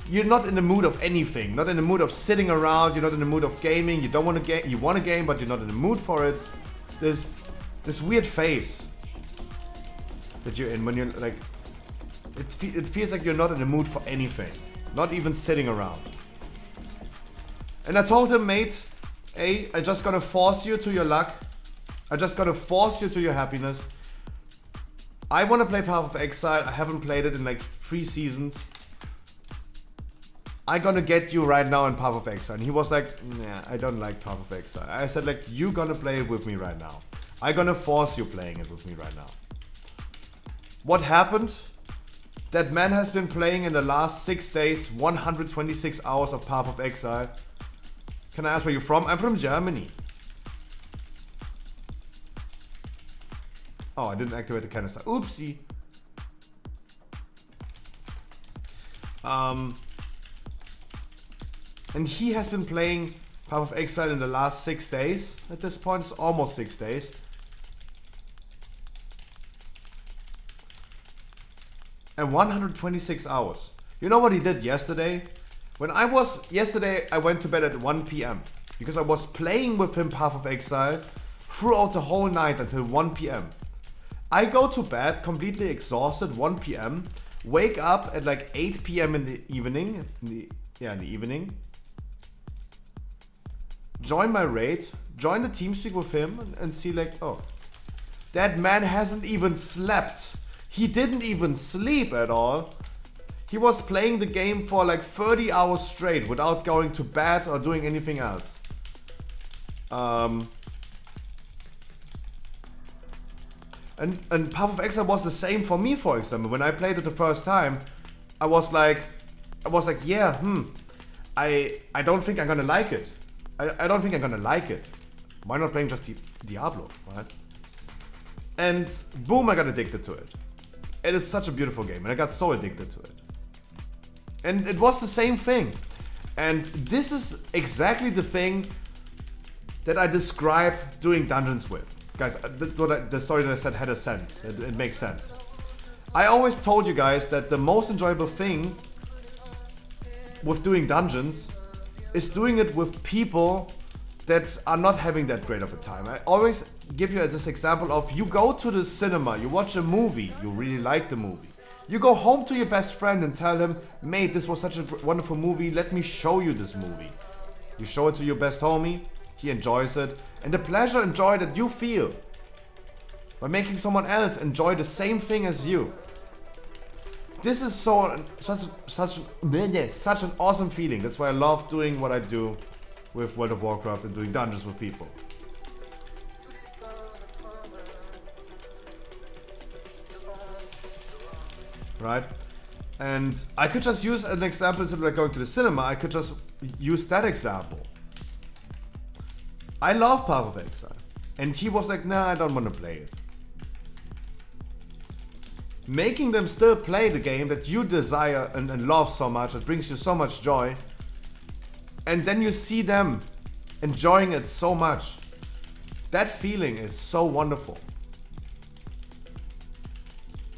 you're not in the mood of anything. Not in the mood of sitting around, you're not in the mood of gaming, you don't want to game, you want to game, but you're not in the mood for it. There's this weird phase that you're in when you're like, it feels like you're not in the mood for anything. Not even sitting around. And I told him, mate, hey, I'm just gonna force you to your luck. I'm just gonna force you to your happiness. I wanna play Path of Exile. I haven't played it in like 3 seasons. I'm gonna get you right now in Path of Exile. And he was like, nah, I don't like Path of Exile. I said like, you gonna play it with me right now. I'm gonna force you playing it with me right now. What happened? That man has been playing in the last 6 days, 126 hours of Path of Exile. Can I ask where you're from? I'm from Germany. Oh, I didn't activate the canister. Oopsie. And he has been playing Path of Exile in the last 6 days. At this point, it's almost 6 days. And 126 hours. You know what he did yesterday? Yesterday I went to bed at 1 p.m. because I was playing with him Path of Exile throughout the whole night until 1 p.m. I go to bed completely exhausted, 1 p.m. Wake up at like 8 p.m. in the evening. In the evening. Join my raid, join the TeamSpeak with him and see like, oh, that man hasn't even slept. He didn't even sleep at all. He was playing the game for like 30 hours straight without going to bed or doing anything else. And Path of Exile was the same for me, for example. When I played it the first time, I was like, yeah, I don't think I'm gonna like it. I don't think I'm gonna like it. Why not playing just Diablo, right? And boom, I got addicted to it. It is such a beautiful game, and I got so addicted to it. And it was the same thing. And this is exactly the thing that I describe doing dungeons with. Guys, the story that I said had a sense. It makes sense. I always told you guys that the most enjoyable thing with doing dungeons is doing it with people that are not having that great of a time. I always give you this example of, you go to the cinema, you watch a movie, you really like the movie. You go home to your best friend and tell him, mate, this was such a wonderful movie, let me show you this movie. You show it to your best homie, he enjoys it, and the pleasure and joy that you feel by making someone else enjoy the same thing as you. This is such an awesome feeling. That's why I love doing what I do with World of Warcraft and doing dungeons with people. Right? And I could just use an example instead of like going to the cinema. I could just use that example. I love Path of Exile. And he was like, nah, I don't want to play it. Making them still play the game that you desire and love so much, it brings you so much joy. And then you see them enjoying it so much. That feeling is so wonderful.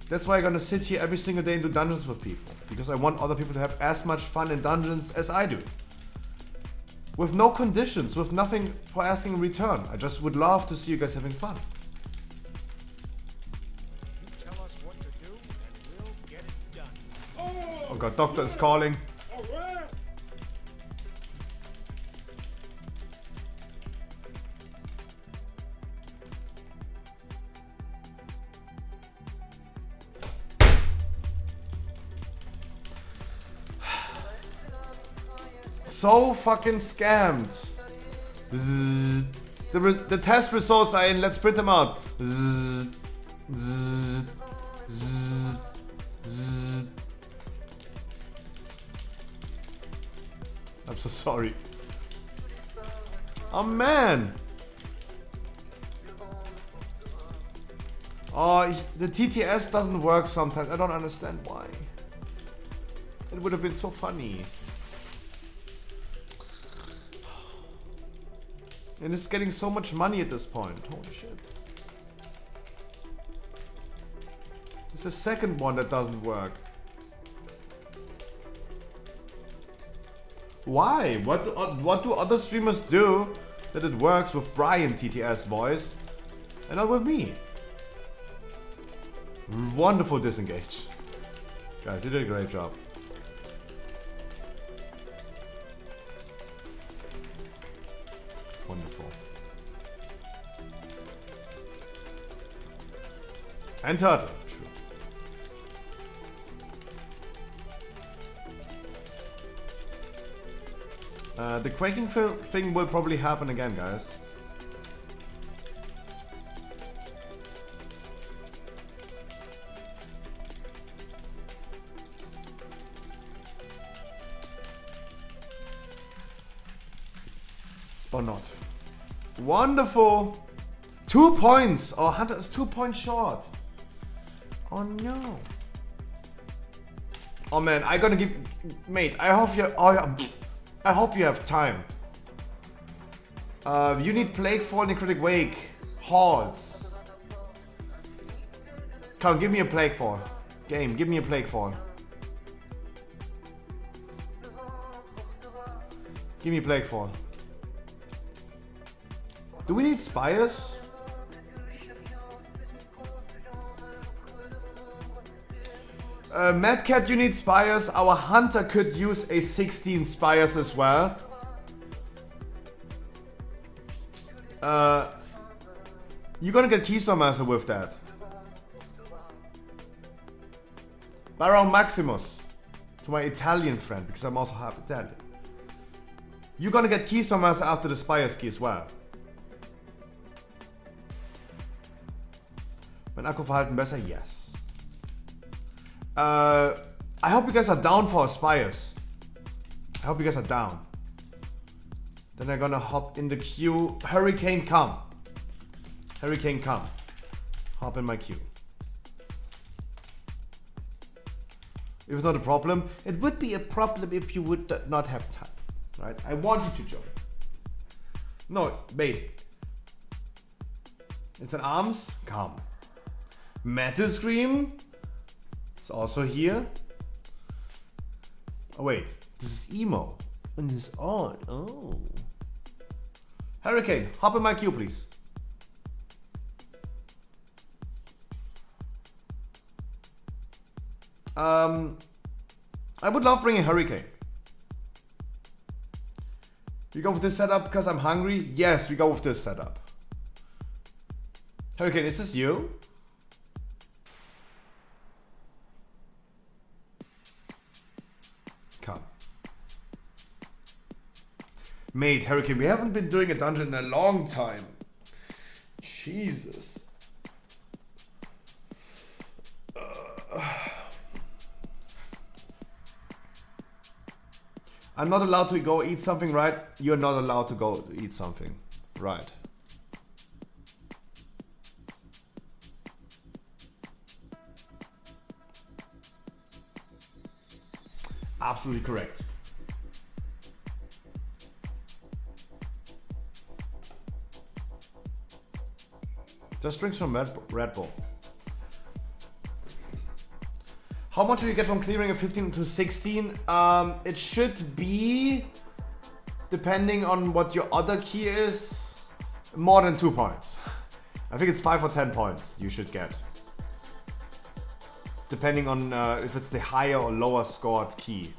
That's why I'm gonna sit here every single day and do dungeons with people. Because I want other people to have as much fun in dungeons as I do. With no conditions, with nothing for asking in return. I just would love to see you guys having fun. Tell us what to do and we'll get it done. Oh god, doctor is calling. So fucking scammed. Zzz. The test results are in. Let's print them out. Zzz, zzz, zzz, zzz. I'm so sorry. Oh man. Oh, the TTS doesn't work sometimes. I don't understand why. It would have been so funny. And it's getting so much money at this point. Holy shit. It's the second one that doesn't work. Why? What do other streamers do that it works with Brian TTS voice and not with me? Wonderful disengage. Guys, you did a great job. Wonderful. And turtle. True. The quaking thing will probably happen again, guys. Or not. Wonderful! 2 points! Oh, Hunter is 2 points short. Oh no. Oh man, I gotta give... Mate, I hope you... Oh, yeah. I hope you have time. You need Plague Fall, Necrotic Wake. Halls. Come, give me a Plague Fall. Game, give me a Plague Fall. Give me a Plague Fall. Do we need Spires? Mad Cat, you need Spires. Our Hunter could use a 16 Spires as well. You're gonna get Keystone Master with that. Baron Maximus. To my Italian friend, because I'm also half Italian. You're gonna get Keystone Master after the Spires key as well. Mein Akkuverhalten besser? Yes. I hope you guys are down for Spires. I hope you guys are down. Then I'm gonna hop in the queue. Hurricane, come. Hurricane, come. Hop in my queue. If it's not a problem, it would be a problem if you would not have time. Right? I want you to join. No, wait. It's an arms? Come. Metal Scream? It's also here. Oh wait, this is emo. And this is on. Oh. Hurricane, hop in my queue, please. I would love bringing Hurricane. We go with this setup because I'm hungry? Yes, we go with this setup. Hurricane, is this you? Come. Mate, Hurricane, we haven't been doing a dungeon in a long time. Jesus. I'm not allowed to go eat something, right? You're not allowed to go eat something, right? Absolutely correct. Just drink some Red Bull. How much do you get from clearing a 15 to 16? It should be, depending on what your other key is, more than 2 points. I think it's 5 or 10 points you should get. Depending on if it's the higher or lower scored key.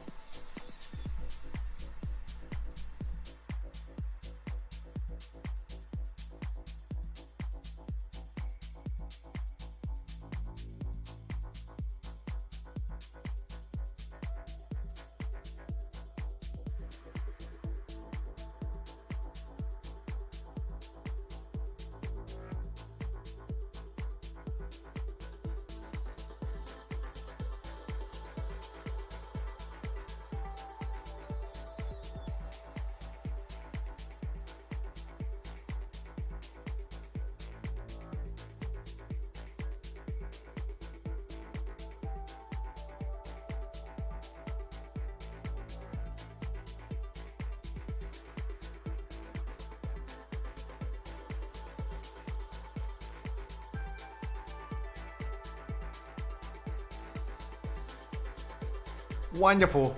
Wonderful.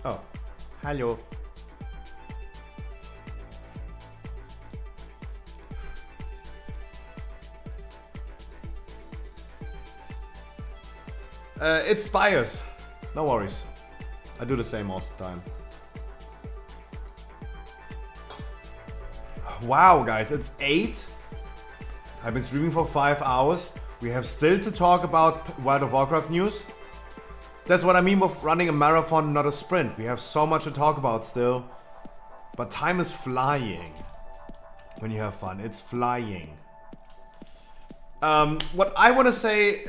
Oh, hello. It spires. No worries. I do the same most of the time. Wow, guys, it's 8. I've been streaming for 5 hours. We have still to talk about World of Warcraft news. That's what I mean with running a marathon, not a sprint. We have so much to talk about still. But time is flying when you have fun. It's flying. What I want to say,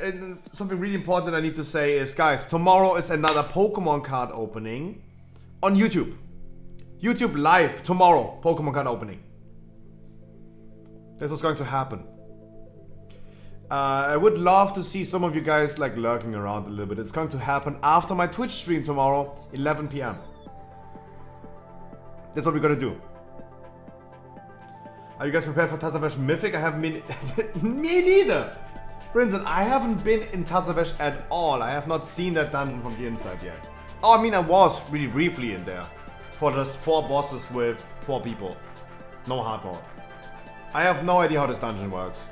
something really important that I need to say is, guys, tomorrow is another Pokemon card opening on YouTube. YouTube live tomorrow, Pokemon card opening. That's what's going to happen. I would love to see some of you guys like lurking around a little bit. It's going to happen after my Twitch stream tomorrow, 11 p.m. That's what we're gonna do. Are you guys prepared for Tazavesh Mythic? I haven't been... Me neither! For instance, I haven't been in Tazavesh at all. I have not seen that dungeon from the inside yet. Oh, I mean, I was really briefly in there. For just 4 bosses with 4 people. No hard mode. I have no idea how this dungeon works.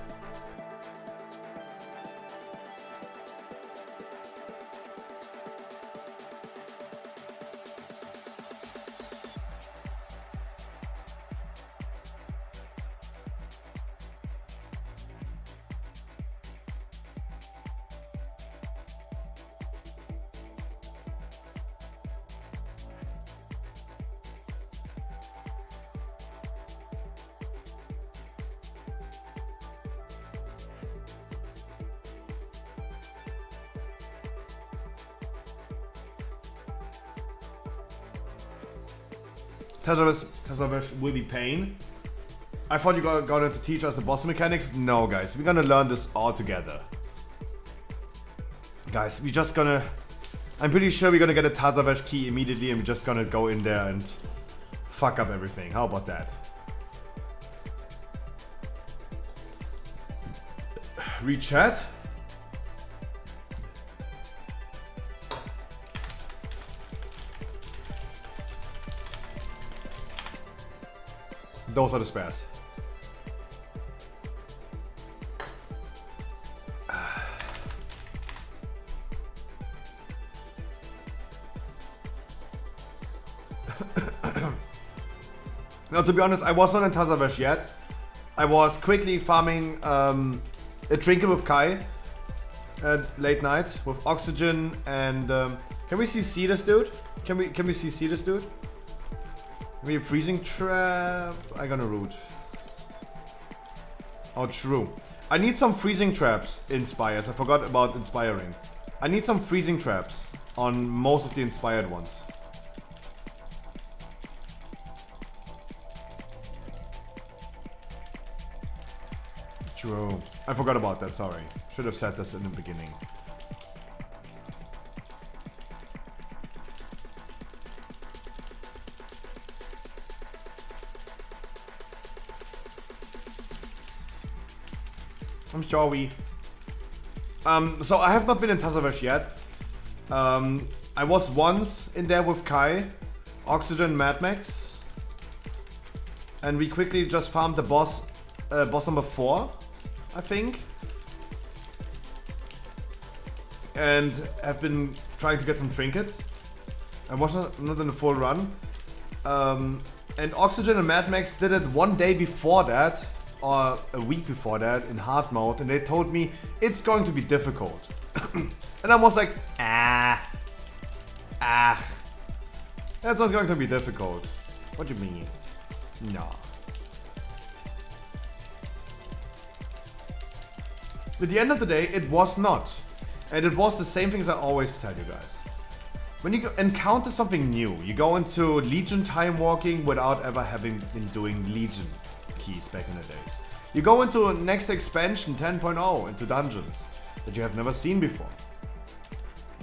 Tazavesh will be pain. I thought you were going to teach us the boss mechanics. No, guys, we're gonna learn this all together. Guys, we're just gonna... I'm pretty sure we're gonna get a Tazavesh key immediately and we're just gonna go in there and fuck up everything. How about that? Read chat. Those are the spares. Now, to be honest, I was not in Tazavesh yet. I was quickly farming a trinket with Kai at late night with oxygen and can we CC this dude? Can we CC this dude? Maybe a freezing trap. I'm gonna root. Oh, true. I need some freezing traps in Spires. I forgot about inspiring. I need some freezing traps on most of the inspired ones. True. I forgot about that, sorry. Should have said this in the beginning. I'm sorry. So I have not been in Tazavesh yet. I was once in there with Kai, Oxygen, Mad Max, and we quickly just farmed the boss, boss number 4, I think, and have been trying to get some trinkets. I was not in a full run, and Oxygen and Mad Max did it one day before that, or a week before that, in hard mode, and they told me it's going to be difficult. And I was like, that's not going to be difficult. What do you mean? No. At the end of the day, it was not. And it was the same things I always tell you guys. When you encounter something new, you go into Legion time walking without ever having been doing Legion keys back in the days. You go into next expansion 10.0 into dungeons that you have never seen before.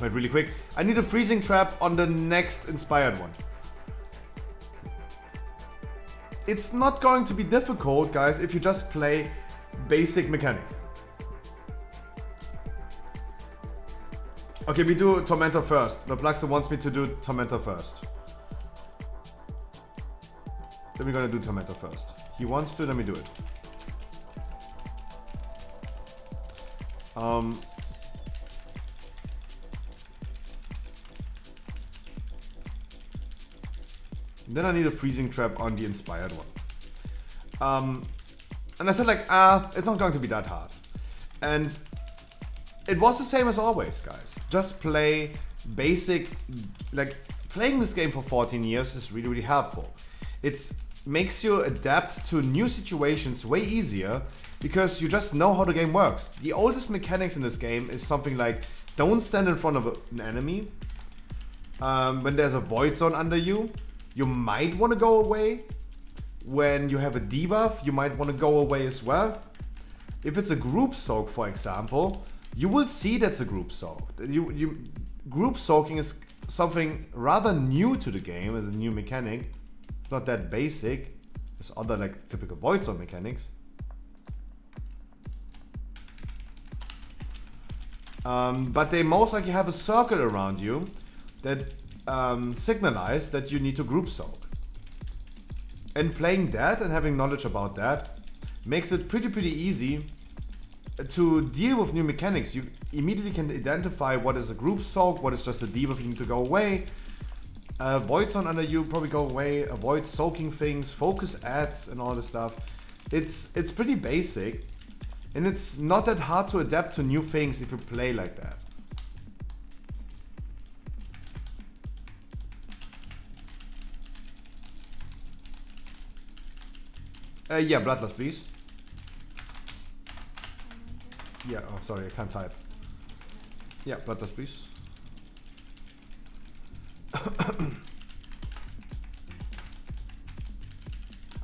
Wait, really quick. I need a freezing trap on the next inspired one. It's not going to be difficult, guys, if you just play basic mechanic. Okay, we do Tormentor first. The Plaxo wants me to do Tormentor first. Then we're gonna do Tormentor first. He wants to, let me do it. Then I need a freezing trap on the inspired one. And I said like, it's not going to be that hard. And it was the same as always, guys. Just play basic, like playing this game for 14 years is really, really helpful. It makes you adapt to new situations way easier because you just know how the game works. The oldest mechanics in this game is something like don't stand in front of an enemy. When there's a void zone under you, you might want to go away. When you have a debuff, you might want to go away as well. If it's a group soak, for example, you will see that's a group soak. Group soaking is something rather new to the game as a new mechanic. It's not that basic as other like typical void zone mechanics. But they most likely have a circle around you that signalize that you need to group soak. And playing that and having knowledge about that makes it pretty easy to deal with new mechanics. You immediately can identify what is a group soak, what is just a debuff you need to go away. Void zone under you probably go away, avoid soaking things, focus ads and all this stuff. It's pretty basic and it's not that hard to adapt to new things if you play like that. Yeah, Bloodlust, please. Yeah, oh, sorry, I can't type. Yeah, Bloodlust, please.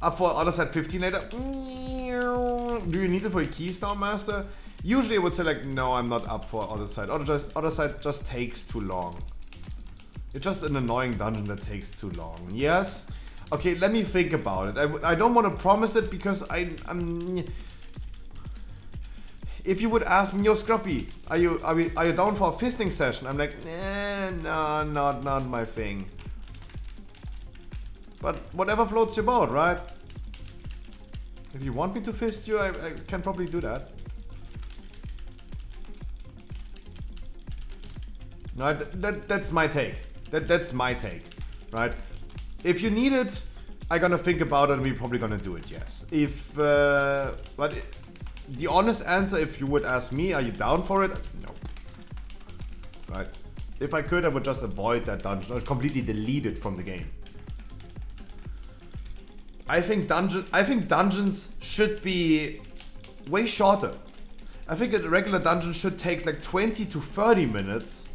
Up for other side 15 later. Do you need it for a Keystone Master? Usually I would say like, no, I'm not up for other side. Other side just takes too long. It's just an annoying dungeon that takes too long. Yes. Okay, let me think about it. I don't want to promise it because I'm. If you would ask me, yo Scruffy, are you down for a fisting session? I'm like, no, not my thing. But whatever floats your boat, right? If you want me to fist you, I can probably do that. No, that's my take. That's my take, right? If you need it, I'm gonna think about it and we're probably gonna do it, yes. The honest answer, if you would ask me, are you down for it? No. Right? If I could, I would just avoid that dungeon or completely delete it from the game. I think dungeons should be way shorter. I think a regular dungeon should take like 20 to 30 minutes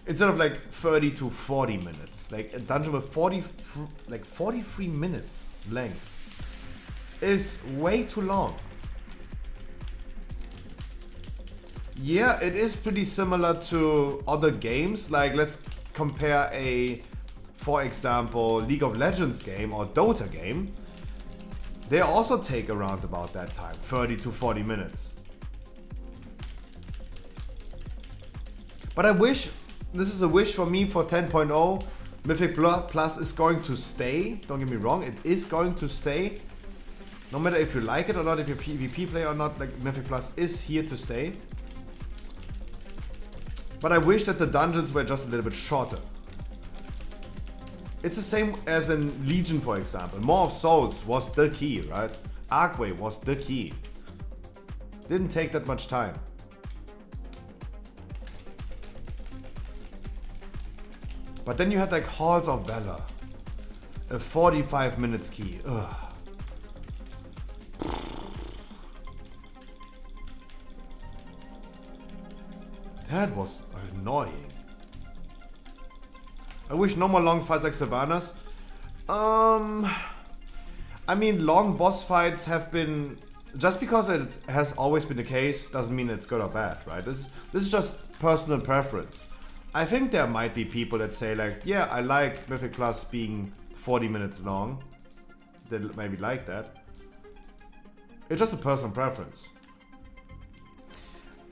instead of like 30 to 40 minutes. Like a dungeon with 43 minutes length is way too long. Yeah, it is pretty similar to other games. Like let's compare for example, League of Legends game or Dota game. They also take around about that time, 30 to 40 minutes. But I wish, this is a wish for me for 10.0, Mythic Plus is going to stay. Don't get me wrong, it is going to stay. No matter if you like it or not, if you're PvP player or not, like Mythic Plus is here to stay. But I wish that the dungeons were just a little bit shorter. It's the same as in Legion, for example. More of Souls was the key, right? Archway was the key. Didn't take that much time. But then you had like Halls of Valor. A 45 minutes key. Ugh. That was annoying. I wish no more long fights like Sylvanas. I mean, long boss fights have been... Just because it has always been the case doesn't mean it's good or bad, right? This is just personal preference. I think there might be people that say like, yeah, I like Mythic Plus being 40 minutes long. They maybe like that. It's just a personal preference.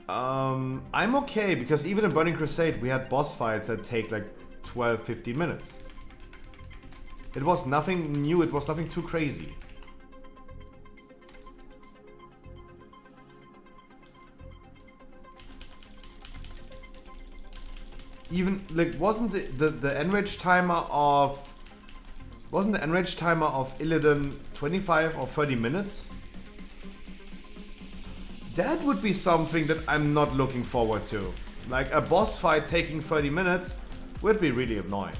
I'm okay, because even in Burning Crusade we had boss fights that take like 12-15 minutes. It was nothing new, it was nothing too crazy. Even like wasn't the enrage timer of Illidan 25 or 30 minutes? That would be something that I'm not looking forward to. Like a boss fight taking 30 minutes would be really annoying.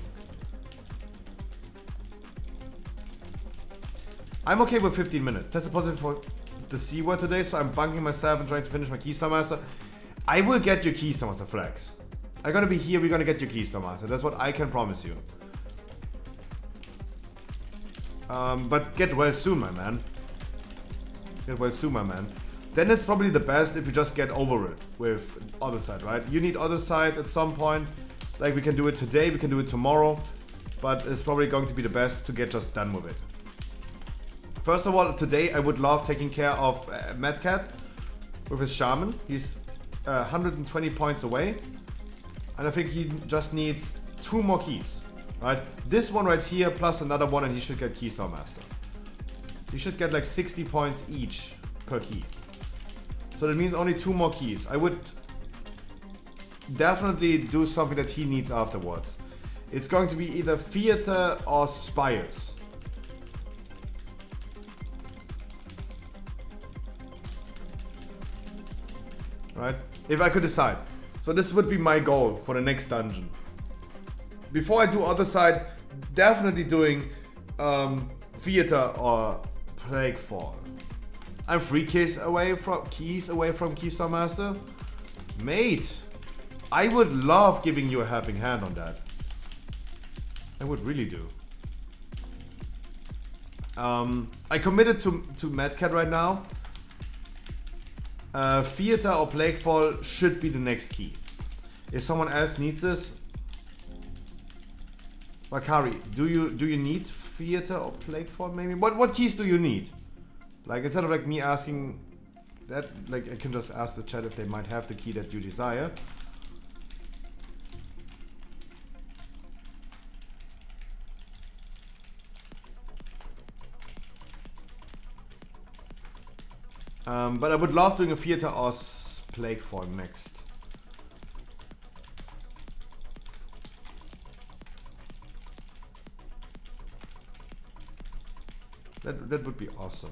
I'm okay with 15 minutes. That's a positive for the C word today, so I'm bunking myself and trying to finish my Keystone Master. I will get your Keystone Master, Flex. I'm gonna be here, we're gonna get your Keystone Master. That's what I can promise you. But get well soon, my man. Get well soon, my man. Then it's probably the best if you just get over it with other side, right? You need other side at some point. Like we can do it today, we can do it tomorrow. But it's probably going to be the best to get just done with it. First of all, today I would love taking care of Mad Cat with his Shaman. He's 120 points away. And I think he just needs 2 more keys, right? This one right here plus another one and he should get Keystone Master. He should get like 60 points each per key. So that means only 2 more keys. I would definitely do something that he needs afterwards. It's going to be either Theater or Spires. Right? If I could decide. So this would be my goal for the next dungeon. Before I do other side, definitely doing Theater or Plaguefall. I'm 3 keys away from Keystone Master. Mate, I would love giving you a helping hand on that. I would really do. I committed to Mad Cat right now. Theater or Plaguefall should be the next key. If someone else needs this, Bakari, do you need Theater or Plaguefall maybe? What keys do you need? Like instead of like me asking that, like I can just ask the chat if they might have the key that you desire. But I would love doing a Theater or Plaguefall next. That would be awesome.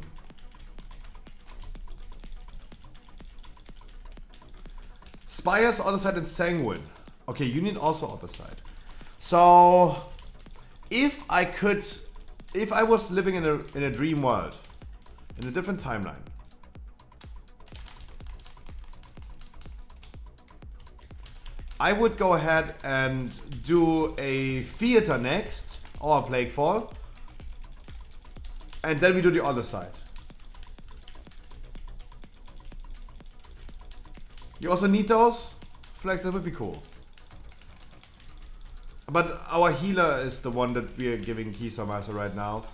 Spires, other side, and Sanguine. Okay, you need also other side. So if I was living in a dream world, in a different timeline, I would go ahead and do a Theater next, or a Plaguefall, and then we do the other side. You also need those? Flex, that would be cool. But our healer is the one that we are giving Keystone Master right now.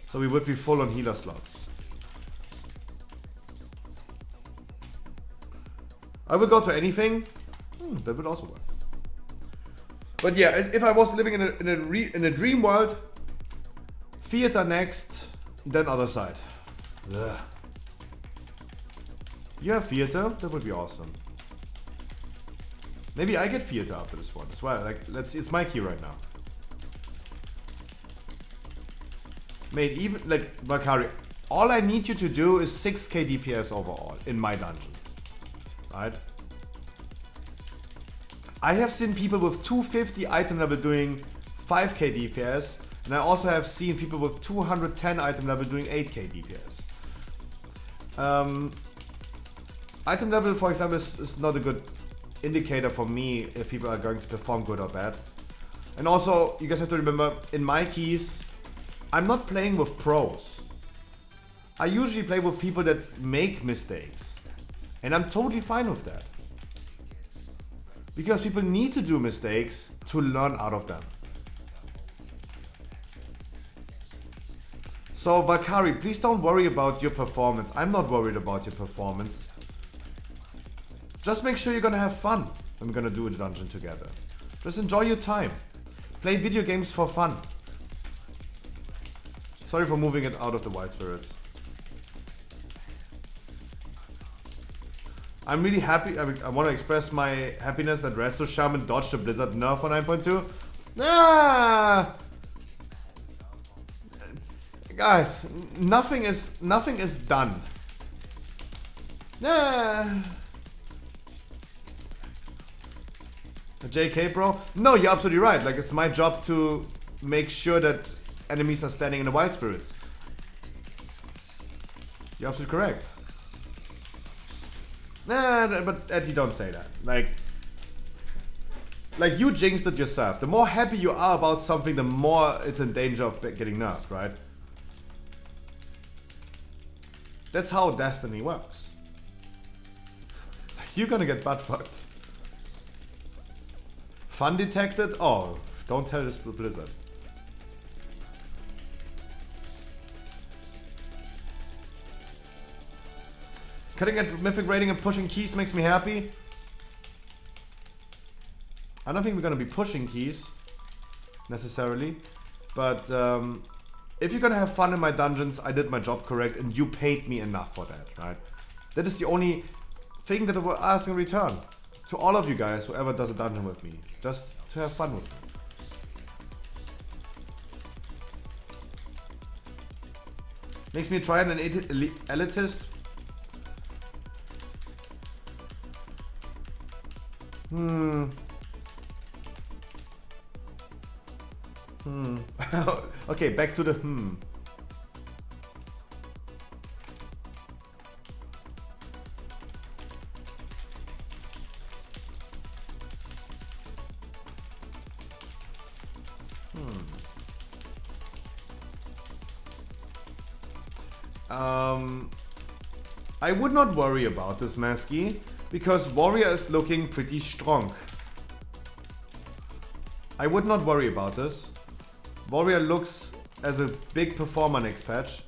So we would be full on healer slots. I would go to anything. That would also work. But yeah, if I was living in a dream world, Theater next, then other side. Ugh. You have Theater? That would be awesome. Maybe I get Theater after this one as well. Like, let's see, it's my key right now. Mate, even like Bakari, all I need you to do is 6k DPS overall in my dungeons. Right? I have seen people with 250 item level doing 5k DPS, and I also have seen people with 210 item level doing 8k DPS. Item level, for example, is not a good indicator for me if people are going to perform good or bad. And also, you guys have to remember, in my keys, I'm not playing with pros. I usually play with people that make mistakes. And I'm totally fine with that. Because people need to do mistakes to learn out of them. So Valkyrie, please don't worry about your performance. I'm not worried about your performance. Just make sure you're gonna have fun when we're gonna do the dungeon together. Just enjoy your time. Play video games for fun. Sorry for moving it out of the Wild Spirits. I'm really happy. I want to express my happiness that Resto Shaman dodged the Blizzard nerf on 9.2. Ah! Guys, nothing is done. Ah. JK, bro? No, you're absolutely right. Like, it's my job to make sure that enemies are standing in the Wild Spirits. You're absolutely correct. Nah, but Eddie, don't say that. Like you jinxed it yourself. The more happy you are about something, the more it's in danger of getting nerfed, right? That's how Destiny works. You're gonna get butt fucked. Fun detected? Oh, don't tell this to Blizzard. Cutting at mythic rating and pushing keys makes me happy. I don't think we're gonna be pushing keys necessarily, but if you're gonna have fun in my dungeons, I did my job correct and you paid me enough for that, right? That is the only thing that I will ask in return to all of you guys, whoever does a dungeon with me, just to have fun with me. Makes me try an elitist. Okay, back to the I would not worry about this, Masky, because Warrior is looking pretty strong. I would not worry about this. Warrior looks as a big performer next patch.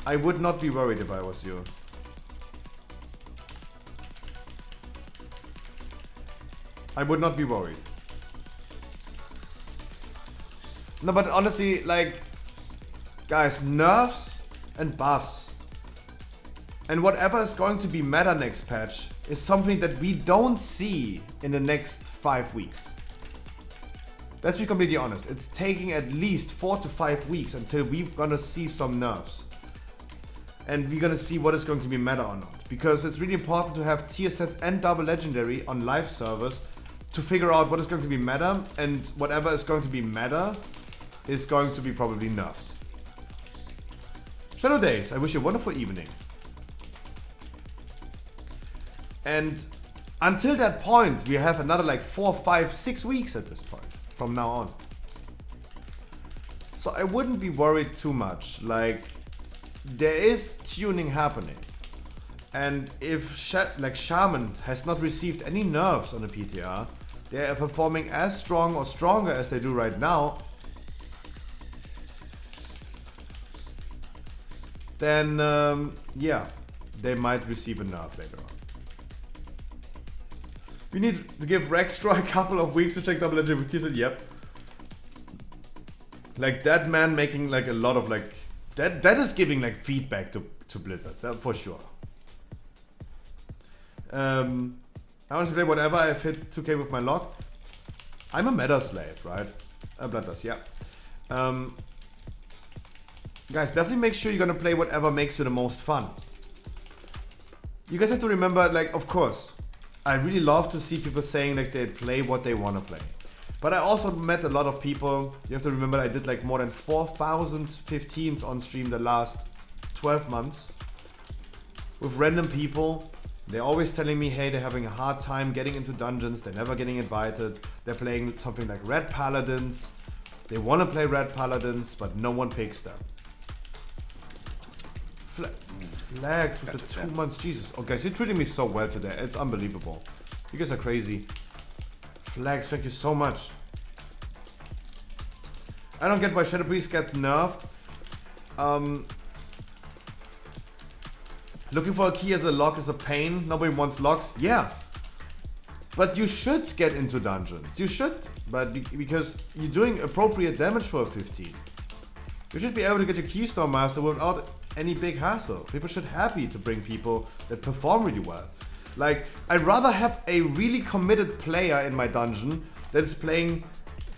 I would not be worried if I was you. I would not be worried. No, but honestly, like, guys, nerfs and buffs and whatever is going to be meta next patch is something that we don't see in the next 5 weeks. Let's be completely honest, it's taking at least 4 to 5 weeks until we're gonna see some nerfs. And we're gonna see what is going to be meta or not. Because it's really important to have tier sets and double legendary on live servers to figure out what is going to be meta, and whatever is going to be meta is going to be probably nerfed. Shadow Days, I wish you a wonderful evening. And until that point, we have another like 4, 5, 6 weeks at this point, from now on. So I wouldn't be worried too much. Like, there is tuning happening. And if Shaman has not received any nerfs on the PTR, they are performing as strong or stronger as they do right now, then yeah, they might receive a nerf later on. We need to give Rextra a couple of weeks to check double legend with TSL. Yep. Like that man making like a lot of like that is giving like feedback to Blizzard, that for sure. I want to play whatever. I've hit 2k with my lock. I'm a meta slave, right? Bloodlust, yeah. Guys, definitely make sure you're gonna play whatever makes you the most fun. You guys have to remember, like, of course, I really love to see people saying like they play what they want to play. But I also met a lot of people. You have to remember I did like more than 4,000 15s on stream the last 12 months. With random people. They're always telling me, hey, they're having a hard time getting into dungeons. They're never getting invited. They're playing something like Red Paladins. They want to play Red Paladins, but no one picks them. Flags with the 2 months, Jesus. Oh guys, you're treating me so well today. It's unbelievable. You guys are crazy. Flags, thank you so much. I don't get why Shadow Priest get nerfed. Looking for a key as a lock is a pain. Nobody wants locks. Yeah. But you should get into dungeons. You should, but because you're doing appropriate damage for a 15. You should be able to get your Keystone Master without any big hassle. People should happy to bring people that perform really well. Like, I'd rather have a really committed player in my dungeon that is playing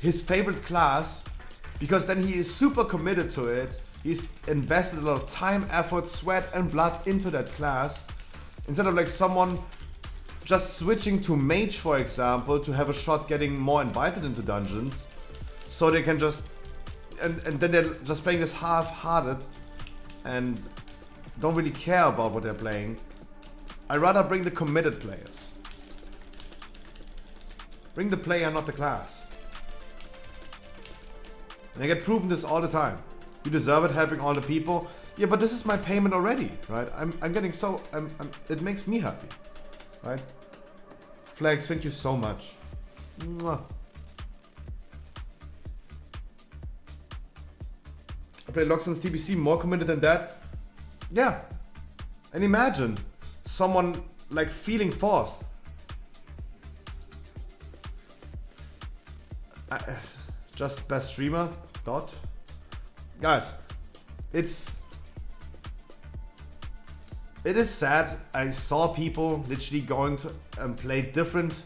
his favorite class, because then he is super committed to it. He's invested a lot of time, effort, sweat and blood into that class. Instead of like someone just switching to mage, for example, to have a shot getting more invited into dungeons, so they can just and then they're just playing this half-hearted and don't really care about what they're playing. I'd rather bring the committed players. Bring the player, not the class. And I get proven this all the time. You deserve it, helping all the people. Yeah, but this is my payment already, right? I'm getting so it makes me happy, right? Flags, thank you so much. Mwah. I play Loxon's TBC more committed than that. Yeah. And imagine someone like feeling forced. Just best streamer. Dot. Guys, it is sad. I saw people literally going to play different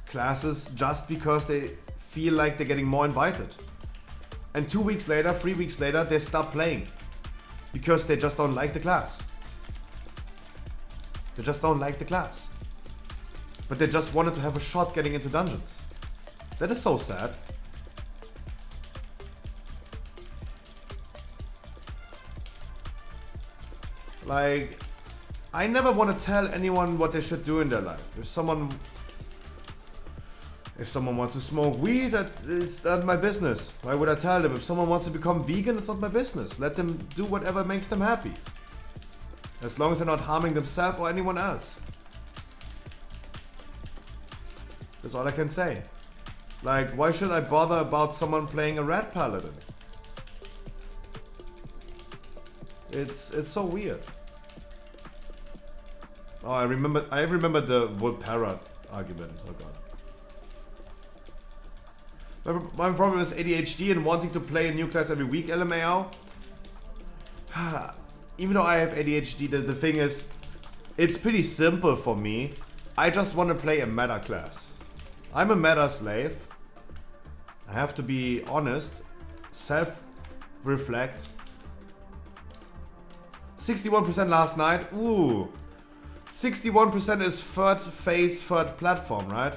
classes just because they feel like they're getting more invited. And 2 weeks later, 3 weeks later, they stop playing because they just don't like the class. They just don't like the class. But they just wanted to have a shot getting into dungeons. That is so sad. Like, I never want to tell anyone what they should do in their life. If someone wants to smoke weed, it's not my business. Why would I tell them? If someone wants to become vegan, it's not my business. Let them do whatever makes them happy. As long as they're not harming themselves or anyone else. That's all I can say. Like, why should I bother about someone playing a red paladin? It's so weird. Oh, I remember the Volpara argument. Oh god. My problem is ADHD and wanting to play a new class every week, LMAO. Even though I have ADHD, the thing is, it's pretty simple for me. I just want to play a meta class. I'm a meta slave. I have to be honest, self-reflect. 61% last night. Ooh. 61% is third phase, third platform, right?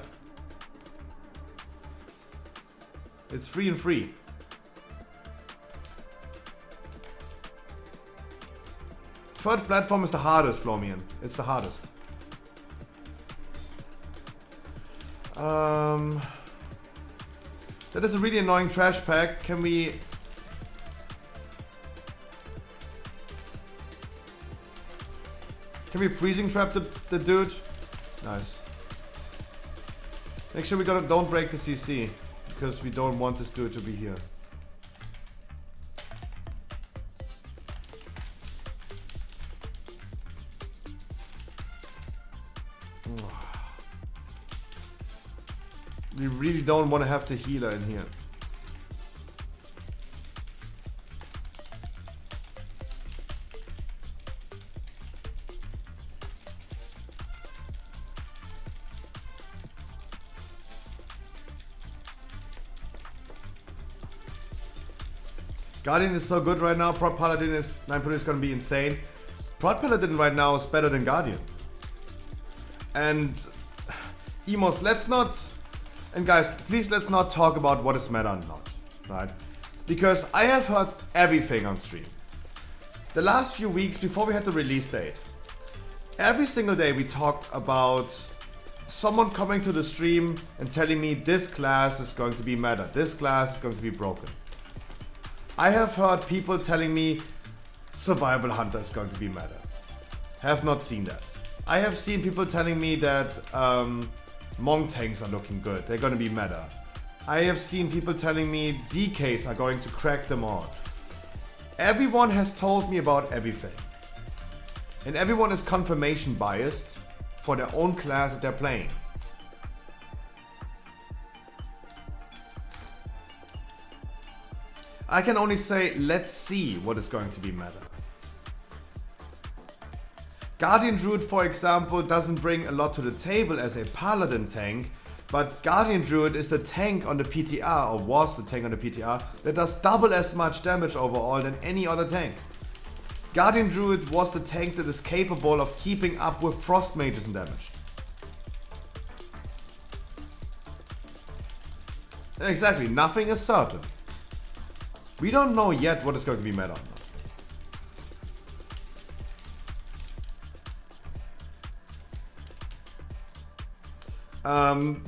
It's free and free. Third platform is the hardest, Flomian. It's the hardest. That is a really annoying trash pack. Can we... Can we freezing trap the dude? Nice. Make sure we don't break the CC. Because we don't want this dude to be here. We really don't want to have the healer in here. Guardian is so good right now. Prod Paladin is 9 is gonna be insane. Prod Paladin right now is better than Guardian. And Emos, let's not, and guys, please let's not talk about what is meta and not, right? Because I have heard everything on stream. The last few weeks before we had the release date, every single day we talked about someone coming to the stream and telling me this class is going to be meta, this class is going to be broken. I have heard people telling me Survival Hunter is going to be meta. Have not seen that. I have seen people telling me that Monk tanks are looking good. They're going to be meta. I have seen people telling me DKs are going to crack them all. Everyone has told me about everything. And everyone is confirmation biased. for their own class that they're playing. I can only say, let's see what is going to be meta. Guardian Druid, for example, doesn't bring a lot to the table as a Paladin tank, but Guardian Druid is the tank on the PTR, or was the tank on the PTR, that does double as much damage overall than any other tank. Guardian Druid was the tank that is capable of keeping up with Frost Mages in damage. Exactly, nothing is certain. We don't know yet what is going to be meta.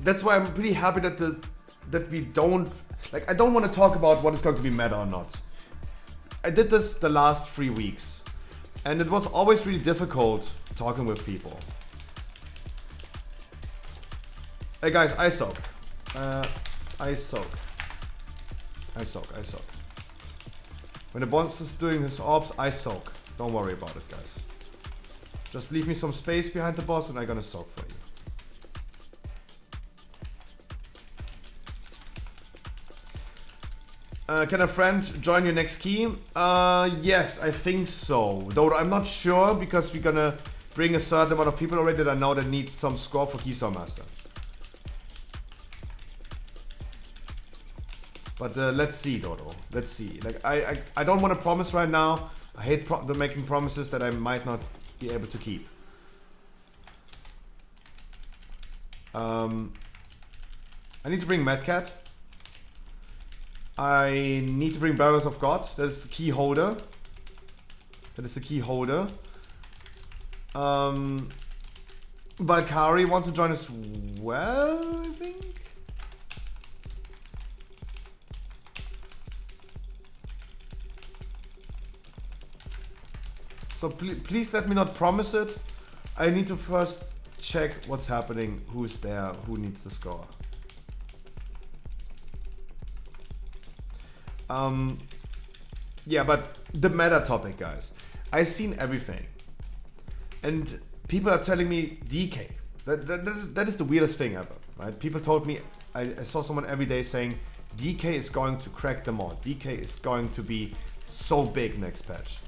That's why I'm pretty happy that we don't, like, I don't want to talk about what is going to be meta or not. I did this the last 3 weeks, and it was always really difficult talking with people. Hey guys, I soak. I soak. When the boss is doing his orbs, I soak. Don't worry about it, guys. Just leave me some space behind the boss and I'm gonna soak for you. Can a friend join your next key? Yes, I think so. Though I'm not sure because we're gonna bring a certain amount of people already that I know that need some score for Keystone Master. But let's see, Dodo. Let's see. Like I don't want to promise right now. I hate making promises that I might not be able to keep. I need to bring Mad Cat. I need to bring Barrels of God. That is the key holder. Valkyrie wants to join as well, I think. So please let me not promise it. I need to first check what's happening, who's there, who needs the score. Yeah, but the meta topic, guys. I've seen everything. And people are telling me DK. That is the weirdest thing ever, right? People told me, I saw someone every day saying, DK is going to crack them all. DK is going to be so big next patch.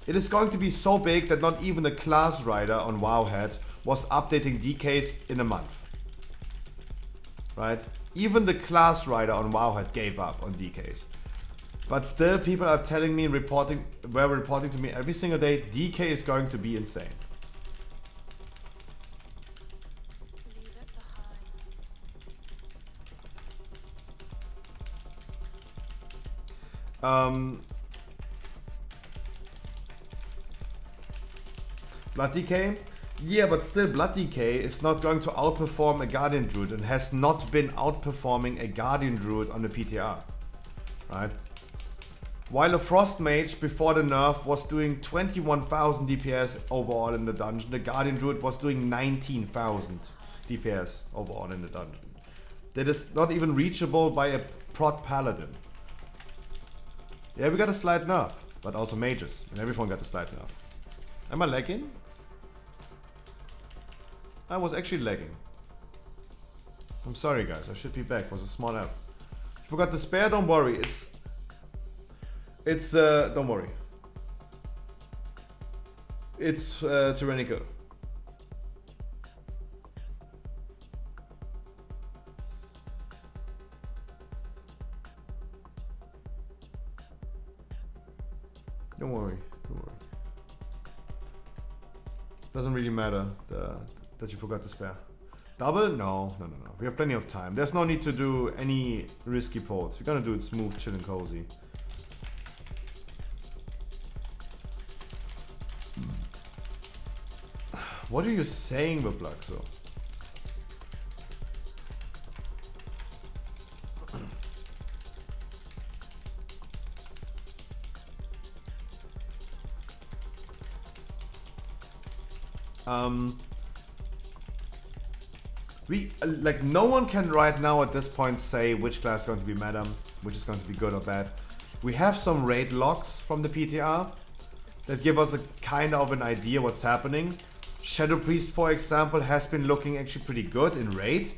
It is going to be so big that not even the class rider on Wowhead was updating DKs in a month. Right? Even the class rider on Wowhead gave up on DKs. But still people are telling me and reporting to me every single day, DK is going to be insane. Blood DK? Yeah, but still Blood DK is not going to outperform a Guardian Druid and has not been outperforming a Guardian Druid on the PTR. Right? While a Frost Mage before the nerf was doing 21,000 DPS overall in the dungeon, the Guardian Druid was doing 19,000 DPS overall in the dungeon. That is not even reachable by a prot Paladin. Yeah, we got a slight nerf, but also mages, and everyone got a slight nerf. Am I lagging? I was actually lagging. I'm sorry guys, I should be back, it was a small app. You forgot the spare, don't worry, don't worry. It's tyrannical. Don't worry, don't worry. Doesn't really matter that you forgot the spare. Double? No. We have plenty of time. There's no need to do any risky ports. We're gonna do it smooth, chill and cozy. What are you saying, Bablaxo? Like no one can right now at this point say which class is going to be meta, which is going to be good or bad. We have some raid logs from the PTR that give us a kind of an idea what's happening. Shadow Priest, for example, has been looking actually pretty good in raid.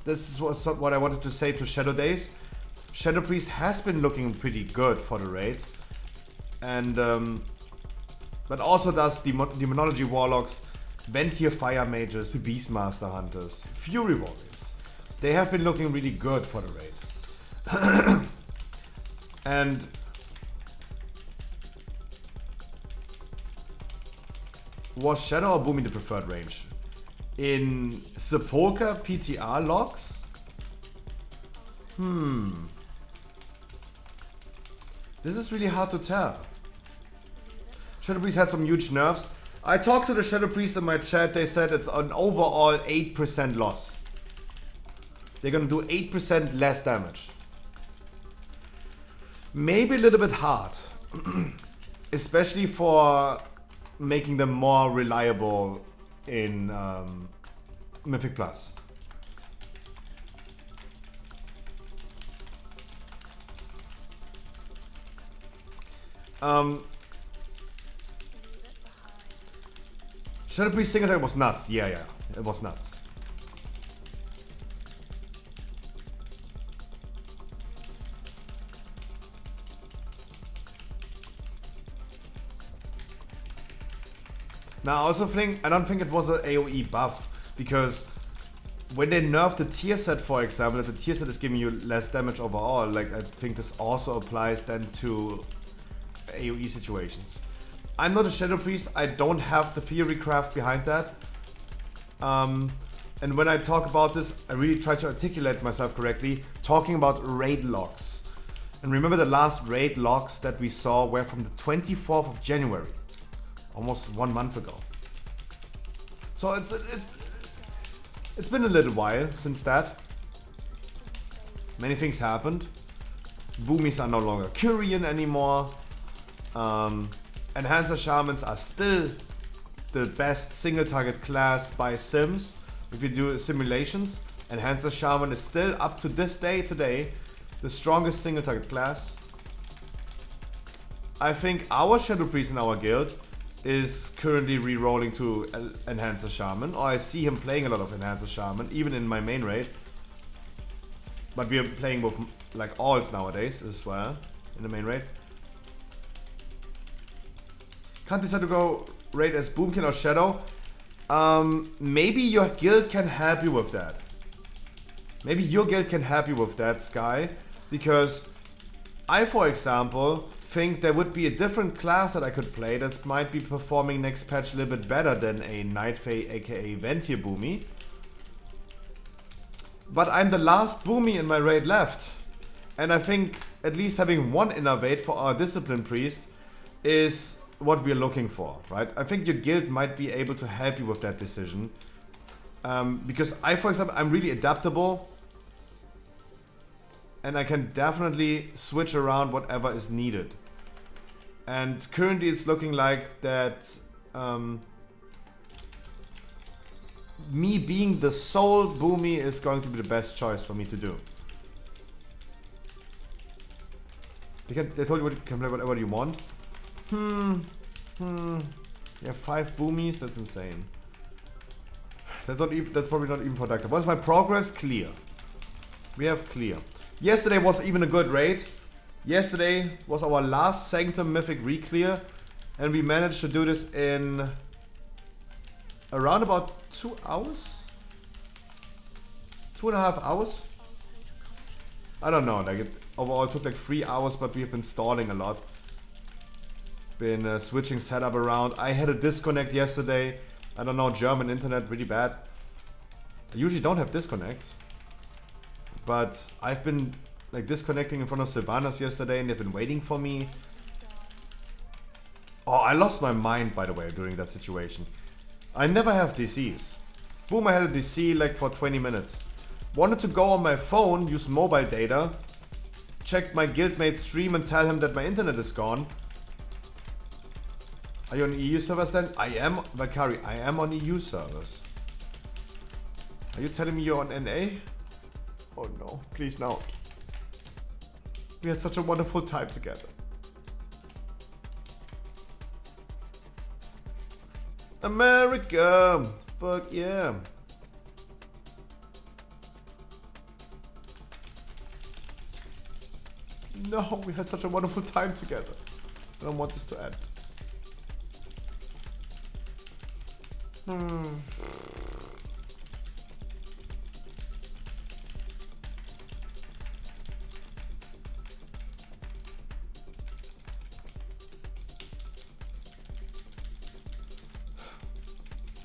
This is what I wanted to say to Shadow Days. Shadow Priest has been looking pretty good for the raid. And, but also does Demonology Warlocks, Ventier Fire Mages, Beastmaster Hunters, Fury Warriors. They have been looking really good for the raid. And was Shadow or Boomy the preferred range? In Sepulchre PTR logs? This is really hard to tell. Shadow Priest had some huge nerfs. I talked to the Shadow Priest in my chat, they said it's an overall 8% loss. They're gonna do 8% less damage. Maybe a little bit hard. Especially for making them more reliable in Mythic Plus. Shadow Priest single attack was nuts. Yeah, it was nuts. Now, I also think, I don't think it was an AoE buff, because when they nerfed the tier set, for example, if the tier set is giving you less damage overall, like I think this also applies then to AoE situations. I'm not a Shadow Priest, I don't have the theory craft behind that. And when I talk about this, I really try to articulate myself correctly, talking about raid logs. And remember the last raid logs that we saw were from the 24th of January. Almost 1 month ago. So it's been a little while since that. Many things happened. Boomies are no longer Curian anymore. Enhancer Shamans are still the best single target class by Sims. If you do simulations, Enhancer Shaman is still up to this day today the strongest single target class. I think our Shadow Priest in our guild is currently re-rolling to Enhancer Shaman, or I see him playing a lot of Enhancer Shaman, even in my main raid. But we are playing with like alls nowadays as well in the main raid. Can't decide to go raid as Boomkin or Shadow. Maybe your guild can help you with that. Maybe your guild can help you with that, Sky, because I, for example, think there would be a different class that I could play that might be performing next patch a little bit better than a Night Fae aka Ventier Boomy. But I'm the last Boomy in my raid left. And I think at least having one Innervate for our Discipline Priest is what we're looking for, right? I think your guild might be able to help you with that decision. Because I, for example, I'm really adaptable. And I can definitely switch around whatever is needed. And currently it's looking like that me being the sole Boomy is going to be the best choice for me to do. They told you you can play whatever you want. You have 5 Boomies? That's insane. That's probably not even productive. What is my progress? Clear. We have clear. Yesterday was even a good raid. Yesterday was our last Sanctum Mythic re-clear, and we managed to do this in around about 2 hours? 2.5 hours? I don't know, like it overall took like 3 hours, but we have been stalling a lot. Been switching setup around. I had a disconnect yesterday. I don't know, German internet really bad. I usually don't have disconnects. But I've been like disconnecting in front of Sylvanas yesterday and they've been waiting for me. Oh, I lost my mind, by the way, during that situation. I never have DCs. Boom, I had a DC like for 20 minutes. Wanted to go on my phone, use mobile data, checked my guildmate's stream and tell him that my internet is gone. Are you on EU servers then? I am, Valkyrie, I am on EU servers. Are you telling me you're on NA? Oh no, please no. We had such a wonderful time together. America! Fuck yeah. No, we had such a wonderful time together. I don't want this to end.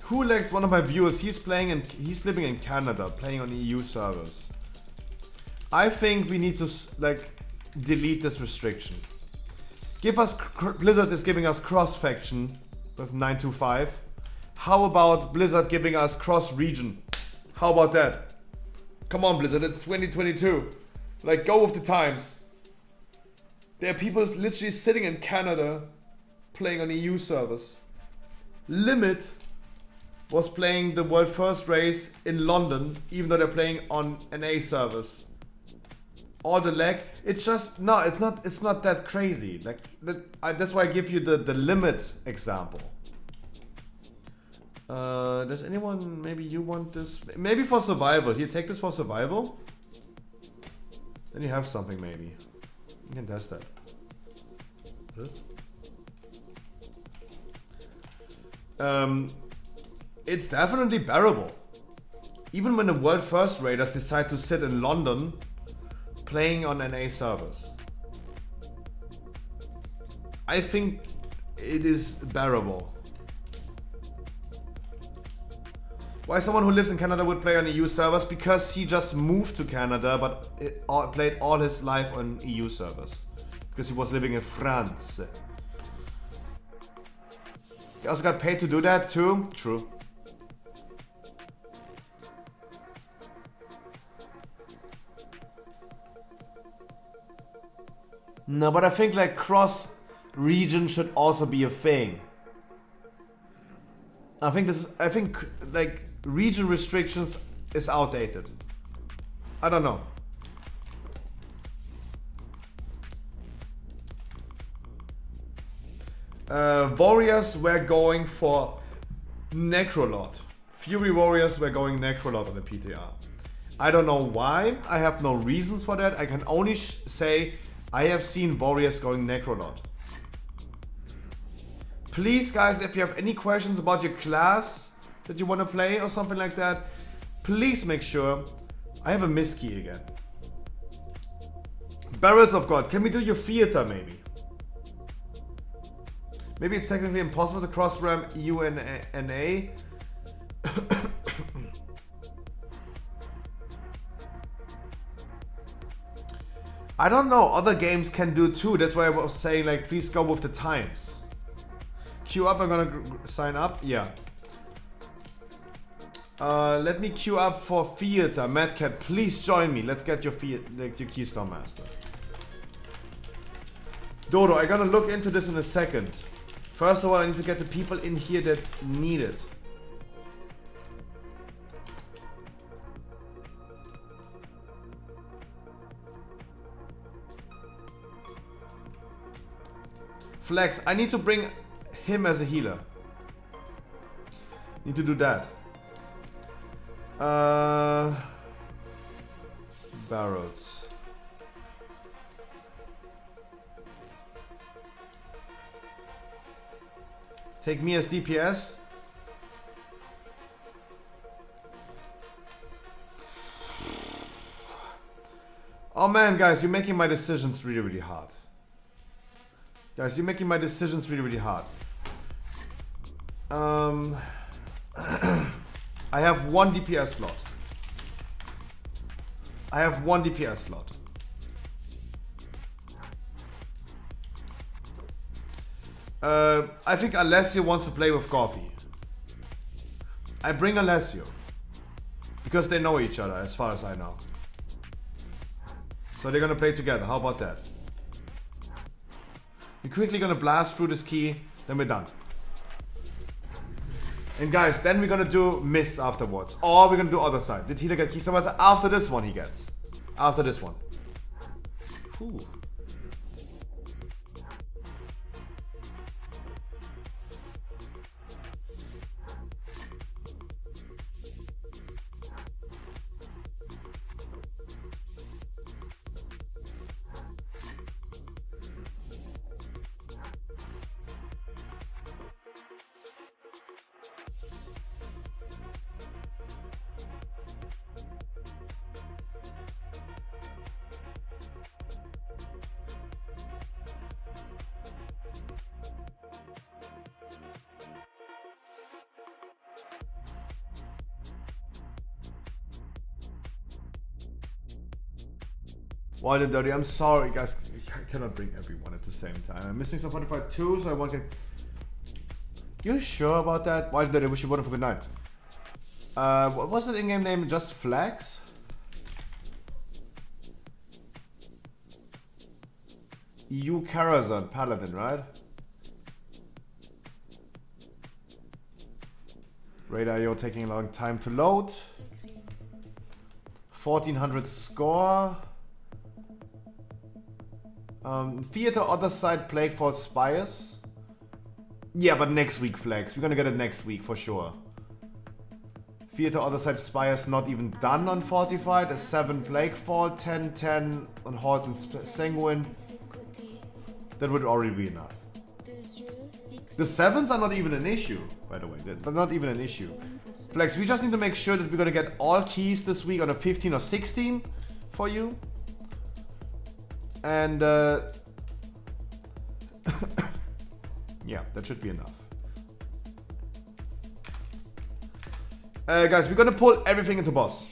Hulex, one of my viewers, he's living in Canada, playing on EU servers. I think we need to like delete this restriction. Give us Blizzard is giving us cross faction with 925. How about Blizzard giving us cross region? How about that? Come on, Blizzard, it's 2022. Like, go with the times. There are people literally sitting in Canada playing on EU servers. Limit was playing the world first race in London, even though they're playing on NA servers. All the lag, it's just no, it's not that crazy. Like that's why I give you the limit example. Does anyone, maybe you want this? Maybe for survival. Here, take this for survival. Then you have something maybe. You can test that. It's definitely bearable. Even when the world first raiders decide to sit in London playing on NA servers. I think it is bearable. Why someone who lives in Canada would play on EU servers? Because he just moved to Canada but played all his life on EU servers. Because he was living in France. He also got paid to do that too? True. No, but I think like cross region should also be a thing. I think like region restrictions is outdated. I don't know. Warriors were going for Necrolord. Fury Warriors were going Necrolord on the PTR. I don't know why. I have no reasons for that. I can only say I have seen Warriors going Necrolord. Please, guys, if you have any questions about your class that you want to play or something like that, please make sure. I have a miskey again. Barrels of God. Can we do your theater maybe? Maybe it's technically impossible to cross-ram EU and NA. I don't know, other games can do too. That's why I was saying like, please go with the times. Queue up, I'm gonna sign up, yeah. Let me queue up for theater. Madcat, please join me. Let's get your Keystone Master. Dodo, I'm gonna look into this in a second. First of all, I need to get the people in here that need it. Flex, I need to bring him as a healer. Need to do that. Barrels. Take me as DPS. Oh man, guys, you're making my decisions really, really hard. Guys, you're making my decisions really, really hard. I have one DPS slot. I have one DPS slot. I think Alessio wants to play with Coffee. I bring Alessio. Because they know each other, as far as I know. So they're gonna play together. How about that? We're quickly gonna blast through this key, then we're done. And guys, then we're gonna do Mist afterwards. Or we're gonna do other side. Did healer get Keystone Master? After this one he gets. After this one. Whew. Wild and Dirty, I'm sorry guys, I cannot bring everyone at the same time. I'm missing some 45 too, so I want to get... You sure about that? Wild and Dirty, wish you a wonderful good night. What was the in-game name? Just Flags? EU Karazhan, Paladin, right? Radar IO taking a long time to load. 1400 score. Theater other side Plague Force Spires. Yeah, but next week Flags. We're gonna get it next week for sure. Theater other side Spires not even done on Fortified. A 7 Plaguefall, 10-10 on Hordes and Sanguine. That would already be enough. The 7s are not even an issue, by the way. They're not even an issue. Flex, we just need to make sure that we're gonna get all keys this week on a 15 or 16 for you. And yeah, that should be enough. Guys, we're gonna pull everything into boss.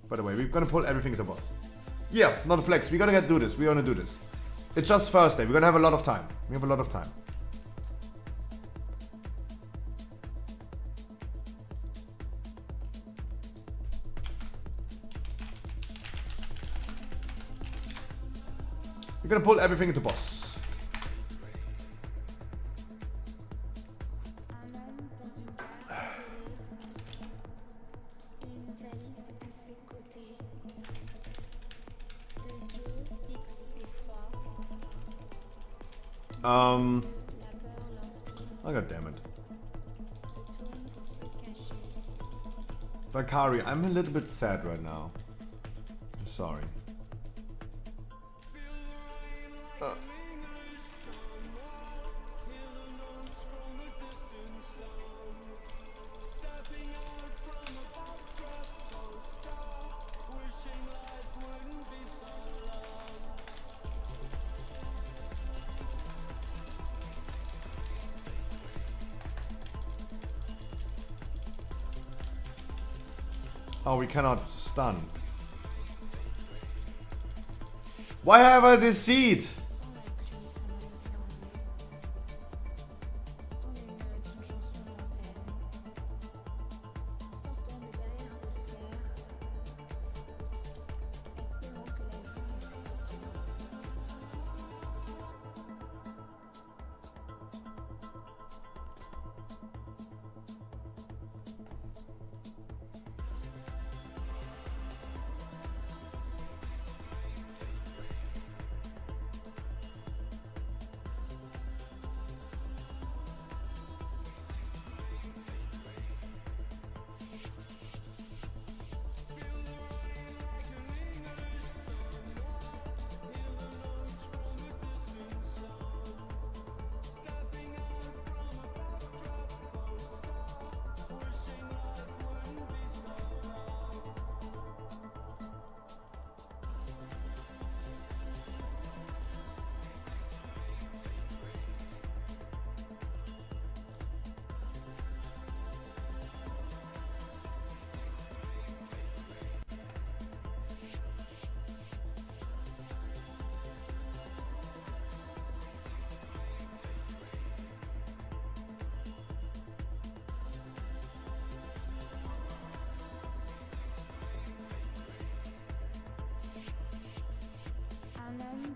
By the way, we're gonna pull everything into boss. Yeah, not a flex. We're gonna do this. We're gonna do this. It's just Thursday. We're gonna have a lot of time. We have a lot of time. We're gonna pull everything into boss. Oh god damn it. Valkyrie, I'm a little bit sad right now. I'm sorry. Oh, we cannot stun. Why have I this seed?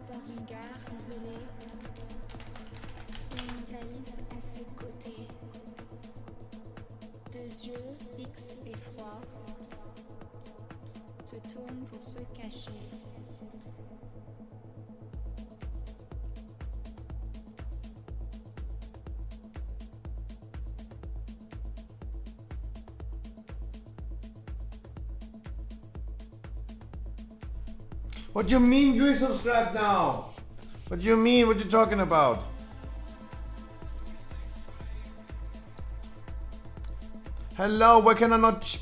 Dans une gare isolée, une valise à ses côtés, deux yeux fixes et froids, se tourne pour se cacher. What do you mean you subscribe now? What do you mean? What you talking about? Hello, why can I not...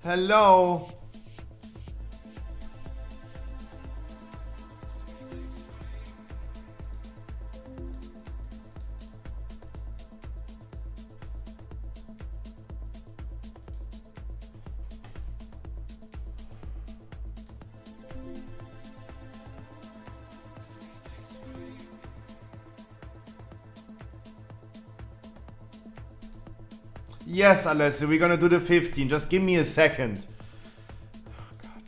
Hello? Yes, Alessia, we're gonna do the 15. Just give me a second. Oh, God.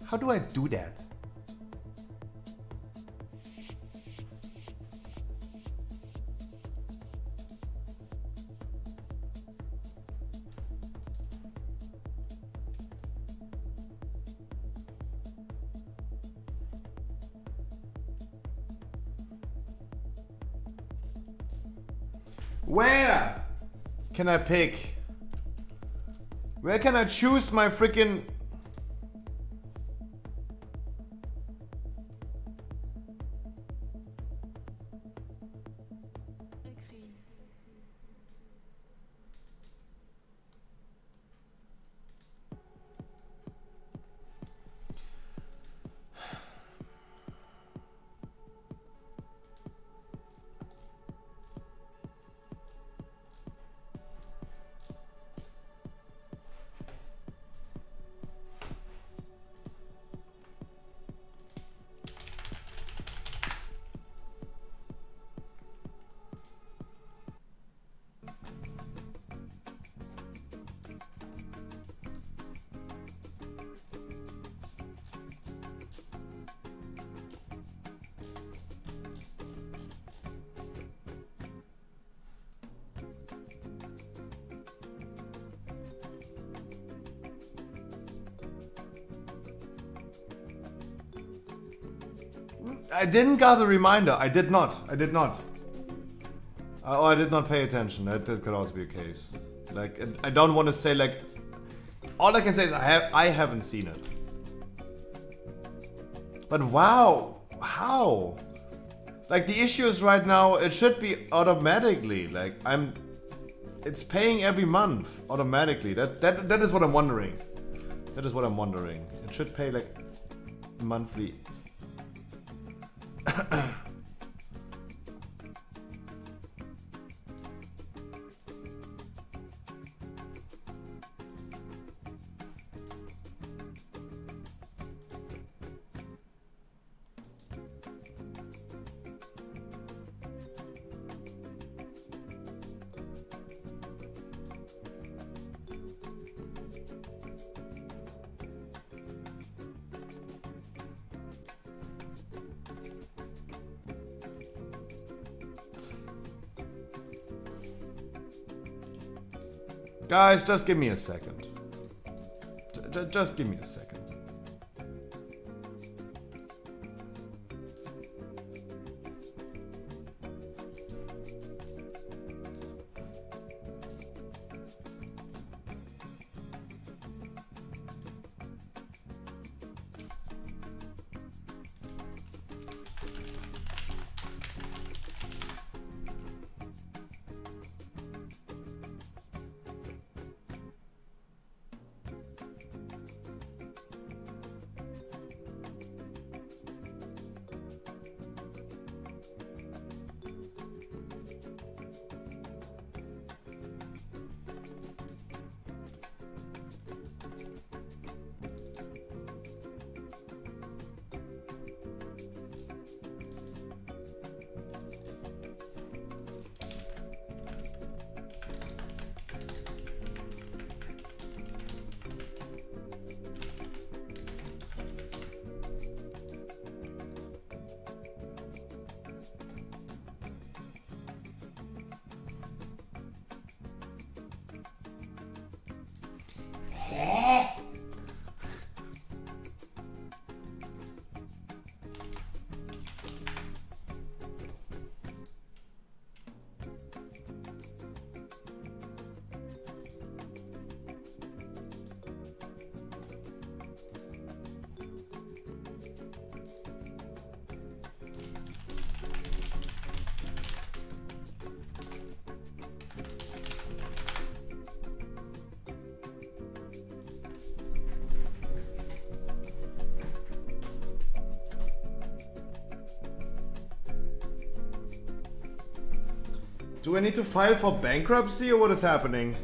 How do I do that? Where can I pick? Where can I choose my freaking... I didn't got a reminder. I did not. I did not. Oh, I did not pay attention. That could also be a case. Like, I don't want to say like... All I can say is I haven't seen it. But wow. How? Like, the issue is right now, it should be automatically. Like, it's paying every month automatically. That is what I'm wondering. That is what I'm wondering. It should pay like monthly. Guys, just give me a second. Just give me a second. Do I need to file for bankruptcy or what is happening?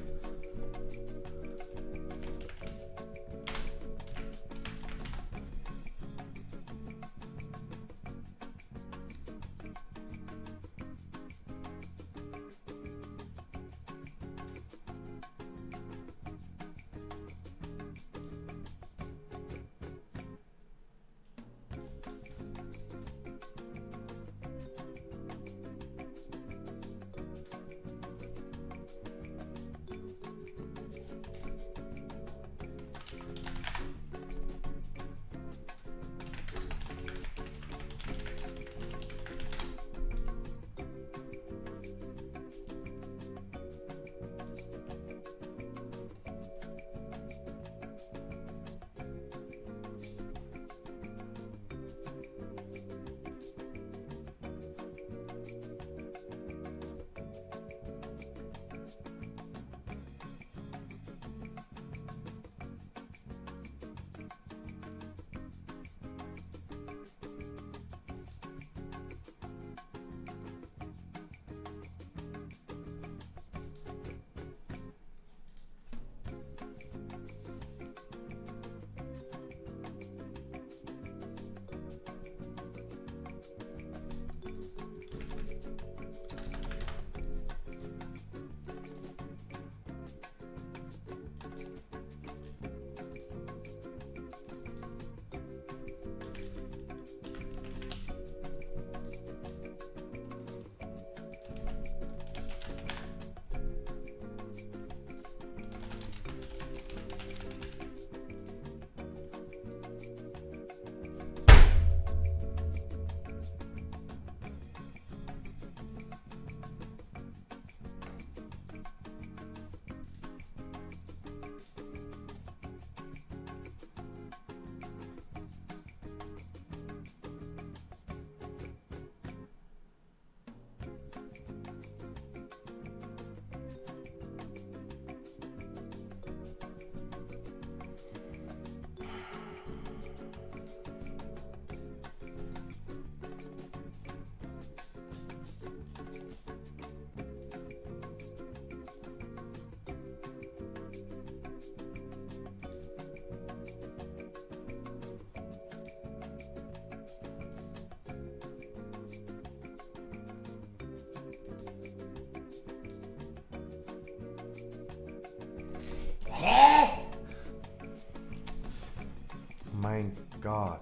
God.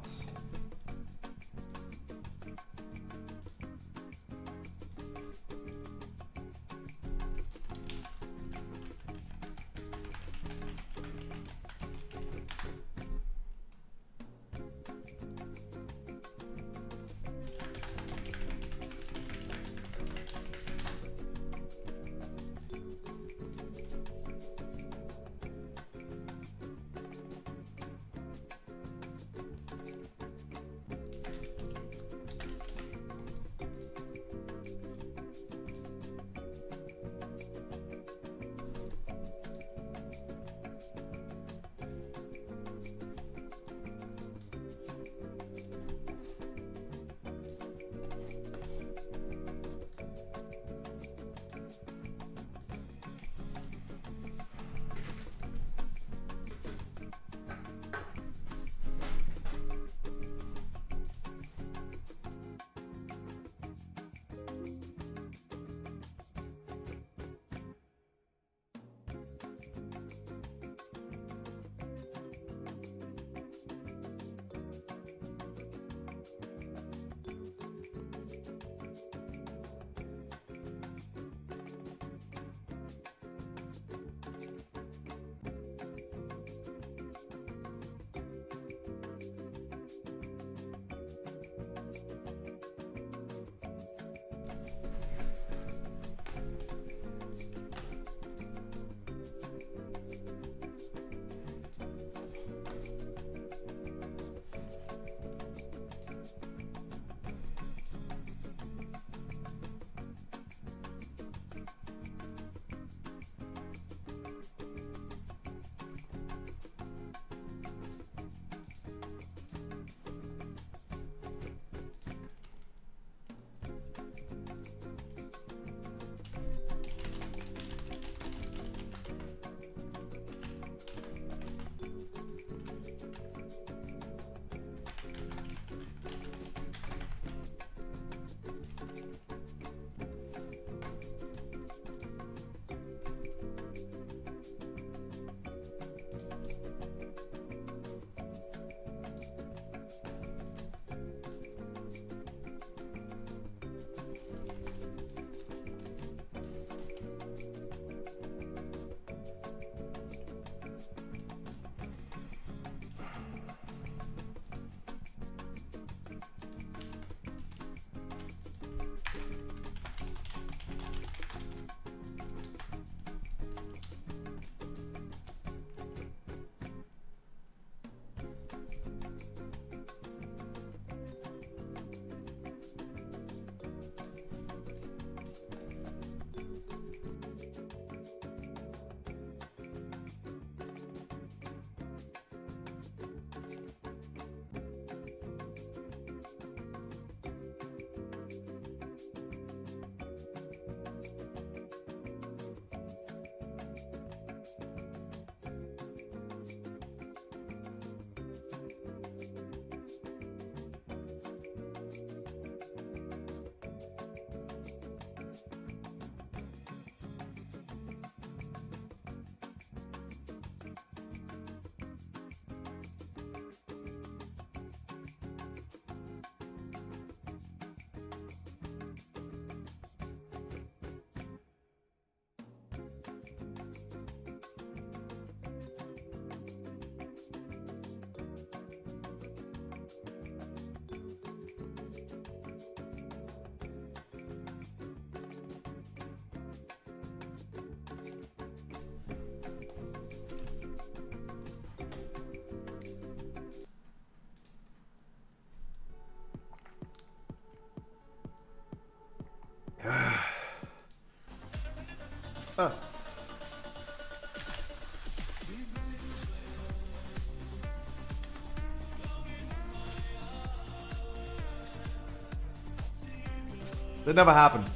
That never happened.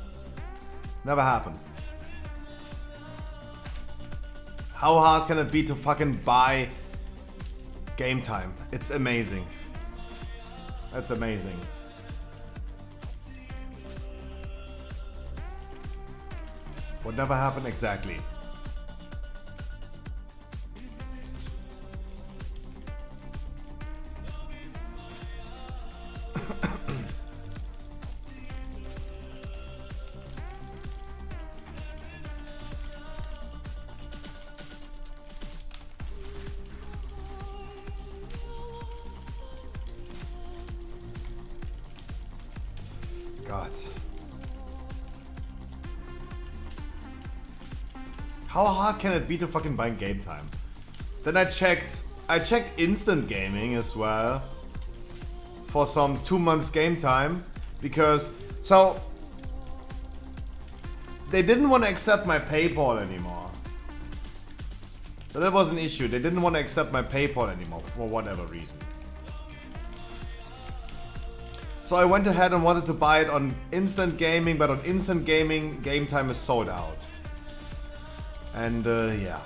Never happened. How hard can it be to fucking buy game time? It's amazing. That's amazing. What never happened exactly? God. How hard can it be to fucking buy game time? Then I checked instant gaming as well for some 2 months game time because so they didn't want to accept my PayPal anymore. So that was an issue. They didn't want to accept my PayPal anymore for whatever reason. So I went ahead and wanted to buy it on instant gaming, but on instant gaming, game time is sold out. And yeah.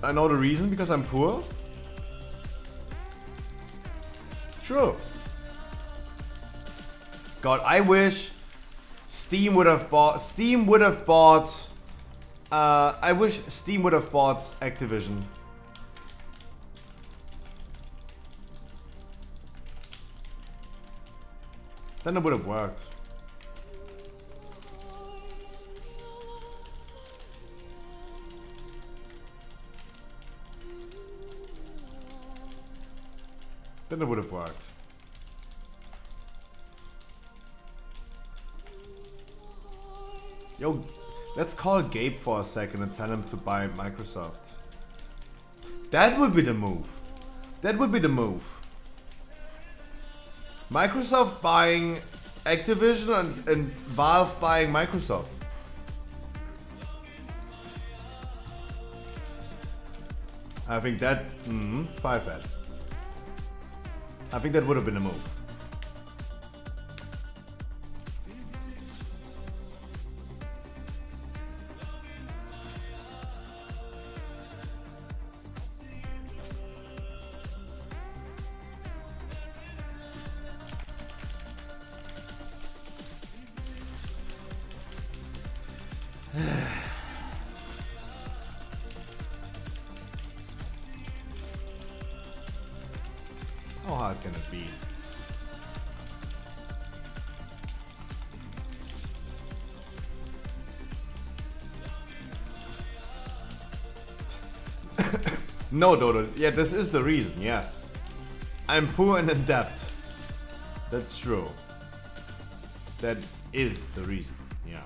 I know the reason, because I'm poor. True. God, I wish Steam would have bought. I wish Steam would have bought Activision. Then it would have worked. Then it would have worked. Yo, let's call Gabe for a second and tell him to buy Microsoft. That would be the move. That would be the move. Microsoft buying Activision and Valve buying Microsoft. I think that... five that. I think that would have been a move. How hard can it be? No, Dodo. Yeah, this is the reason, yes. I'm poor and in debt. That's true. That is the reason, yeah.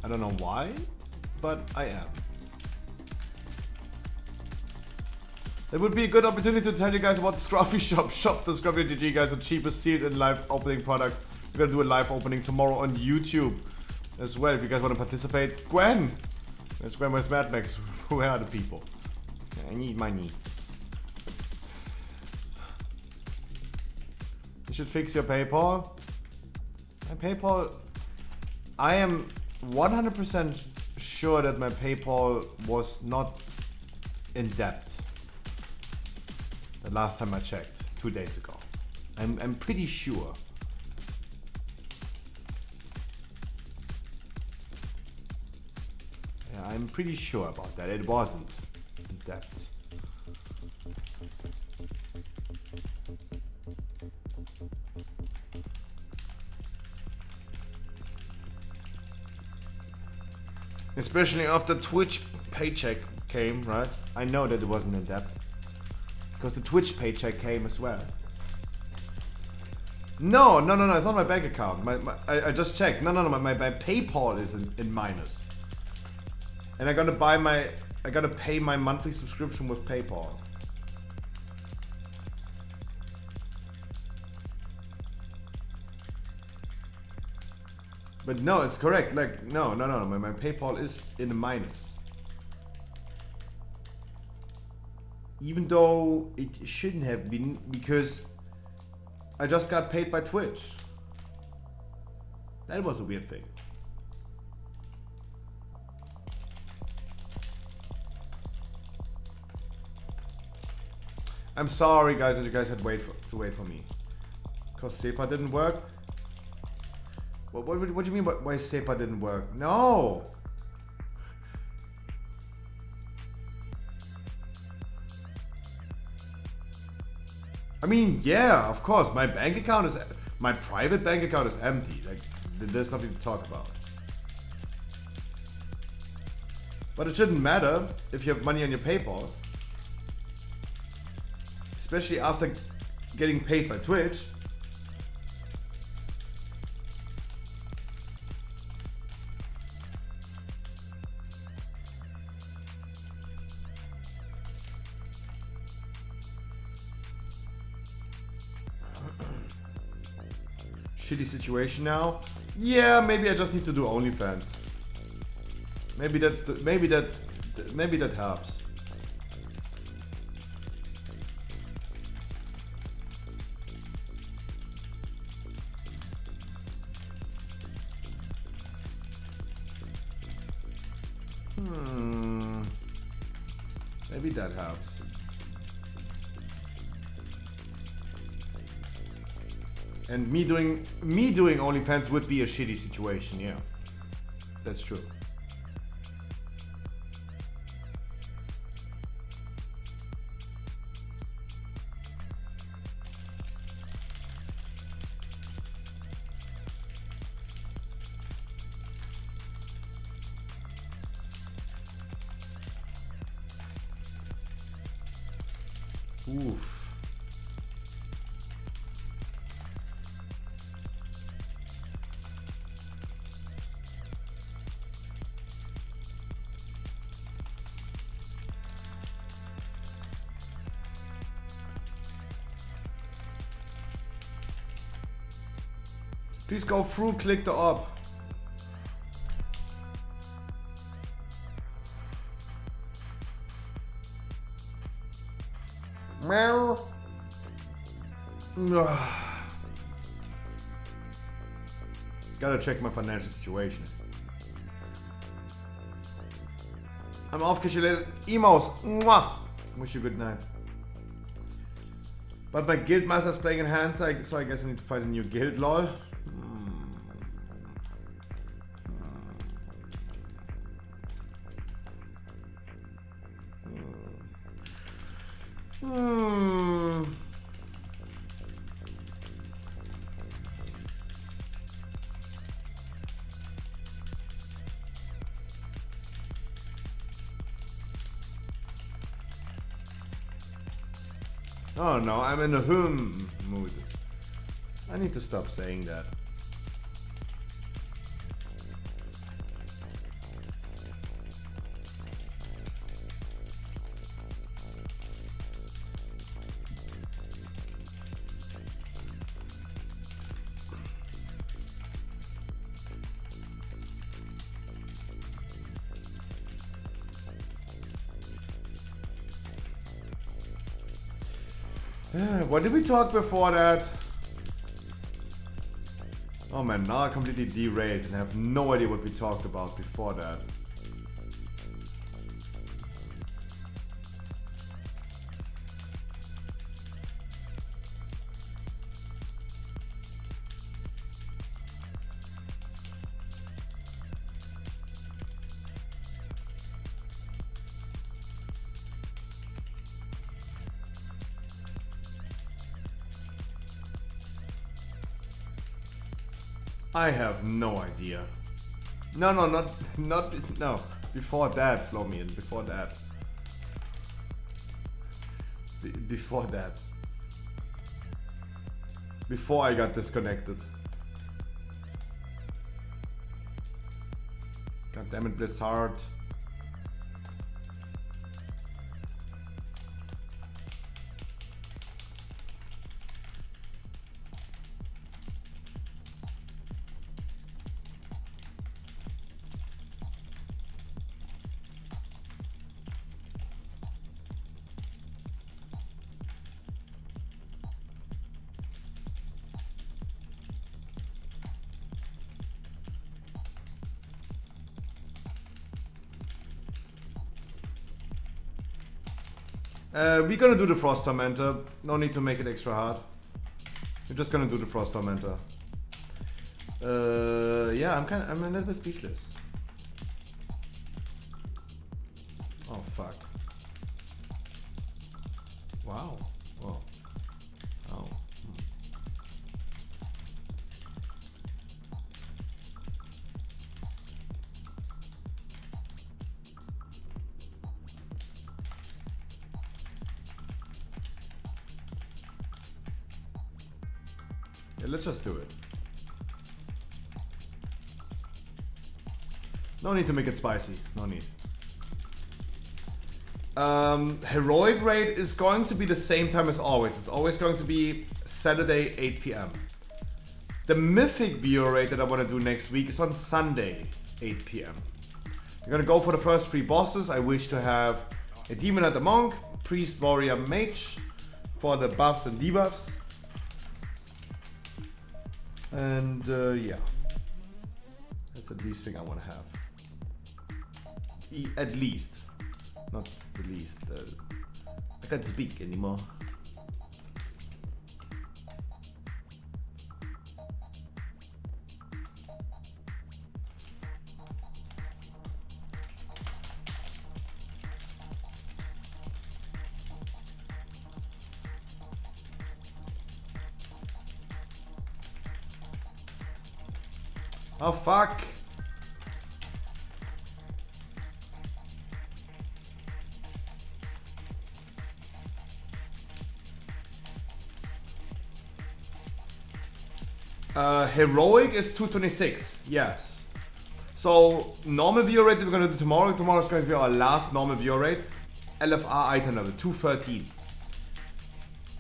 I don't know why, but I am. It would be a good opportunity to tell you guys about the Scruffy Shop. Shop the Scruffy GG, guys, the cheapest sealed and live opening products. We're gonna do a live opening tomorrow on YouTube as well. If you guys want to participate, Gwen! There's Gwen, where's Mad Max? Where are the people? I need money. You should fix your PayPal. My PayPal... I am 100% sure that my PayPal was not in debt. The last time I checked, 2 days ago. I'm pretty sure. Yeah, I'm pretty sure about that. It wasn't in debt. Especially after Twitch paycheck came, right? I know that it wasn't in debt. Because the Twitch paycheck came as well. No, it's not my bank account. I just checked. No, my PayPal is in minus. And I gotta pay my monthly subscription with PayPal. But no, it's correct. Like, no, my PayPal is in the minus. Even though it shouldn't have been, because I just got paid by Twitch. That was a weird thing. I'm sorry, guys, that you guys had to wait for me. Because SEPA didn't work. What do you mean by why SEPA didn't work? No! I mean, yeah, of course, my private bank account is empty. Like, there's nothing to talk about. But it shouldn't matter if you have money on your PayPal. Especially after getting paid by Twitch. Shitty situation now. Yeah, maybe I just need to do OnlyFans. Maybe that helps. Maybe that helps. And me doing OnlyFans would be a shitty situation, yeah. That's true. Oof. Please go through, click the up. Meow. Gotta check my financial situation. I'm aufgestellt. Emos. Mwah. Wish you good night. But my guild master's playing enhanced, so I guess I need to find a new guild, lol. Oh no, I'm in a mood. I need to stop saying that. What did we talk before that? Oh man, now I completely derailed and I have no idea what we talked about before that. I have no idea. No, no. Before that, Flomian. Before that. Before that. Before I got disconnected. God damn it, Blizzard. We're gonna do the Frost Tormentor. No need to make it extra hard. We're just gonna do the Frost Tormentor. Yeah, I'm a little bit speechless. Oh fuck. Wow. Oh. Oh. let's just do it. No need to make it spicy. No need. Heroic raid is going to be the same time as always. It's always going to be Saturday, 8 p.m. The Mythic viewer raid that I want to do next week is on Sunday, 8 p.m. I'm gonna go for the first 3 bosses. I wish to have a Demon Hunter Monk, Priest, Warrior, Mage for the buffs and debuffs. And yeah, that's the least thing I want to have. At least, not the least. I can't speak anymore. Oh fuck! Heroic is 226, yes. So normal view rate that we're gonna do tomorrow. Tomorrow is going to be our last normal view rate. LFR item level 213.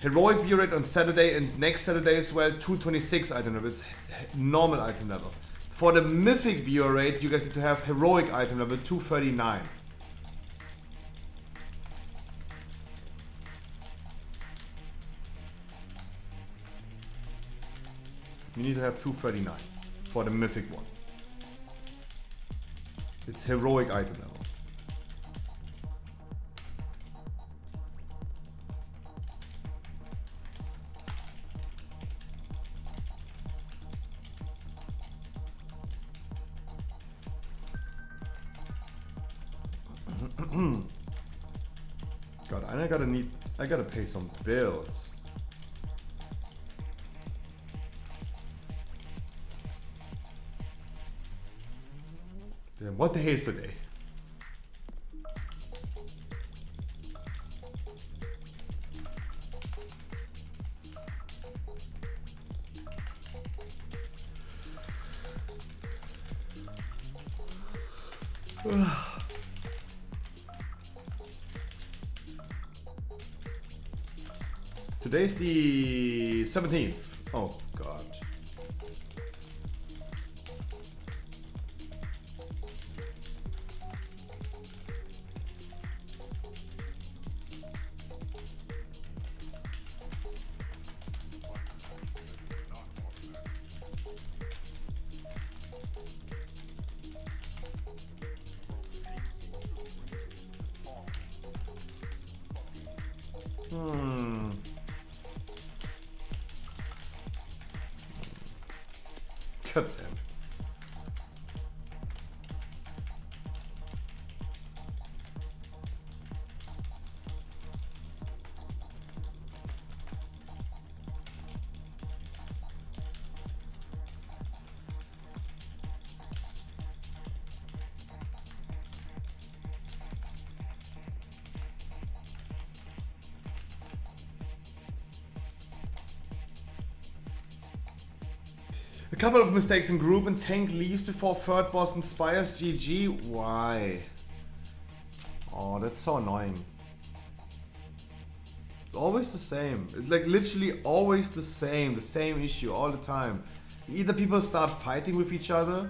Heroic view rate on Saturday and next Saturday as well 226 item level. It's normal item level. For the Mythic viewer rate, you guys need to have Heroic item level 239. You need to have 239 for the Mythic one. It's Heroic item level. God, I gotta pay some bills. Damn, what the day is today? Today's the 17th. Oh god. God damn it. A couple of mistakes in group and tank leaves before third boss inspires GG. Why? Oh, that's so annoying. It's always the same. It's like literally always the same issue all the time. Either people start fighting with each other.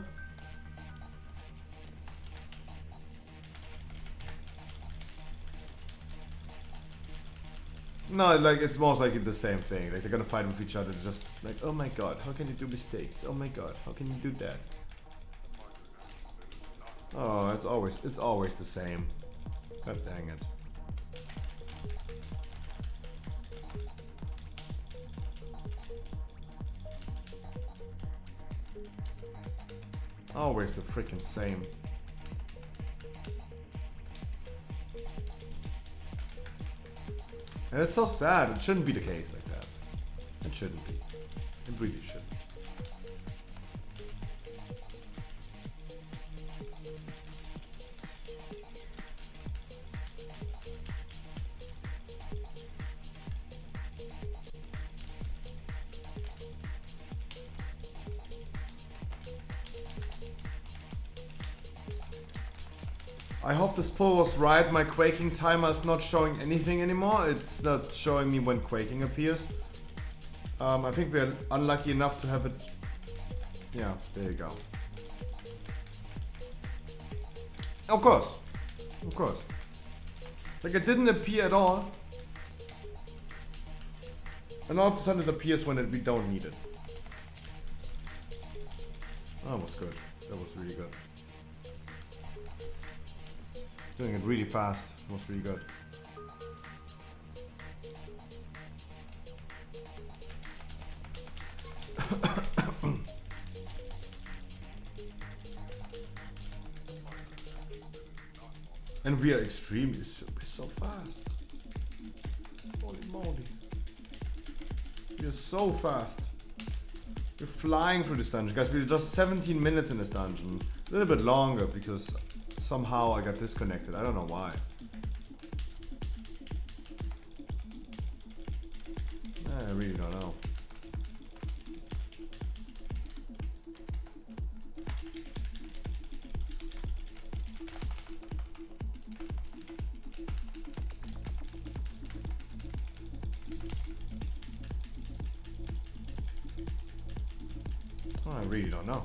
No, like it's most likely the same thing. Like they're gonna fight with each other. Just like, oh my god, how can you do mistakes? Oh my god, how can you do that? Oh, it's always the same. God dang it. Always the freaking same. And it's so sad. It shouldn't be the case like that. It shouldn't be. It really shouldn't. I hope this poll was right. My quaking timer is not showing anything anymore. It's not showing me when quaking appears. I think we're unlucky enough to have it. Yeah, there you go. Of course. Of course. Like it didn't appear at all. And all of a sudden it appears when we don't need it. That was good. That was really good. Doing it really fast. It was really good. And we are extremely so fast. Holy moly. We are so fast. We're flying through this dungeon. Guys, we're just 17 minutes in this dungeon. A little bit longer because somehow I got disconnected. I don't know why. I really don't know. I really don't know.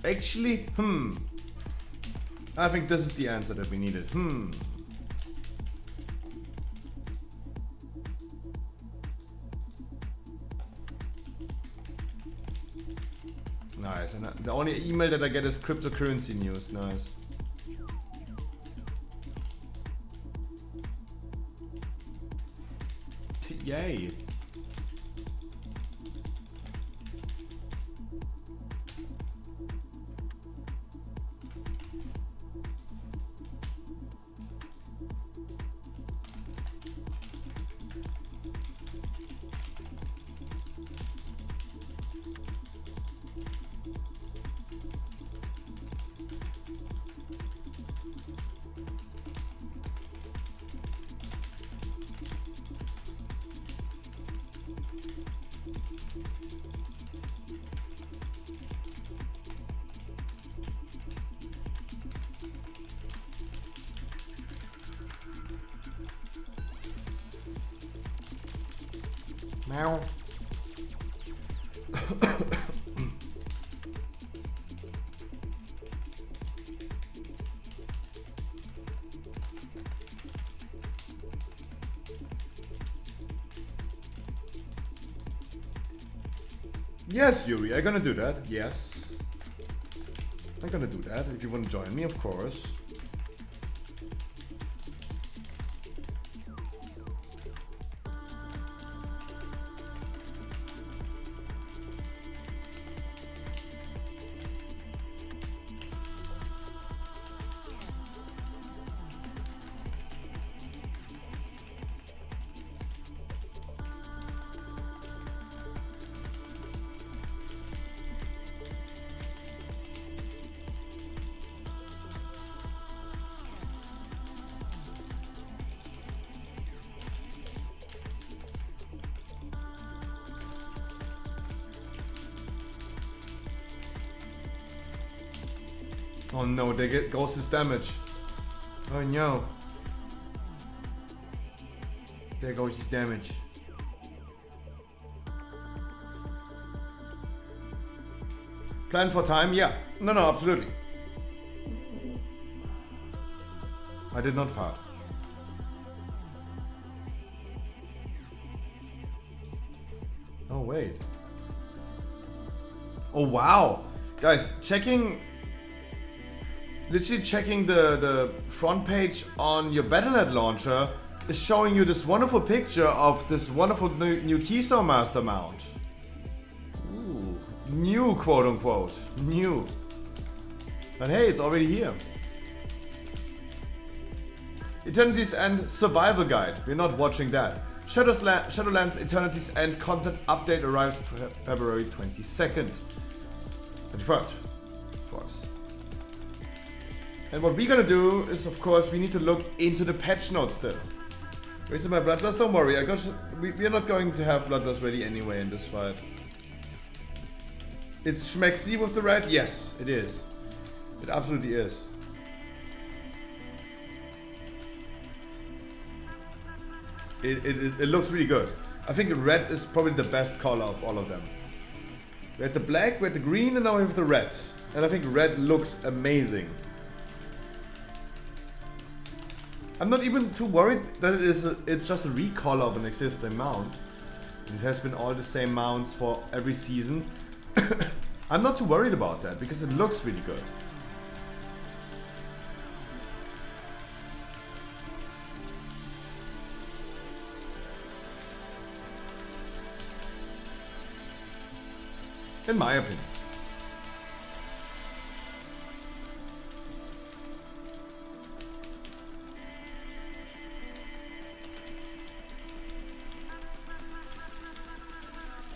Actually, I think this is the answer that we needed. Nice, and the only email that I get is cryptocurrency news. Nice. Yay. Meow. Yes, Yuri, I'm gonna do that. Yes. I'm gonna do that if you want to join me, of course. Oh no, they get Ghost's damage. Oh no. There goes his damage. Plan for time? Yeah. No, absolutely. I did not fart. Oh wait. Oh wow. Guys, literally checking the front page on your Battle.net launcher is showing you this wonderful picture of this wonderful new Keystone Master mount. Ooh, new, quote unquote, new. But hey, it's already here. Eternity's End Survival Guide. We're not watching that. Shadowlands Eternity's End content update arrives February 22nd. 23rd. course. And what we're gonna do is, of course, we need to look into the patch notes still. Wasted my bloodlust? Don't worry, we are not going to have bloodlust ready anyway in this fight. It's schmexy with the red? Yes, it is. It absolutely is. It looks really good. I think red is probably the best color of all of them. We had the black, we had the green, and now we have the red. And I think red looks amazing. I'm not even too worried that it's just a recolor of an existing mount. It has been all the same mounts for every season. I'm not too worried about that because it looks really good. In my opinion.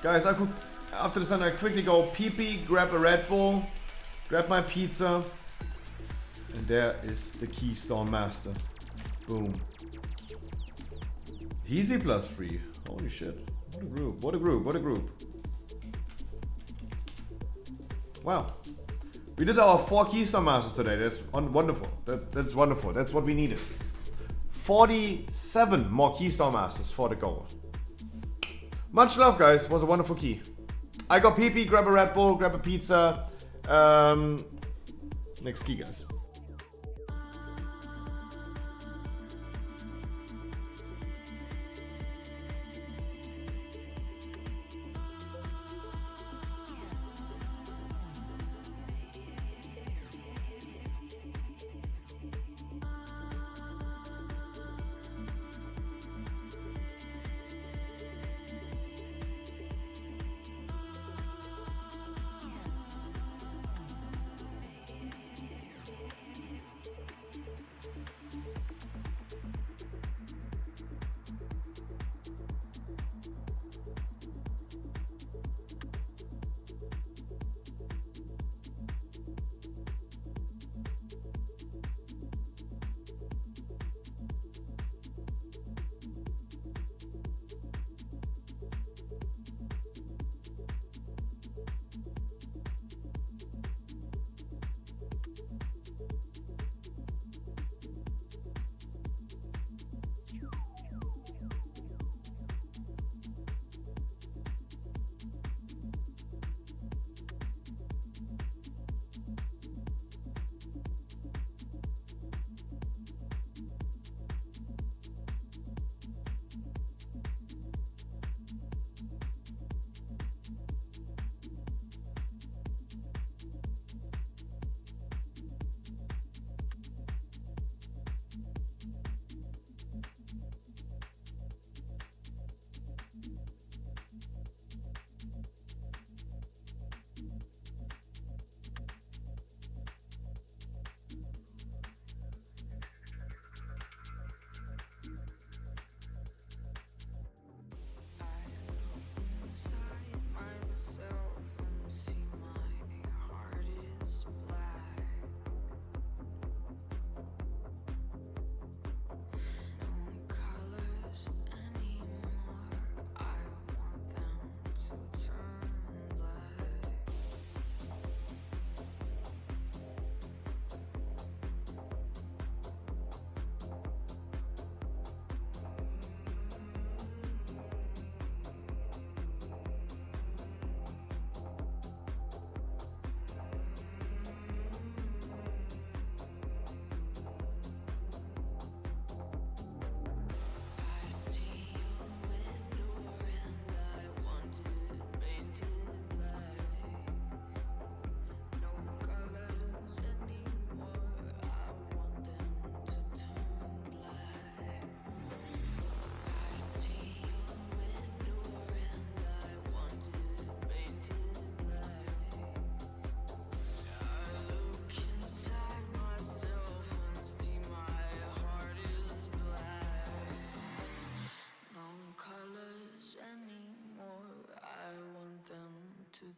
Guys, I could, after this, I quickly go pee-pee, grab a Red Bull, grab my pizza, and there is the Keystone Master. Boom. Easy +3. Holy shit. What a group, what a group, what a group. Wow. We did our 4 Keystone Masters today. That's wonderful. That's wonderful. That's what we needed. 47 more Keystone Masters for the goal. Much love, guys. Was a wonderful key. I got PP, grab a Red Bull, grab a pizza. Next key, guys.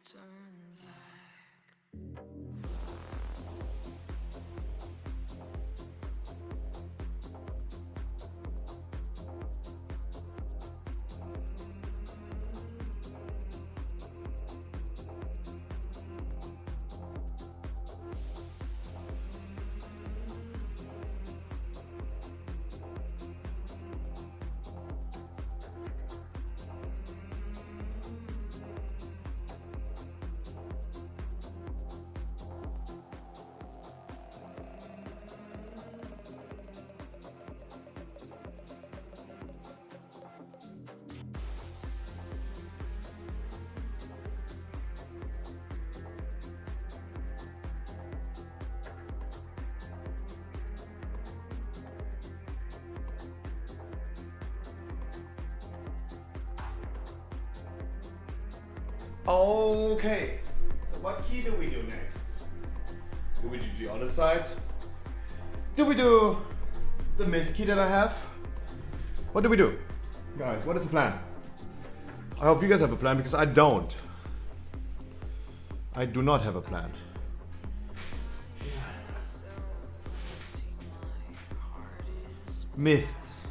Turn back. Okay. So what key do we do next? Do we do the other side? Do we do the mist key that I have? What do we do? Guys, what is the plan? I hope you guys have a plan because I don't. I do not have a plan. Mists.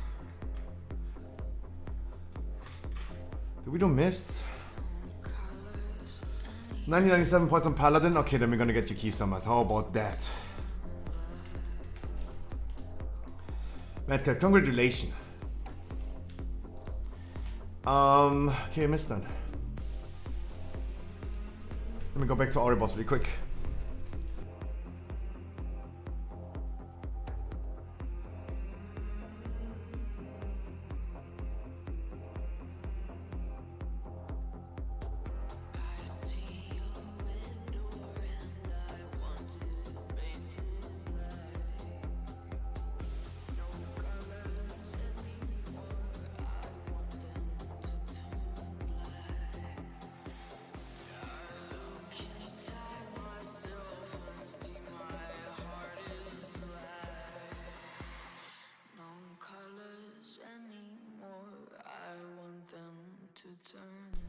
Do we do mists? 1997 points on Paladin? Okay, then we're gonna get you Keysummers. How about that? Madcat, congratulations. Okay, missed then. Let me go back to Oribos really quick.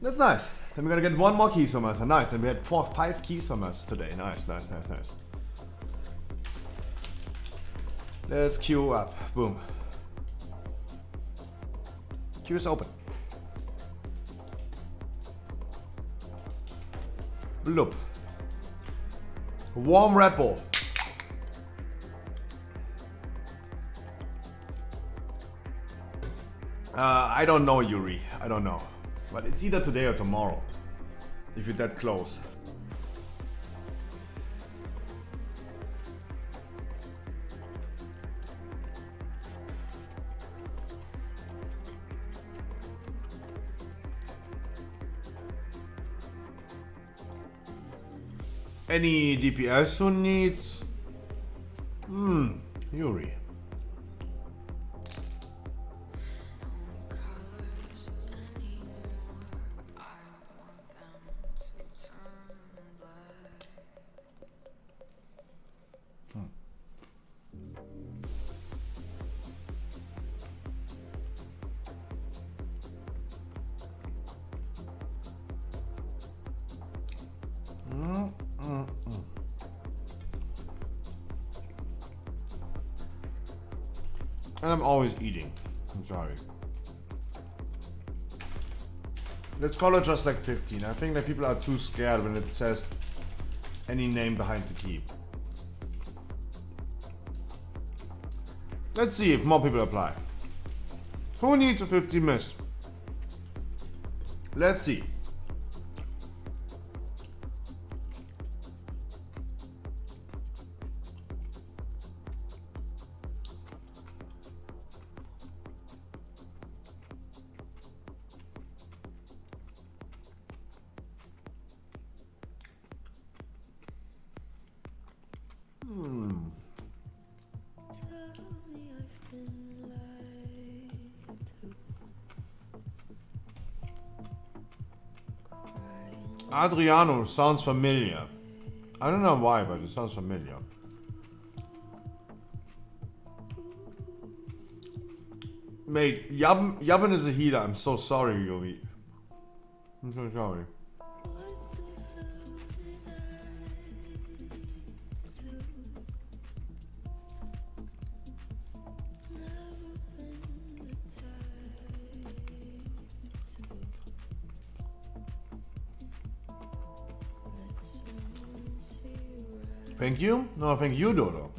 That's nice. Then we're gonna get one more Keysummers. Nice. And we had 5 Keysummers today. Nice, nice, nice, nice. Let's queue up. Boom. Queue is open. Bloop. Warm Red Bull. I don't know, Yuri. I don't know. But it's either today or tomorrow. If you're that close. Any DPS who needs? Yuri. And I'm always eating. I'm sorry. Let's call it just like 15. I think that people are too scared when it says any name behind the key. Let's see if more people apply. Who needs a 15 mist? Let's see. Adriano sounds familiar. I don't know why, but it sounds familiar. Mate, Yabin is a healer. I'm so sorry, Yogi. I'm so sorry. Thank you? No, thank you, Dodo.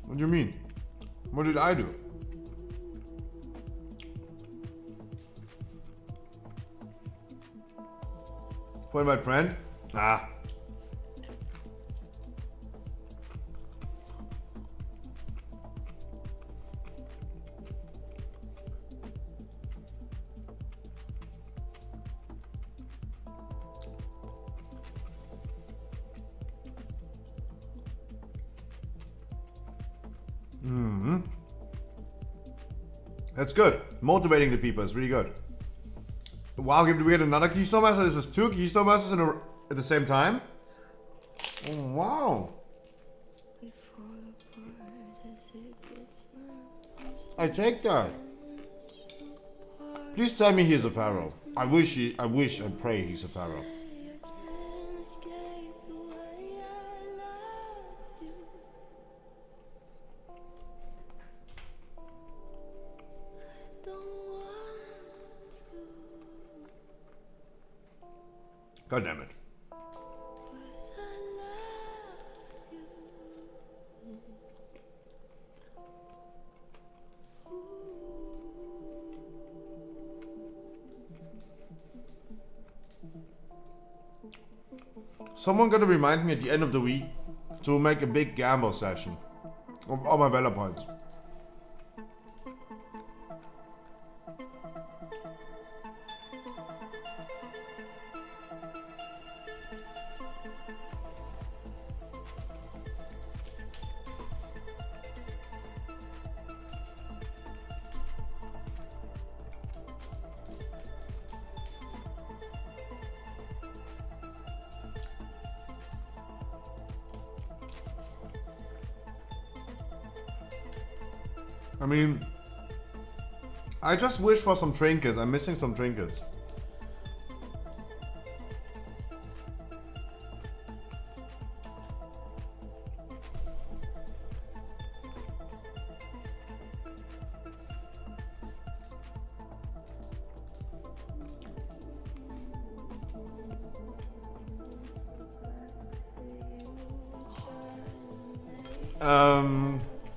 What do you mean? What did I do? For my friend? Ah. That's good. Motivating the people is really good. Wow, do we get another Keystone Master? This is 2 Keystone Masters at the same time? Oh, wow. I take that. Please tell me he's a pharaoh. I pray he's a pharaoh. God damn it. Someone gotta remind me at the end of the week to make a big gamble session of all my Valor points. I mean, I just wish for some trinkets. I'm missing some trinkets.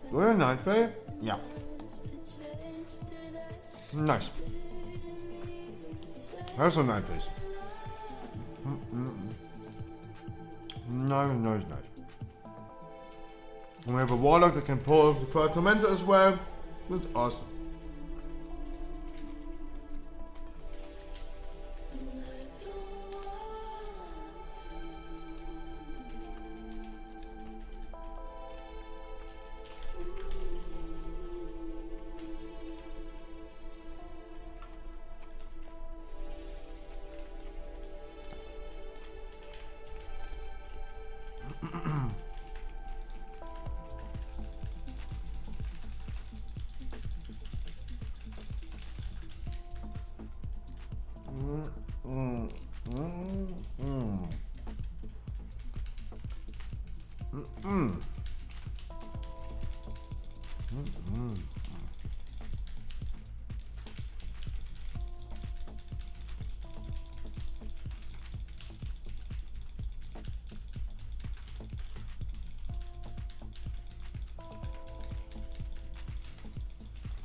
We're in night fair? Yeah. Nice. That's a nice place. Nice. And we have a Warlock that can pull for a Tormentor as well. That's awesome.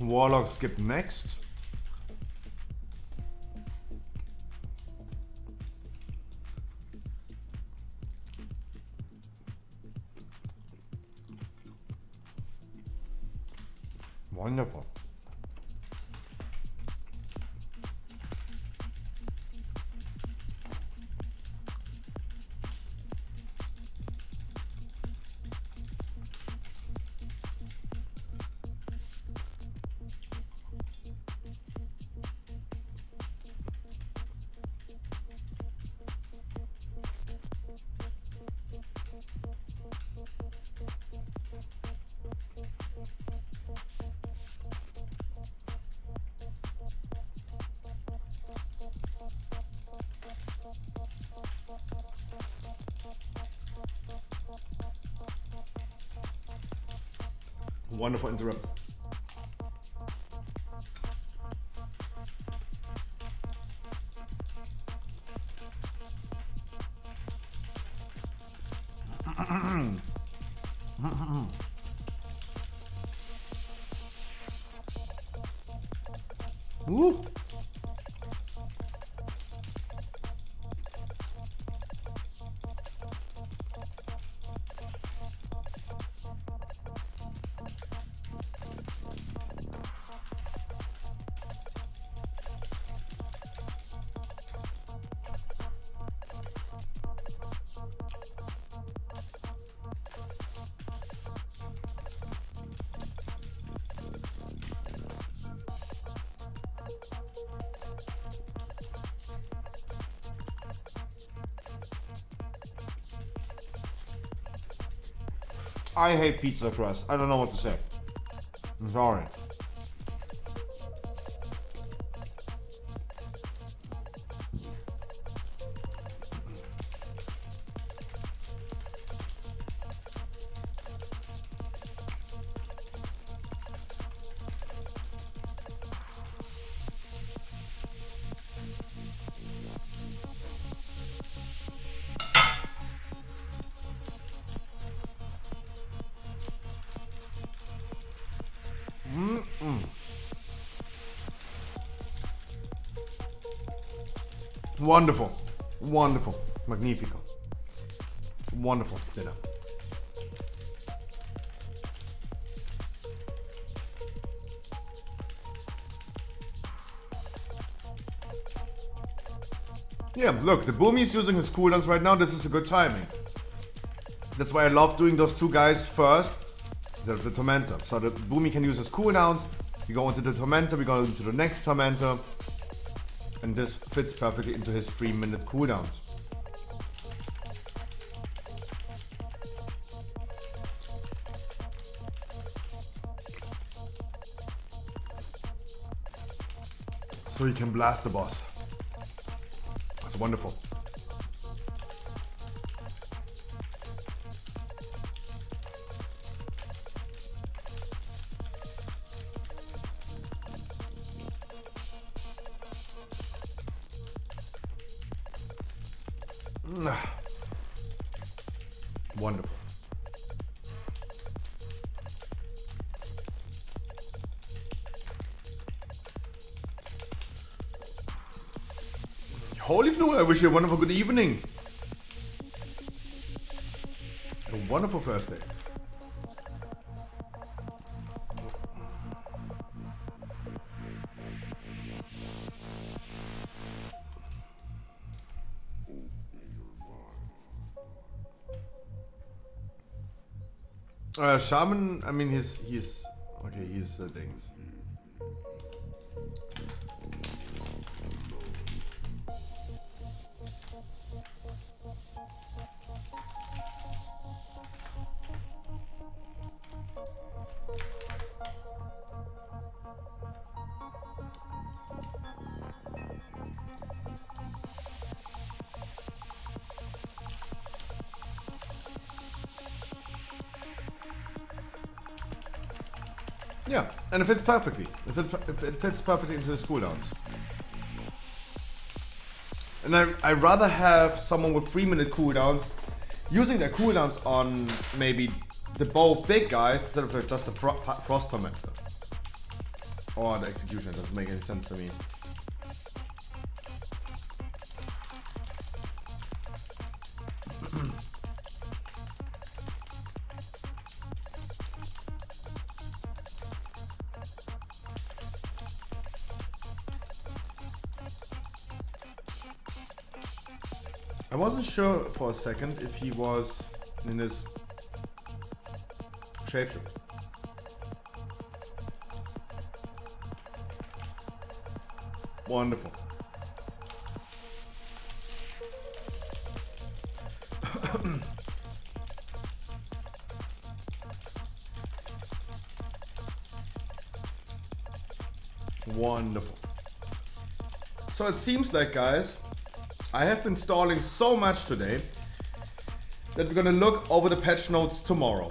Warlock skip next. Wonderful. Wonderful interrupt. Woo. I hate pizza crust. I don't know what to say. I'm sorry. Wonderful. Wonderful. Magnifico. Wonderful dinner. Yeah, look, the Boomy is using his cooldowns right now. This is a good timing. That's why I love doing those two guys first. The Tormentor. So the Boomy can use his cooldowns. We go into the Tormentor, we go into the next Tormentor. And this fits perfectly into his 3-minute cooldowns. So he can blast the boss. That's wonderful. Wonderful. Holy Fnul, I wish you a wonderful good evening. A wonderful first day. Shaman, I mean, he's okay. He's things. Yeah, and it fits perfectly. It fits perfectly into his cooldowns. And I rather have someone with 3-minute cooldowns using their cooldowns on maybe the both big guys instead of just the Frost Tormentor. Or the Executioner, doesn't make any sense to me. I wasn't sure for a second if he was in his shapeshift. Wonderful. Wonderful. So it seems like, guys, I have been stalling so much today that we're gonna look over the patch notes tomorrow.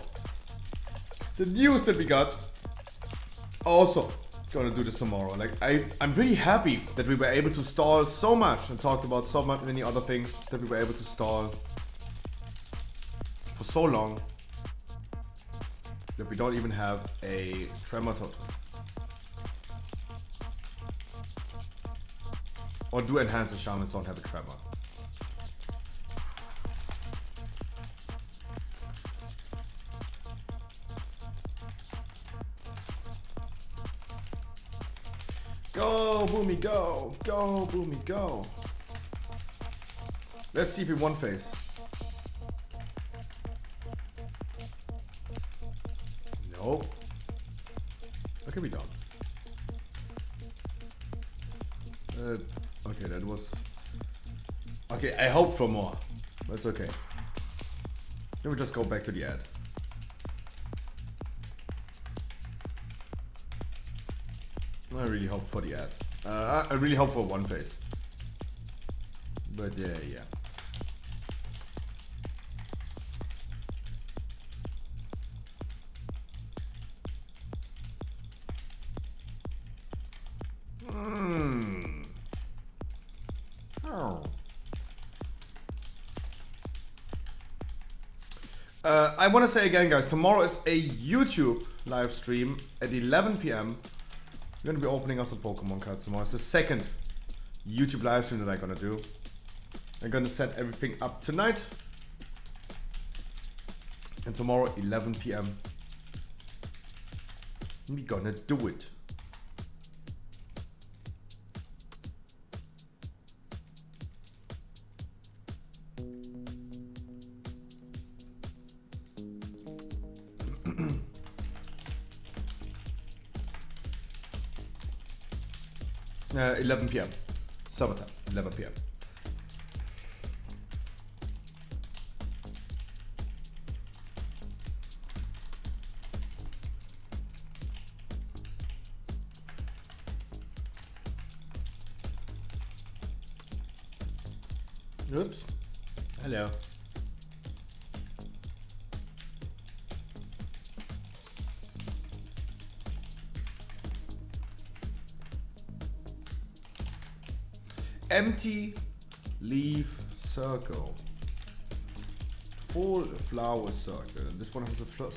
The news that we got, also gonna do this tomorrow. Like I'm pretty happy that we were able to stall so much and talked about so many other things that we were able to stall for so long that we don't even have a tremor totem. Or do enhanced shamans don't have a tremor? Go, Boomy, go! Go, Boomy, go! Let's see if we one face. Nope. Okay, we don't. Okay, that was... Okay, I hope for more. That's okay. Then we just go back to the ad. I really hope for the ad. I really hope for one face. But yeah. Oh. I want to say again, guys, tomorrow is a YouTube live stream at 11 p.m. We're going to be opening up some Pokemon cards tomorrow. It's the second YouTube live stream that I'm going to do. I'm going to set everything up tonight. And tomorrow, 11 p.m. We're going to do it. Uh, 11 p.m. Summertime, 11 p.m. Oops. Hello. Empty leaf circle. Full flower circle. This one has a flower.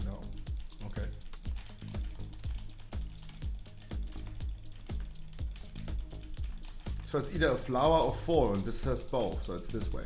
No. Okay. So it's either a flower or full, and this says both, so it's this way.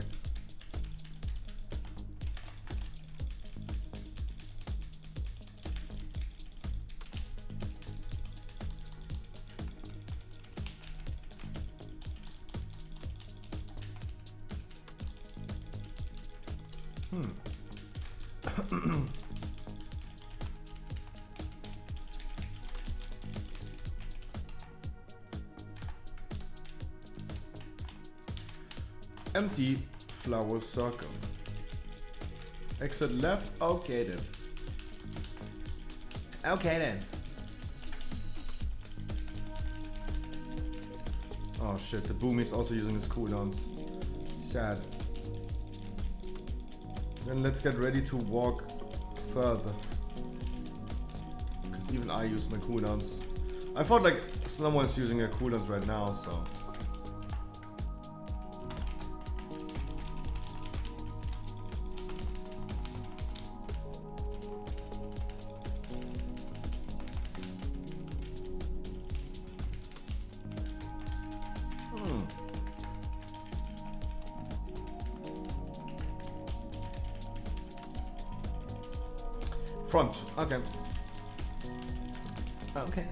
Empty flower circle. Exit left. Okay then. Okay then. Oh shit, the Boomy is also using his cooldowns. Sad. Then let's get ready to walk further. Because even I use my cooldowns. I thought like someone's using their cooldowns right now, so. Front. Okay. Okay.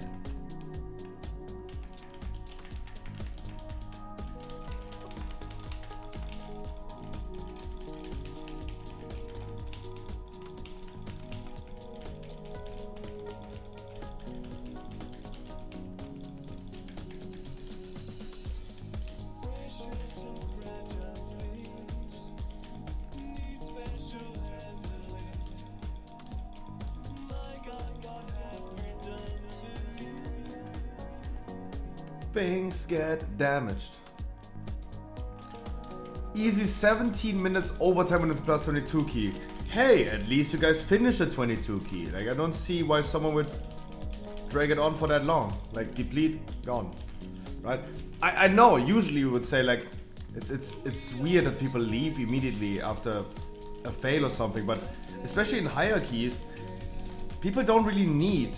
Things get damaged. Easy 17 minutes overtime with plus 22 key. Hey, at least you guys finished the 22 key. Like, I don't see why someone would drag it on for that long. Like, deplete, gone. Right? I know, usually we would say like, it's weird that people leave immediately after a fail or something, but especially in higher keys, people don't really need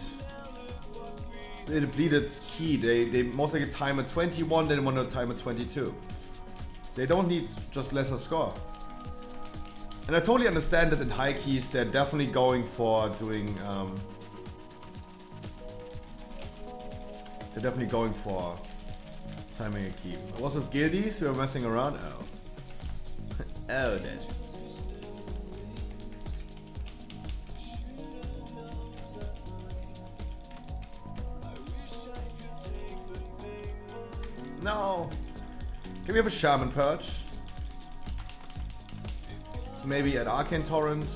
the depleted key. They most likely time at 21, they want to time at 22. They don't need just lesser score. And I totally understand that in high keys they're definitely going for doing they're definitely going for timing a key. I was with guildies who are messing around. Oh. Oh then. No. Can we have a Shaman Perch? Maybe an Arcane Torrent.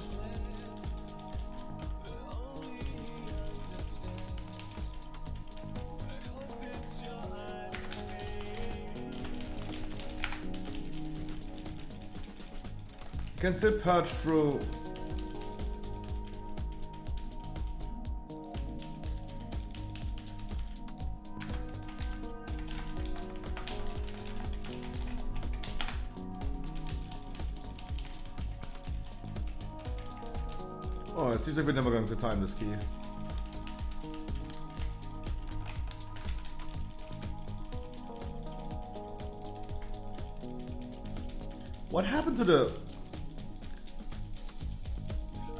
can still purge through. Oh, it seems like we're never going to time this key. What happened to the...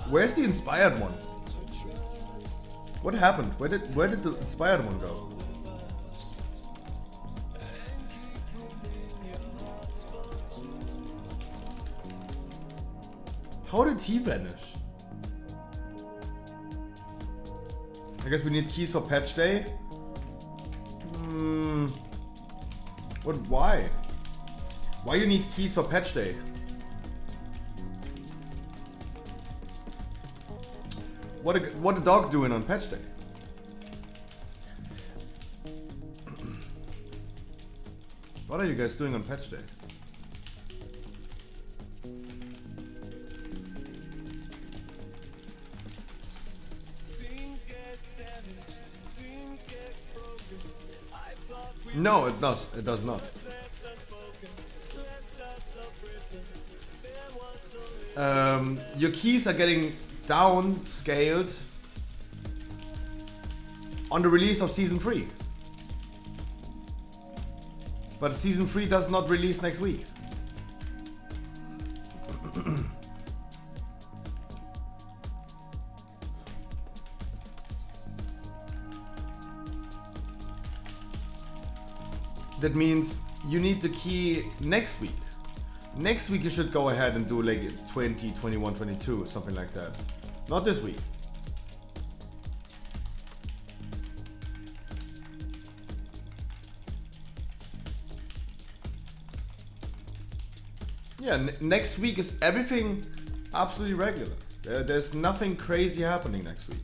Where's the inspired one? What happened? Where did the inspired one go? How did he vanish? I guess we need keys for patch day. What? Why? Why you need keys for patch day? What a dog doing on patch day? What are you guys doing on patch day? No, it does. It does not. Your keys are getting downscaled on the release of Season 3. But Season 3 does not release next week. That means you need the key next week. Next week you should go ahead and do like 20, 21, 22 or something like that. Not this week. Yeah, next week is everything absolutely regular. There's nothing crazy happening next week.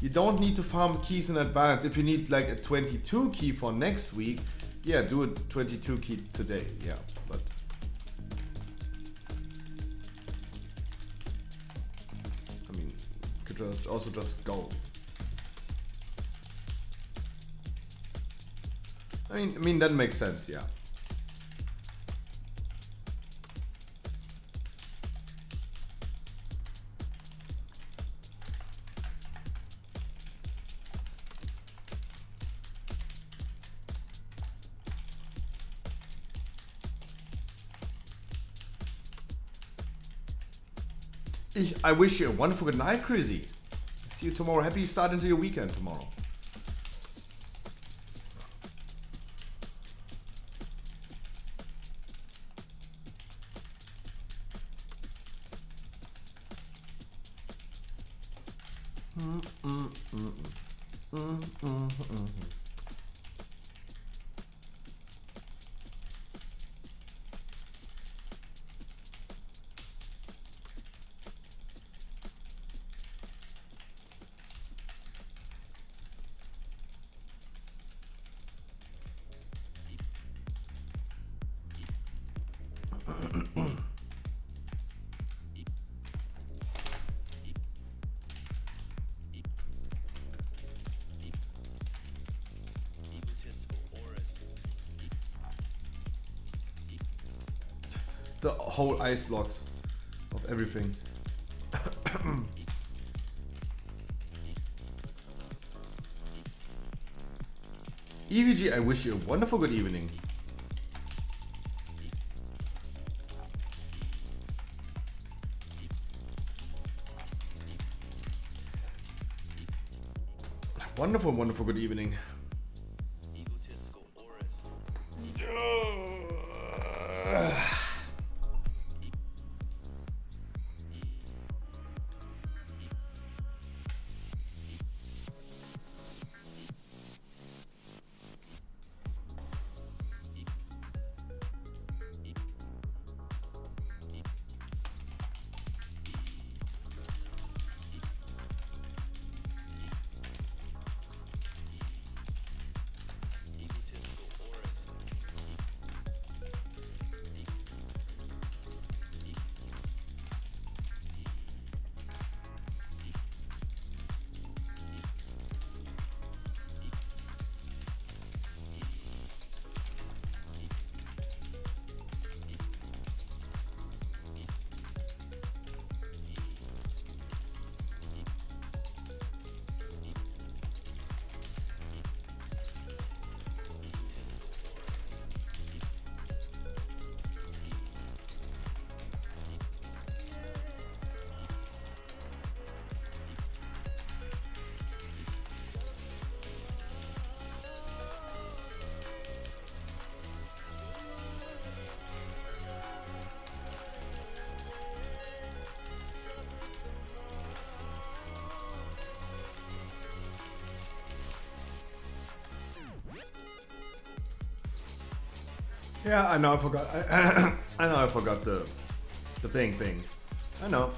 You don't need to farm keys in advance. If you need like a 22 key for next week, yeah, do a 22 key today. Yeah, but I mean, you could also just go. I mean that makes sense. Yeah. I wish you a wonderful good night, Chrissy. See you tomorrow. Happy start into your weekend tomorrow. The whole ice blocks of everything. EVG, I wish you a wonderful good evening. Wonderful, wonderful good evening. Yeah, I know. I forgot. I know. I forgot the thing. I know.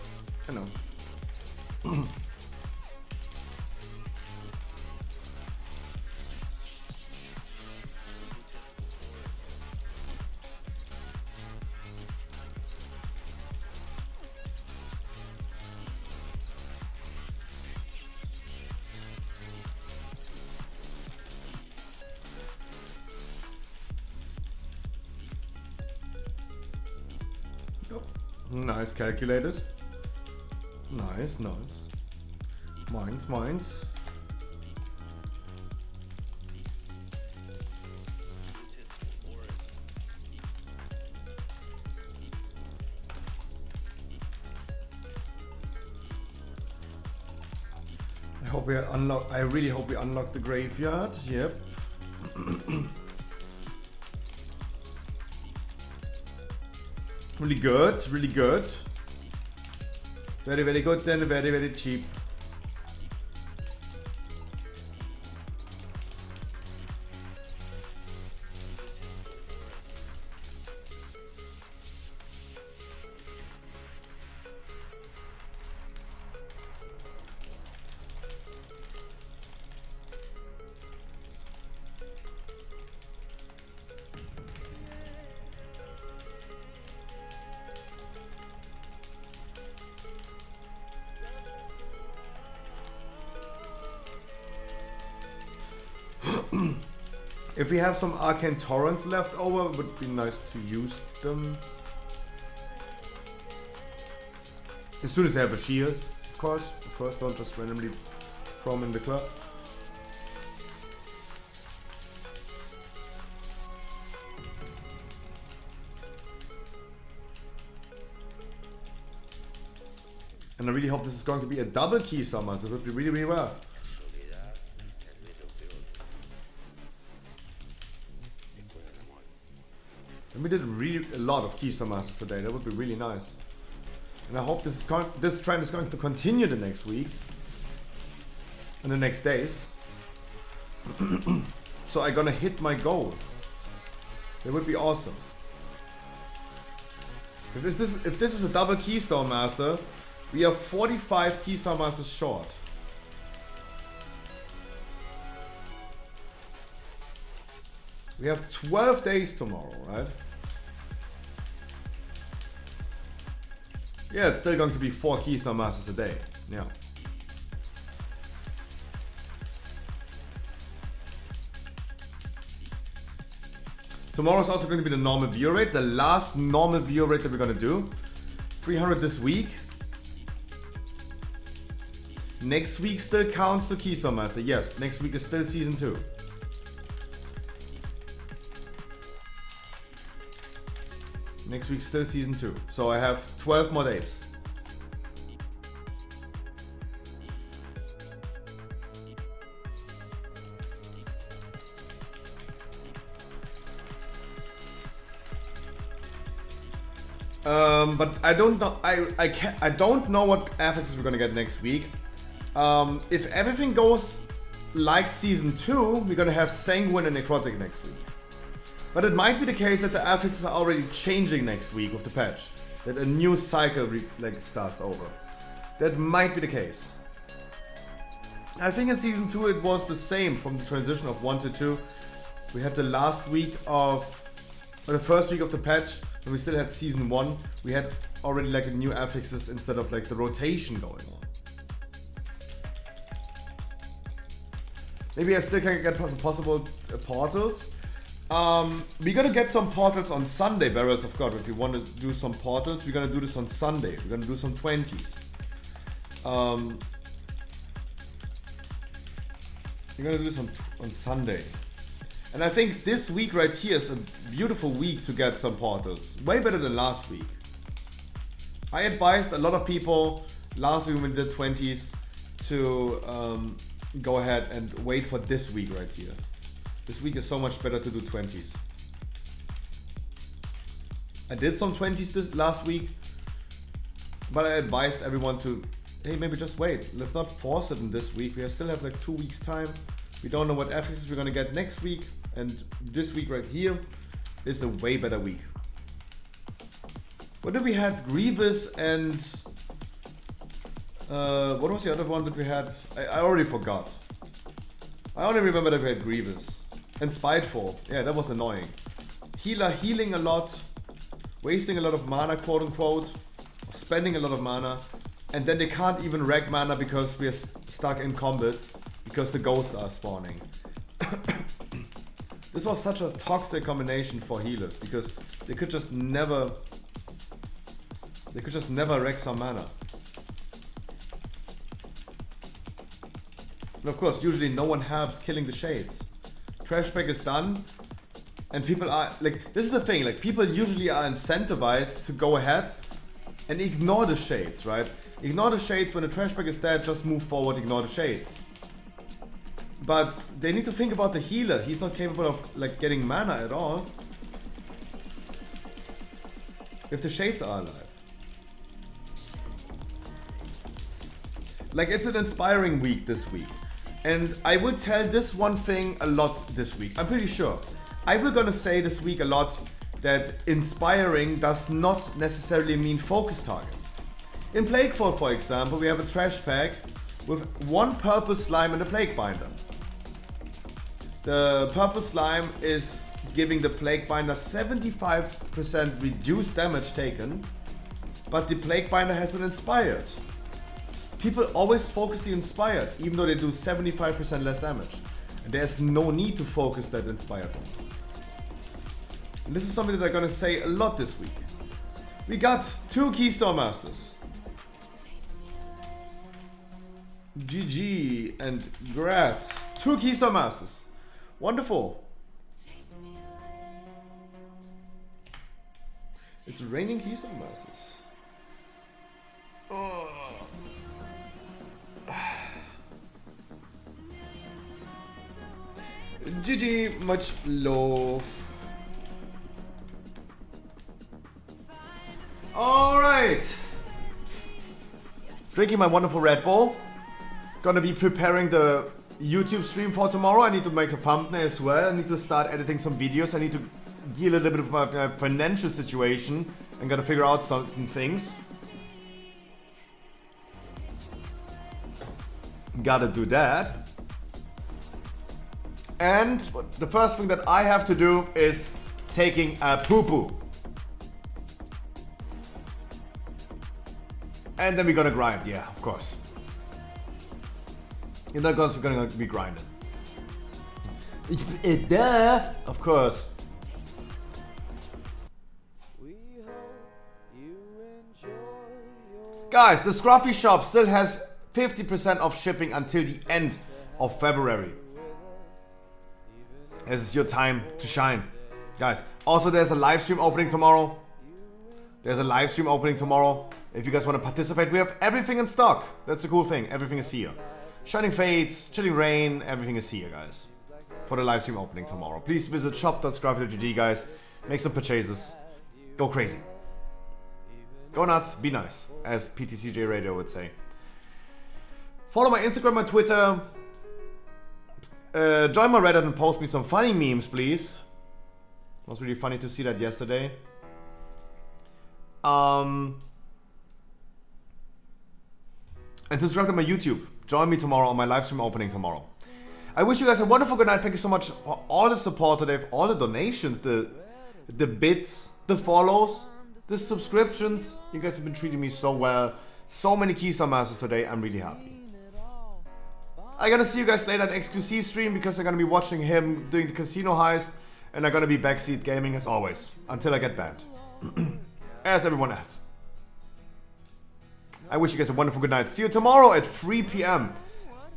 Nice, calculated. Nice. Mines. I really hope we unlock the graveyard. Yep. Really good. Very good, then very cheap. If we have some arcane torrents left over, it would be nice to use them. As soon as they have a shield, of course, don't just randomly throw them in the club. And I really hope this is going to be a double key summon. That would be really well. And we did really a lot of Keystone Masters today. That would be really nice. And I hope this trend is going to continue the next week and the next days. So I'm gonna hit my goal. That would be awesome. Because if this is a double Keystone Master, we are 45 Keystone Masters short. We have 12 days tomorrow, right? Yeah, it's still going to be 4 Keystone Masters a day. Yeah. Tomorrow's also going to be the normal view rate, the last normal view rate that we're going to do. 300 this week. Next week still counts to Keystone Master. Yes, next week is still Season 2. Next week still Season 2. So I have 12 more days. But I don't know. I don't know what affixes we're gonna get next week. If everything goes like Season 2, we're gonna have Sanguine and Necrotic next week. But it might be the case that the affixes are already changing next week with the patch. That a new cycle starts over. That might be the case. I think in Season 2 it was the same from the transition of 1 to 2. We had the last week of, or the first week of the patch, when we still had Season 1, we had already like a new affixes instead of like the rotation going on. Maybe I still can get possible portals. We're gonna get some portals on Sunday, Barrels of God. If you want to do some portals, we're gonna do this on Sunday. We're gonna do some 20s. We're gonna do this on Sunday. And I think this week right here is a beautiful week to get some portals. Way better than last week. I advised a lot of people last week when we did 20s to go ahead and wait for this week right here. This week is so much better to do 20s. I did some 20s this last week, but I advised everyone to, hey, maybe just wait. Let's not force it in this week. We still have like 2 weeks time. We don't know what affixes we're gonna get next week and this week right here. is a way better week. What did we had? Grievous and what was the other one that we had? I already forgot. I only remember that we had Grievous and Spiteful. Yeah, that was annoying. Healer healing a lot, wasting a lot of mana, quote unquote, spending a lot of mana, and then they can't even wreck mana because we're stuck in combat because the ghosts are spawning. This was such a toxic combination for healers because they could just never wreck some mana. And of course, usually no one helps killing the shades. Trash pack is done, and people are like, this is the thing, like people usually are incentivized to go ahead and ignore the shades, right? Ignore the shades when the trash pack is dead, just move forward, ignore the shades. But they need to think about the healer. He's not capable of like getting mana at all if the shades are alive. Like, it's an inspiring week this week. And I will tell this one thing a lot this week. I'm pretty sure. I will gonna say this week a lot that inspiring does not necessarily mean focus target. In Plaguefall, for example, we have a trash pack with one purple slime and a plague binder. The purple slime is giving the plague binder 75% reduced damage taken, but the plague binder has an inspired. People always focus the inspired, even though they do 75% less damage. And there's no need to focus that inspired one. And this is something that I'm gonna say a lot this week. We got 2 Keystone Masters. GG and grats. 2 Keystone Masters. Wonderful. It's raining Keystone Masters. Oh. GG, much love. Alright. Drinking my wonderful Red Bull. Gonna be preparing the YouTube stream for tomorrow. I need to make a thumbnail as well. I need to start editing some videos. I need to deal a little bit with my financial situation and gotta figure out certain things. Gotta do that. And the first thing that I have to do is taking a poo-poo. And then we're gonna grind, yeah, of course. In that case, we're gonna be grinding. Duh, of course. Guys, the Scruffy shop still has 50% off shipping until the end of February. This is your time to shine. Guys, also there's a live stream opening tomorrow. If you guys want to participate, we have everything in stock. That's the cool thing. Everything is here. Shining Fates, Chilling Rain, everything is here, guys. For the live stream opening tomorrow. Please visit shop.scruffy.gg, guys. Make some purchases. Go crazy. Go nuts, be nice, as PTCJ Radio would say. Follow my Instagram and Twitter. Join my Reddit and post me some funny memes, please. It was really funny to see that yesterday. And subscribe to my YouTube. Join me tomorrow on my live stream opening tomorrow. I wish you guys a wonderful good night. Thank you so much for all the support today, for all the donations, the bits, the follows, the subscriptions. You guys have been treating me so well. So many Keystone Masters today. I'm really happy. I'm gonna see you guys later at XQC stream because I'm gonna be watching him doing the casino heist, and I'm gonna be backseat gaming as always until I get banned. As everyone else. I wish you guys a wonderful good night. See you tomorrow at 3 p.m.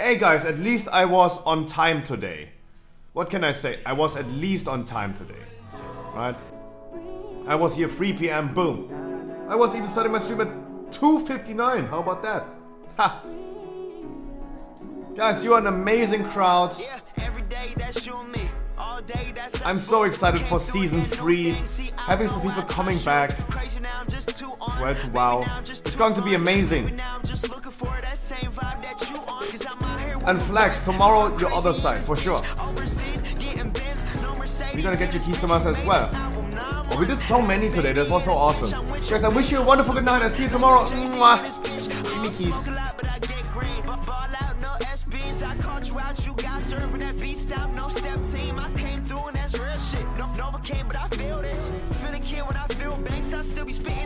Hey guys, at least I was on time today. What can I say? I was at least on time today. Right? I was here 3 p.m. Boom. I was even starting my stream at 2:59. How about that? Ha! Guys, you are an amazing crowd. I'm so excited for season 3. Having some people coming back. Swear to WoW. It's going to be amazing. And Flex, tomorrow your other side, for sure. We're gonna get you Keystone Master as well. Oh, we did so many today. That was so awesome. Guys, I wish you a wonderful good night. I'll see you tomorrow. Mwah. Give me keys. I caught you out, you got serving that beat stop, no step team. I came through and that's real shit. No, Nova came, but I feel this. Feel the kid when I feel banks, I still be spitting.